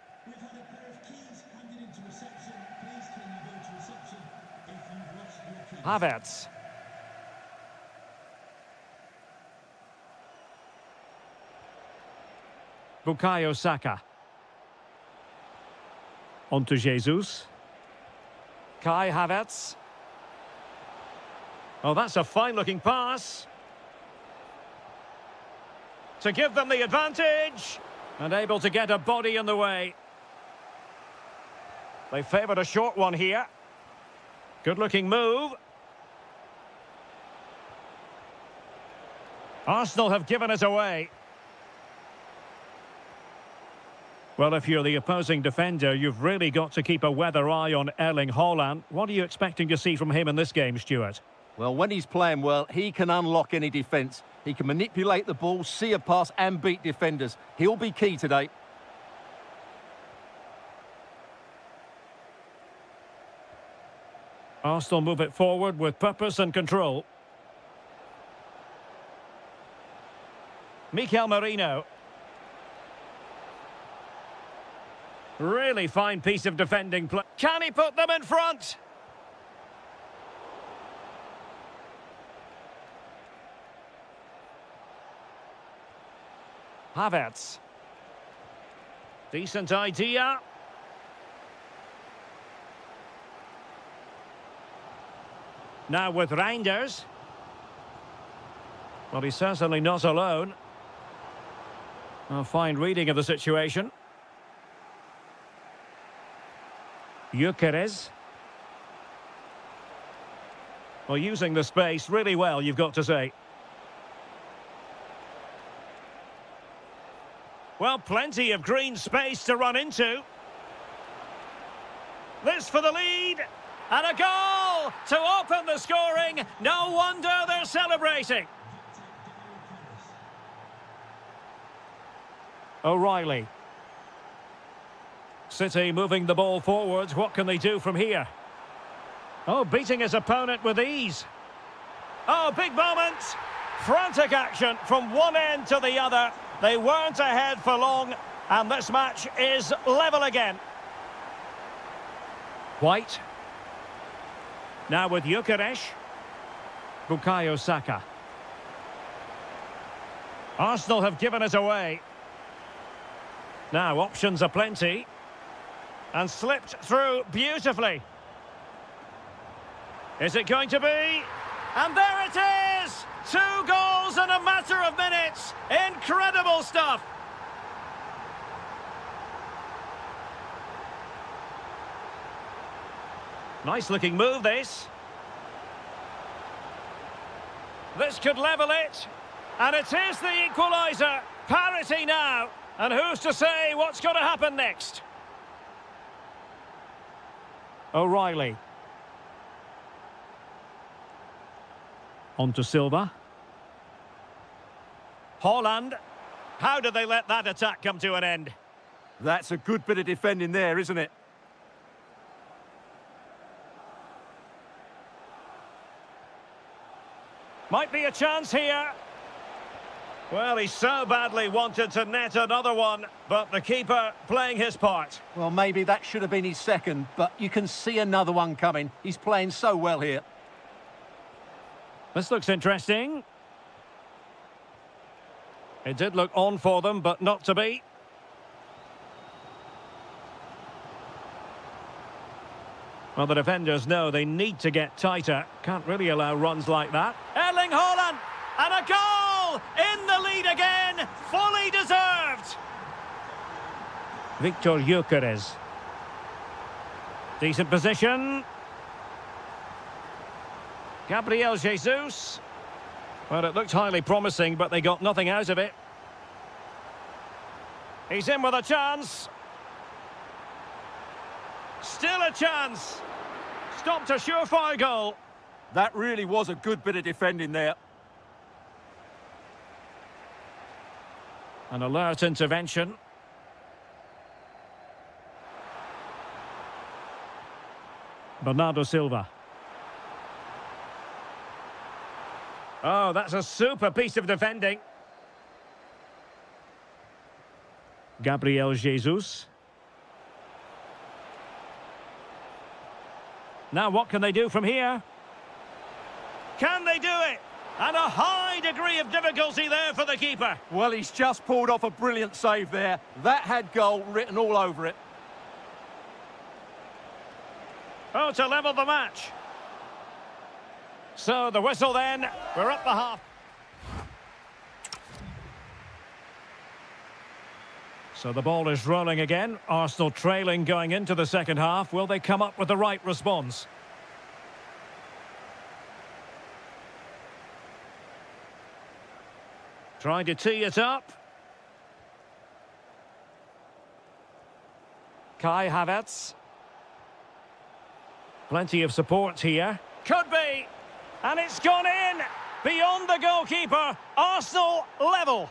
Havertz. Bukayo Saka. On to Jesus. Kai Havertz. Oh, that's a fine-looking pass. To give them the advantage. And able to get a body in the way. They favoured a short one here. Good-looking move. Arsenal have given it away. Well, if you're the opposing defender, you've really got to keep a weather eye on Erling Haaland. What are you expecting to see from him in this game, Stuart? Well, when he's playing well, he can unlock any defence. He can manipulate the ball, see a pass and beat defenders. He'll be key today. Arsenal move it forward with purpose and control. Mikel Merino. Really fine piece of defending play. Can he put them in front? Havertz. Decent idea. Now with Reinders. Well, he's certainly not alone. A fine reading of the situation. Gyökeres. Well, using the space really well, you've got to say. Well, plenty of green space to run into. This for the lead. And a goal to open the scoring. No wonder they're celebrating. O'Reilly. City moving the ball forwards. What can they do from here? Oh, beating his opponent with ease. Oh, big moment. Frantic action from one end to the other. They weren't ahead for long, and this match is level again. White. Now with Gyökeres. Bukayo Saka. Arsenal have given it away. Now options are plenty. And slipped through beautifully. Is it going to be? And there it is! 2 goals in a matter of minutes. Incredible stuff. Nice looking move, this. This could level it. And it is the equaliser. Parity now. And who's to say what's going to happen next? O'Reilly. On to Silva. Haaland. How did they let that attack come to an end? That's a good bit of defending there, isn't it? Might be a chance here. Well, he so badly wanted to net another one, but the keeper playing his part. Well, maybe that should have been his second, but you can see another one coming. He's playing so well here. This looks interesting. It did look on for them, but not to be. Well, the defenders know they need to get tighter. Can't really allow runs like that. Erling Haaland! And a goal! In the lead again! Fully deserved! Victor Gyökeres. Decent position. Gabriel Jesus. Well, it looked highly promising, but they got nothing out of it. He's in with a chance. Still a chance. Stopped a surefire goal. That really was a good bit of defending there. An alert intervention. Bernardo Silva. Oh, that's a super piece of defending. Gabriel Jesus. Now what can they do from here? Can they do it? And a high degree of difficulty there for the keeper. Well, he's just pulled off a brilliant save there. That had goal written all over it. Oh, to level the match. So the whistle then. We're at the half. So the ball is rolling again. Arsenal trailing going into the second half. Will they come up with the right response? Trying to tee it up. Kai Havertz. Plenty of support here. Could be. And it's gone in. Beyond the goalkeeper. Arsenal level.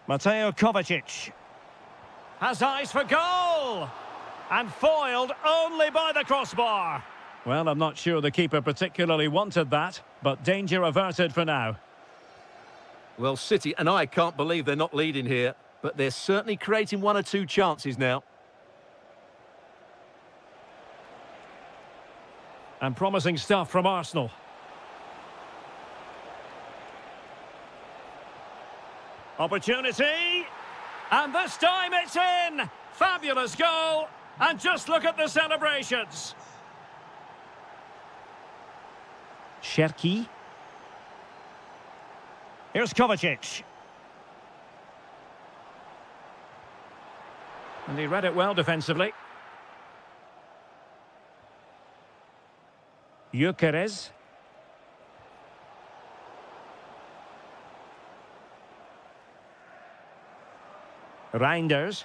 Mateo Kovacic has eyes for goal, and foiled only by the crossbar. Well, I'm not sure the keeper particularly wanted that, but danger averted for now. Well, City and I can't believe they're not leading here, but they're certainly creating one or two chances now. And promising stuff from Arsenal. Opportunity, and this time it's in. Fabulous goal, and just look at the celebrations. Cherki. Here's Kovacic. And he read it well defensively. Gyökeres. Reinders.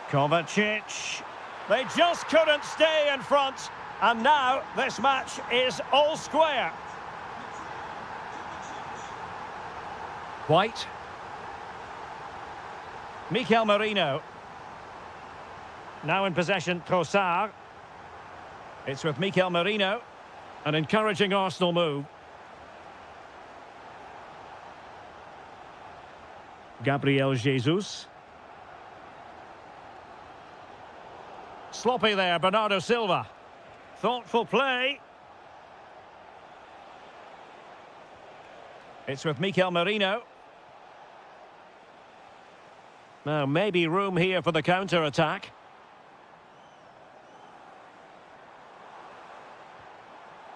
Kovacic. They just couldn't stay in front. And now this match is all square. White. Mikel Merino. Now in possession, Trossard. It's with Mikel Merino. An encouraging Arsenal move. Gabriel Jesus. Sloppy there, Bernardo Silva. Thoughtful play. It's with Mikel Merino. Now, maybe room here for the counter-attack.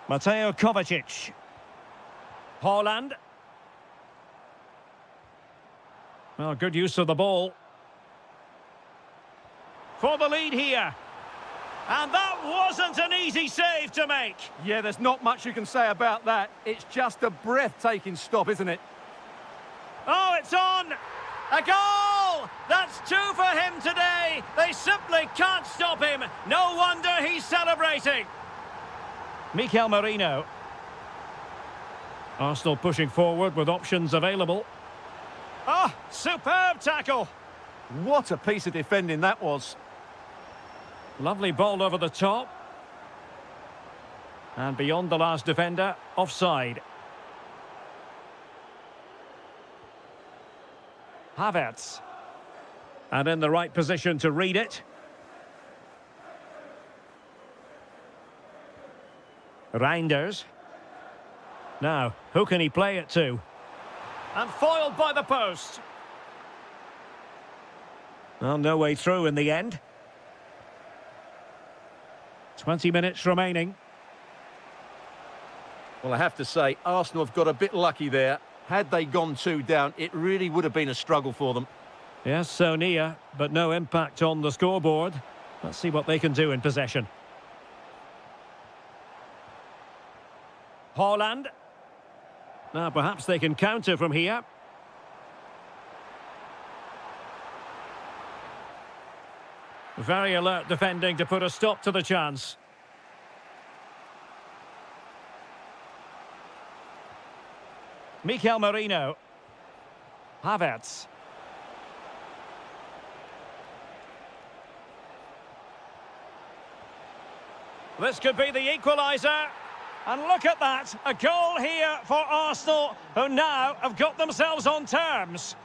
Mateo Kovacic. Haaland. Well, good use of the ball. For the lead here. And that wasn't an easy save to make. Yeah, there's not much you can say about that. It's just a breathtaking stop, isn't it? Oh, it's on! A goal! That's two for him today. They simply can't stop him. No wonder he's celebrating. Mikel Merino. Arsenal pushing forward with options available. Oh, superb tackle. What a piece of defending that was. Lovely ball over the top. And beyond the last defender, offside. Havertz. And in the right position to read it. Reinders. Now, who can he play it to? And foiled by the post. Well, no way through in the end. 20 minutes remaining. Well, I have to say, Arsenal have got a bit lucky there. Had they gone 2 down, it really would have been a struggle for them. Yes, so near, but no impact on the scoreboard. Let's see what they can do in possession. Haaland. Now, perhaps they can counter from here. Very alert defending to put a stop to the chance. Mikel Merino. Havertz. This could be the equaliser. And look at that, a goal here for Arsenal, who now have got themselves on terms.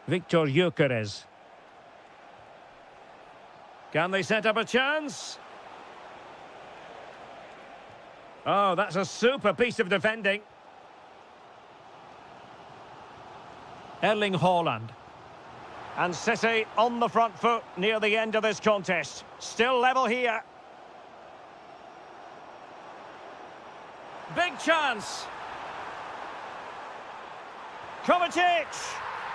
Victor Gyökeres. Can they set up a chance? Oh, that's a super piece of defending. Erling Haaland. And City on the front foot near the end of this contest. Still level here. Big chance. Kovacic.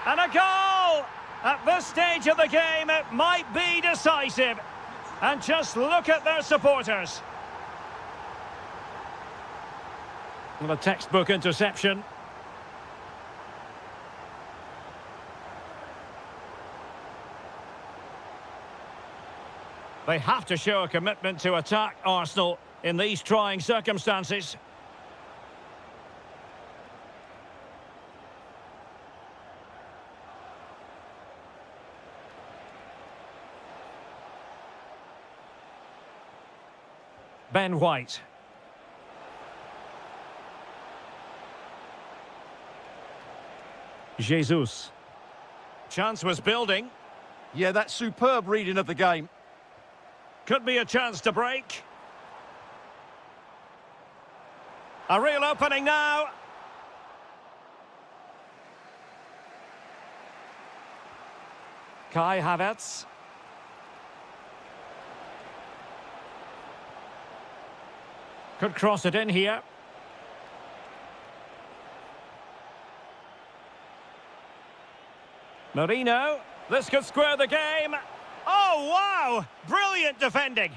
And a goal! At this stage of the game, it might be decisive. And just look at their supporters. Well, a textbook interception. They have to show a commitment to attack Arsenal in these trying circumstances. Ben White. Jesus. Chance was building. Yeah, that's superb reading of the game. Could be a chance to break. A real opening now. Kai Havertz. Could cross it in here. Merino. This could square the game. Oh, wow! Brilliant defending.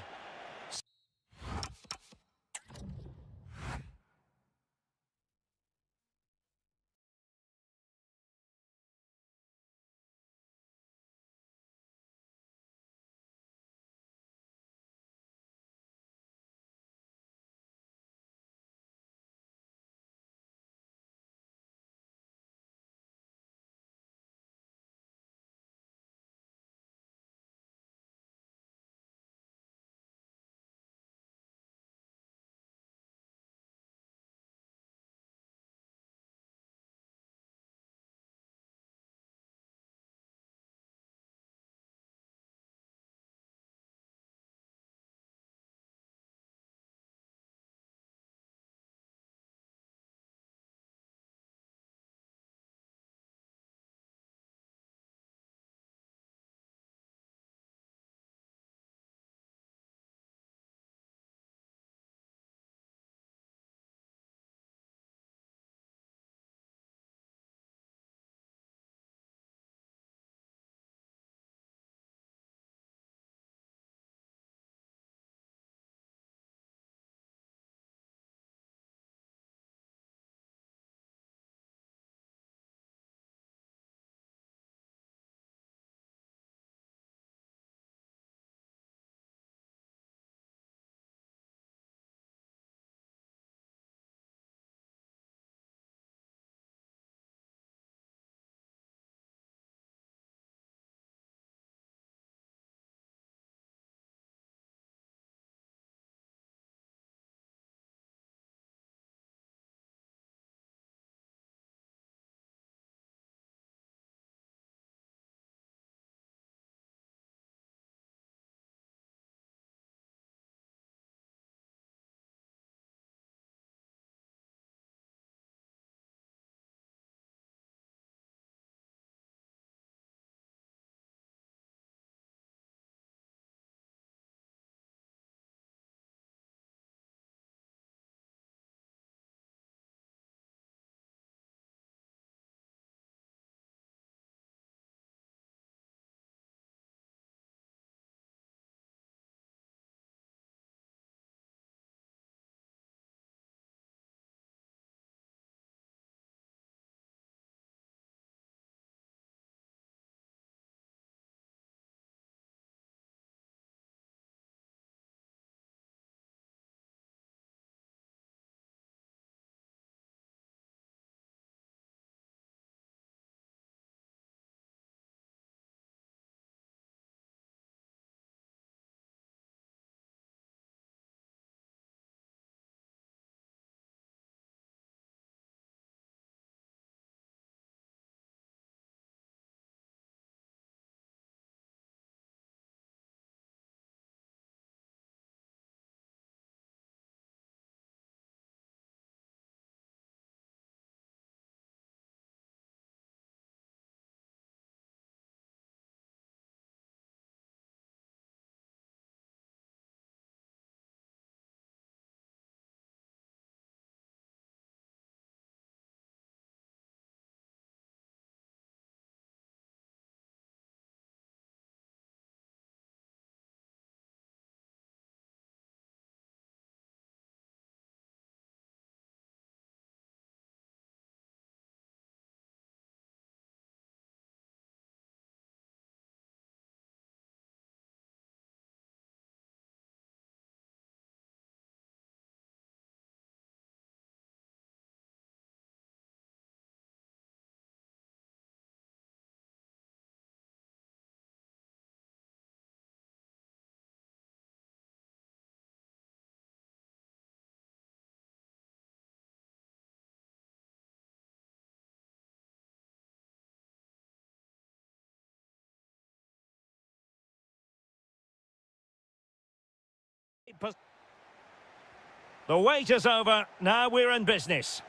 The wait is over. Now we're in business.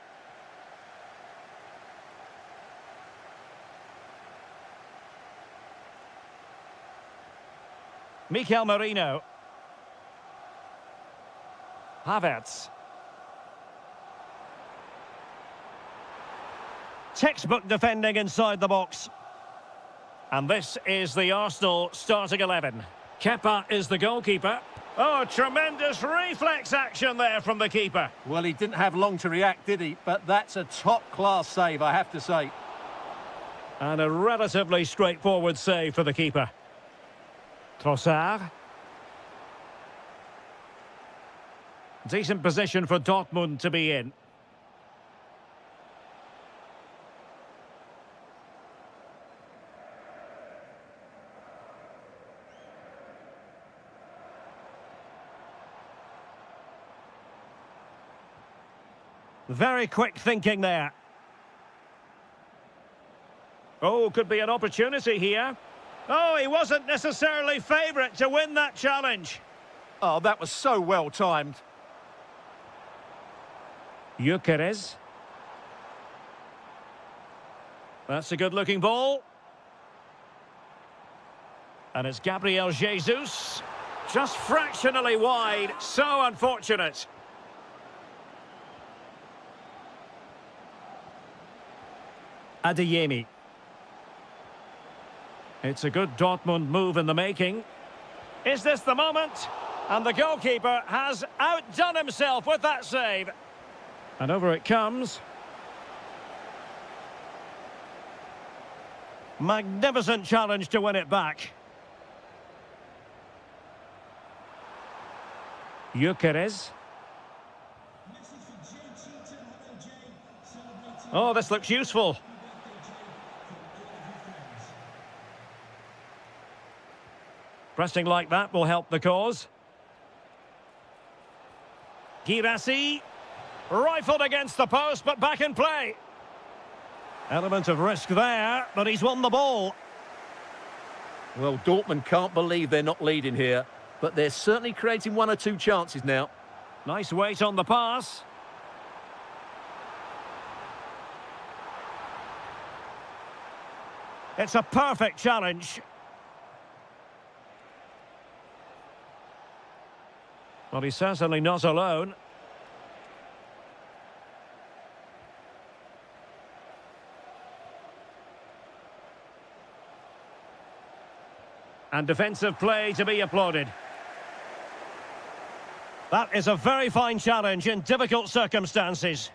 Mikel Merino. Havertz. Textbook defending inside the box. And this is the Arsenal starting 11. Kepa is the goalkeeper. Oh, tremendous reflex action there from the keeper. Well, he didn't have long to react, did he? But that's a top-class save, I have to say. And a relatively straightforward save for the keeper. Trossard. Decent position for Dortmund to be in. Very quick thinking there. Oh, could be an opportunity here. Oh, he wasn't necessarily favourite to win that challenge. Oh, that was so well timed. Gyökeres. That's a good-looking ball. And it's Gabriel Jesus. Just fractionally wide. So unfortunate. Adeyemi. It's a good Dortmund move in the making. Is this the moment? And the goalkeeper has outdone himself with that save. And over it comes. Magnificent challenge to win it back. Gyökeres. Oh, this looks useful. Pressing like that will help the cause. Girassi. Rifled against the post, but back in play. Element of risk there, but he's won the ball. Well, Dortmund can't believe they're not leading here, but they're certainly creating one or two chances now. Nice weight on the pass. It's a perfect challenge. Well, he's certainly not alone. And defensive play to be applauded. That is a very fine challenge in difficult circumstances.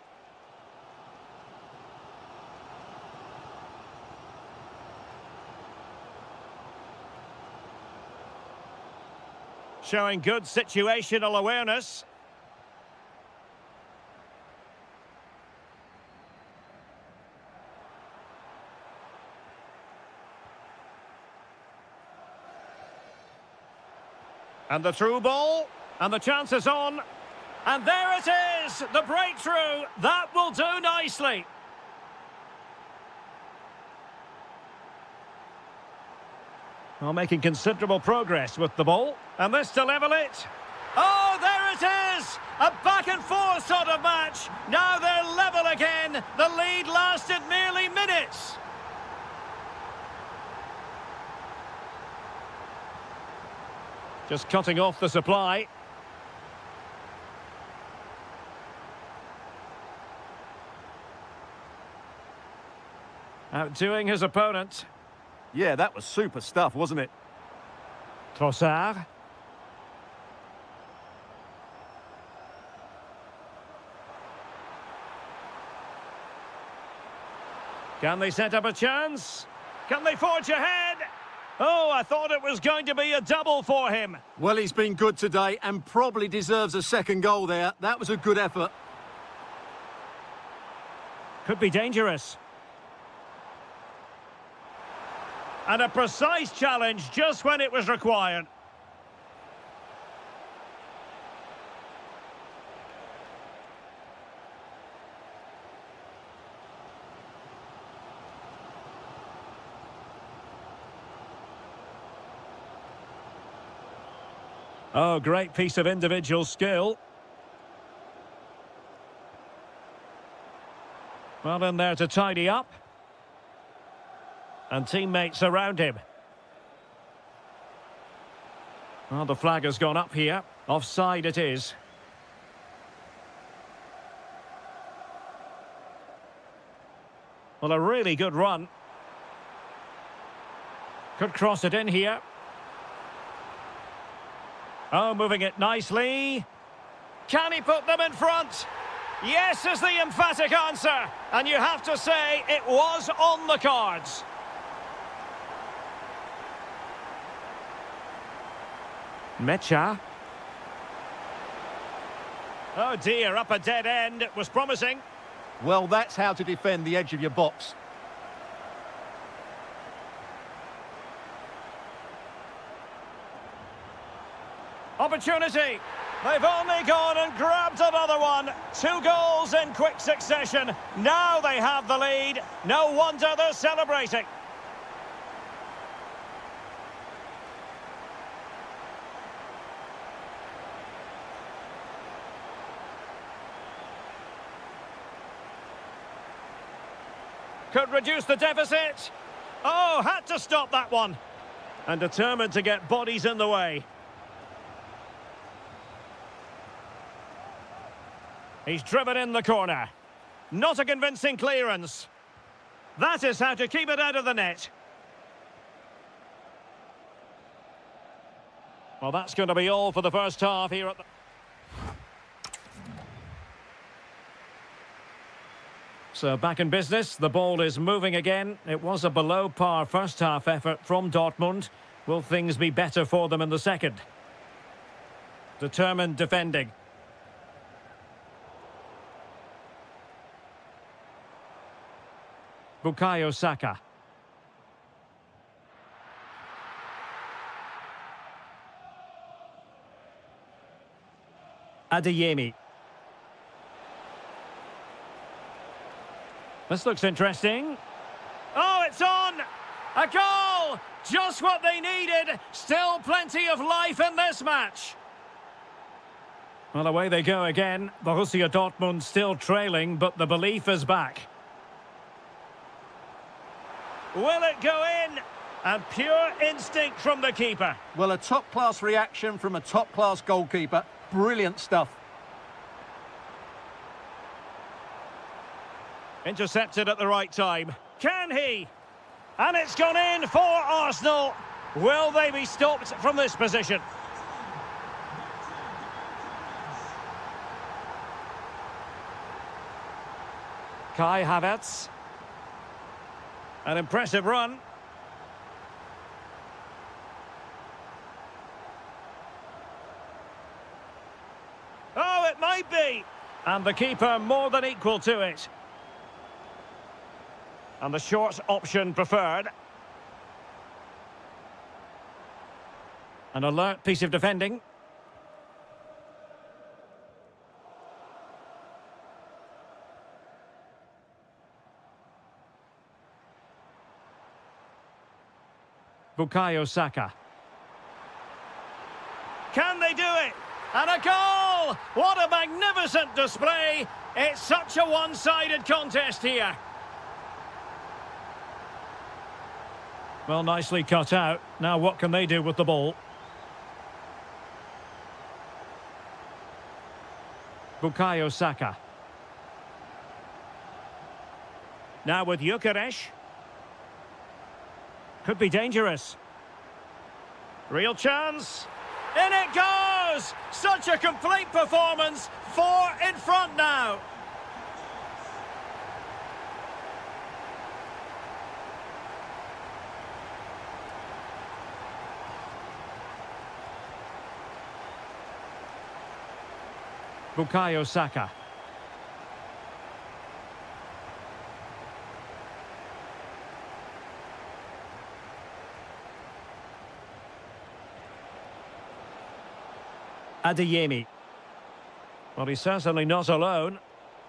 Showing good situational awareness. And the through ball, and the chance is on. And there it is, the breakthrough. That will do nicely. Well, making considerable progress with the ball. And this to level it. Oh, there it is! A back-and-forth sort of match. Now they're level again. The lead lasted merely minutes. Just cutting off the supply. Outdoing his opponent. Yeah, that was super stuff, wasn't it? Trossard. Can they set up a chance? Can they forge ahead? Oh, I thought it was going to be a double for him. Well, he's been good today and probably deserves a second goal there. That was a good effort. Could be dangerous. And a precise challenge just when it was required. Oh, great piece of individual skill. Well in there to tidy up. And teammates around him. Well, the flag has gone up here. Offside it is. Well, a really good run. Could cross it in here. Oh, moving it nicely. Can he put them in front? Yes is the emphatic answer. And you have to say it was on the cards. Mecha. Oh dear, up a dead end. It was promising. Well, that's how to defend the edge of your box. Opportunity. They've only gone and grabbed another one. 2 goals in quick succession. Now they have the lead. No wonder they're celebrating. Could reduce the deficit. Oh, had to stop that one. And determined to get bodies in the way. He's driven in the corner. Not a convincing clearance. That is how to keep it out of the net. Well, that's going to be all for the first half here at the... So back in business, the ball is moving again. It was a below-par first-half effort from Dortmund. Will things be better for them in the second? Determined defending. Bukayo Saka. Adeyemi. This looks interesting. Oh, it's on! A goal! Just what they needed. Still plenty of life in this match. Well, away they go again. Borussia Dortmund still trailing, but the belief is back. Will it go in? And pure instinct from the keeper. Well, a top-class reaction from a top-class goalkeeper. Brilliant stuff. Intercepted at the right time. Can he? And it's gone in for Arsenal. Will they be stopped from this position? Kai Havertz. An impressive run. Oh, it might be. And the keeper more than equal to it. And the short option preferred. An alert piece of defending. Bukayo Saka. Can they do it? And a goal! What a magnificent display! It's such a one-sided contest here. Well, nicely cut out. Now what can they do with the ball? Bukayo Saka. Now with Gyökeres. Could be dangerous. Real chance. In it goes! Such a complete performance. 4 in front now. Bukayo Saka. Adeyemi. Well, he's certainly not alone,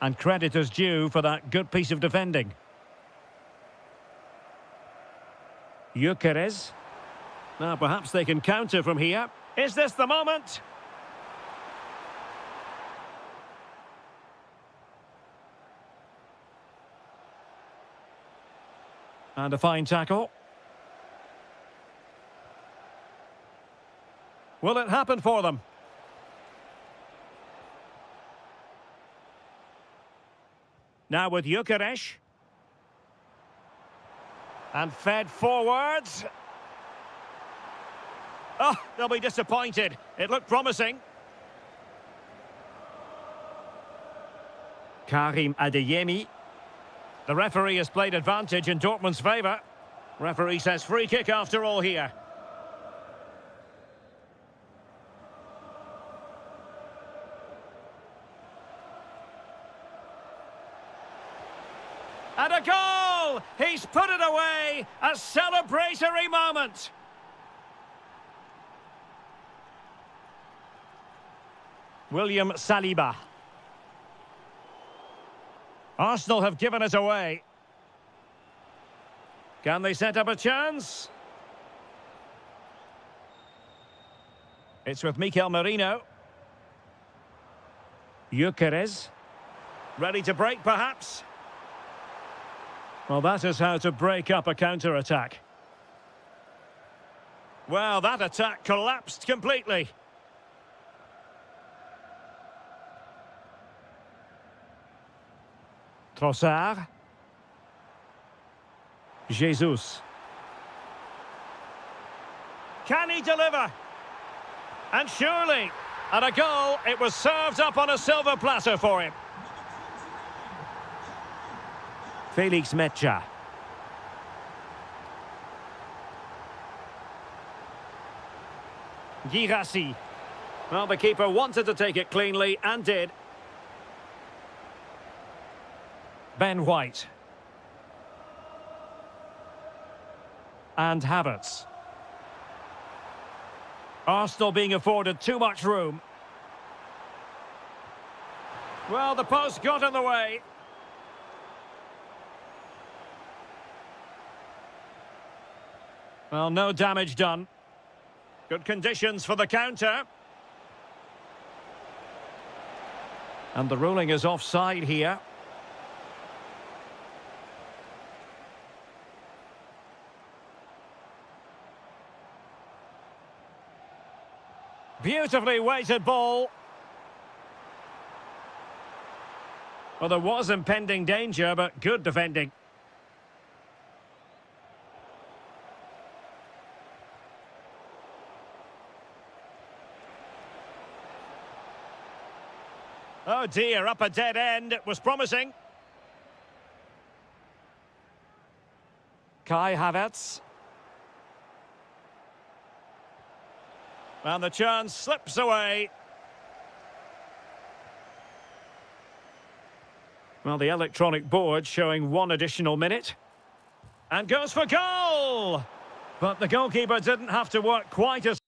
and credit is due for that good piece of defending. Gyökeres. Now, perhaps they can counter from here. Is this the moment? And a fine tackle. Will it happen for them? Now with Gyökeres. And fed forwards. Oh, they'll be disappointed. It looked promising. Karim Adeyemi. The referee has played advantage in Dortmund's favour. Referee says free kick after all here. And a goal! He's put it away! A celebratory moment! William Saliba. Arsenal have given it away. Can they set up a chance? It's with Mikel Merino. Gyökeres. Ready to break, perhaps? Well, that is how to break up a counter-attack. Well, that attack collapsed completely. Trossard. Jesus. Can he deliver? And surely, and a goal, it was served up on a silver platter for him. Felix Mecha. Girassi. Well, the keeper wanted to take it cleanly and did. Ben White. And Havertz. Arsenal being afforded too much room. Well, the post got in the way. Well, no damage done. Good conditions for the counter. And the ruling is offside here. Beautifully weighted ball. Well, there was impending danger, but good defending. Oh dear, up a dead end. It was promising. Kai Havertz. And the chance slips away. Well, the electronic board showing one additional minute. And goes for goal! But the goalkeeper didn't have to work quite as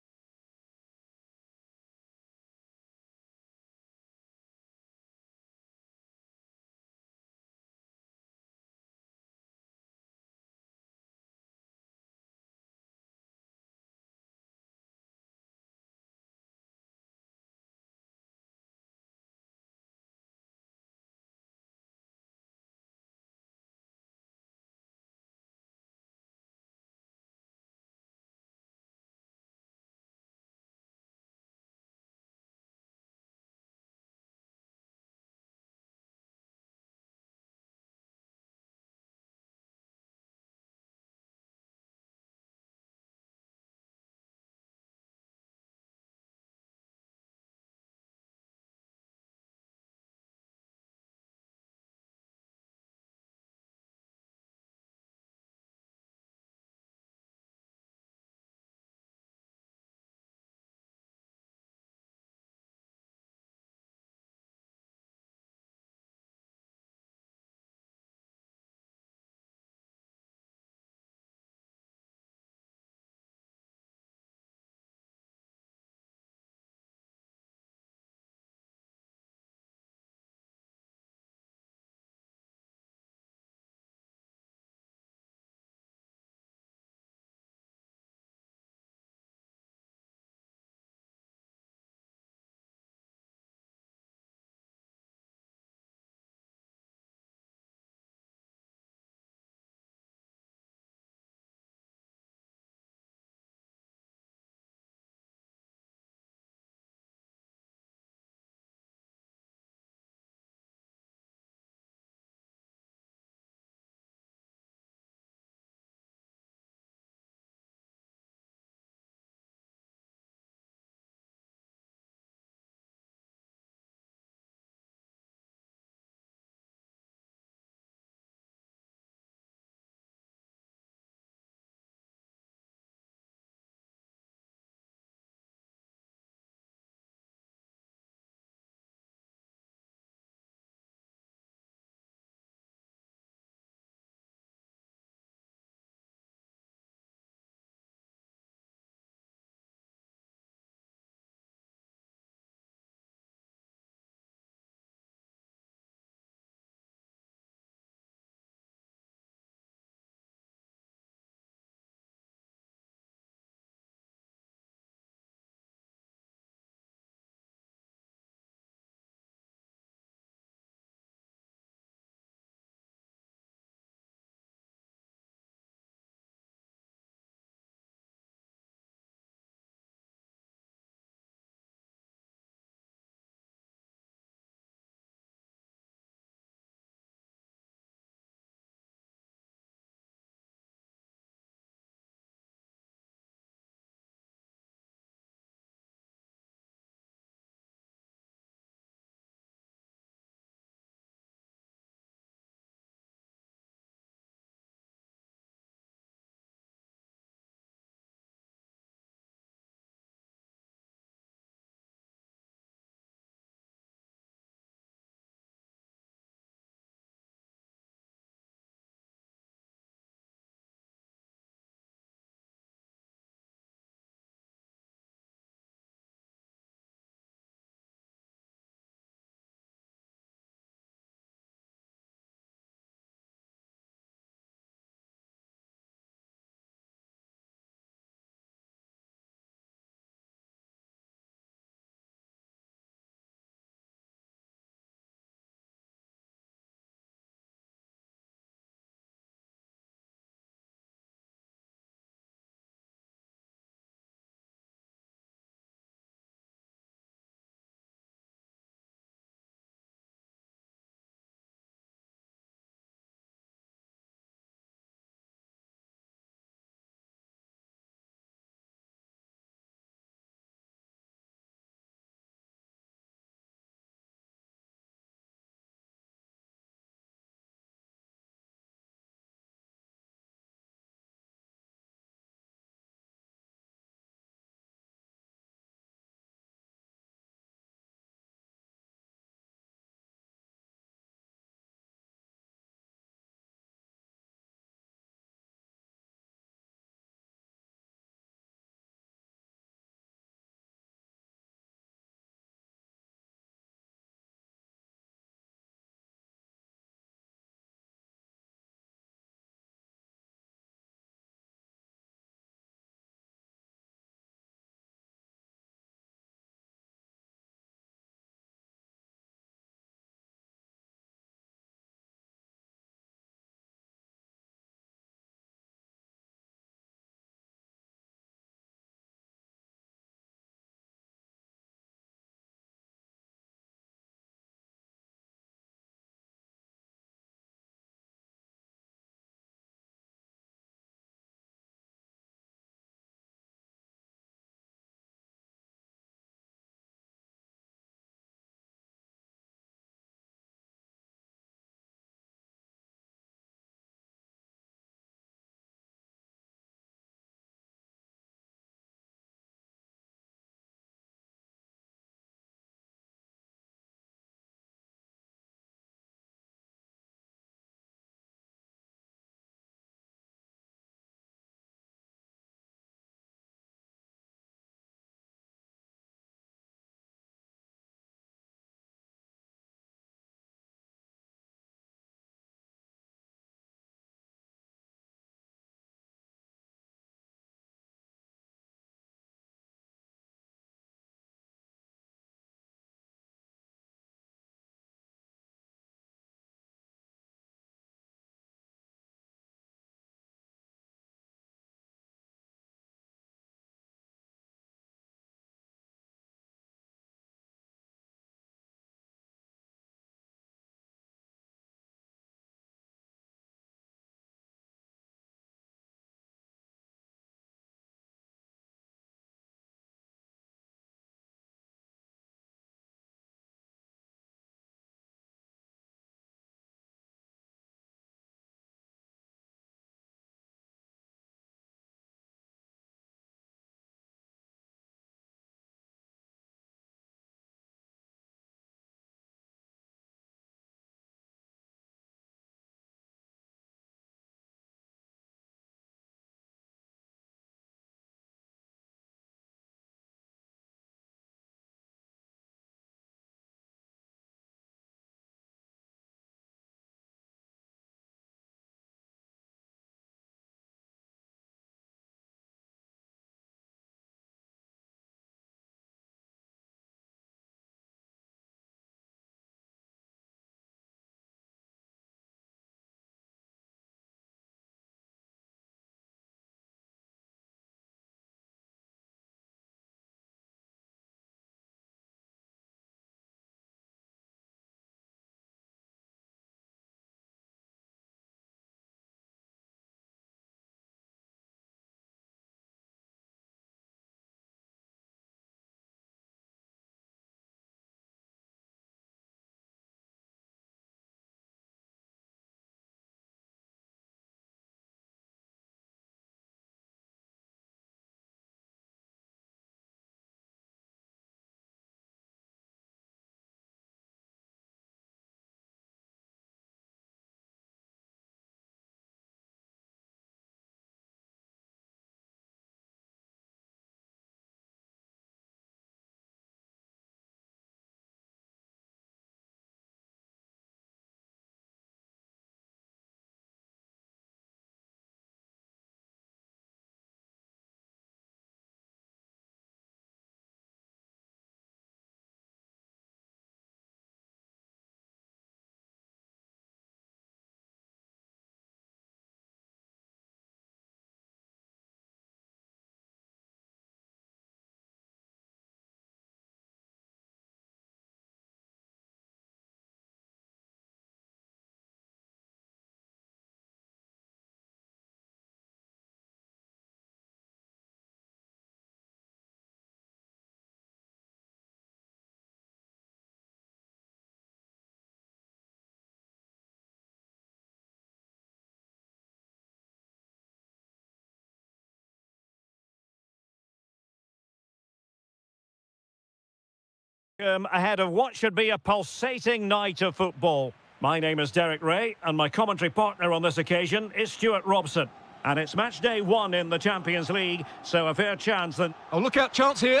Ahead of what should be a pulsating night of football. My name is Derek Ray, and my commentary partner on this occasion is Stuart Robson. And it's match day 1 in the Champions League, so a fair chance that... Oh, look out, chance here.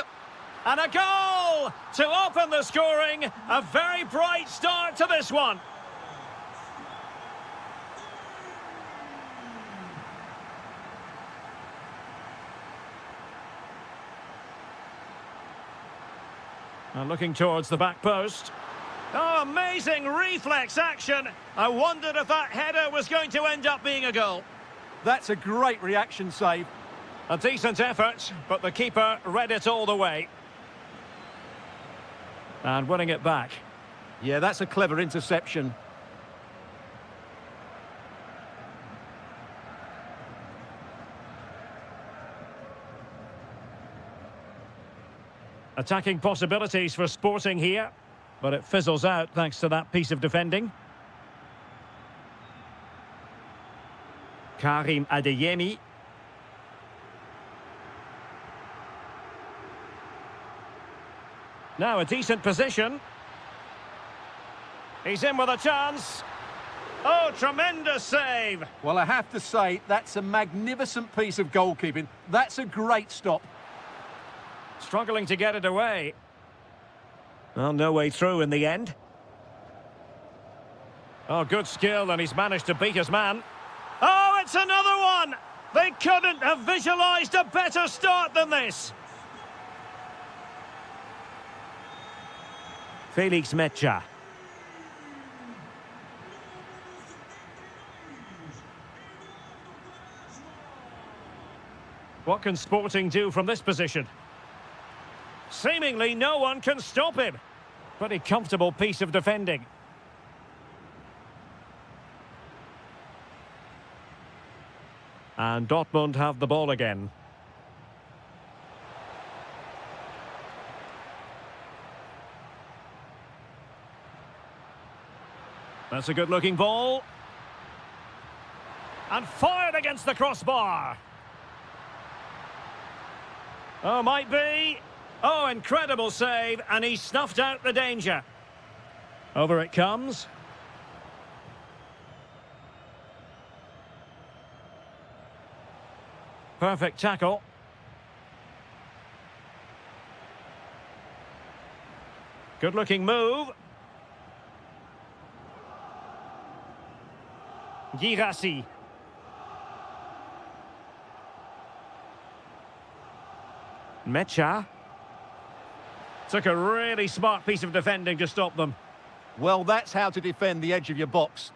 And a goal to open the scoring. A very bright start to this one. And looking towards the back post. Oh, amazing reflex action. I wondered if that header was going to end up being a goal. That's a great reaction save. A decent effort, but the keeper read it all the way. And winning it back. Yeah, that's a clever interception. Attacking possibilities for Sporting here, but it fizzles out thanks to that piece of defending. Karim Adeyemi. Now a decent position. He's in with a chance. Oh, tremendous save. Well, I have to say, that's a magnificent piece of goalkeeping. That's a great stop. Struggling to get it away. Well, no way through in the end. Oh, good skill, and he's managed to beat his man. Oh, it's another one! They couldn't have visualised a better start than this. Felix Mecha. What can Sporting do from this position? Seemingly no one can stop him. Pretty comfortable piece of defending. And Dortmund have the ball again. That's a good-looking ball. And fired against the crossbar. Oh, might be. Oh, incredible save, and he snuffed out the danger. Over it comes. Perfect tackle. Good-looking move. Girassi. Mecha. Took a really smart piece of defending to stop them. Well, that's how to defend the edge of your box.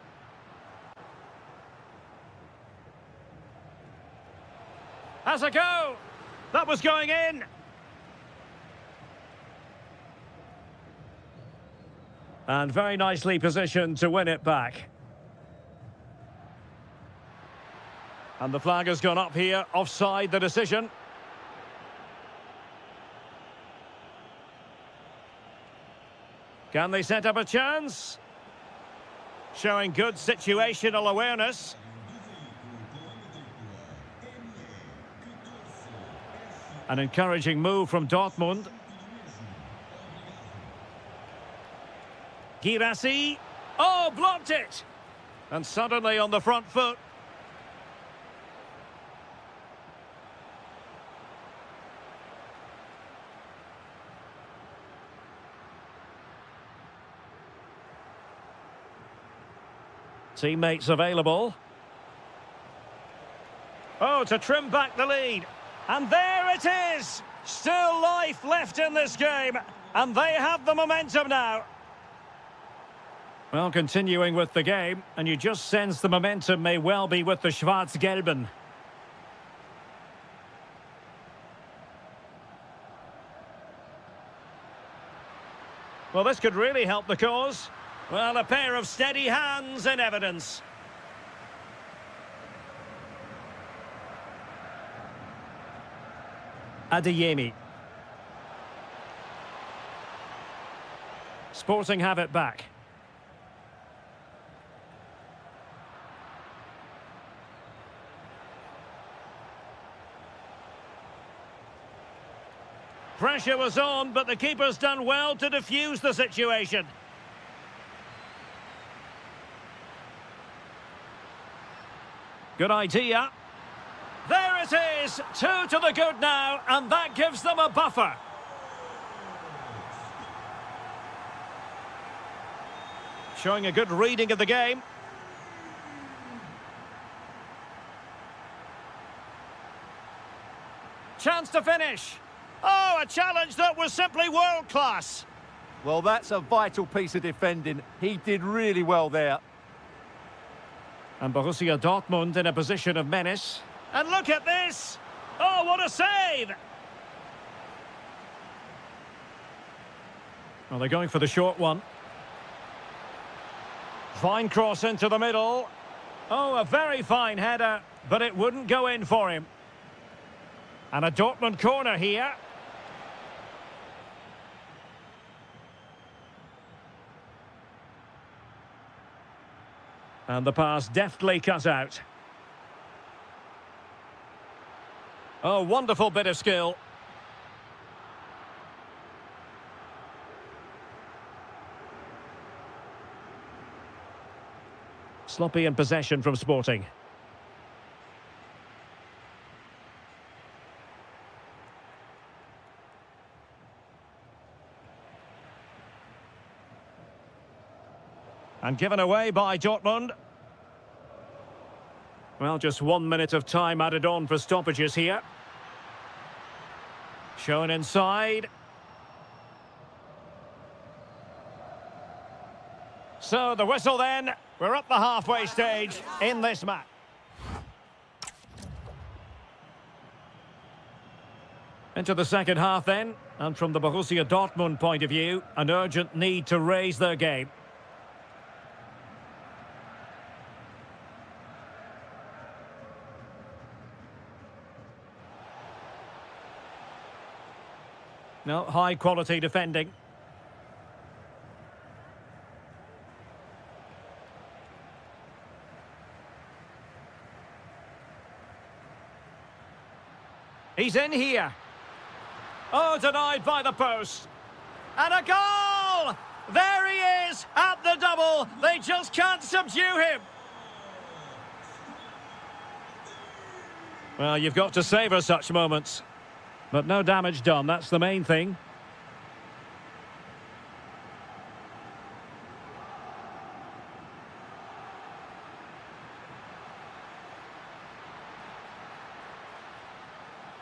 Has a go! That was going in! And very nicely positioned to win it back. And the flag has gone up here, offside the decision. Can they set up a chance? Showing good situational awareness. An encouraging move from Dortmund. Girassi. Oh, blocked it! And suddenly on the front foot. Teammates available. Oh, to trim back the lead. And there it is! Still life left in this game. And they have the momentum now. Well, continuing with the game. And you just sense the momentum may well be with the Schwarz-Gelben. Well, this could really help the cause. Well, a pair of steady hands in evidence. Adeyemi. Sporting have it back. pressure was on, but the keeper's done well to defuse the situation. Good idea. There it is, 2 to the good now, and that gives them a buffer. Showing a good reading of the game. Chance to finish. Oh, a challenge that was simply world-class. Well, that's a vital piece of defending. He did really well there. And Borussia Dortmund in a position of menace. And look at this! Oh, what a save! Well, they're going for the short one. Fine cross into the middle. Oh, a very fine header, but it wouldn't go in for him. And a Dortmund corner here. And the pass deftly cut out. Oh, wonderful bit of skill. Sloppy in possession from Sporting. And given away by Dortmund. Well, just 1 minute of time added on for stoppages here. Shown inside. So the whistle then. We're up the halfway stage in this match. Into the second half then. And from the Borussia Dortmund point of view, an urgent need to raise their game. No, high-quality defending. He's in here. Oh, denied by the post. And a goal! There he is at the double. They just can't subdue him. Well, you've got to savour such moments. But no damage done, that's the main thing.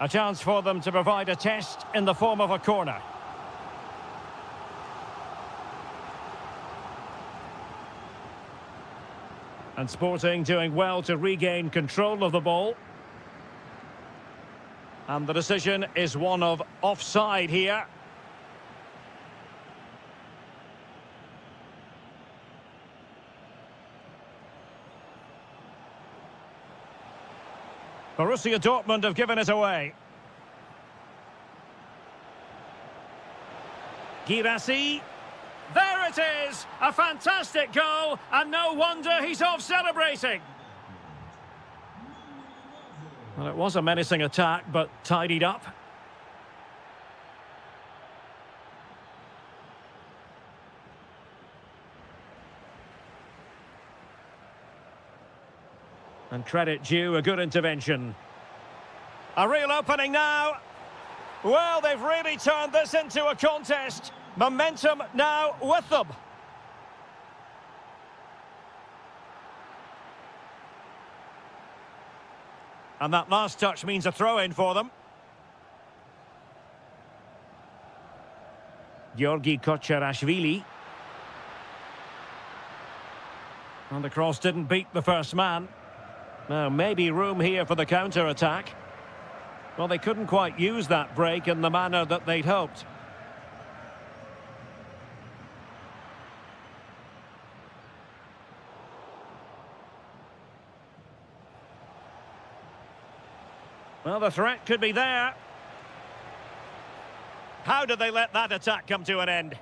A chance for them to provide a test in the form of a corner. And Sporting doing well to regain control of the ball. And the decision is one of offside here. Borussia Dortmund have given it away. Girassi. There it is! A fantastic goal, and no wonder he's off celebrating. Well, it was a menacing attack, but tidied up. And credit due, a good intervention. A real opening now. Well, they've really turned this into a contest. Momentum now with them. And that last touch means a throw-in for them. Georgi Kocherashvili. And the cross didn't beat the first man. Now, maybe room here for the counter-attack. Well, they couldn't quite use that break in the manner that they'd hoped. Well, the threat could be there. How did they let that attack come to an end?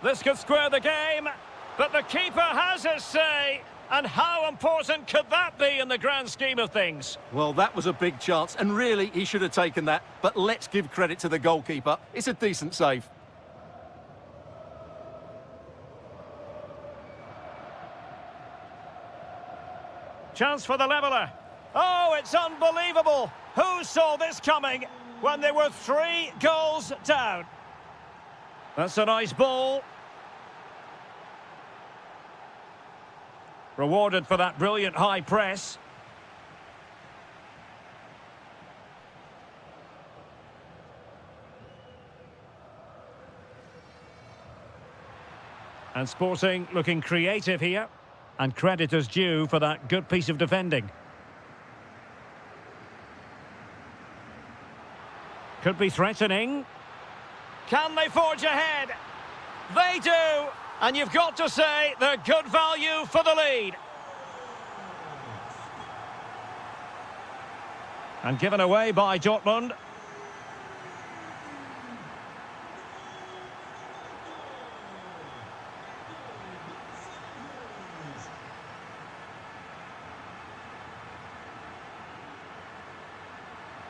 This could square the game. But the keeper has his say. And how important could that be in the grand scheme of things? Well, that was a big chance, and really, he should have taken that. But let's give credit to the goalkeeper. It's a decent save. Chance for the leveller. Oh, it's unbelievable. Who saw this coming when they were 3 goals down? That's a nice ball. Rewarded for that brilliant high press. And Sporting looking creative here. And credit is due for that good piece of defending. Could be threatening. Can they forge ahead? They do! And you've got to say they're good value for the lead. And given away by Dortmund.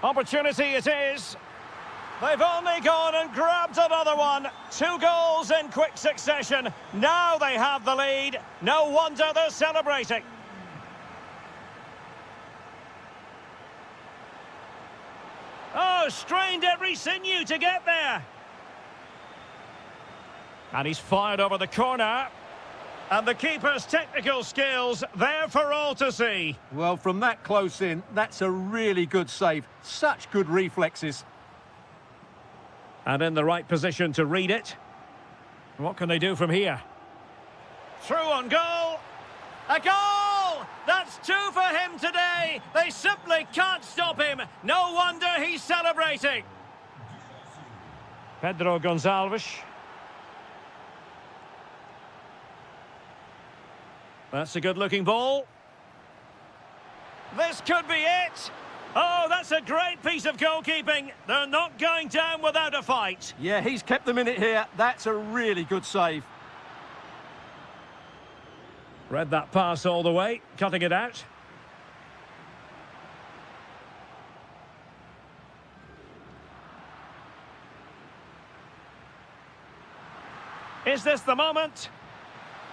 Opportunity it is. They've only gone and grabbed another one. 2 goals in quick succession. Now they have the lead. No wonder they're celebrating. Oh, strained every sinew to get there. And he's fired over the corner. And the keeper's technical skills there for all to see. Well, from that close in, that's a really good save. Such good reflexes. And in the right position to read it. What can they do from here? Through on goal. A goal! That's 2 for him today. They simply can't stop him. No wonder he's celebrating. Pedro Gonçalves. That's a good-looking ball. This could be it. Oh, that's a great piece of goalkeeping. They're not going down without a fight. Yeah, he's kept them in it here. That's a really good save. Read that pass all the way, cutting it out. Is this the moment?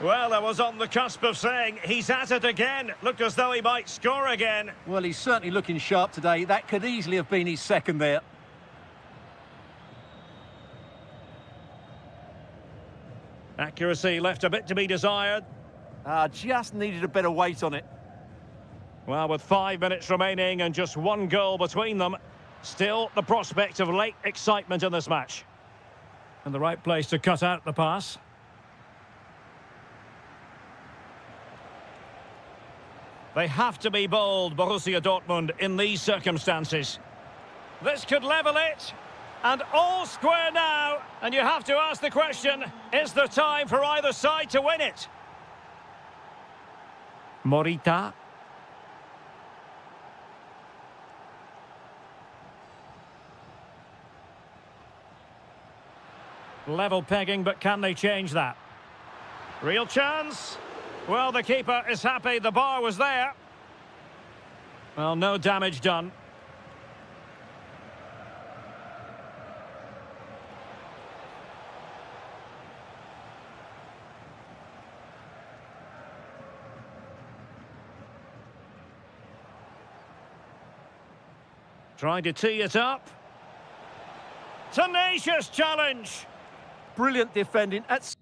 Well, I was on the cusp of saying he's at it again. Looked as though he might score again. Well, he's certainly looking sharp today. That could easily have been his second there. Accuracy left a bit to be desired. Just needed a better weight on it. Well, with 5 minutes remaining and just 1 goal between them, still the prospect of late excitement in this match. And the right place to cut out the pass. They have to be bold, Borussia Dortmund, in these circumstances. This could level it. And all square now. And you have to ask the question, is there time for either side to win it? Morita. Level pegging, but can they change that? Real chance. Well, the keeper is happy the bar was there. Well, no damage done. Trying to tee it up. Tenacious challenge. Brilliant defending at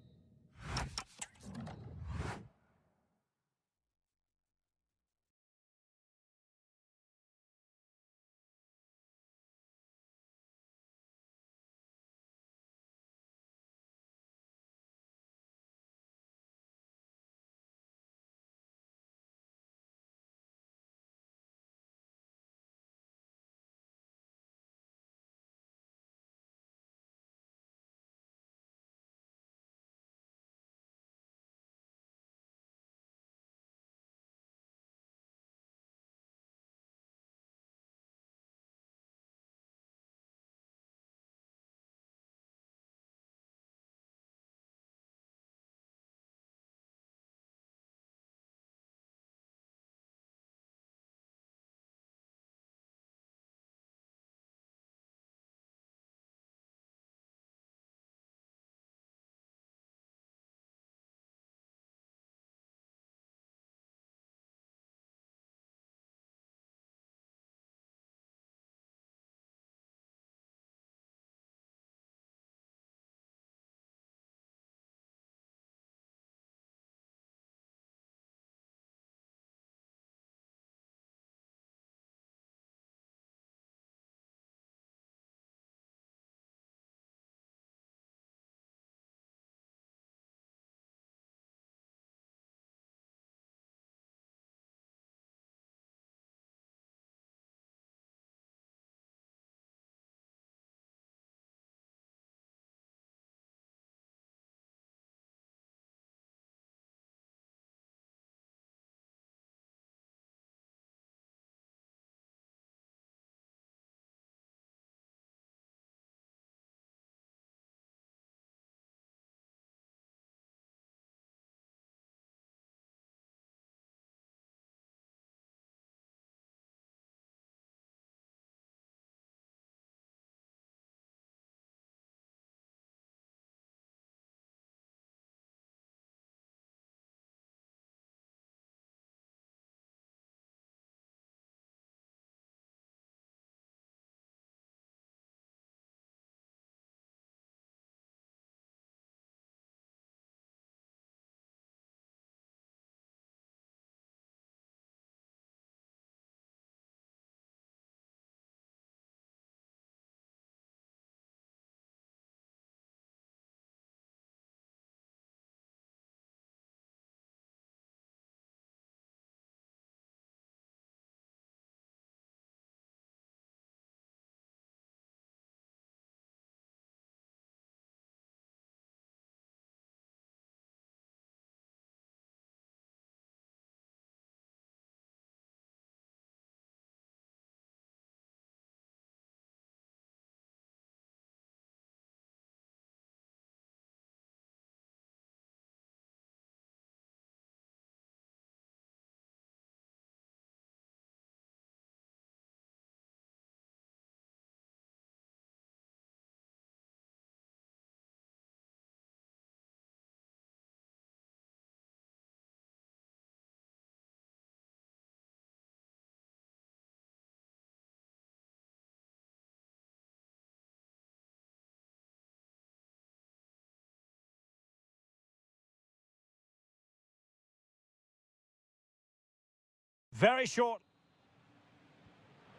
very short.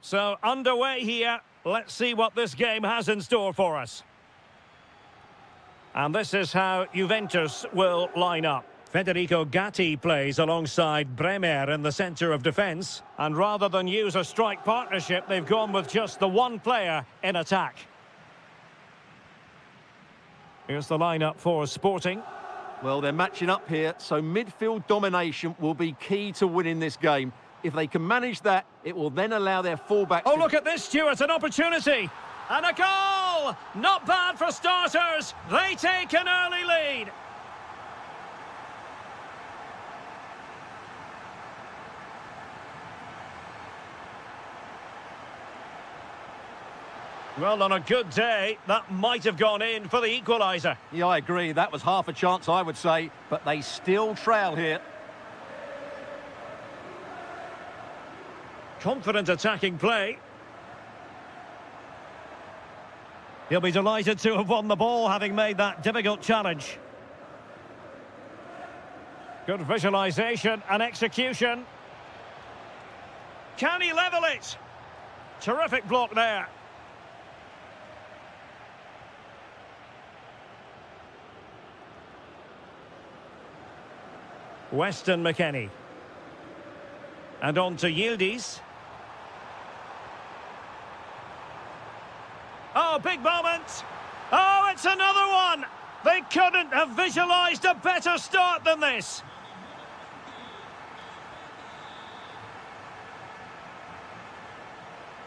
So, underway here. Let's see what this game has in store for us. And this is how Juventus will line up. Federico Gatti plays alongside Bremer in the centre of defence. And rather than use a strike partnership, they've gone with just the one player in attack. Here's the lineup for Sporting. Well, they're matching up here, so midfield domination will be key to winning this game. If they can manage that, it will then allow their fullbacks... Oh, look at this, Stuart, an opportunity. And a goal! Not bad for starters. They take an early lead. Well, on a good day, that might have gone in for the equaliser. Yeah, I agree. That was half a chance, I would say, but they still trail here. Confident attacking play. He'll be delighted to have won the ball, having made that difficult challenge. Good visualisation and execution. Can he level it? Terrific block there. Weston McKennie. And on to Yildiz. Oh, big moment. Oh, it's another one. They couldn't have visualised a better start than this.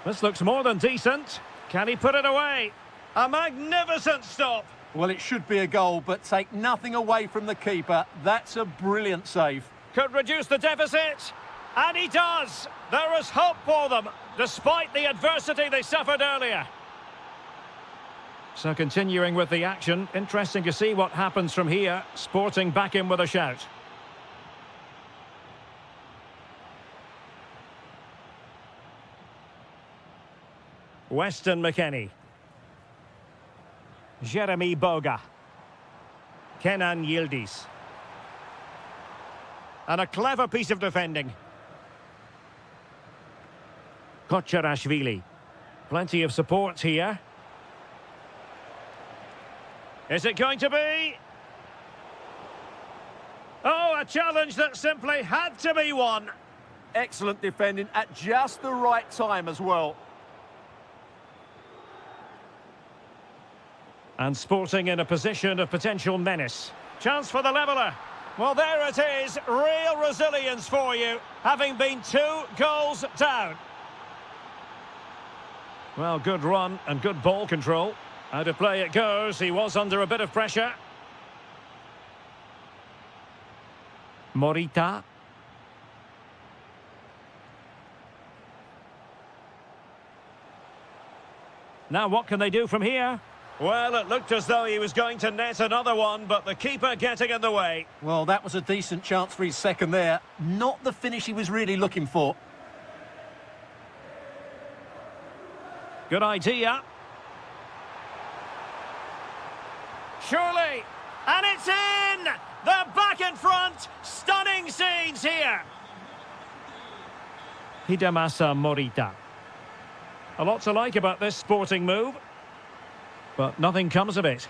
This looks more than decent. Can he put it away? A magnificent stop. Well, it should be a goal, but take nothing away from the keeper. That's a brilliant save. Could reduce the deficit. And he does. There is hope for them, despite the adversity they suffered earlier. So continuing with the action, interesting to see what happens from here. Sporting back in with a shout. Weston McKennie. Jeremy Boga. Kenan Yildiz. And a clever piece of defending. Kocharashvili. Plenty of support here. Is it going to be? Oh, a challenge that simply had to be won. Excellent defending at just the right time as well. And Sporting in a position of potential menace. Chance for the leveller. Well, there it is. Real resilience for you, having been 2 goals down. Well, good run and good ball control. Out of play it goes. He was under a bit of pressure. Morita. Now what can they do from here? Well, it looked as though he was going to net another one, but the keeper getting in the way. Well, that was a decent chance for his second there. Not the finish he was really looking for. Good idea. Surely. And it's in! They're back in front. Stunning scenes here. Hidemasa Morita. A lot to like about this Sporting move, but nothing comes of it.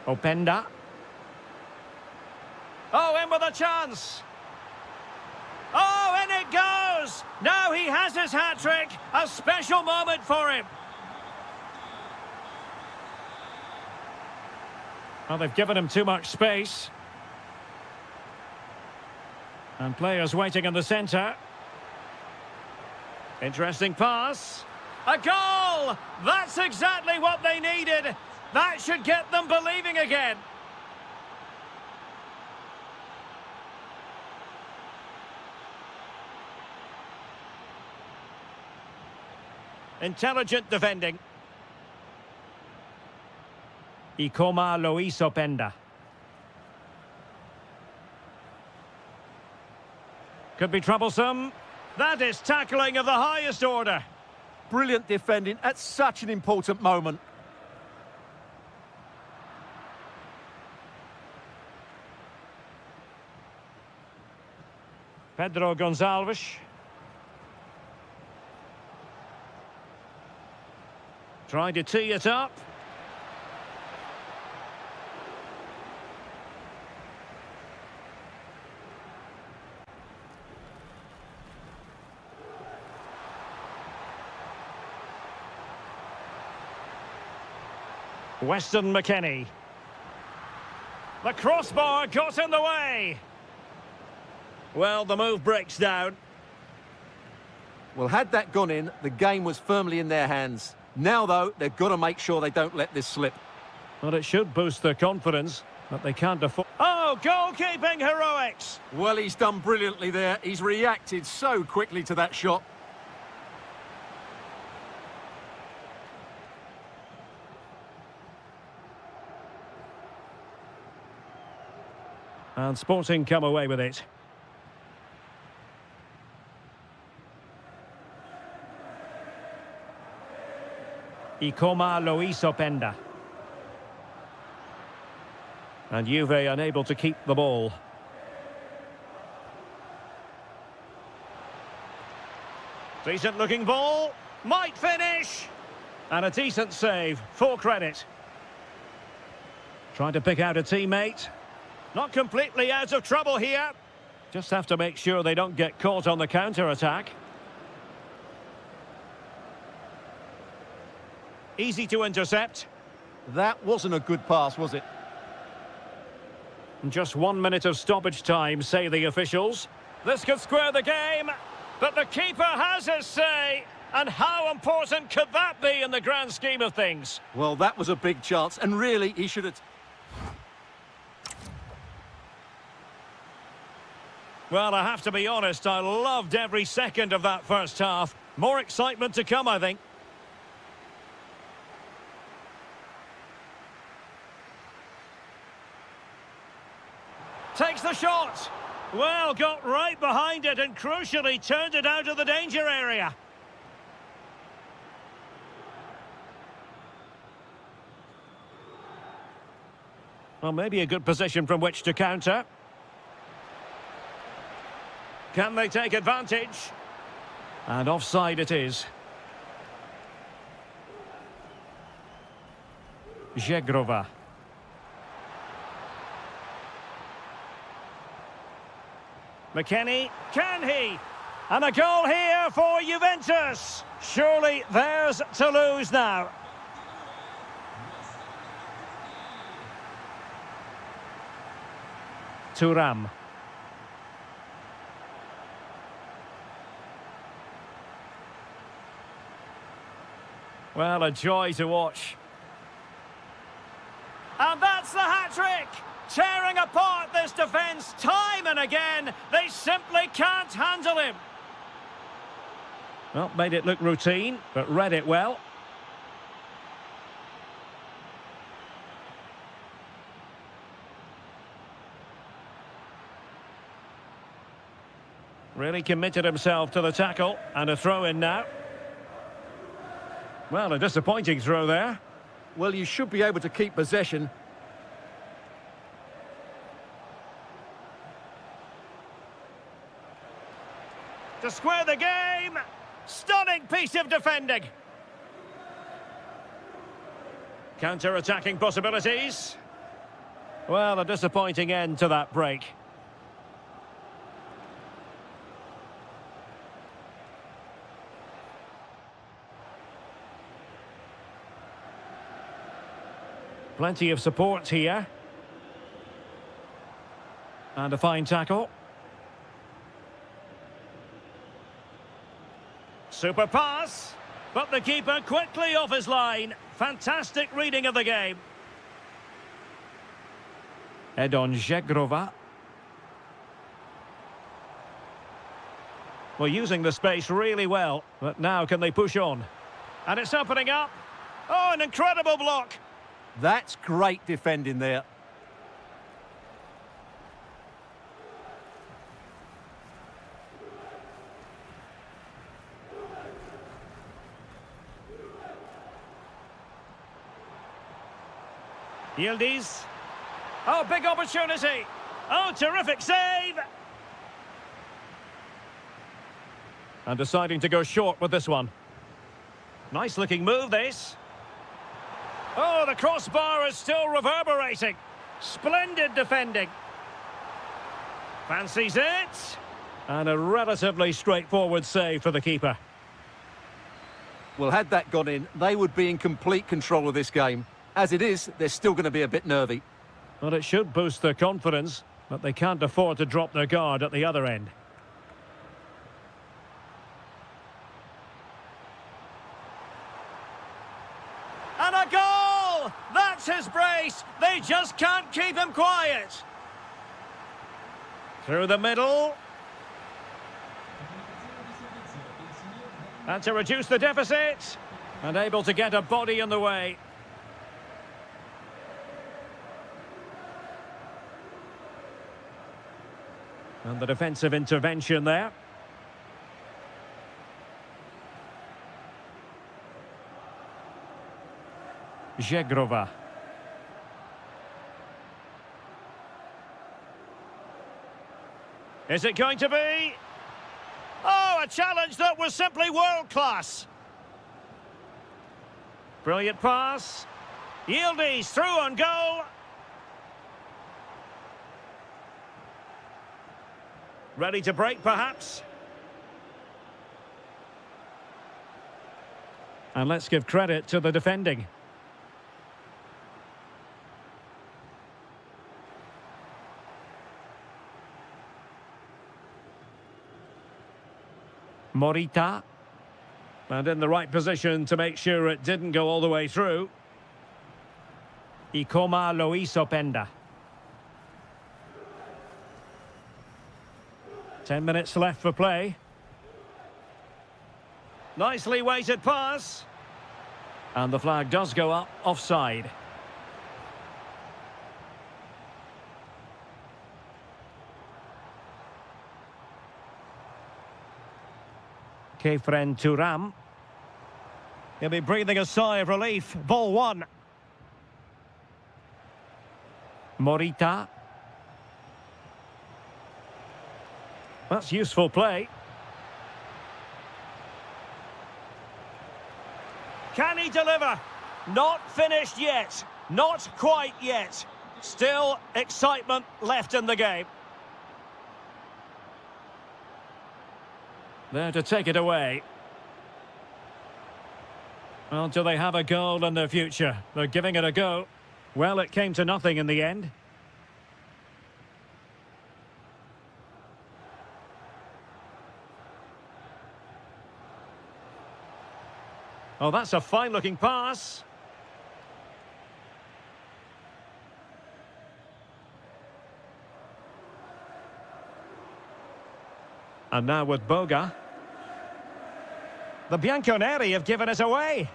Openda. Oh, in with a chance. Oh, in it goes! Now he has his hat-trick. A special moment for him. Well, they've given him too much space. And players waiting in the centre. Interesting pass. A goal! That's exactly what they needed. That should get them believing again. Intelligent defending. Ikoma Luis Openda. Could be troublesome. That is tackling of the highest order. Brilliant defending at such an important moment. Pedro Gonçalves. Trying to tee it up. Weston McKennie. The crossbar got in the way. Well, the move breaks down. Well, had that gone in, the game was firmly in their hands. Now, though, they've got to make sure they don't let this slip. Well, it should boost their confidence, but they can't afford... Oh, goalkeeping heroics! Well, he's done brilliantly there. He's reacted so quickly to that shot. And Sporting come away with it. Ikoma Luis Openda. And Juve unable to keep the ball. Decent looking ball. Might finish. And a decent save. Full credit. Trying to pick out a teammate. Not completely out of trouble here. Just have to make sure they don't get caught on the counter-attack. Easy to intercept. That wasn't a good pass, was it? Just 1 minute of stoppage time, say the officials. This could square the game, but the keeper has his say. And how important could that be in the grand scheme of things? Well, that was a big chance, and really, he should have... Well, I have to be honest, I loved every second of that first half. More excitement to come, I think. Takes the shot. Well, got right behind it and crucially turned it out of the danger area. Well, maybe a good position from which to counter. Can they take advantage? And offside it is. Żegrova. McKennie, can he? And a goal here for Juventus. Surely theirs to lose now. Thuram. Well, a joy to watch. And that's the hat-trick! Tearing apart this defence time and again. They simply can't handle him. Well, made it look routine, but read it well. Really committed himself to the tackle, and a throw-in now. Well, a disappointing throw there. Well, you should be able to keep possession. To square the game. Stunning piece of defending. Counter-attacking possibilities. Well, a disappointing end to that break. Plenty of support here. And a fine tackle. Super pass. But the keeper quickly off his line. Fantastic reading of the game. Edon Żegrova. Well, using the space really well. But now can they push on? And it's opening up. Oh, an incredible block. That's great defending there. Yildiz. Oh, big opportunity. Oh, terrific save. And deciding to go short with this one. Nice looking move, this. Oh, the crossbar is still reverberating. Splendid defending. Fancies it. And a relatively straightforward save for the keeper. Well, had that gone in, they would be in complete control of this game. As it is, they're still going to be a bit nervy. Well, it should boost their confidence, but they can't afford to drop their guard at the other end. And a goal! That's his brace! They just can't keep him quiet! Through the middle. And to reduce the deficit. And able to get a body in the way. And the defensive intervention there. Żegrova. Is it going to be? Oh, a challenge that was simply world-class. Brilliant pass. Yildiz through on goal. Ready to break, perhaps? And let's give credit to the defending. Morita. And in the right position to make sure it didn't go all the way through. Ikoma Loisopenda. 10 minutes left for play. Nicely weighted pass. And the flag does go up offside. Kefren Turam. He'll be breathing a sigh of relief. Ball one. Morita. That's useful play. Can he deliver? Not finished yet. Not quite yet. Still excitement left in the game. There to take it away. Well, do they have a goal in their future? They're giving it a go. Well, it came to nothing in the end. Oh, that's a fine-looking pass. And now with Boga. The Bianconeri have given us away.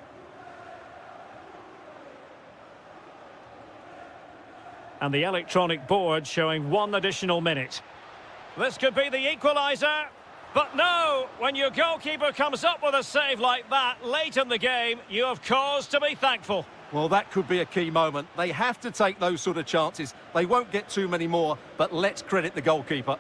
And the electronic board showing 1 additional minute. This could be the equaliser. But no, when your goalkeeper comes up with a save like that late in the game, you have cause to be thankful. Well, that could be a key moment. They have to take those sort of chances. They won't get too many more, but let's credit the goalkeeper.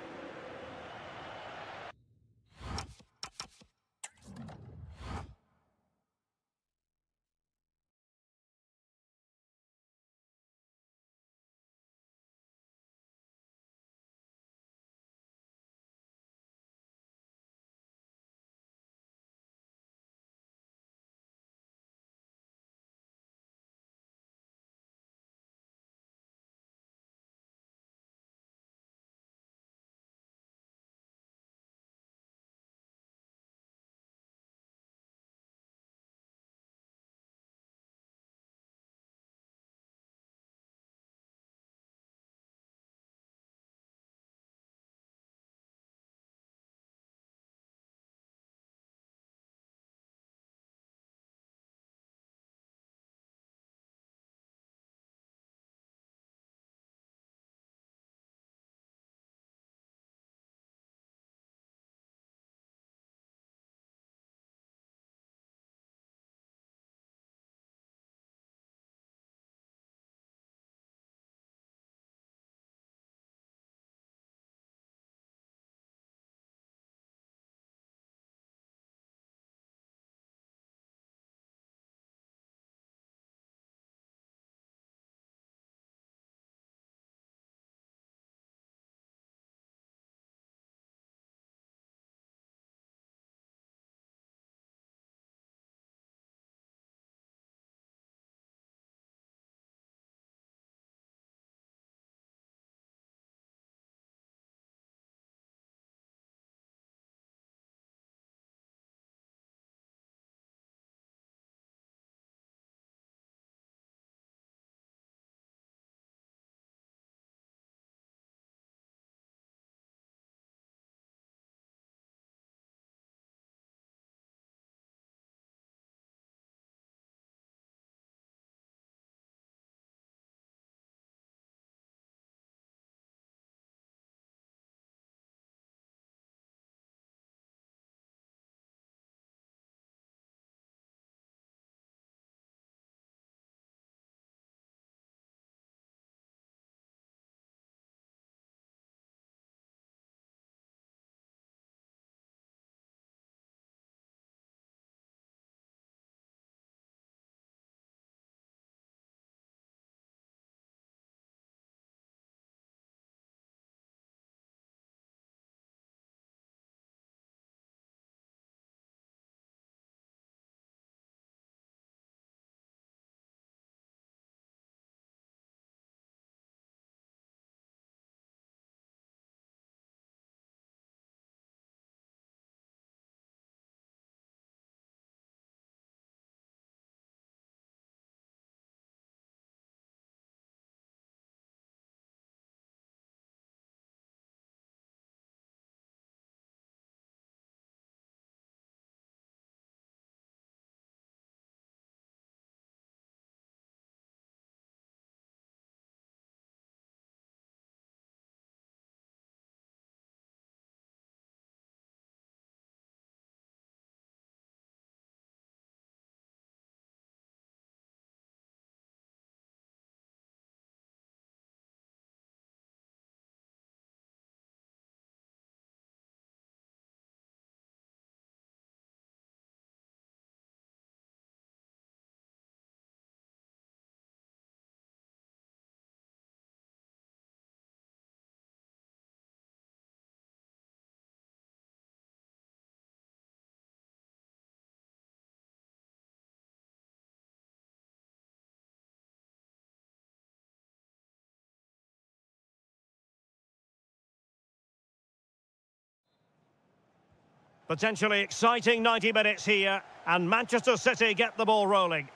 Potentially exciting 90 minutes here, and Manchester City get the ball rolling.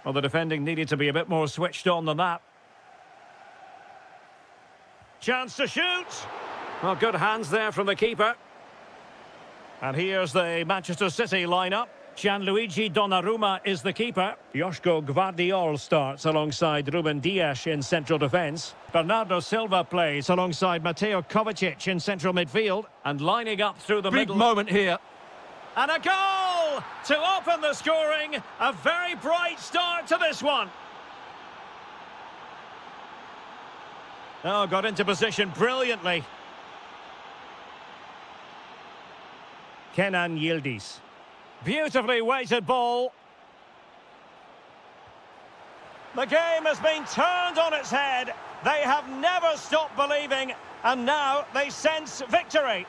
Well, the defending needed to be a bit more switched on than that. Chance to shoot. Well, good hands there from the keeper. And here's the Manchester City lineup. Gianluigi Donnarumma is the keeper. Joško Gvardiol starts alongside Ruben Dias in central defence. Bernardo Silva plays alongside Mateo Kovacic in central midfield. And lining up through the middle. Big moment here. And a goal to open the scoring. A very bright start to this one. Oh, got into position brilliantly. Kenan Yildiz. Beautifully weighted ball. The game has been turned on its head. They have never stopped believing, and now they sense victory.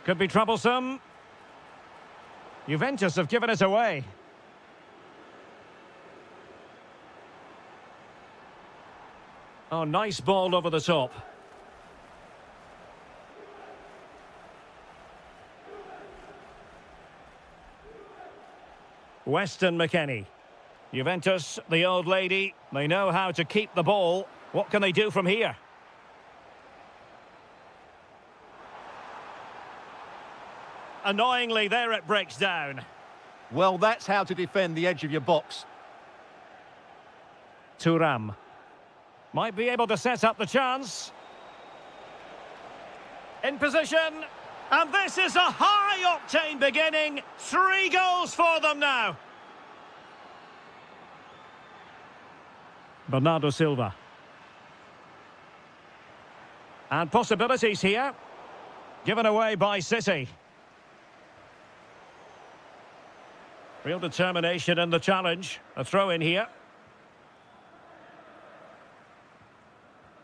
Could be troublesome. Juventus have given it away. Oh, nice ball over the top. Weston McKennie. Juventus, the old lady, they know how to keep the ball. What can they do from here? Annoyingly, there it breaks down. Well, that's how to defend the edge of your box. Thuram. Might be able to set up the chance. In position. And this is a high-octane beginning. 3 goals for them now. Bernardo Silva. And possibilities here. Given away by City. Real determination in the challenge. A throw in here.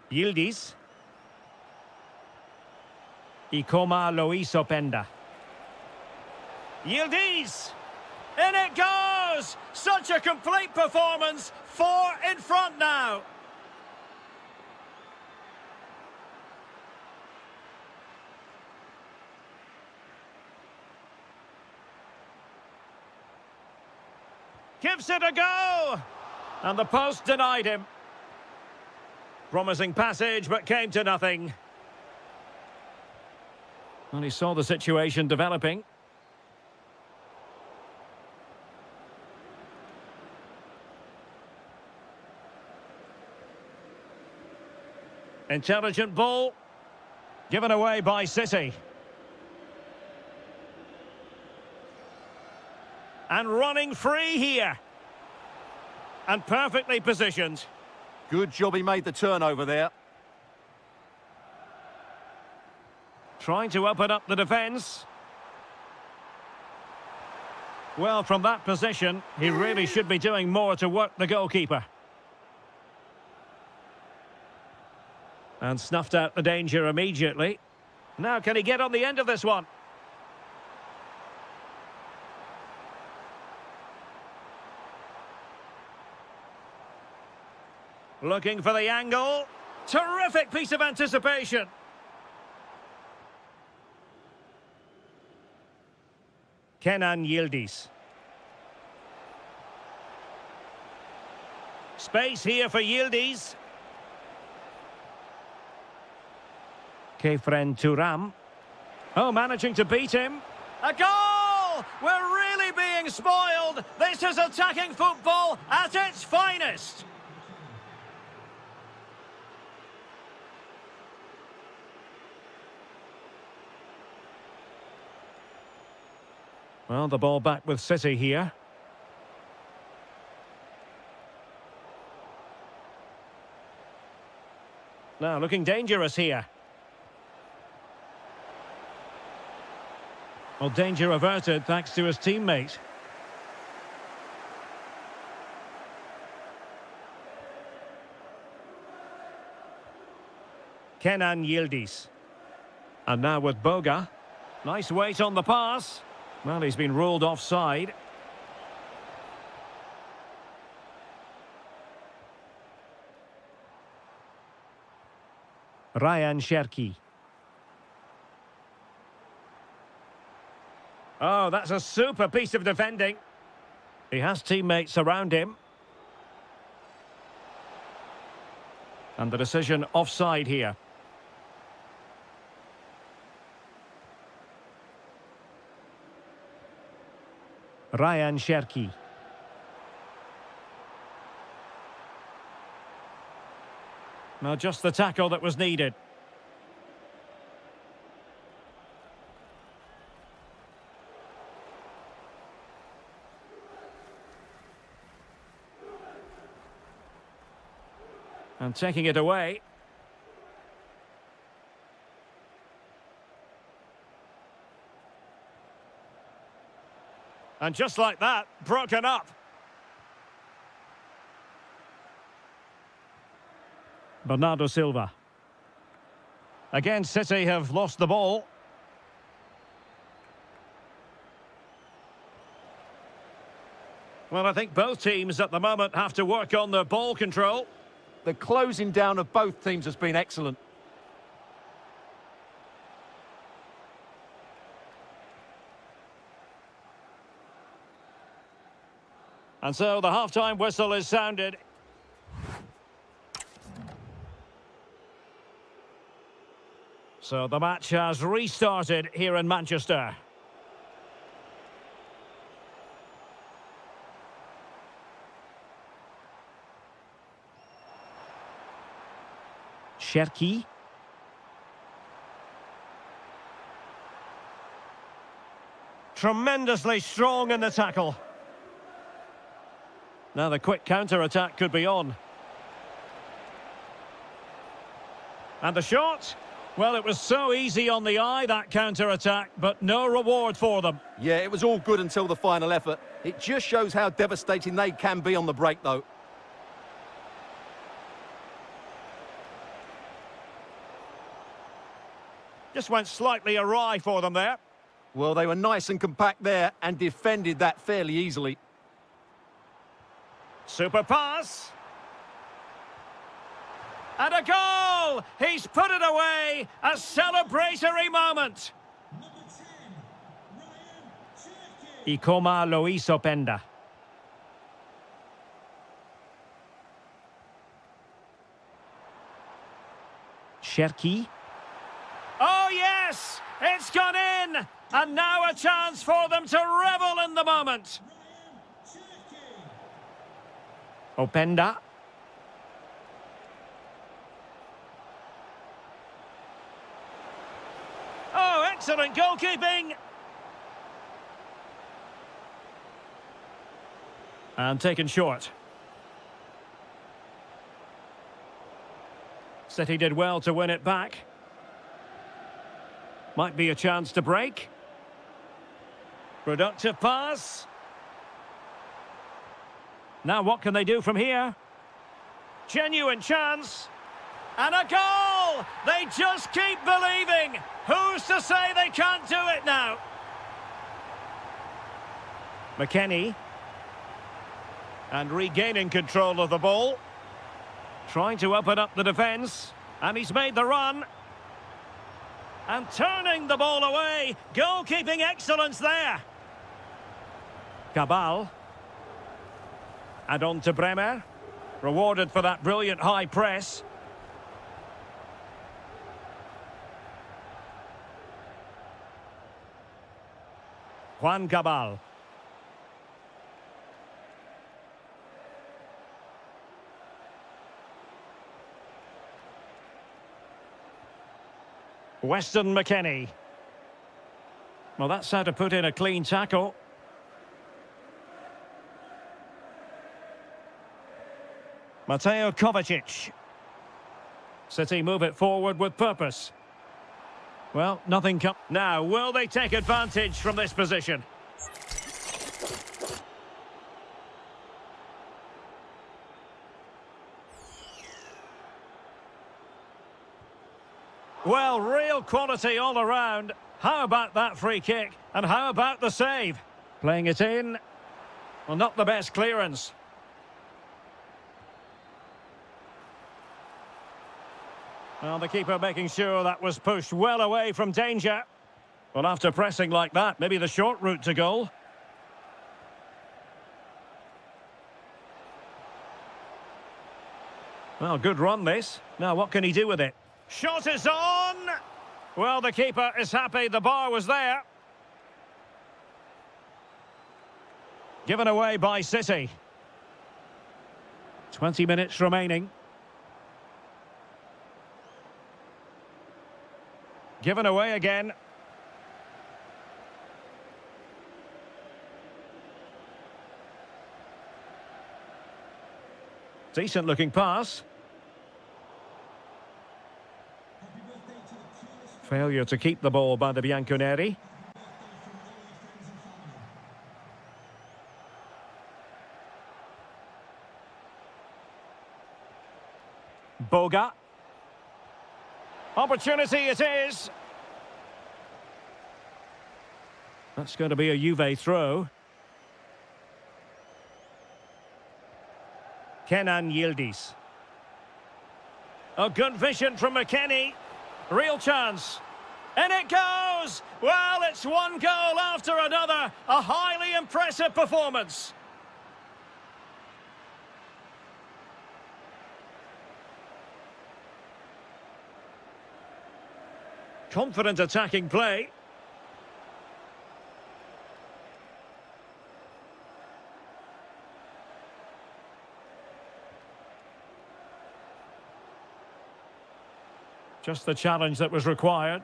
Yildiz. Ikoma Lois Openda. Yildiz. In it goes! Such a complete performance. 4 in front now. Gives it a go! And the post denied him. Promising passage, but came to nothing. And he saw the situation developing. Intelligent ball. Given away by City. And running free here. And perfectly positioned. Good job he made the turnover there. Trying to open up the defence. Well, from that position, he really should be doing more to work the goalkeeper. And snuffed out the danger immediately. Now, can he get on the end of this one? Looking for the angle. Terrific piece of anticipation. Kenan Yildiz. Space here for Yildiz. Kefren Thuram. Oh, managing to beat him. A goal! We're really being spoiled. This is attacking football at its finest. Well, the ball back with City here. Now, looking dangerous here. Well, danger averted thanks to his teammate. Kenan Yildiz. And now with Boga. Nice weight on the pass. Well, he's been ruled offside. Ryan Cherki. Oh, that's a super piece of defending. He has teammates around him. And the decision offside here. Ryan Cherki. No, just the tackle that was needed. And taking it away. And just like that, broken up. Bernardo Silva. Again, City have lost the ball. Well, I think both teams at the moment have to work on their ball control. The closing down of both teams has been excellent. And so the half-time whistle is sounded. So the match has restarted here in Manchester. Cherki. Tremendously strong in the tackle. Now the quick counter-attack could be on. And the shot? Well, it was so easy on the eye, that counter-attack, but no reward for them. Yeah, it was all good until the final effort. It just shows how devastating they can be on the break, though. Just went slightly awry for them there. Well, they were nice and compact there and defended that fairly easily. Super pass. And a goal! He's put it away! A celebratory moment! Ikoma Lois Openda. Cherki. Oh, yes! It's gone in! And now a chance for them to revel in the moment. Openda. Oh, excellent goalkeeping! And taken short. City did well to win it back. Might be a chance to break. Productive pass. Now what can they do from here? Genuine chance. And a goal! They just keep believing. Who's to say they can't do it now? McKennie. And regaining control of the ball. Trying to open up the defence. And he's made the run. And turning the ball away. Goalkeeping excellence there. Cabal. And on to Bremer. Rewarded for that brilliant high press. Juan Cabal. Weston McKennie. Well, that's how to put in a clean tackle. Mateo Kovacic. City move it forward with purpose. Well, nothing come. Now, will they take advantage from this position? Well, real quality all around. How about that free kick? And how about the save? Playing it in. Well, not the best clearance. Well, the keeper making sure that was pushed well away from danger. Well, after pressing like that, maybe the short route to goal. Well, good run this. Now, what can he do with it? Shot is on! Well, the keeper is happy the bar was there. Given away by City. 20 minutes remaining. Given away again. Decent looking pass. Failure to keep the ball by the Bianconeri. Boga. Opportunity it is. That's going to be a Juve throw. Kenan Yildiz. A good vision from McKennie. Real chance. And it goes! Well, it's one goal after another. A highly impressive performance. Confident attacking play. Just the challenge that was required.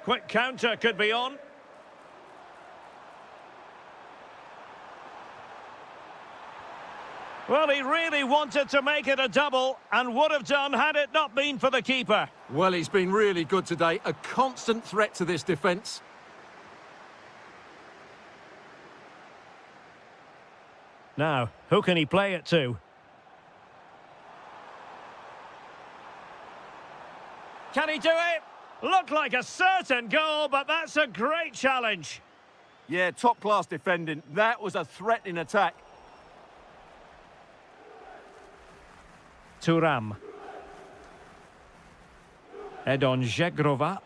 Quick counter could be on. Well, he really wanted to make it a double and would have done had it not been for the keeper. Well, he's been really good today. A constant threat to this defence. Now, who can he play it to? Can he do it? Looked like a certain goal, but that's a great challenge. Yeah, top-class defending. That was a threatening attack. Turam. Edon Zegrova.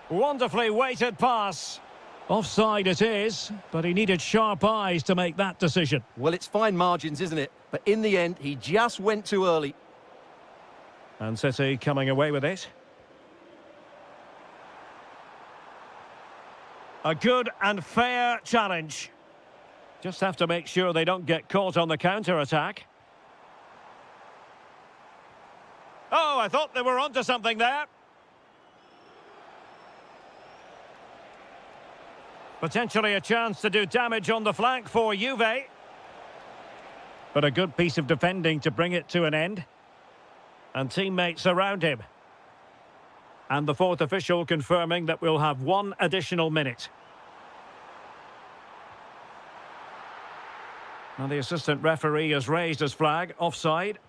Wonderfully weighted pass. Offside it is, but he needed sharp eyes to make that decision. Well, it's fine margins, isn't it? But in the end, he just went too early. And City coming away with it. A good and fair challenge. Just have to make sure they don't get caught on the counter-attack. Oh, I thought they were onto something there. Potentially a chance to do damage on the flank for Juve. But a good piece of defending to bring it to an end. And teammates around him. And the fourth official confirming that we'll have one additional minute. And the assistant referee has raised his flag, offside.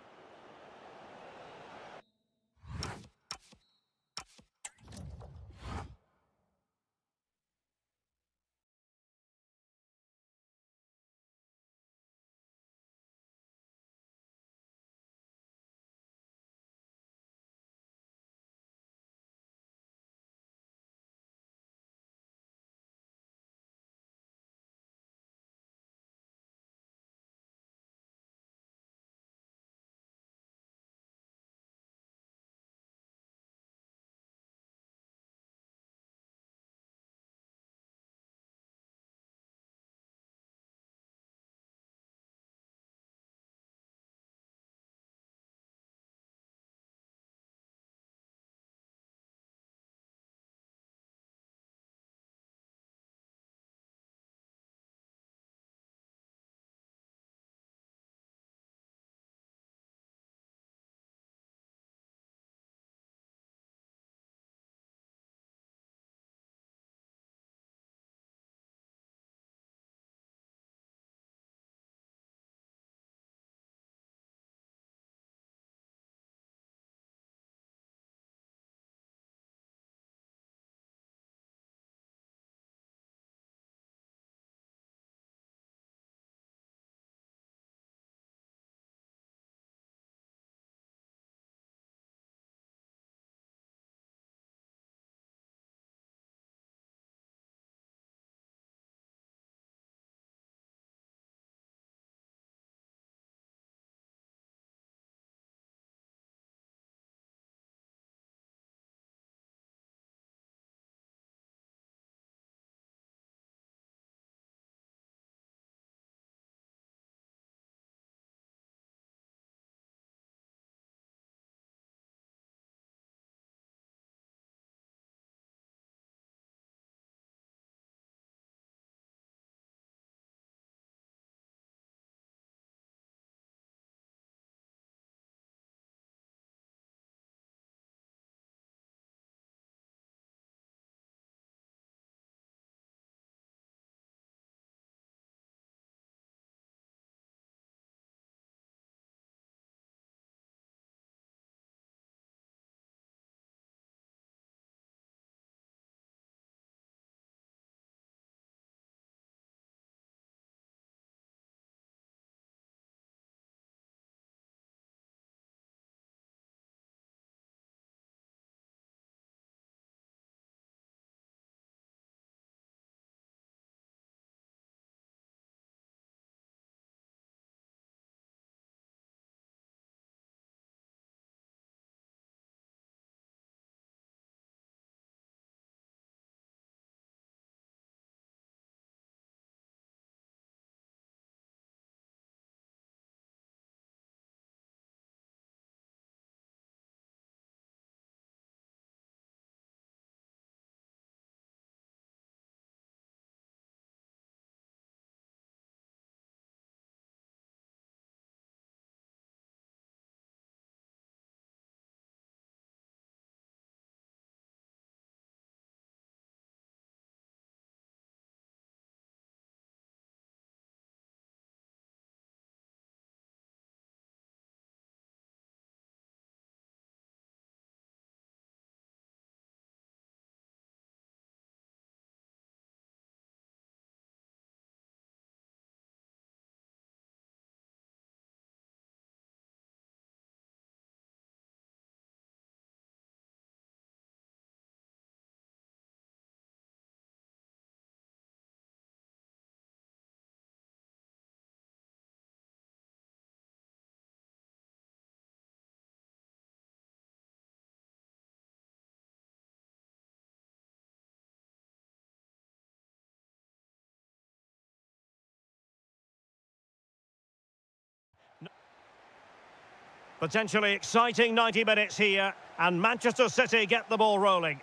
Potentially exciting 90 minutes here, and Manchester City get the ball rolling.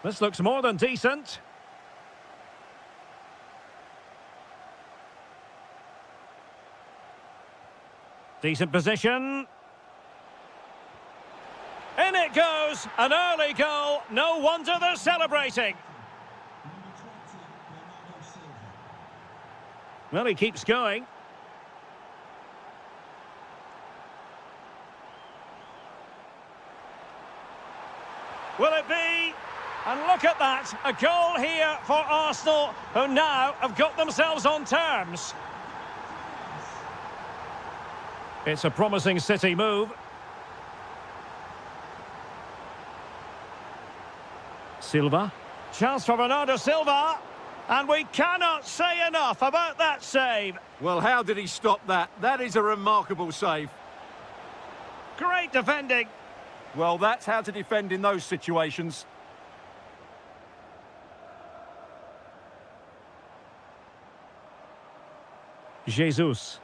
This looks more than decent. Decent position. In it goes, an early goal. No wonder they're celebrating. Well, he keeps going. Will it be? And look at that, a goal here for Arsenal, who now have got themselves on terms. It's a promising City move. Silva. Chance for Bernardo Silva. And we cannot say enough about that save. Well, how did he stop that? That is a remarkable save. Great defending. Well, that's how to defend in those situations. Jesus.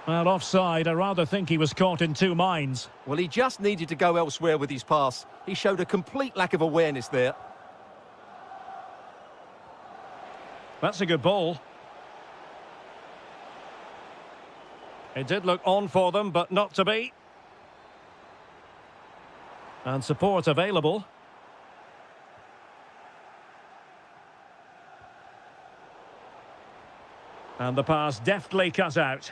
Well, offside. I rather think he was caught in two minds. Well, he just needed to go elsewhere with his pass. He showed a complete lack of awareness there. That's a good ball. It did look on for them, but not to be. And support available. And the pass deftly cut out.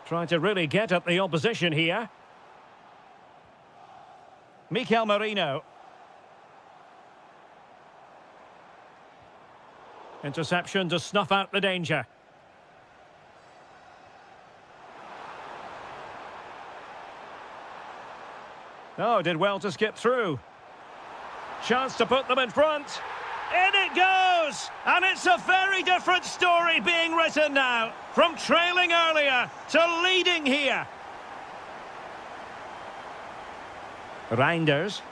Trying to really get at the opposition here. Mikel Merino. Interception to snuff out the danger. Oh, did well to skip through. Chance to put them in front. In it goes! And it's a very different story being written now. From trailing earlier to leading here. Reinders.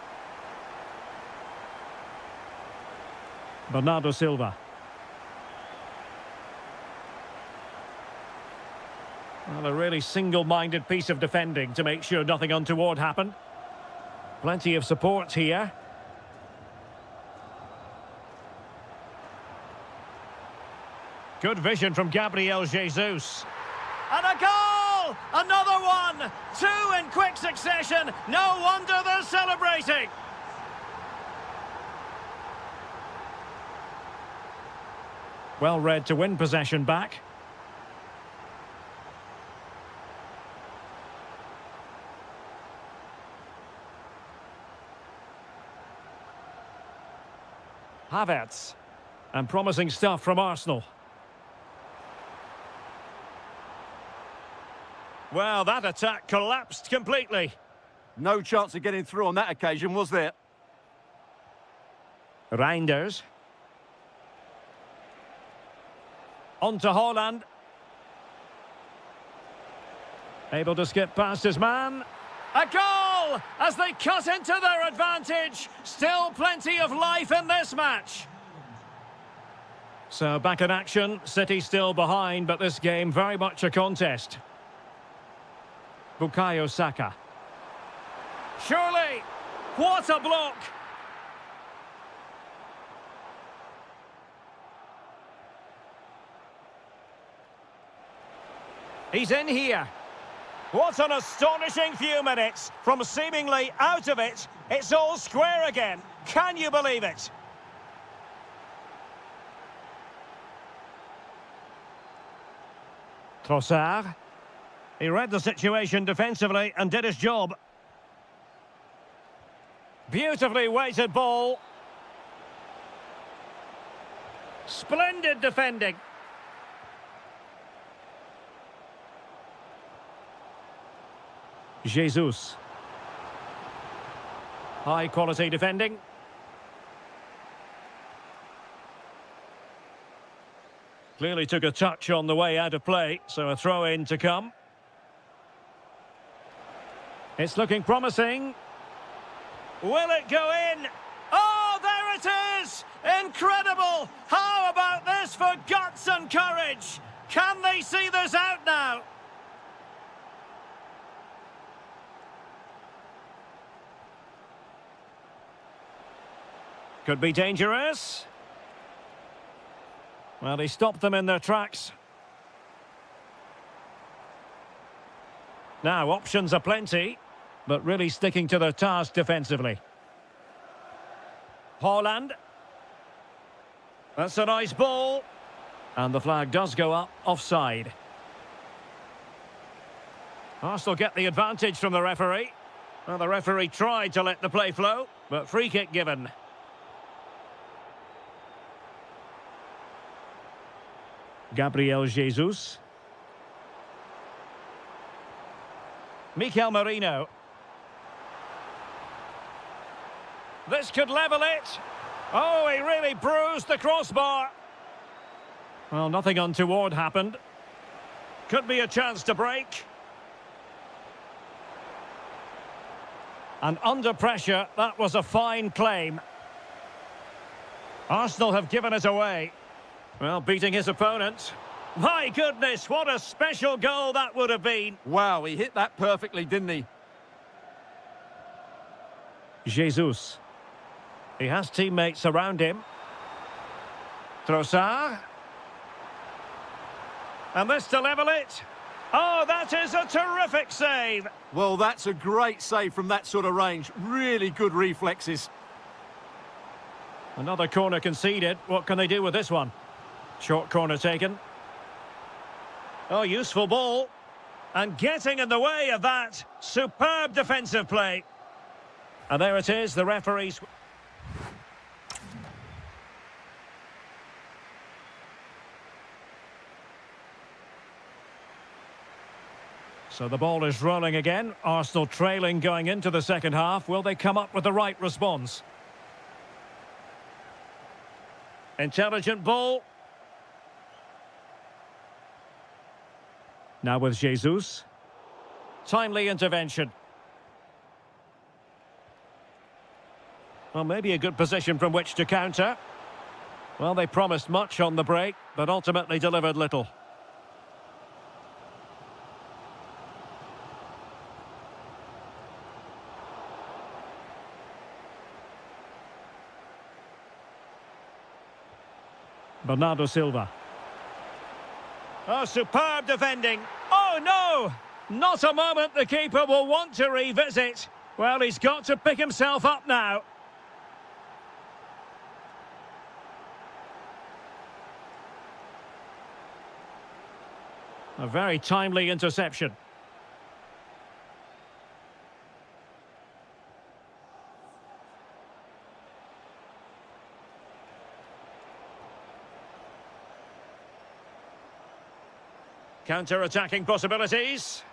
Bernardo Silva. Well, a really single-minded piece of defending to make sure nothing untoward happened. Plenty of support here. Good vision from Gabriel Jesus. And a goal! Another one! Two in quick succession. No wonder they're celebrating. Well read to win possession back. Havertz. And promising stuff from Arsenal. Well, that attack collapsed completely. No chance of getting through on that occasion, was there? Reinders. On to Haaland. Able to skip past his man. A goal! As they cut into their advantage. Still plenty of life in this match. So back in action. City still behind, but this game very much a contest. Bukayo Saka. Surely! What a block! He's in here. What an astonishing few minutes. From seemingly out of it, it's all square again. Can you believe it? Trossard. He read the situation defensively and did his job. Beautifully weighted ball. Splendid defending. Jesus. High quality defending. Clearly took a touch on the way out of play, so a throw in to come. It's looking promising. Will it go in? Oh, there it is! Incredible! How about this for guts and courage? Can they see this out now? Could be dangerous. Well, he stopped them in their tracks. Now, options are plenty, but really sticking to their task defensively. Haaland. That's a nice ball. And the flag does go up offside. Arsenal get the advantage from the referee. Well, the referee tried to let the play flow, but free kick given. Gabriel Jesus. Mikel Merino. This could level it. Oh, he really bruised the crossbar. Well, nothing untoward happened. Could be a chance to break. And under pressure, that was a fine claim. Arsenal have given it away. Well, beating his opponent. My goodness, what a special goal that would have been. Wow, he hit that perfectly, didn't he? Jesus. He has teammates around him. Trossard. And this to level it. Oh, that is a terrific save. Well, that's a great save from that sort of range. Really good reflexes. Another corner conceded. What can they do with this one? Short corner taken. Oh, useful ball. And getting in the way of that. Superb defensive play. And there it is, the referees. So the ball is rolling again. Arsenal trailing going into the second half. Will they come up with the right response? Intelligent ball. Now with Jesus. Timely intervention. Well, maybe a good position from which to counter. Well, they promised much on the break, but ultimately delivered little. Bernardo Silva. Oh, superb defending. Oh, no! Not a moment the keeper will want to revisit. Well, he's got to pick himself up now. A very timely interception. Counter-attacking possibilities.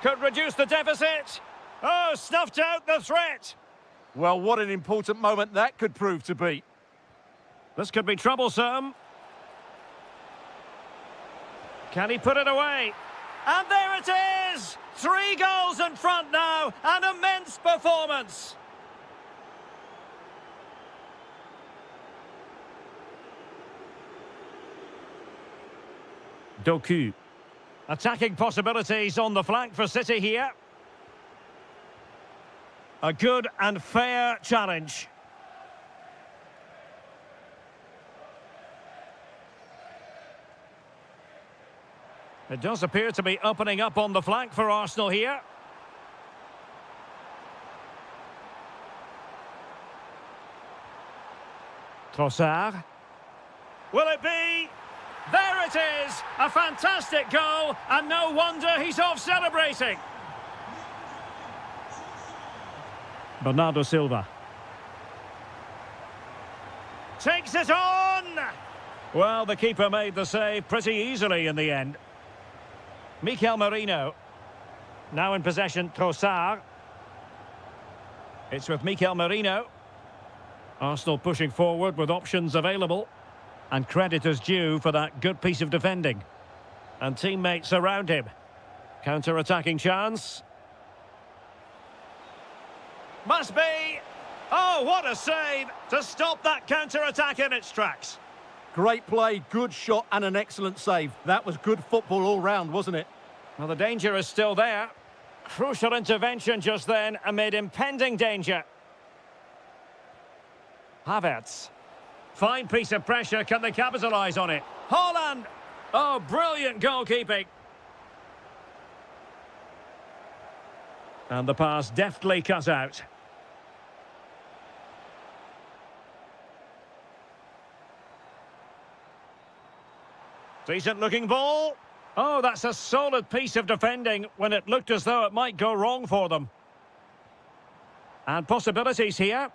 Could reduce the deficit. Oh, snuffed out the threat. Well, what an important moment that could prove to be. This could be troublesome. Can he put it away? And there it is! 3 goals in front now. An immense performance. Doku. Attacking possibilities on the flank for City here. A good and fair challenge. It does appear to be opening up on the flank for Arsenal here. Trossard. Will it be? There it is! A fantastic goal, and no wonder he's off celebrating. Bernardo Silva. Takes it on! Well, the keeper made the save pretty easily in the end. Mikel Merino. Now in possession, Trossard. It's with Mikel Merino. Arsenal pushing forward with options available. And credit is due for that good piece of defending. And teammates around him. Counter-attacking chance. Must be. Oh, what a save to stop that counter-attack in its tracks. Great play, good shot and an excellent save. That was good football all round, wasn't it? Well, the danger is still there. Crucial intervention just then amid impending danger. Havertz. Fine piece of pressure. Can they capitalise on it? Haaland. Oh, brilliant goalkeeping. And the pass deftly cut out. Decent looking ball. Oh, that's a solid piece of defending when it looked as though it might go wrong for them. And possibilities here.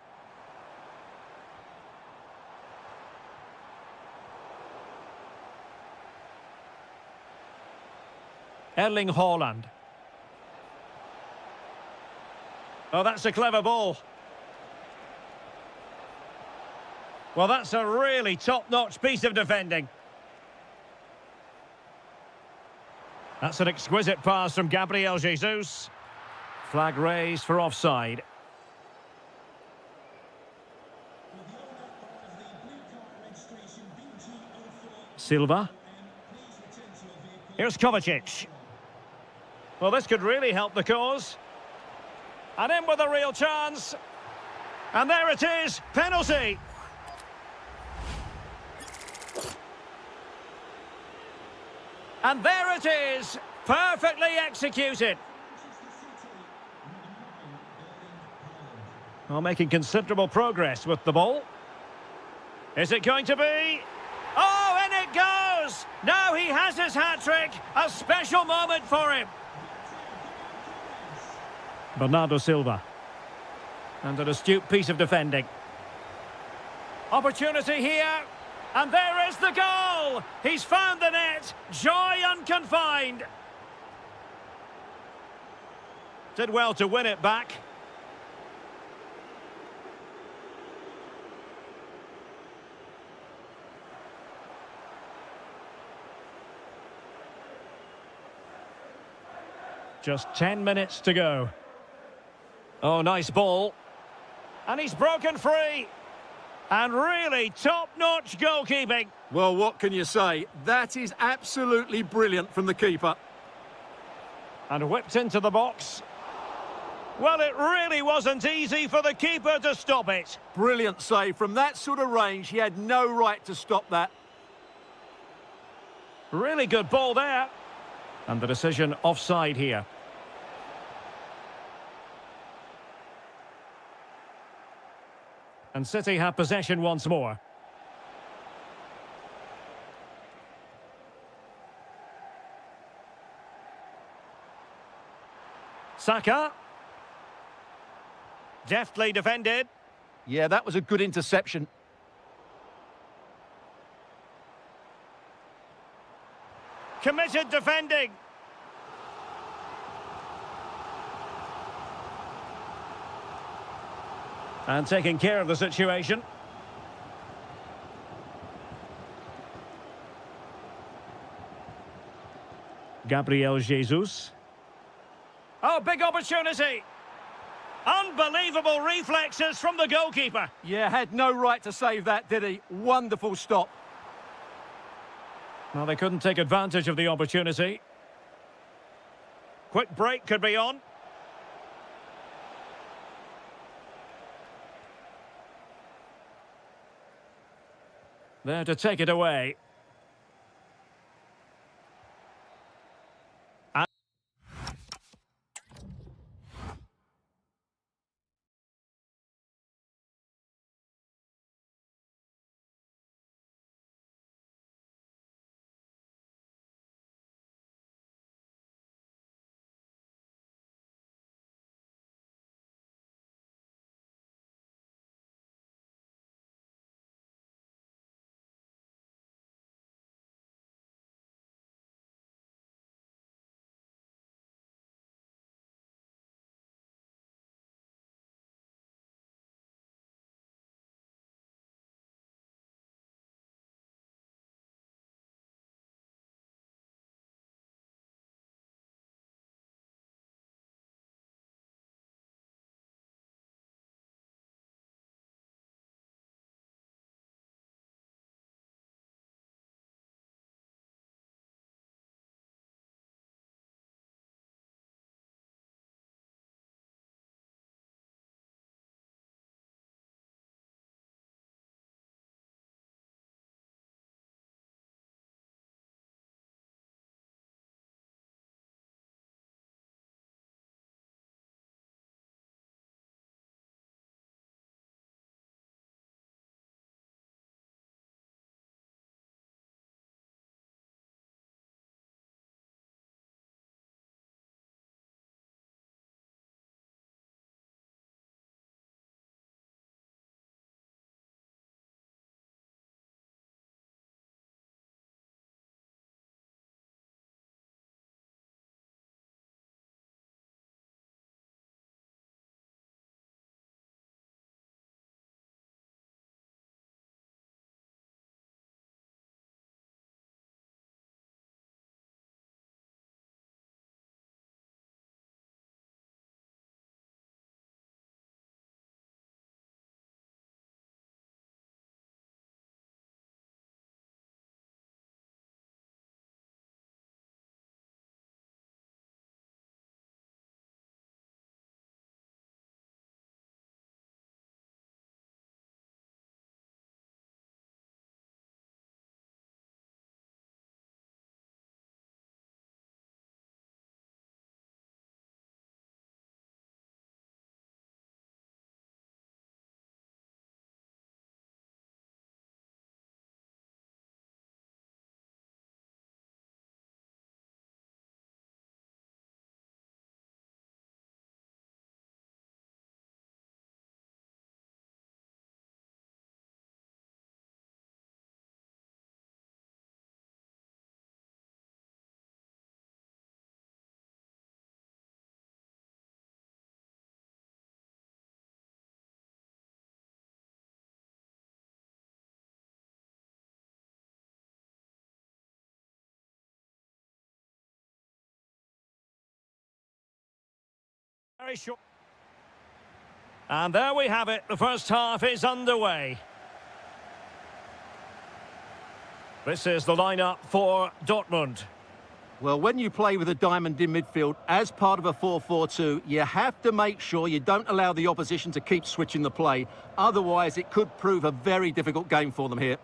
Erling Haaland. Oh, that's a clever ball. Well, that's a really top-notch piece of defending. That's an exquisite pass from Gabriel Jesus. Flag raised for offside. Silva. Here's Kovacic. Well, this could really help the cause. And in with a real chance. And there it is, penalty. And there it is, perfectly executed. Well, making considerable progress with the ball. Is it going to be? Oh, and it goes! Now he has his hat-trick, a special moment for him. Bernardo Silva. And an astute piece of defending. Opportunity here. And there is the goal! He's found the net. Joy unconfined. Did well to win it back. Just 10 minutes to go. Oh, nice ball. And he's broken free. And really top-notch goalkeeping. Well, what can you say? That is absolutely brilliant from the keeper. And whipped into the box. Well, it really wasn't easy for the keeper to stop it. Brilliant save. From that sort of range, he had no right to stop that. Really good ball there. And the decision offside here. And City have possession once more. Saka. Deftly defended. Yeah, that was a good interception. Committed defending. And taking care of the situation. Gabriel Jesus. Oh, big opportunity. Unbelievable reflexes from the goalkeeper. Yeah, had no right to save that, did he? Wonderful stop. Well, they couldn't take advantage of the opportunity. Quick break could be on. There to take it away. Very short. And there we have it. The first half is underway. This is the lineup for Dortmund. Well, when you play with a diamond in midfield as part of a 4-4-2, you have to make sure you don't allow the opposition to keep switching the play. Otherwise, it could prove a very difficult game for them here.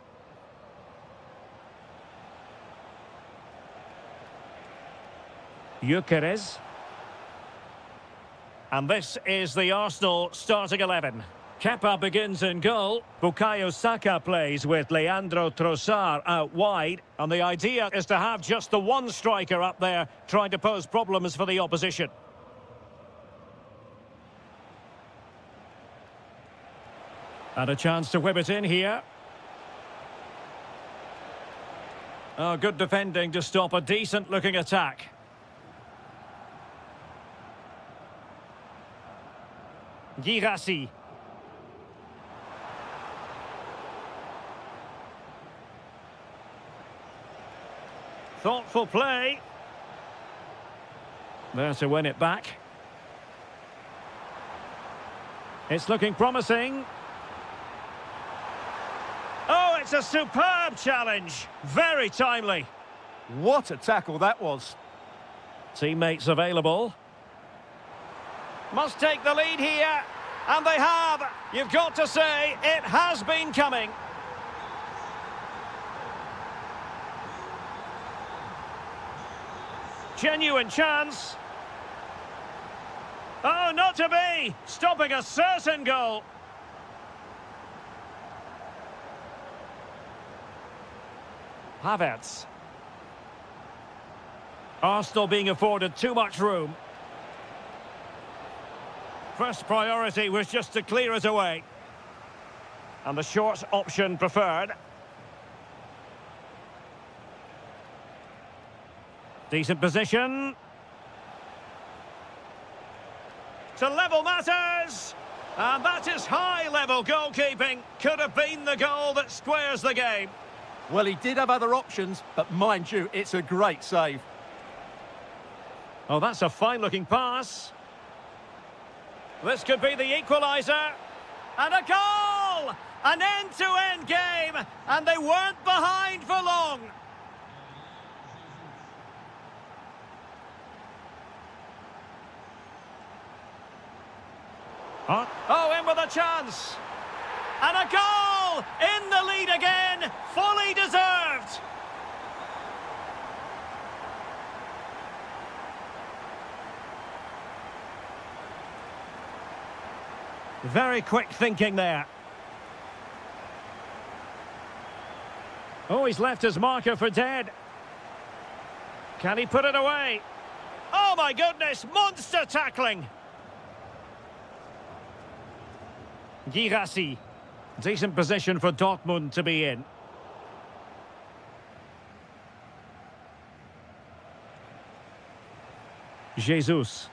Gyökeres. And this is the Arsenal starting 11. Kepa begins in goal. Bukayo Saka plays with Leandro Trossard out wide. And the idea is to have just the one striker up there trying to pose problems for the opposition. And a chance to whip it in here. Oh, good defending to stop a decent-looking attack. Girassi. Thoughtful play. There to win it back. It's looking promising. Oh, it's a superb challenge. Very timely. What a tackle that was. Teammates available. Must take the lead here. And they have. You've got to say, it has been coming. Genuine chance. Oh, not to be. Stopping a certain goal. Havertz. Arsenal being afforded too much room. First priority was just to clear it away. And the short option preferred. Decent position. To level matters. And that is high-level goalkeeping. Could have been the goal that squares the game. Well, he did have other options, but mind you, it's a great save. Oh, that's a fine-looking pass. This could be the equaliser. And a goal! An end-to-end game, and they weren't behind for long. Oh, in with a chance. And a goal! In the lead again, fully deserved. Very quick thinking there. Oh, he's left his marker for dead. Can he put it away? Oh my goodness, monster tackling. Girassi. Decent position for Dortmund to be in. Jesus.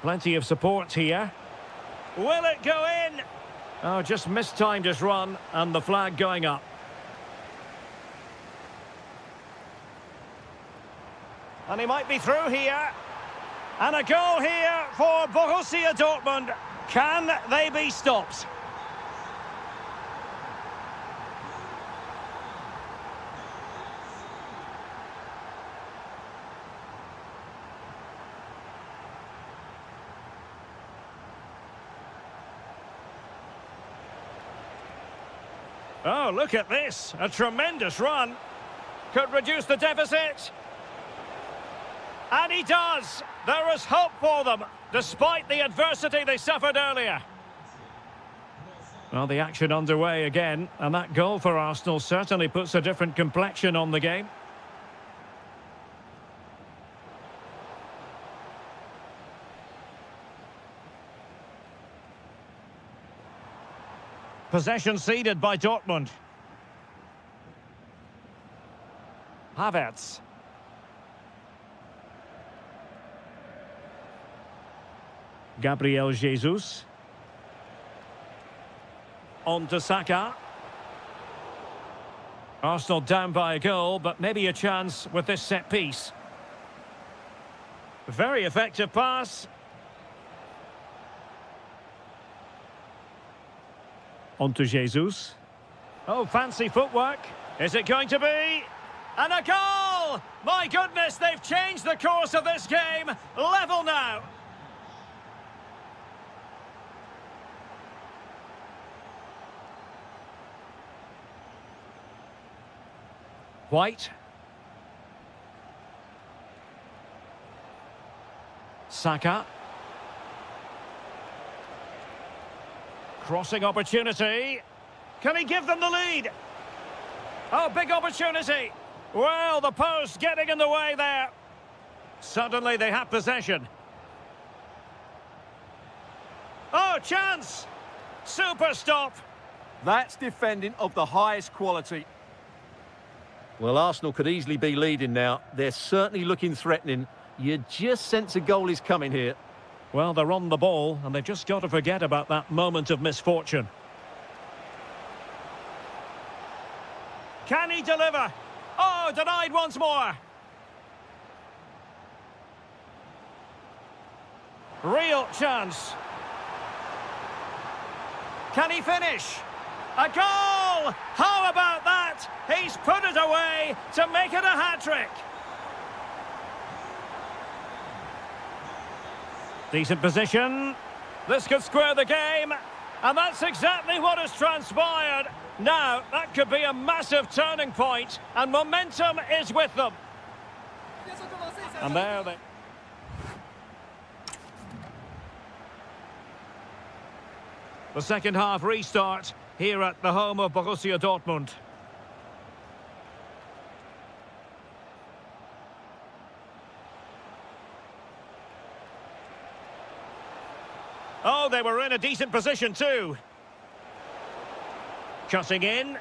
Plenty of support here. Will it go in? Oh, just mistimed his run, and the flag going up. And he might be through here. And a goal here for Borussia Dortmund. Can they be stopped? Oh, look at this. A tremendous run. Could reduce the deficit. And he does. There is hope for them, despite the adversity they suffered earlier. Well, the action underway again, and that goal for Arsenal certainly puts a different complexion on the game. Possession ceded by Dortmund. Havertz. Gabriel Jesus. On to Saka. Arsenal down by a goal, but maybe a chance with this set piece. Very effective pass. On to Jesus. Oh, fancy footwork. Is it going to be? And a goal! My goodness, they've changed the course of this game. Level now. White. Saka. Crossing opportunity. Can he give them the lead? Oh, big opportunity. Well, the post getting in the way there. Suddenly they have possession. Oh, chance! Super stop. That's defending of the highest quality. Well, Arsenal could easily be leading now. They're certainly looking threatening. You just sense a goal is coming here. Well, they're on the ball, and they've just got to forget about that moment of misfortune. Can he deliver? Oh, denied once more. Real chance. Can he finish? A goal! How about that? He's put it away to make it a hat-trick. Decent position. This could square the game. And that's exactly what has transpired. Now, that could be a massive turning point, and momentum is with them. And there they... The second half restart here at the home of Borussia Dortmund. Oh, they were in a decent position too. Cutting in.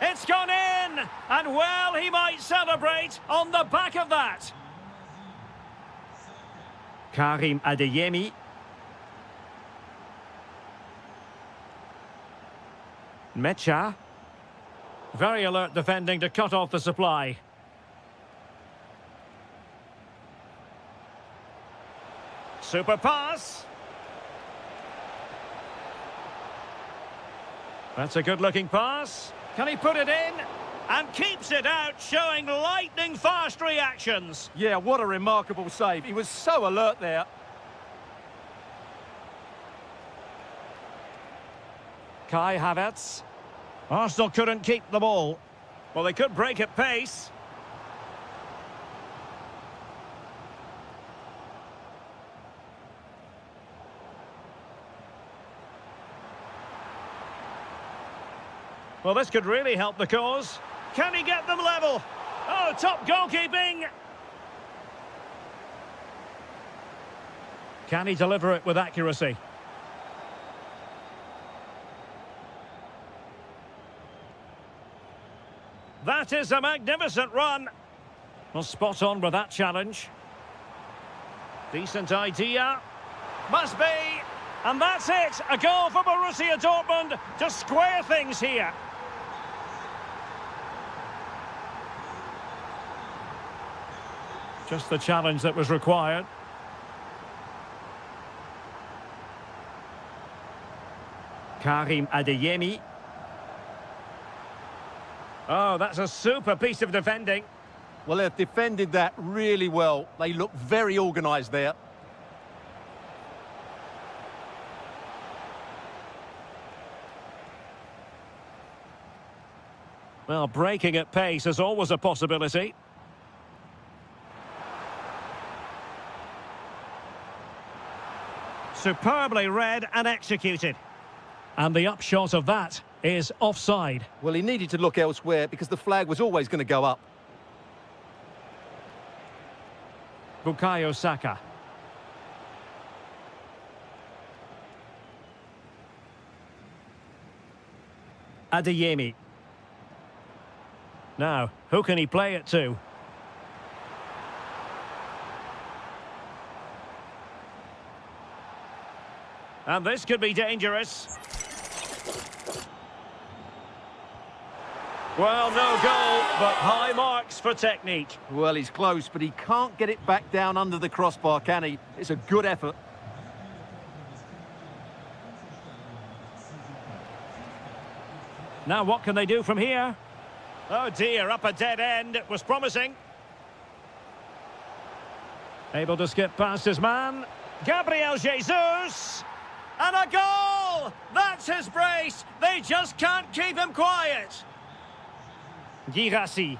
It's gone in! And well, he might celebrate on the back of that. Karim Adeyemi. Mecha. Very alert defending to cut off the supply. Super pass. That's a good-looking pass. Can he put it in? And keeps it out, showing lightning-fast reactions. Yeah, what a remarkable save. He was so alert there. Kai Havertz. Arsenal couldn't keep the ball. Well, they could break at pace. Well, this could really help the cause. Can he get them level? Oh, top goalkeeping! Can he deliver it with accuracy? That is a magnificent run. Well, spot on with that challenge. Decent idea. Must be. And that's it. A goal for Borussia Dortmund to square things here. Just the challenge that was required. Karim Adeyemi. Oh, that's a super piece of defending. Well, they've defended that really well. They look very organised there. Well, breaking at pace is always a possibility. Superbly read and executed. And the upshot of that is offside. Well, he needed to look elsewhere because the flag was always going to go up. Bukayo Saka. Adeyemi. Now, who can he play it to? And this could be dangerous. Well, no goal, but high marks for technique. Well, he's close, but he can't get it back down under the crossbar, can he? It's a good effort. Now what can they do from here? Oh dear, up a dead end. It was promising. Able to skip past his man. Gabriel Jesus! And a goal! That's his brace! They just can't keep him quiet! Girassi.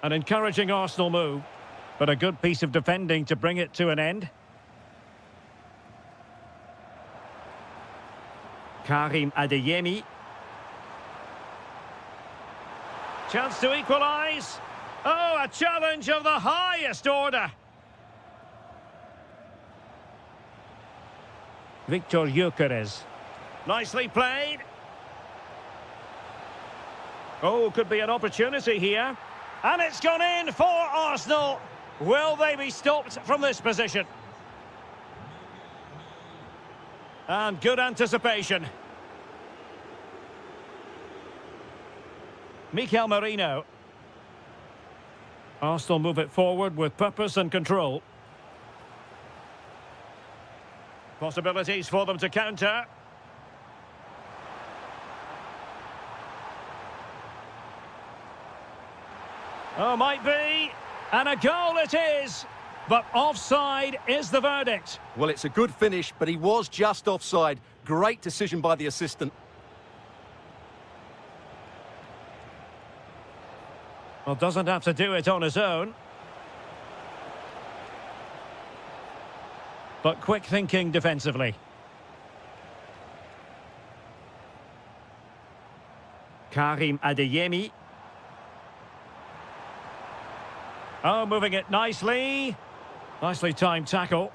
An encouraging Arsenal move, but a good piece of defending to bring it to an end. Karim Adeyemi. Chance to equalise. Oh, a challenge of the highest order. Victor Gyökeres. Nicely played. Oh, could be an opportunity here. And it's gone in for Arsenal. Will they be stopped from this position? And good anticipation. Mikel Merino. Arsenal move it forward with purpose and control. Possibilities for them to counter. Oh, might be. And a goal it is. But offside is the verdict. Well, it's a good finish, but he was just offside. Great decision by the assistant. Well, doesn't have to do it on his own. But quick thinking defensively. Karim Adeyemi. Oh, moving it nicely. Nicely timed tackle.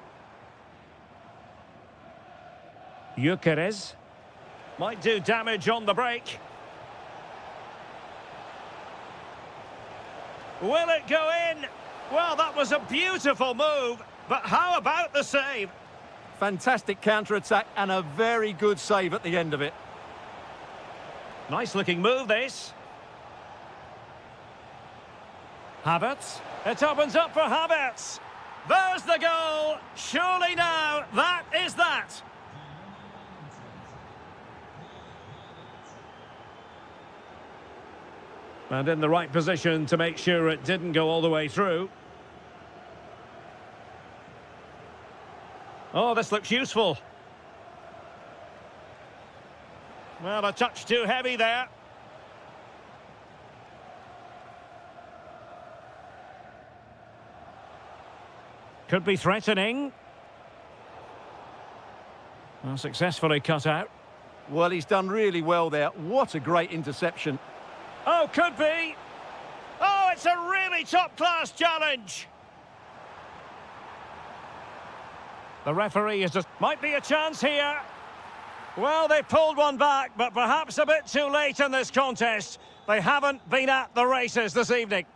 Gyökeres. Might do damage on the break. Will it go in? Well, that was a beautiful move. But how about the save? Fantastic counter-attack and a very good save at the end of it. Nice looking move, this. Havertz. It opens up for Havertz. There's the goal. Surely now, that is that. And in the right position to make sure it didn't go all the way through. Oh, this looks useful. Well, a touch too heavy there. Could be threatening. Well, successfully cut out. Well, he's done really well there. What a great interception. Oh, could be. Oh, it's a really top-class challenge. The referee is just... Might be a chance here. Well, they pulled one back, but perhaps a bit too late in this contest. They haven't been at the races this evening.